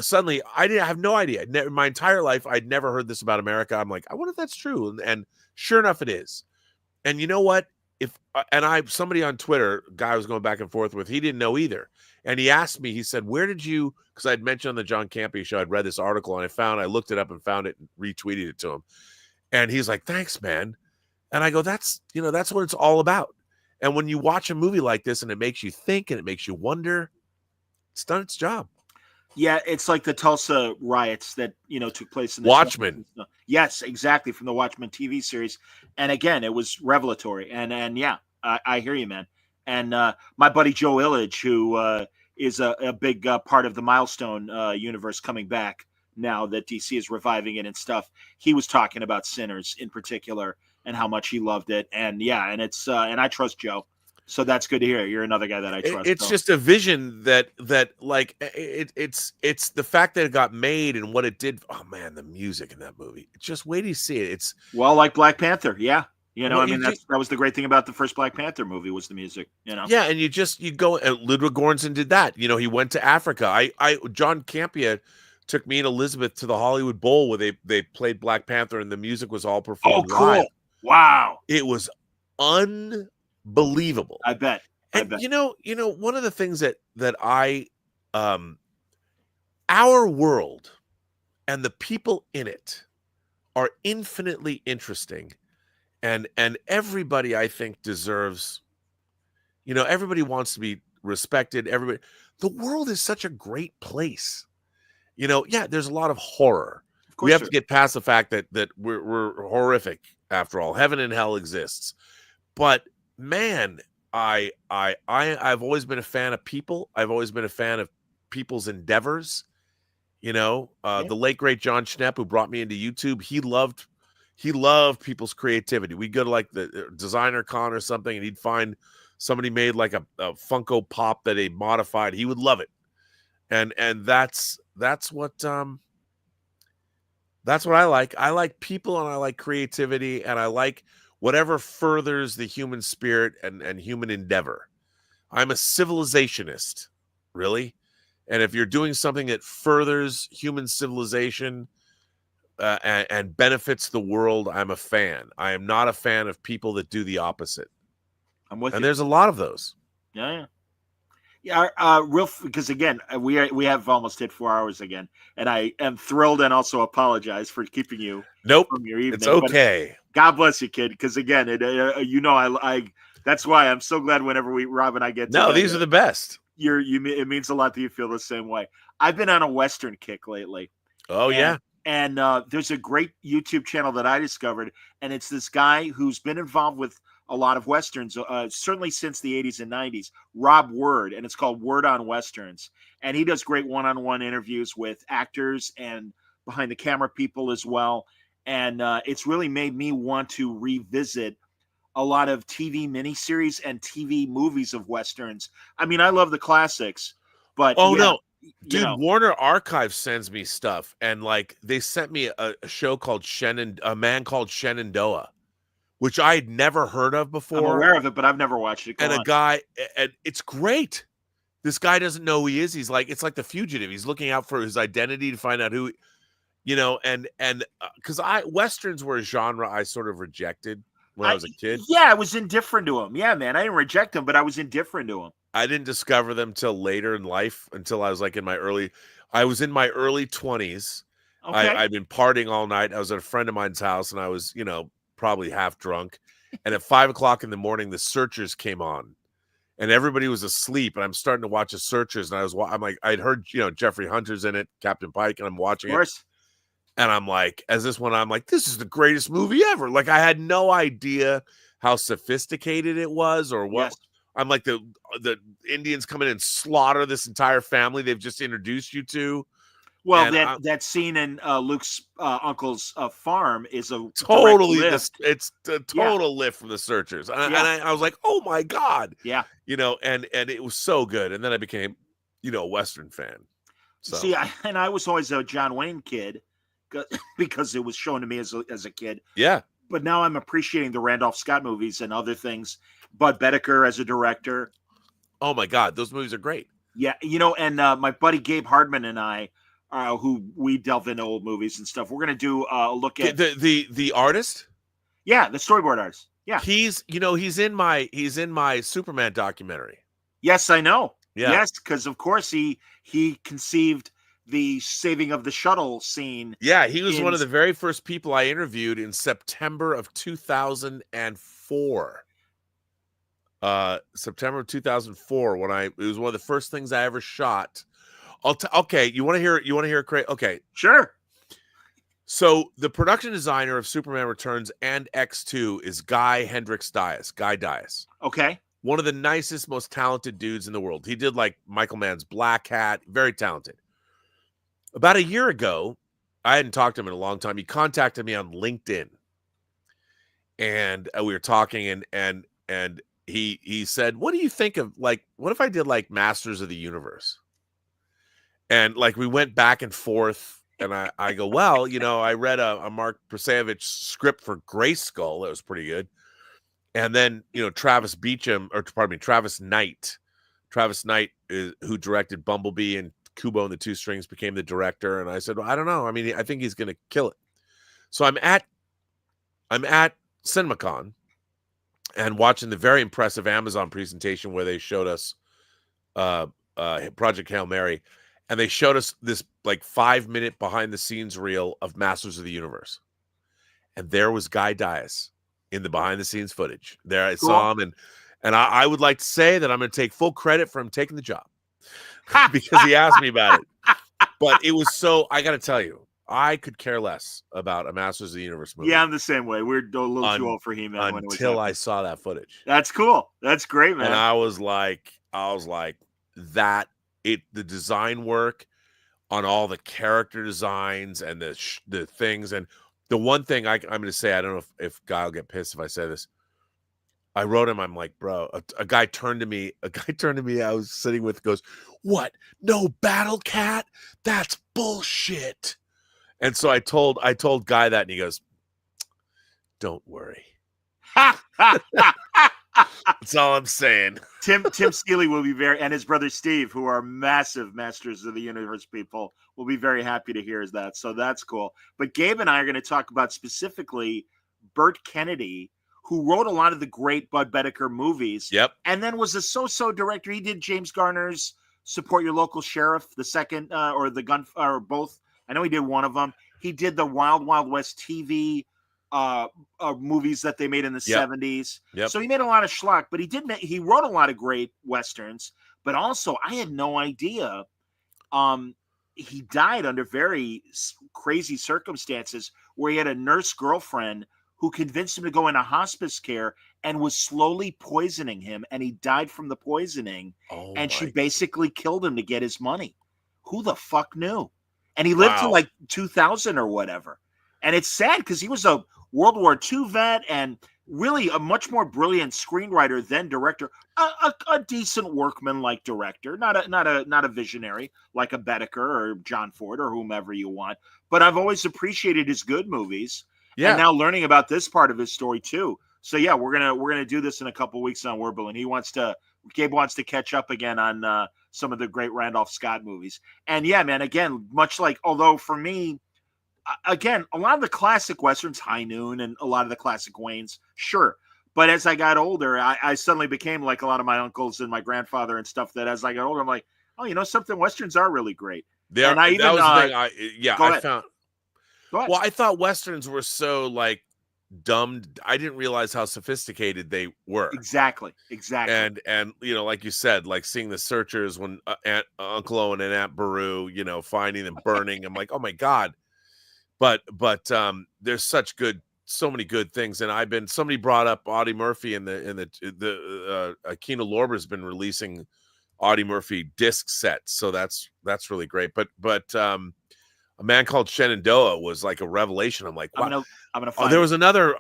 Suddenly, I have no idea. My entire life, I'd never heard this about America. I'm like, I wonder if that's true. And sure enough, it is. And you know what? Somebody on Twitter, a guy I was going back and forth with, he didn't know either. And he asked me, he said, where did you, because I'd mentioned on the John Campea show, I'd read this article and I looked it up and found it and retweeted it to him. And he's like, thanks, man. And I go, that's what it's all about. And when you watch a movie like this and it makes you think and it makes you wonder, it's done its job. Yeah, it's like the Tulsa riots that, took place in the Watchmen. Yes, exactly, from the Watchmen TV series. And again, it was revelatory. And yeah, I hear you, man. And my buddy Joe Illidge, who is a big part of the Milestone universe coming back now that DC is reviving it and stuff, he was talking about Sinners in particular and how much he loved it. And yeah, and it's and I trust Joe. So that's good to hear. You're another guy that I trust. It's just a vision that like it's the fact that it got made and what it did. Oh man, the music in that movie. Just wait till you see it. It's like Black Panther. Yeah. That was the great thing about the first Black Panther movie was the music, Yeah, and you go, and Ludwig Göransson did that. He went to Africa. John Campea took me and Elizabeth to the Hollywood Bowl where they played Black Panther and the music was all performed live. Cool. Wow. It was unbelievable. I bet. One of the things that I our world and the people in it are infinitely interesting. And everybody, I think, deserves, everybody wants to be respected. The world is such a great place. Yeah, there's a lot of horror. We have to get past the fact that we're horrific after all. Heaven and hell exists. But man, I've always been a fan of people. I've always been a fan of people's endeavors. The late great John Schnepp, who brought me into YouTube, he loved people's creativity. We'd go to like the designer con or something, and he'd find somebody made like a Funko Pop that he modified. He would love it, and that's what I like. I like people, and I like creativity, and I like whatever furthers the human spirit and human endeavor. I'm a civilizationist, really, and if you're doing something that furthers human civilization and benefits the world, I'm a fan. I am not a fan of people that do the opposite. I'm with you. And there's a lot of those. Yeah. Because again, we have almost hit 4 hours again, and I am thrilled and also apologize for keeping you. Nope, from your evening. It's okay. But God bless you, kid. Because again, I that's why I'm so glad whenever Rob and I get together. No, these are the best. It means a lot that you feel the same way. I've been on a Western kick lately. Oh yeah. And there's a great YouTube channel that I discovered, and it's this guy who's been involved with a lot of Westerns, certainly since the 80s and 90s, Rob Word, and it's called Word on Westerns. And he does great one-on-one interviews with actors and behind-the-camera people as well. And it's really made me want to revisit a lot of TV miniseries and TV movies of Westerns. I mean, I love the classics, but Dude, Warner Archive sends me stuff, and like they sent me a show called a Man Called Shenandoah, which I had never heard of before. I'm aware of it, but I've never watched it. And a guy, and it's great. This guy doesn't know who he is. He's like, it's like The Fugitive. He's looking out for his identity to find out who, and because Westerns were a genre I sort of rejected when I was a kid. Yeah, I was indifferent to him. Yeah, man, I didn't reject him, but I was indifferent to him. I didn't discover them till later in life, until I was like in my early 20s. Okay. I'd been partying all night. I was at a friend of mine's house, and I was, probably half drunk. And at 5 o'clock in the morning, The Searchers came on. And everybody was asleep, and I'm starting to watch The Searchers, and I'm like, I'd heard, Jeffrey Hunter's in it, Captain Pike, and I'm watching it. And I'm like, as this one, I'm like, this is the greatest movie ever. Like, I had no idea how sophisticated it was or what. Yes. I'm like, the Indians come in and slaughter this entire family they've just introduced you to. Well, that scene in Luke's uncle's farm is a totally it's a total lift from The Searchers, and I was like, oh my god, and it was so good. And then I became, a Western fan. So. See, I was always a John Wayne kid because it was shown to me as a kid. Yeah, but now I'm appreciating the Randolph Scott movies and other things. Bud Bedecker as a director. Oh my god, those movies are great. Yeah, and my buddy Gabe Hardman and I. Who we delve into old movies and stuff. We're gonna do a look at the artist. Yeah, the storyboard artist. Yeah, he's in my Superman documentary. Yes, I know. Yeah. Yes, because of course he conceived the saving of the shuttle scene. Yeah, he was one of the very first people I interviewed in September of 2004. September of 2004, when it was one of the first things I ever shot. Okay, you want to hear it? Okay, sure. So the production designer of Superman Returns and X2 is Guy Dias. Okay, one of the nicest, most talented dudes in the world. He did like Michael Mann's Black Hat. Very talented. About a year ago, I hadn't talked to him in a long time. He contacted me on LinkedIn, and we were talking, and he said, "What do you think of what if I did like Masters of the Universe?" And like we went back and forth, and I go, well, I read a Mark Prasevich script for Grayskull that was pretty good, and then Travis Knight, who directed Bumblebee and Kubo and the Two Strings, became the director, and I said, well, I don't know. I mean, I think he's going to kill it. So I'm at CinemaCon and watching the very impressive Amazon presentation where they showed us Project Hail Mary. And they showed us this like 5-minute behind the scenes reel of Masters of the Universe. And there was Guy Dias in the behind the scenes footage. There I saw him. And I would like to say that I'm going to take full credit for him taking the job because he asked me about it. But it was I got to tell you, I could care less about a Masters of the Universe movie. Yeah, I'm the same way. We're a little too old for He-Man until I saw that footage. That's cool. That's great, man. And I was like that. The design work on all the character designs and the things, and the one thing I'm going to say, I don't know if Guy will get pissed if I say this. I wrote him. I'm like, bro. A guy turned to me. I was sitting with goes, "What? No Battle Cat? That's bullshit." And so I told Guy that, and he goes, "Don't worry." That's all I'm saying. Tim Seeley will be and his brother Steve, who are massive Masters of the Universe people, will be very happy to hear that. So that's cool. But Gabe and I are going to talk about specifically Burt Kennedy, who wrote a lot of the great Bud Bedecker movies. Yep. And then was a so-so director. He did James Garner's Support Your Local Sheriff, the second, or the gun, or both. I know he did one of them. He did the Wild Wild West TV movies that they made in the 70s. Yep. So he made a lot of schlock, but he wrote a lot of great Westerns, but also I had no idea. He died under very crazy circumstances where he had a nurse girlfriend who convinced him to go into hospice care and was slowly poisoning him. And he died from the poisoning. And she basically killed him to get his money. Who the fuck knew? And he lived to like 2000 or whatever. And it's sad because he was a World War II vet and really a much more brilliant screenwriter than director, a decent workman-like director, not a visionary like a Bedecker or John Ford or whomever you want. But I've always appreciated his good movies, and now learning about this part of his story too. So yeah, we're gonna do this in a couple weeks on Warble, and Gabe wants to catch up again on some of the great Randolph Scott movies. And yeah, man, again, much like, although for me, again, a lot of the classic Westerns, High Noon and a lot of the classic Waynes, sure. But as I got older, I suddenly became like a lot of my uncles and my grandfather and stuff, that as I got older, I'm like, oh, you know something? Westerns are really great. And I even, I found. Well, I thought Westerns were so like dumbed. I didn't realize how sophisticated they were. Exactly. And you know, like you said, like seeing the Searchers when Uncle Owen and Aunt Beru, you know, finding them burning. I'm like, oh my God. But there's so many good things. And somebody brought up Audie Murphy and the Kino Lorber's been releasing Audie Murphy disc sets. So that's really great. But A Man Called Shenandoah was like a revelation. I'm like, wow. I'm gonna find there was another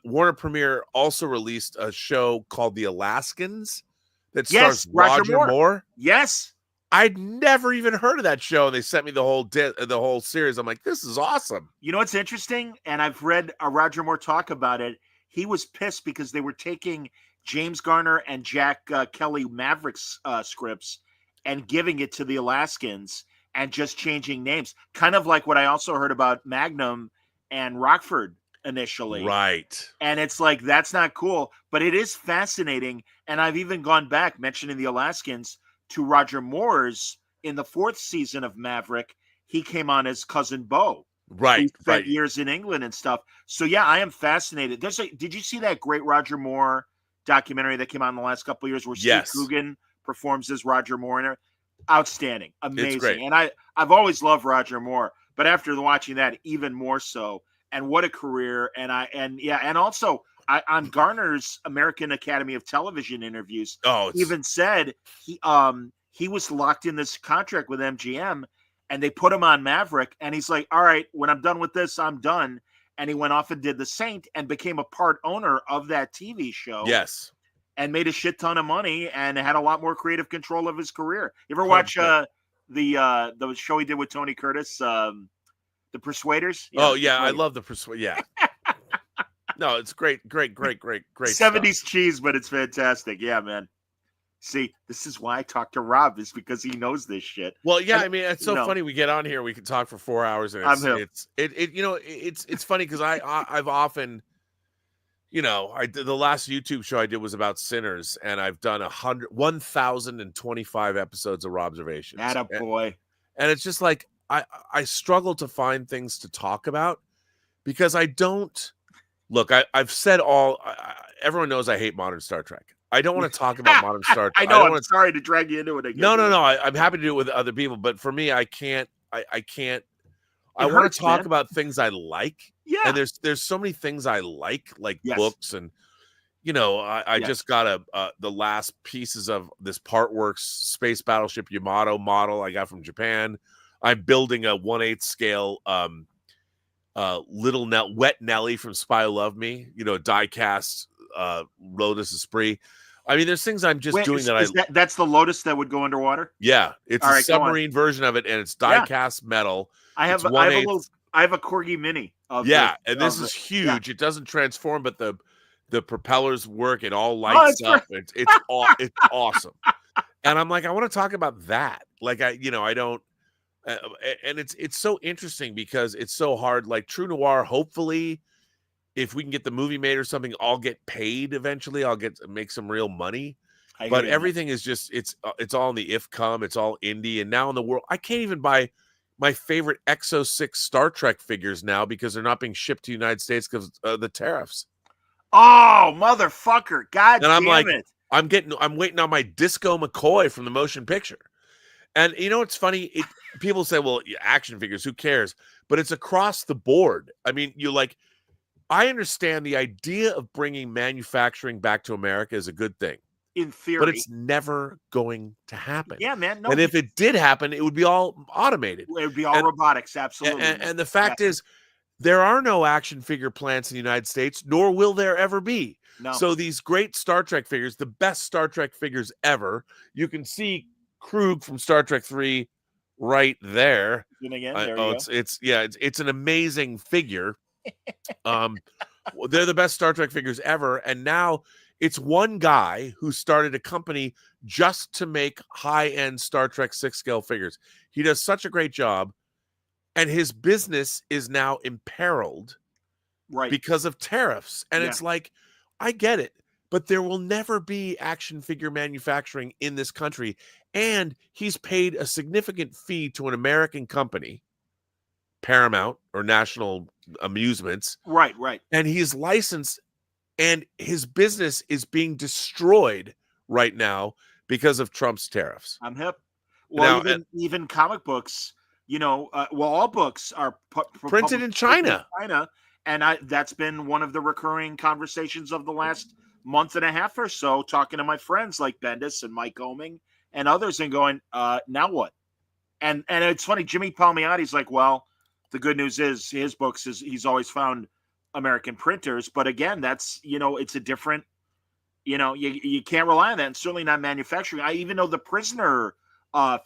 Warner Premiere also released a show called The Alaskans that stars Roger Moore. Yes. I'd never even heard of that show, and they sent me the whole series. I'm like, this is awesome. You know what's interesting? And I've read Roger Moore talk about it. He was pissed because they were taking James Garner and Jack Kelly Maverick's scripts and giving it to the Alaskans and just changing names. Kind of like what I also heard about Magnum and Rockford initially. Right. And it's like, that's not cool, but it is fascinating. And I've even gone back, mentioning the Alaskans, to Roger Moore's in the 4th season of Maverick. He came on as Cousin Bo. Right. He spent years in England and stuff. So yeah, I am fascinated. Did you see that great Roger Moore documentary that came out in the last couple of years where Steve Coogan performs as Roger Moore in it? Outstanding. Amazing. It's great. And I've always loved Roger Moore, but after watching that, even more so. And what a career. And also on Garner's American Academy of Television interviews, even said he was locked in this contract with MGM, and they put him on Maverick, and he's like, all right, when I'm done with this, I'm done. And he went off and did The Saint and became a part owner of that TV show. Yes. And made a shit ton of money and had a lot more creative control of his career. You ever watch the show he did with Tony Curtis, The Persuaders? I love The Persuaders. Yeah. No, it's great. 70s stuff. cheese, but it's fantastic. Yeah, man. See, this is why I talk to Rob, is because he knows this shit. Well, yeah, I mean, it's so funny. We get on here, we can talk for 4 hours, and it's funny because I've often, you know, the last YouTube show I did was about sinners, and I've done 1,025 episodes of Robservations. Attaboy. And it's just like I struggle to find things to talk about because I don't. Look, I've said everyone knows I hate modern Star Trek. I don't want to talk about modern Star Trek. I know. I'm sorry to drag you into it again. No. I'm happy to do it with other people, but for me, I can't. I want to talk about things I like. Yeah. And there's so many things I like books, and you know, I just got the last pieces of this Partworks space battleship Yamato model I got from Japan. I'm building a 1/8 scale Wet Nelly from Spy Who Loved Me, you know, die cast Lotus Esprit. I mean, there's things I'm just doing that's the Lotus that would go underwater. Yeah, it's a submarine version of it, and it's die cast metal. I have a Corgi Mini. This is huge. It doesn't transform, but the propellers work. It all lights up. It's awesome. And I'm like, I want to talk about that. Like I don't. And it's so interesting because it's so hard. Like True Noir, hopefully, if we can get the movie made or something, I'll get paid eventually. I'll make some real money. But everything is just it's all in the IFCOM. It's all indie, and now in the world, I can't even buy my favorite Exo 6 Star Trek figures now because they're not being shipped to the United States because of the tariffs. Oh, motherfucker! God damn it! I'm waiting on my Disco McCoy from the motion picture. And you know what's funny? People say, well, action figures, who cares? But it's across the board. I mean, I understand the idea of bringing manufacturing back to America is a good thing. In theory. But it's never going to happen. Yeah, man. No, and if it did happen, it would be all automated. It would be all robotics, absolutely. And the fact is, there are no action figure plants in the United States, nor will there ever be. No. So these great Star Trek figures, the best Star Trek figures ever, you can see Krug from Star Trek 3 right there. And again, there you go. It's an amazing figure. They're the best Star Trek figures ever, and now it's one guy who started a company just to make high-end Star Trek 6 scale figures. He does such a great job, and his business is now imperiled because of tariffs. And it's like, I get it, but there will never be action figure manufacturing in this country. And he's paid a significant fee to an American company, Paramount or National Amusements. Right. And he's licensed, and his business is being destroyed right now because of Trump's tariffs. I'm hip. Well, even comic books, all books are printed in China. And that's been one of the recurring conversations of the last month and a half or so, talking to my friends like Bendis and Mike Oming and others, and going, now what? And it's funny, Jimmy Palmiotti's like, well, the good news is his books he's always found American printers, but again, that's it's a different, you can't rely on that, and certainly not manufacturing. I even know the Prisoner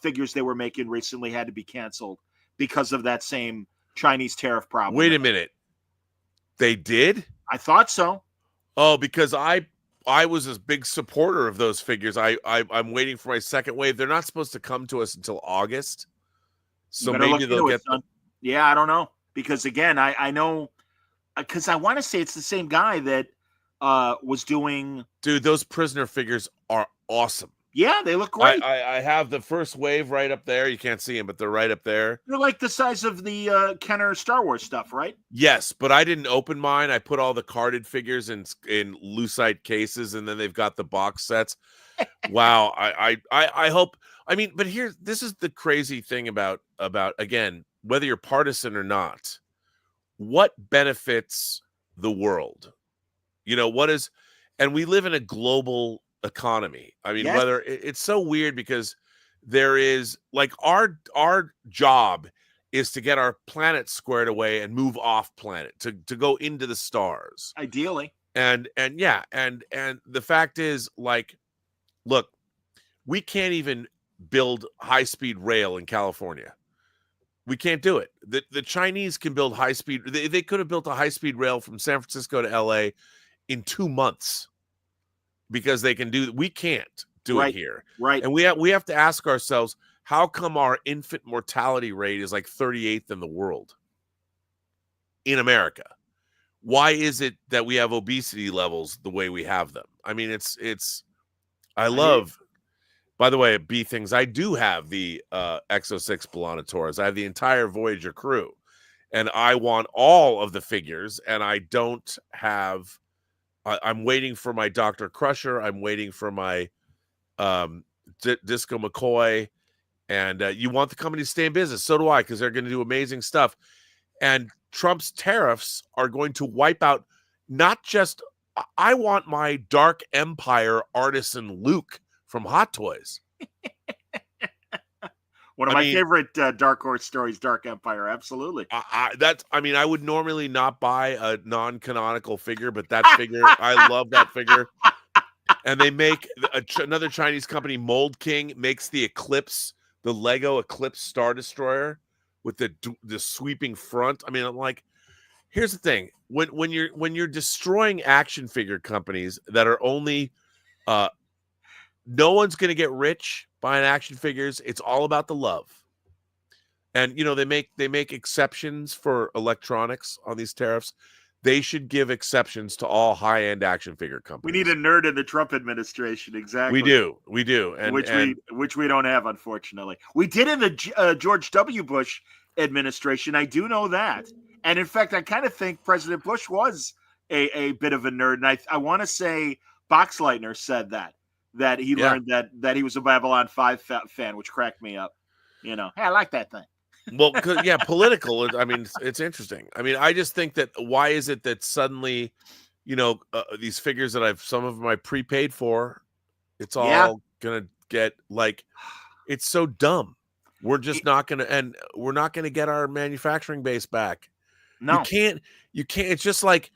figures they were making recently had to be canceled because of that same Chinese tariff problem. Wait a minute. They did? I thought so. Oh, because I was a big supporter of those figures. I'm waiting for my second wave. They're not supposed to come to us until August. So maybe they'll get them. Yeah, I don't know. Because again, I know, because I want to say it's the same guy that was doing. Dude, those Prisoner figures are awesome. Yeah, they look great. I have the first wave right up there. You can't see them, but they're right up there. They're like the size of the Kenner Star Wars stuff, right? Yes, but I didn't open mine. I put all the carded figures in lucite cases, and then they've got the box sets. Wow, I hope. I mean, but this is the crazy thing about again, whether you're partisan or not, what benefits the world? What is, and we live in a global economy. I mean, whether it's so weird because there is like our job is to get our planet squared away and move off planet to go into the stars, ideally. And the fact is, like, look, we can't even build high-speed rail in California. We can't do it. The Chinese can build high-speed. They could have built a high-speed rail from San Francisco to LA in 2 months. Because they can do, we can't do it here, right? And we have to ask ourselves, how come our infant mortality rate is like 38th in the world in America? Why is it that we have obesity levels the way we have them? I mean, I love. By the way, B things, I do have the Exo-6 Bolanotaurs. I have the entire Voyager crew, and I want all of the figures, and I don't have. I'm waiting for my Dr. Crusher. I'm waiting for my Disco McCoy. And you want the company to stay in business. So do I, because they're going to do amazing stuff. And Trump's tariffs are going to wipe out not just... I want my Dark Empire artisan Luke from Hot Toys. One of my favorite Dark Horse stories, Dark Empire. Absolutely. I would normally not buy a non-canonical figure, but that figure, I love that figure. And they make another Chinese company, Mold King, makes the Eclipse, the Lego Eclipse Star Destroyer with the sweeping front. I mean, I'm like, here's the thing: when you're destroying action figure companies that are only, no one's going to get rich buying action figures. It's all about the love. And they make exceptions for electronics on these tariffs. They should give exceptions to all high-end action figure companies. We need a nerd in the Trump administration. Exactly. We do. And which we don't have, unfortunately. We did in the George W. Bush administration. I do know that. And in fact, I kind of think President Bush was a bit of a nerd. And I want to say Boxleitner said that he learned that he was a Babylon 5 fan, which cracked me up. Hey, I like that thing. Well, political. I mean, it's interesting. I mean, I just think that why is it that suddenly, these figures that some of them I prepaid for, it's all going to get like, it's so dumb. We're just not going to, and we're not going to get our manufacturing base back. No. You can't. It's just like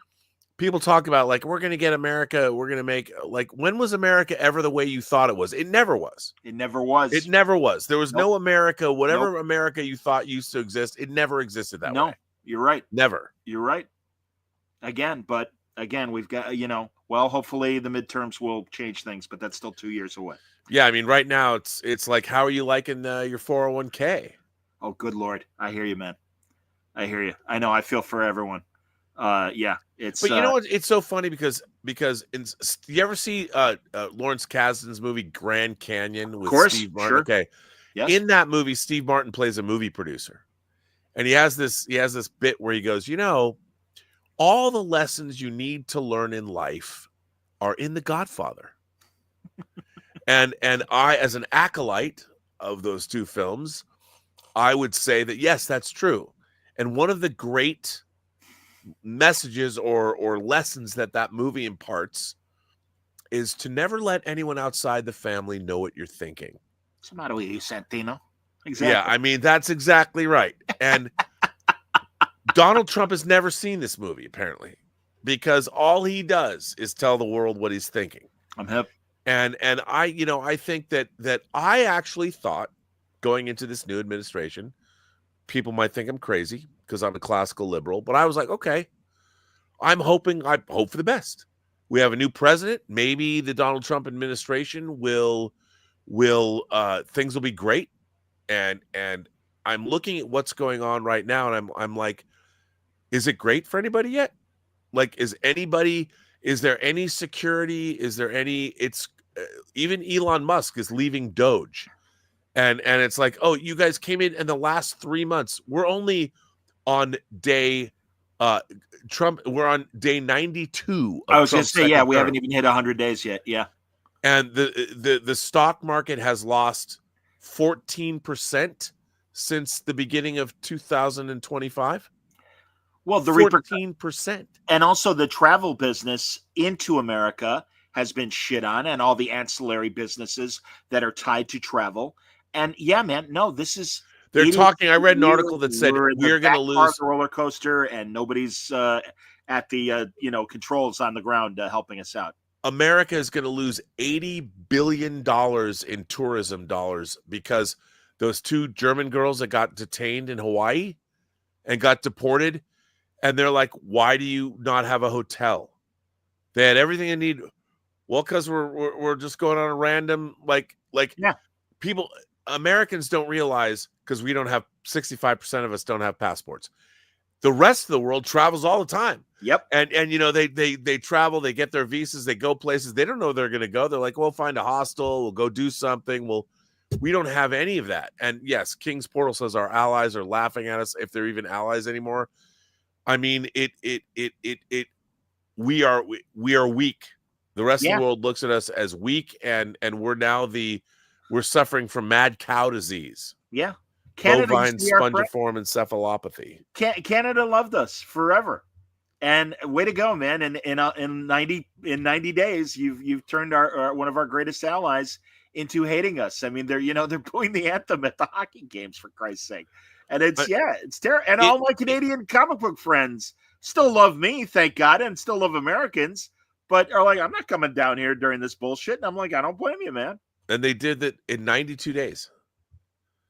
people talk about, like, we're going to get America. We're going to make, like, when was America ever the way you thought it was? It never was. It never was. It never was. There was no America, whatever Nope. America you thought used to exist. It never existed that way. No, you're right. Never. You're right. But again, we've got, well, hopefully the midterms will change things, but that's still 2 years away. Yeah, I mean, right now it's like, how are you liking your 401k? Oh, good Lord. I hear you, man. I hear you. I know. I feel for everyone. Yeah, it's. But you know what? It's so funny because you ever see Lawrence Kasdan's movie Grand Canyon with Steve Martin? Sure. Okay, yes. In that movie, Steve Martin plays a movie producer, and he has this bit where he goes, all the lessons you need to learn in life are in The Godfather. and I, as an acolyte of those two films, I would say that yes, that's true. And one of the great messages or lessons that movie imparts is to never let anyone outside the family know what you're thinking. What's the matter with you, Santino? Exactly. Yeah, I mean, that's exactly right. And Donald Trump has never seen this movie, apparently, because all he does is tell the world what he's thinking. I'm hip. And I think that I actually thought, going into this new administration, people might think I'm crazy because I'm a classical liberal, but I was like, okay, I hope for the best. We have a new president. Maybe the Donald Trump administration will things will be great. And I'm looking at what's going on right now, and I'm like, is it great for anybody yet? Like, is there any security? Is there any, even Elon Musk is leaving Doge. And it's like, oh, you guys came in the last 3 months. We're only on day we're on day 92. I was going to say, yeah, we haven't even hit 100 days yet. Yeah. And the stock market has lost 14% since the beginning of 2025. Well, the 14%. And also the travel business into America has been shit on, and all the ancillary businesses that are tied to travel. And yeah, man, no, this is. They're talking. I read an article that said we're going to lose the roller coaster, and nobody's at the controls on the ground helping us out. America is going to lose $80 billion in tourism dollars because those two German girls that got detained in Hawaii and got deported, and they're like, "Why do you not have a hotel?" They had everything they need. Well, because we're just going on a random people. Americans don't realize, because we don't have 65% of us don't have passports. The rest of the world travels all the time. Yep. And they travel, they get their visas, they go places. They don't know they're going to go. They're like, we'll find a hostel, we'll go do something. We don't have any of that. And yes, King's Portal says our allies are laughing at us, if they're even allies anymore. I mean, we are weak. The rest of the world looks at us as weak, and we're suffering from mad cow disease. Yeah. Bovine spongiform encephalopathy. Canada loved us forever. And way to go, man. And in 90 days, you've turned our one of our greatest allies into hating us. I mean, they're booing the anthem at the hockey games, for Christ's sake. And it's terrible. And all my Canadian comic book friends still love me, thank God, and still love Americans, but are like, I'm not coming down here during this bullshit. And I'm like, I don't blame you, man. And they did that in 92 days.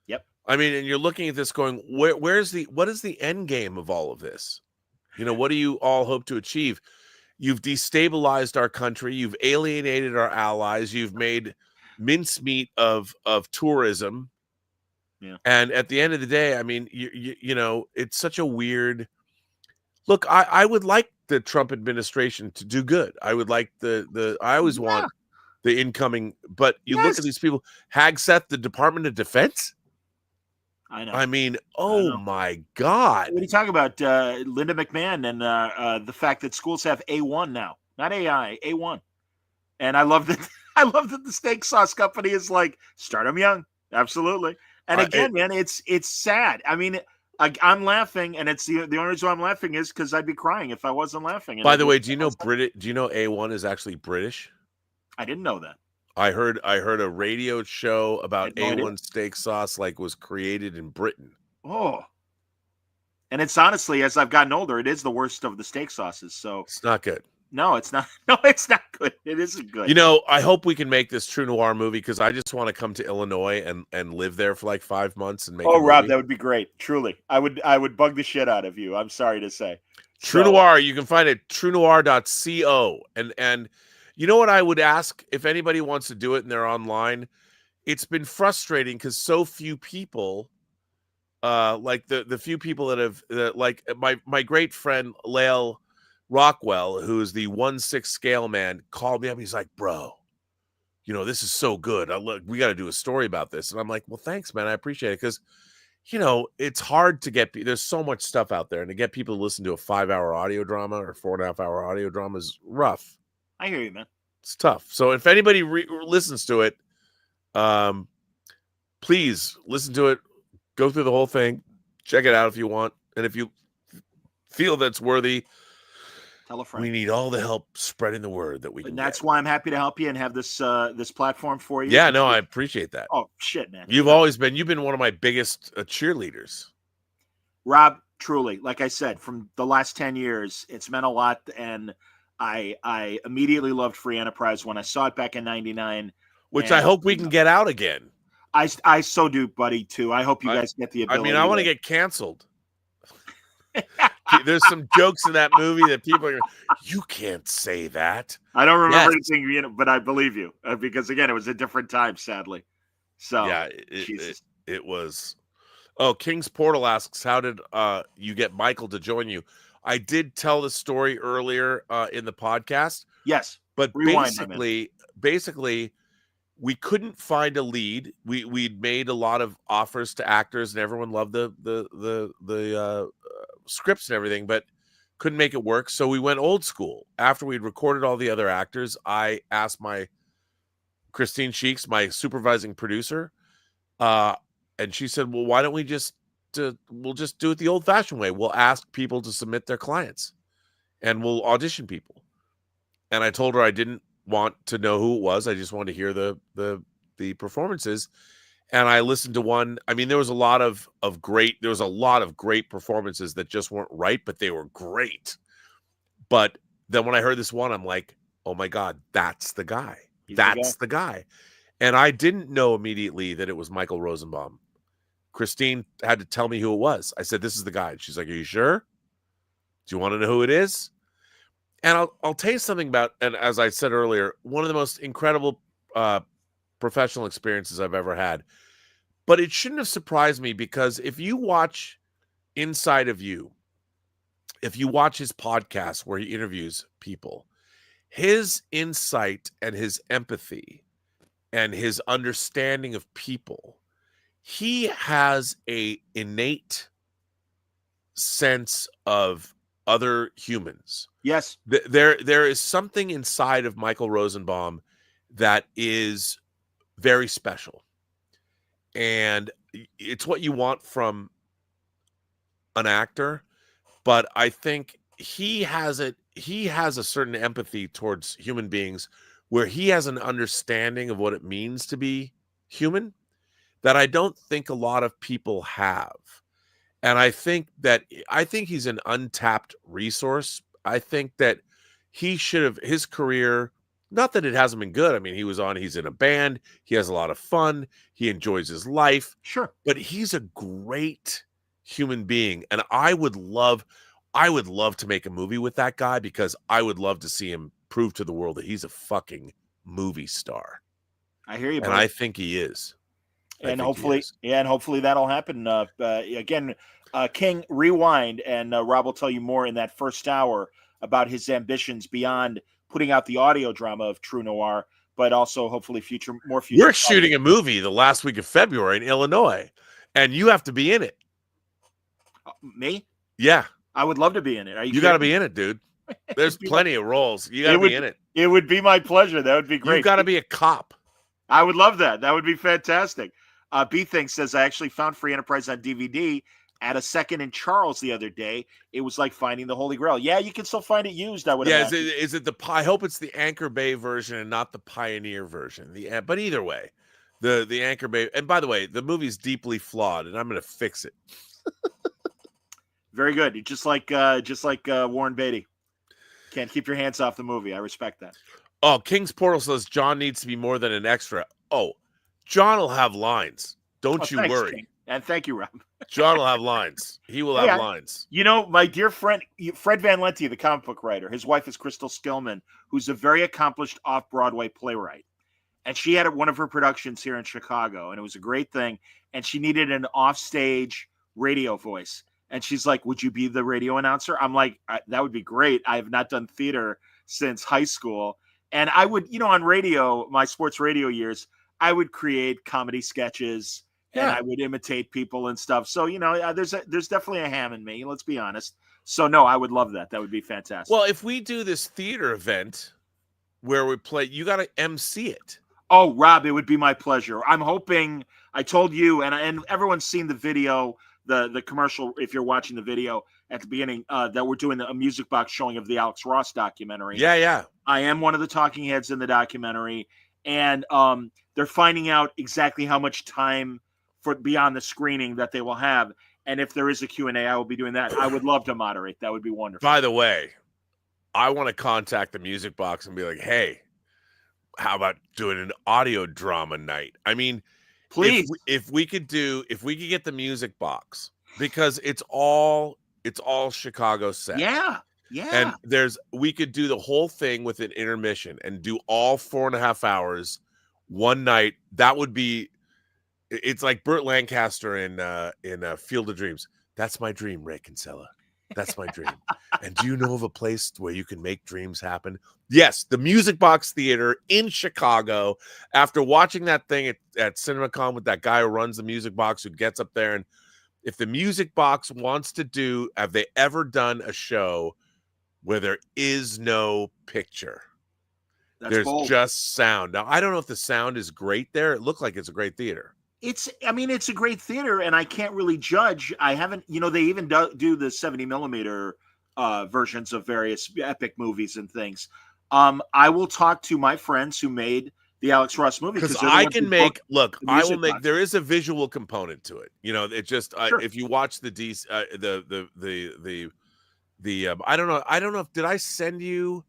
Yep. I mean, and you're looking at this going, what is the end game of all of this? What do you all hope to achieve? You've destabilized our country. You've alienated our allies. You've made mincemeat of tourism. Yeah. And at the end of the day, I mean, it's such a weird look. I would like the Trump administration to do good. I would like I always want the incoming, but you look at these people, Hagseth, the Department of Defense. I know. I mean, my God. What are you talking about? Linda McMahon and the fact that schools have A1 now, not AI, A1. And I love that. I love that the steak sauce company is like, start them young. Absolutely. And again, man, it's sad. I mean, I'm laughing, and it's the only reason I'm laughing is because I'd be crying if I wasn't laughing. By the way, do you know A1 is actually British? I didn't know that. I heard a radio show about A1 steak sauce was created in Britain. Oh. And it's honestly, as I've gotten older, it is the worst of the steak sauces. So it's not good. No, it's not. No, it's not good. It isn't good. You know, I hope we can make this True Noir movie because I just want to come to Illinois and live there for like 5 months and make. Oh, Rob, that would be great. Truly, I would bug the shit out of you. I'm sorry to say. True Noir, you can find it truenoir.co. And you know what I would ask if anybody wants to do it and they're online? It's been frustrating because so few people, like the few people that have, like my great friend Lael Rockwell, who is the 1/6 scale man, called me up. He's like, bro, you know, this is so good. We got to do a story about this. And I'm like, well, thanks, man. I appreciate it. Because, you know, it's hard to get, there's so much stuff out there. And to get people to listen to a 5-hour audio drama or 4.5-hour audio drama is rough. I hear you, man. It's tough. So if anybody listens to it, please listen to it. Go through the whole thing. Check it out if you want. And if you feel that's worthy, tell a friend. We need all the help spreading the word that we can. And that's why I'm happy to help you and have this this platform for you. Yeah, no, I appreciate that. Oh shit, man! You've been one of my biggest cheerleaders, Rob. Truly, like I said, from the last 10 years, it's meant a lot, and I immediately loved Free Enterprise when I saw it back in '99. Which I hope we can get out again. I so do, buddy. Too. I hope you guys get the ability. I mean, I want to get canceled. There's some jokes in that movie that people are. You can't say that. I don't remember anything, but I believe you because again, it was a different time, sadly. So yeah, it was. Oh, King's Portal asks, how did you get Michael to join you? I did tell the story earlier in the podcast. Yes, but basically, we couldn't find a lead. We'd made a lot of offers to actors, and everyone loved the scripts and everything, but couldn't make it work. So we went old school. After we'd recorded all the other actors, I asked Christine Sheeks, my supervising producer, and she said, well, why don't we we'll just do it the old fashioned way. We'll ask people to submit their clients and we'll audition people. And I told her I didn't want to know who it was. I just wanted to hear the performances. And I listened to one. I mean, there was a lot of great performances that just weren't right, but they were great. But then when I heard this one, I'm like, oh my God, that's the guy. That's the guy. And I didn't know immediately that it was Michael Rosenbaum. Christine had to tell me who it was. I said, this is the guy. And she's like, are you sure? Do you want to know who it is? And I'll tell you something about, and as I said earlier, one of the most incredible professional experiences I've ever had. But it shouldn't have surprised me because if you watch Inside of You, if you watch his podcast where he interviews people, his insight and his empathy and his understanding of people, he has a innate sense of other humans. Yes. There is something inside of Michael Rosenbaum that is very special. And it's what you want from an actor, but I think he has a certain empathy towards human beings where he has an understanding of what it means to be human that I don't think a lot of people have. And I think he's an untapped resource. I think that he should have his career, not that it hasn't been good. I mean, he's in a band. He has a lot of fun. He enjoys his life. Sure. But he's a great human being. And I would love to make a movie with that guy because I would love to see him prove to the world that he's a fucking movie star. I hear you, and I think he is. And hopefully that'll happen. Again, King, rewind, and Rob will tell you more in that first hour about his ambitions beyond putting out the audio drama of True Noir, but also hopefully more future. We're shooting a movie the last week of February in Illinois, and you have to be in it. Me? Yeah. I would love to be in it. You got to be in it, dude. There's plenty of roles. You got to be in it. It would be my pleasure. That would be great. You got to be a cop. I would love that. That would be fantastic. B Thing says, I actually found Free Enterprise on DVD at a Second in Charles the other day. It was like finding the Holy Grail. Yeah, you can still find it used, I would imagine. Is it I hope it's the Anchor Bay version and not the Pioneer version. But either way, the Anchor Bay. And by the way, the movie's deeply flawed, and I'm going to fix it. Very good. You're just like Warren Beatty. Can't keep your hands off the movie. I respect that. Oh, King's Portal says John needs to be more than an extra. Oh, John will have lines. Don't you thanks, worry. King. And thank you, Rob. John will have lines. He will have lines. You know, my dear friend, Fred Van Lente, the comic book writer, his wife is Crystal Skillman, who's a very accomplished off-Broadway playwright. And she had one of her productions here in Chicago, and it was a great thing. And she needed an offstage radio voice. And she's like, would you be the radio announcer? I'm like, that would be great. I have not done theater since high school. And I would, on radio, my sports radio years, I would create comedy sketches and I would imitate people and stuff. So, there's definitely a ham in me. Let's be honest. So, no, I would love that. That would be fantastic. Well, if we do this theater event where we play, you got to MC it. Oh, Rob, it would be my pleasure. I'm hoping, I told you, and everyone's seen the video, the commercial, if you're watching the video at the beginning, that we're doing a music box showing of the Alex Ross documentary. Yeah. I am one of the talking heads in the documentary, and they're finding out exactly how much time for beyond the screening that they will have. And if there is a Q&A, I will be doing that. I would love to moderate. That would be wonderful. By the way, I want to contact the music box and be like, hey, how about doing an audio drama night? I mean, please, if we could get the music box, because it's all Chicago set. Yeah. And we could do the whole thing with an intermission and do all 4.5 hours one night. That would be, it's like Burt Lancaster in Field of Dreams. That's my dream, Ray Kinsella. That's my dream. And do you know of a place where you can make dreams happen? Yes, the Music Box Theater in Chicago. After watching that thing at CinemaCon with that guy who runs the Music Box, who gets up there, and if the Music Box wants to do, have they ever done a show where there is no picture? There's bold. Just sound. Now, I don't know if the sound is great there. It looked like it's a great theater. It's a great theater, and I can't really judge. I haven't, they even do the 70 millimeter versions of various epic movies and things. I will talk to my friends who made the Alex Ross movie, because I will make. There is a visual component to it. It just if you watch the I don't know if did I send you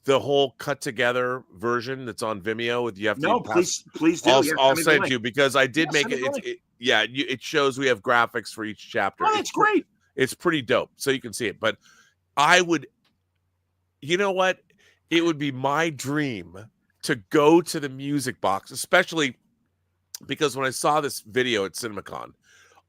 the whole cut together version that's on Vimeo with you have to. No, please do. I'll send you, because I did make it. It shows we have graphics for each chapter. Oh, that's great. It's pretty dope, so you can see it. But I would, you know what? It would be my dream to go to the Music Box, especially because when I saw this video at CinemaCon,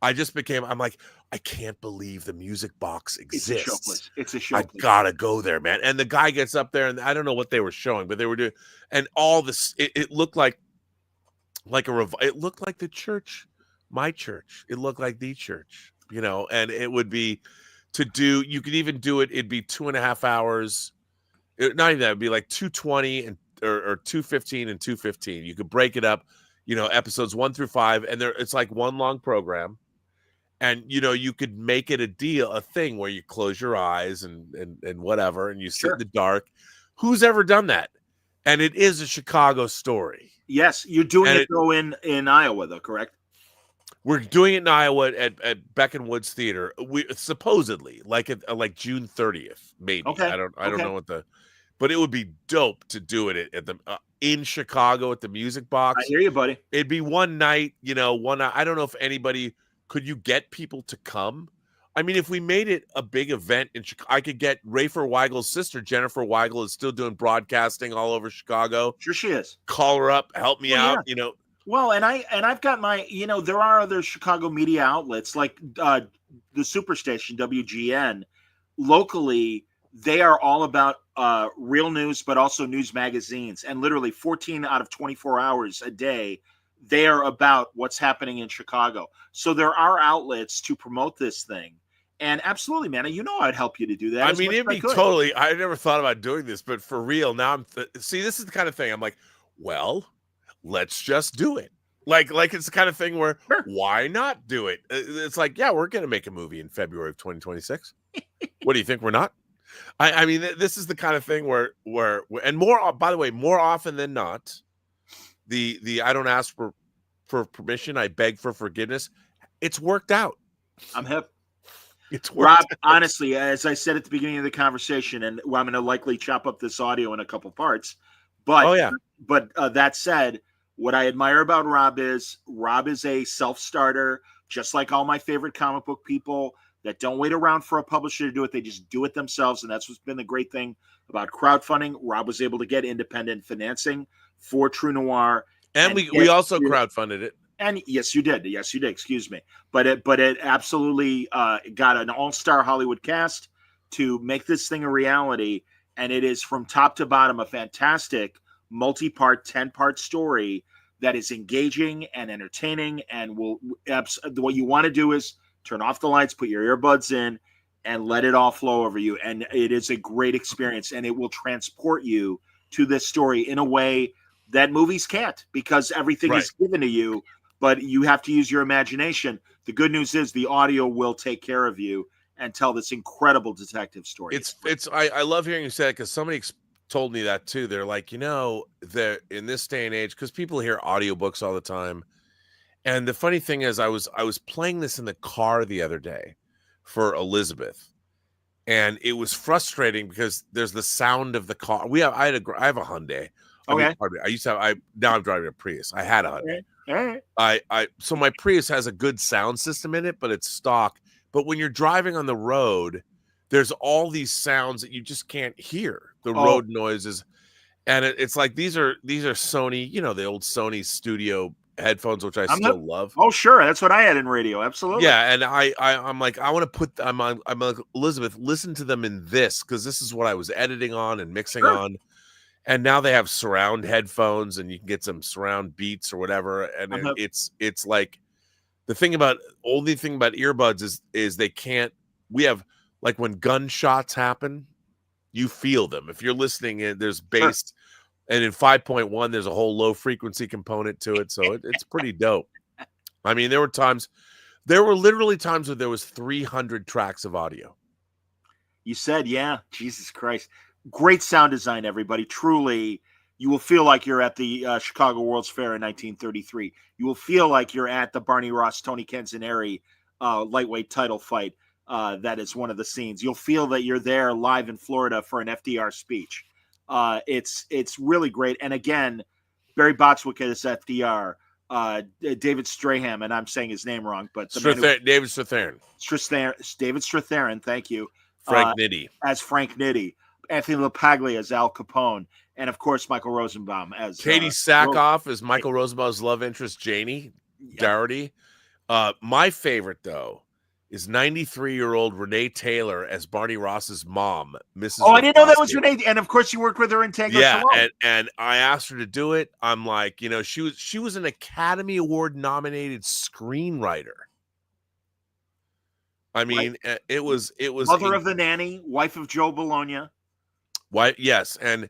I'm like, I can't believe the Music Box exists. It's a show. I gotta go there, man. And the guy gets up there, and I don't know what they were showing, but they were doing, and all this. It looked like it looked like the church, my church. It looked like the church, And it would be to do. You could even do it. It'd be 2.5 hours. Not even that. It'd be like 2:20 or 2:15 and 2:15. You could break it up. Episodes 1 through 5, and it's like one long program. And you could make it a thing where you close your eyes and whatever, and you sit in the dark. Who's ever done that? And it is a Chicago story. Yes, you're doing it though in Iowa, though, correct? We're doing it in Iowa at Beck and Woods Theater. We supposedly like June 30th, maybe. Okay. I don't know but it would be dope to do it at the in Chicago at the Music Box. I hear you, buddy. It'd be one night, one night. I don't know if anybody. Could you get people to come? I mean, if we made it a big event in Chicago, I could get Rafer Weigel's sister, Jennifer Weigel, is still doing broadcasting all over Chicago. Sure she is. Call her up, help me out, Well, and I've got my, there are other Chicago media outlets like the Superstation, WGN. Locally, they are all about real news, but also news magazines. And literally 14 out of 24 hours a day, they are about what's happening in Chicago. So there are outlets to promote this thing. And absolutely, man, I'd help you to do that. I mean, it'd be totally, I never thought about doing this, but for real, now see, this is the kind of thing I'm like, well, let's just do it. Like it's the kind of thing where why not do it? It's like, yeah, we're going to make a movie in February of 2026. What do you think? We're not? I mean, this is the kind of thing where and more, by the way, more often than not, the I don't ask for permission, I beg for forgiveness. It's worked out. I'm hip. It's Rob, honestly, as I said at the beginning of the conversation, and I'm going to likely chop up this audio in a couple parts, but that said, what I admire about Rob is a self-starter, just like all my favorite comic book people that don't wait around for a publisher to do it. They just do it themselves, and that's what's been the great thing about crowdfunding. Rob was able to get independent financing for True Noir, and we also crowdfunded it. And yes, you did. Yes, you did. Excuse me. But it absolutely got an all-star Hollywood cast to make this thing a reality. And it is from top to bottom a fantastic multi-part, 10-part story that is engaging and entertaining. And what you want to do is turn off the lights, put your earbuds in, and let it all flow over you. And it is a great experience. And it will transport you to this story in a way that movies can't, because everything is given to you. But you have to use your imagination. The good news is the audio will take care of you and tell this incredible detective story. I love hearing you say it, because somebody told me that too. They're like, in this day and age, because people hear audiobooks all the time. And the funny thing is, I was playing this in the car the other day for Elizabeth, and it was frustrating because there's the sound of the car. I have a Hyundai. Okay. Now I'm driving a Prius. I had a Hyundai. All right. So my Prius has a good sound system in it, but it's stock. But when you're driving on the road, there's all these sounds that you just can't hear. The road noises, and it's like these are Sony, the old Sony studio headphones, which I still love. Oh, sure, that's what I had in radio. Absolutely. Yeah, and I'm like, I want to put. I'm like, Elizabeth, listen to them in this, because this is what I was editing on and mixing on. And now they have surround headphones, and you can get some surround beats or whatever. And it's like only thing about earbuds is they can't. We have, like, when gunshots happen, you feel them. If you're listening, there's bass, and in 5.1 there's a whole low frequency component to it, so it's pretty dope. I mean, there were literally times where there was 300 tracks of audio. You said, yeah, Jesus Christ. Great sound design, everybody. Truly, you will feel like you're at the Chicago World's Fair in 1933. You will feel like you're at the Barney Ross, Tony Canzoneri lightweight title fight. That is one of the scenes. You'll feel that you're there live in Florida for an FDR speech. It's really great. And again, Barry Botswick is FDR. David Strahan, and I'm saying his name wrong, but David Strathairn. David Strathairn, thank you. Frank Nitti as Frank Nitti. Anthony LaPaglia as Al Capone, and of course Michael Rosenbaum as Katie Sackhoff as Michael Rosenbaum's love interest Janie Doherty. My favorite though is 93-year-old Renee Taylor as Barney Ross's mom, Mrs. Oh, I didn't know that was Renee, and of course you worked with her in Tango Shalom. and I asked her to do it. I'm like, she was an Academy Award nominated screenwriter. I mean, it was mother of the nanny, wife of Joe Bologna. Why? Yes, and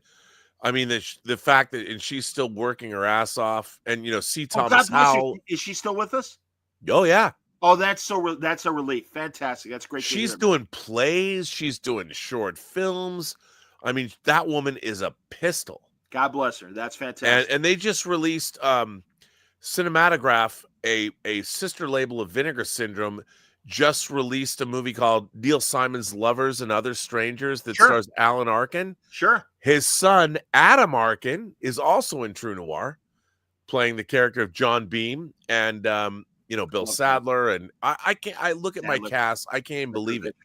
I mean the fact that she's still working her ass off, and C. Thomas Howell. Is she still with us? Oh yeah. Oh, that's a relief. Fantastic. That's great. She's doing plays. She's doing short films. I mean, that woman is a pistol. God bless her. That's fantastic. And they just released Cinematograph, a sister label of Vinegar Syndrome. Just released a movie called Neil Simon's Lovers and Other Strangers that stars Alan Arkin. Sure. His son, Adam Arkin, is also in True Noir, playing the character of John Beam and, Bill Sadler. And I look at my cast. I can't even believe it.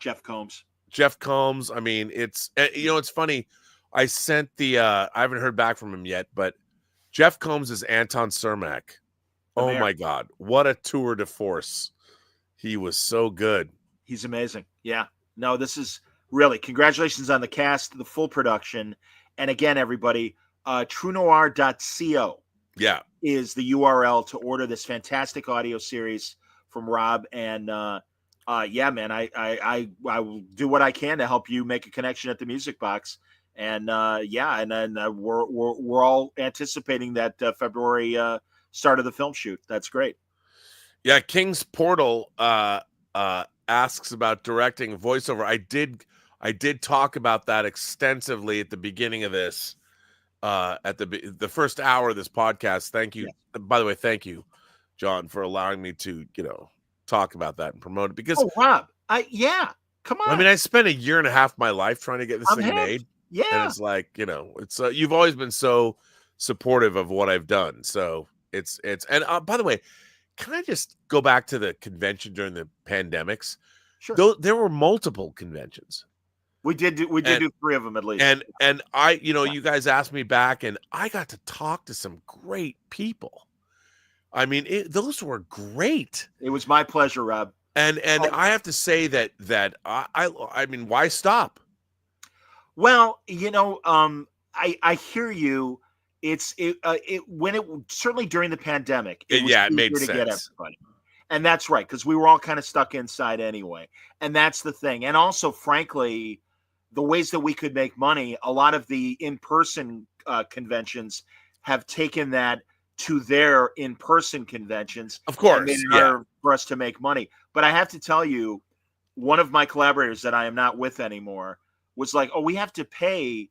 Jeff Combs. I mean, it's funny. I sent I haven't heard back from him yet, but Jeff Combs is Anton Cermak. Oh my God. What a tour de force. He was so good. He's amazing. Yeah. No, this is really, congratulations on the cast, the full production. And again, everybody, truenoir.co is the URL to order this fantastic audio series from Rob. And yeah, man, I will do what I can to help you make a connection at the Music Box. And and then we're all anticipating that February start of the film shoot. That's great. Yeah, King's Portal asks about directing voiceover. I did talk about that extensively at the beginning of this, at the first hour of this podcast. Thank you. Yeah. By the way, thank you, John, for allowing me to talk about that and promote it. Because Rob, Yeah, come on. I mean, I spent 1.5 years of my life trying to get this thing made. Yeah. And it's like, it's you've always been so supportive of what I've done. So it's and by the way, can I just go back to the convention during the pandemics? Sure. There were multiple conventions. We did do 3 of them at least. And I, you guys asked me back, and I got to talk to some great people. I mean, those were great. It was my pleasure, Rob. And I have to say that I mean, why stop? Well, I hear you. When it certainly during the pandemic, it made sense to get everybody. And that's right, because we were all kind of stuck inside anyway. And that's the thing. And also, frankly, the ways that we could make money, a lot of the in-person conventions have taken that to their in-person conventions. Of course, and made it harder for us to make money. But I have to tell you, one of my collaborators that I am not with anymore was like, "Oh, we have to pay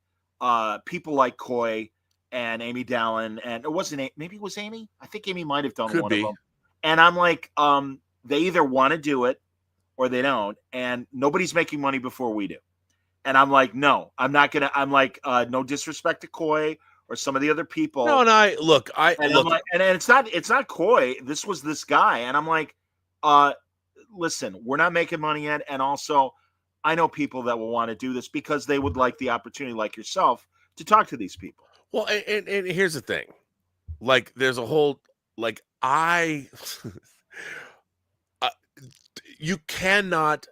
people like Coy and Amy Dallin, and it wasn't maybe it was Amy. I think Amy might have done one of them." And I'm like, they either want to do it or they don't, and nobody's making money before we do. And I'm like, no, I'm not gonna. I'm like, no disrespect to Coy or some of the other people. No, and I'm like, and it's not Coy. This was this guy, and I'm like, listen, we're not making money yet, and also, I know people that will want to do this because they would like the opportunity, like yourself, to talk to these people. Well, and here's the thing, like, there's a whole you cannot.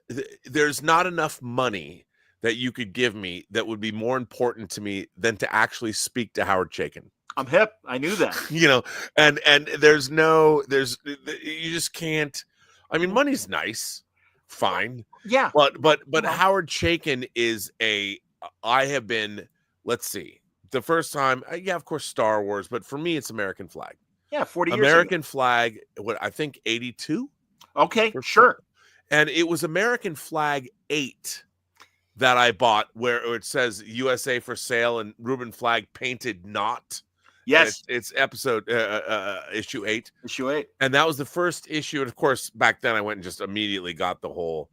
There's not enough money that you could give me that would be more important to me than to actually speak to Howard Chaykin. I'm hip. I knew that. And you just can't. I mean, money's nice, fine. Yeah. But Howard Chaykin is I have been, let's see, the first time, of course, Star Wars, but for me, it's American Flag. Yeah, 40 years American ago. Flag, I think 82? Okay, sure. And it was American Flag 8 that I bought where it says USA for sale and Reuben Flagg painted not. Yes. It's episode issue 8. Issue 8. And that was the first issue. And of course, back then I went and just immediately got the whole.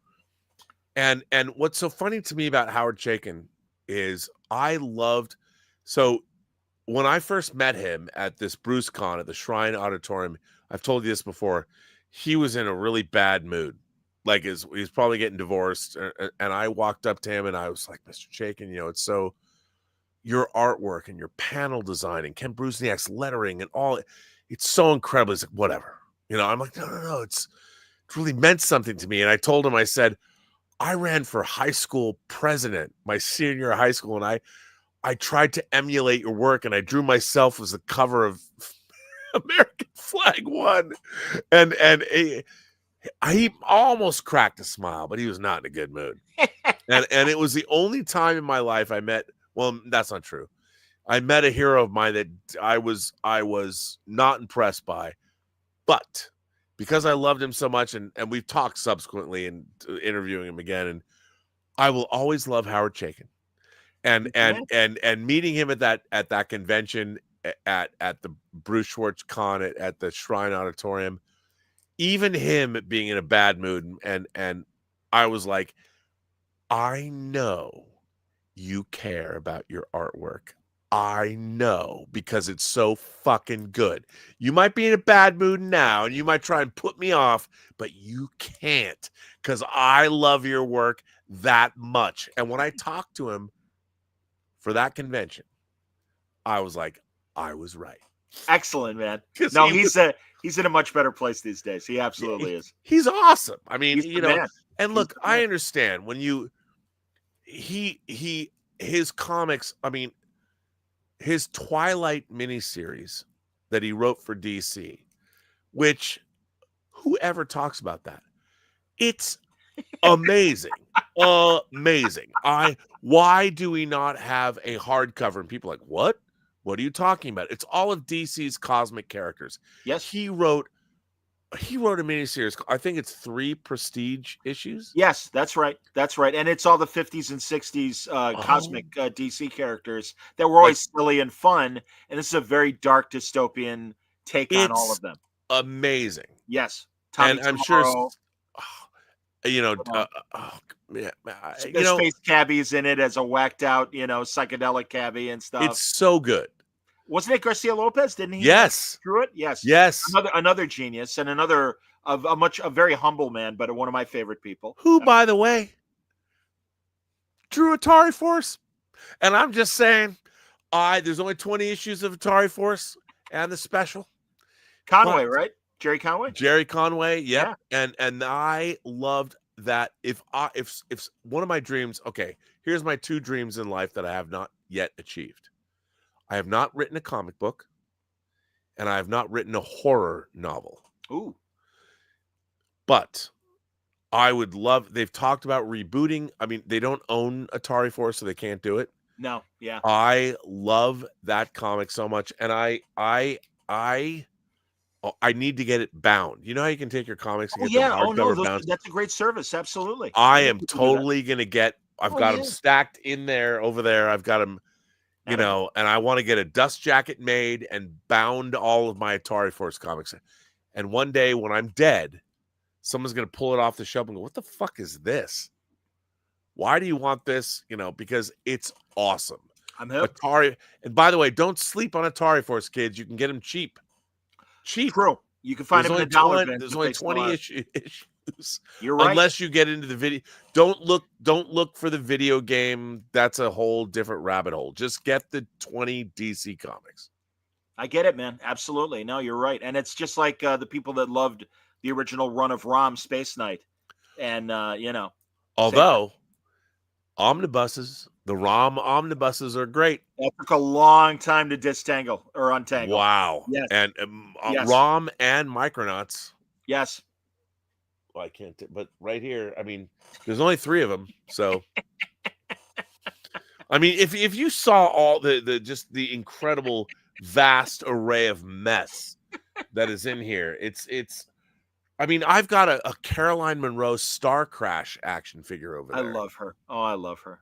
And what's so funny to me about Howard Chaykin is so when I first met him at this Bruce Con at the Shrine Auditorium, I've told you this before, he was in a really bad mood. Like he's probably getting divorced. And I walked up to him and I was like, Mr. Chaykin, it's so your artwork and your panel design and Ken Brusniak's lettering and all, it's so incredible. He's like, whatever. I'm like, no. It really meant something to me. And I told him, I said, I ran for high school president my senior year of high school. And I tried to emulate your work and I drew myself as the cover of American Flag 1. And he almost cracked a smile, but he was not in a good mood. and it was the only time in my life I met, well, that's not true. I met a hero of mine that I was not impressed by, but because I loved him so much, and we've talked subsequently and interviewing him again, and I will always love Howard Chaykin. And meeting him at that convention at the Bruce Schwartz Con at the Shrine Auditorium, even him being in a bad mood, and I was like, I know you care about your artwork. I know, because it's so fucking good. You might be in a bad mood now and you might try and put me off, but you can't, because I love your work that much. And when I talked to him for that convention, I was like, I was right. Excellent, man. No, he's in a much better place these days. He absolutely is. He's awesome. I mean, man. And look, I understand when his comics, I mean, his Twilight miniseries that he wrote for DC, which whoever talks about that, it's amazing. Amazing. Why do we not have a hardcover? And people are like, what? What are you talking about? It's all of DC's cosmic characters. Yes. He wrote a miniseries. I think it's 3 prestige issues. Yes, that's right. That's right. And it's all the 50s and 60s cosmic DC characters that were always silly and fun. And this is a very dark dystopian take on all of them. Amazing. Yes. And I'm sure There's space cabbies in it as a whacked out, psychedelic cabbie and stuff. It's so good. Wasn't it Garcia Lopez? Didn't he? Yes. Drew it? Yes. Yes. Another genius and another a very humble man, but one of my favorite people. Who, by the way, drew Atari Force. And I'm just saying, there's only 20 issues of Atari Force and the special. Conway, right? Jerry Conway? Jerry Conway, yep. Yeah. And I loved that. If one of my dreams, okay, here's my 2 dreams in life that I have not yet achieved. I have not written a comic book, and I have not written a horror novel. Ooh. But I would love, they've talked about rebooting. I mean, they don't own Atari Force, so they can't do it. No, yeah. I love that comic so much, and I need to get it bound. You know how you can take your comics and get them hardcover bound? That's a great service. Absolutely. I am totally going to get, I've got them stacked in there, over there. I've got them, and I want to get a dust jacket made and bound all of my Atari Force comics. And one day when I'm dead, someone's going to pull it off the shelf and go, what the fuck is this? Why do you want this? Because it's awesome. I'm hooked. Atari. And by the way, don't sleep on Atari Force, kids. You can get them cheap. True. You can find them in a dollar bin. There's only 20 issues. You're right. Unless you get into the video. Don't look for the video game. That's a whole different rabbit hole. Just get the 20 DC comics. I get it, man. Absolutely. No, you're right. And it's just like the people that loved the original run of ROM Space Knight. And, although the ROM omnibuses are great. That took a long time to disentangle or untangle. Wow. Yes. And Yes. ROM and Micronauts. Yes. Well, I can't, but right here, I mean, there's only 3 of them. So, I mean, if you saw all just the incredible vast array of mess that is in here, it's. I mean, I've got a Caroline Munro Star Crash action figure over there. I love her. Oh, I love her.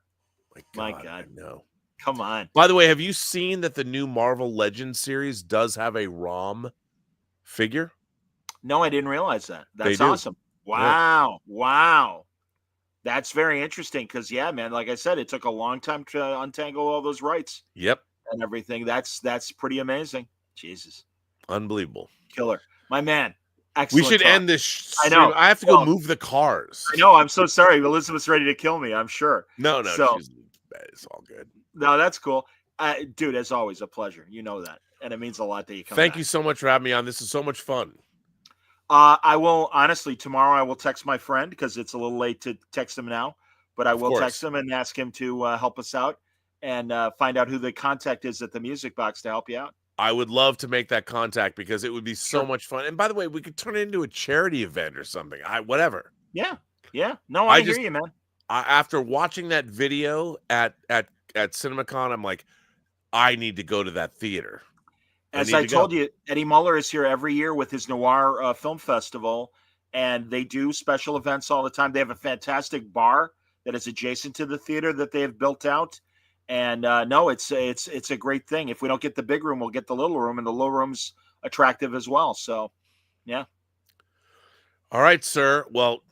My God. No. Come on. By the way, have you seen that the new Marvel Legends series does have a ROM figure? No, I didn't realize that. That's awesome. Wow. Yeah. Wow. That's very interesting because, yeah, man, like I said, it took a long time to untangle all those rights. Yep. And everything. That's pretty amazing. Jesus. Unbelievable. Killer. My man. Excellent. We should end this stream. I know. I have to go move the cars. I know. I'm so sorry. Elizabeth's ready to kill me, I'm sure. No. So, it's all good. No, that's cool. Dude, as always, a pleasure. You know that. And it means a lot that you come Thank back. you so much for having me on. This is so much fun. I will, honestly, tomorrow I will text my friend because it's a little late to text him now. But I will text him and ask him to help us out and find out who the contact is at the Music Box to help you out. I would love to make that contact because it would be so much fun. And by the way, we could turn it into a charity event or something. Whatever. Yeah. No, I hear you, man. After watching that video at CinemaCon, I'm like, I need to go to that theater. As I told you, Eddie Muller is here every year with his Noir Film Festival, and they do special events all the time. They have a fantastic bar that is adjacent to the theater that they have built out. And no, it's a great thing. If we don't get the big room, we'll get the little room, and the little room's attractive as well. So, yeah. All right, sir. Well,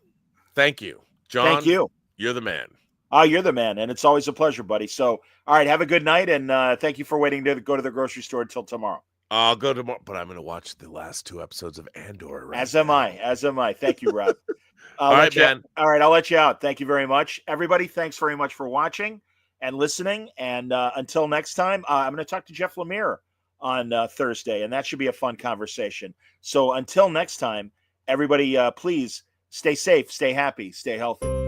thank you, John. Thank you. You're the man. Oh, you're the man, and it's always a pleasure, buddy. So, all right, have a good night, and thank you for waiting to go to the grocery store until tomorrow. I'll go tomorrow, but I'm going to watch the last 2 episodes of Andor. As am I. Thank you, Rob. All right, Ben. All right, I'll let you out. Thank you very much, everybody. Thanks very much for watching and listening. And until next time, I'm going to talk to Jeff Lemire on Thursday, and that should be a fun conversation. So until next time, everybody, please stay safe, stay happy, stay healthy.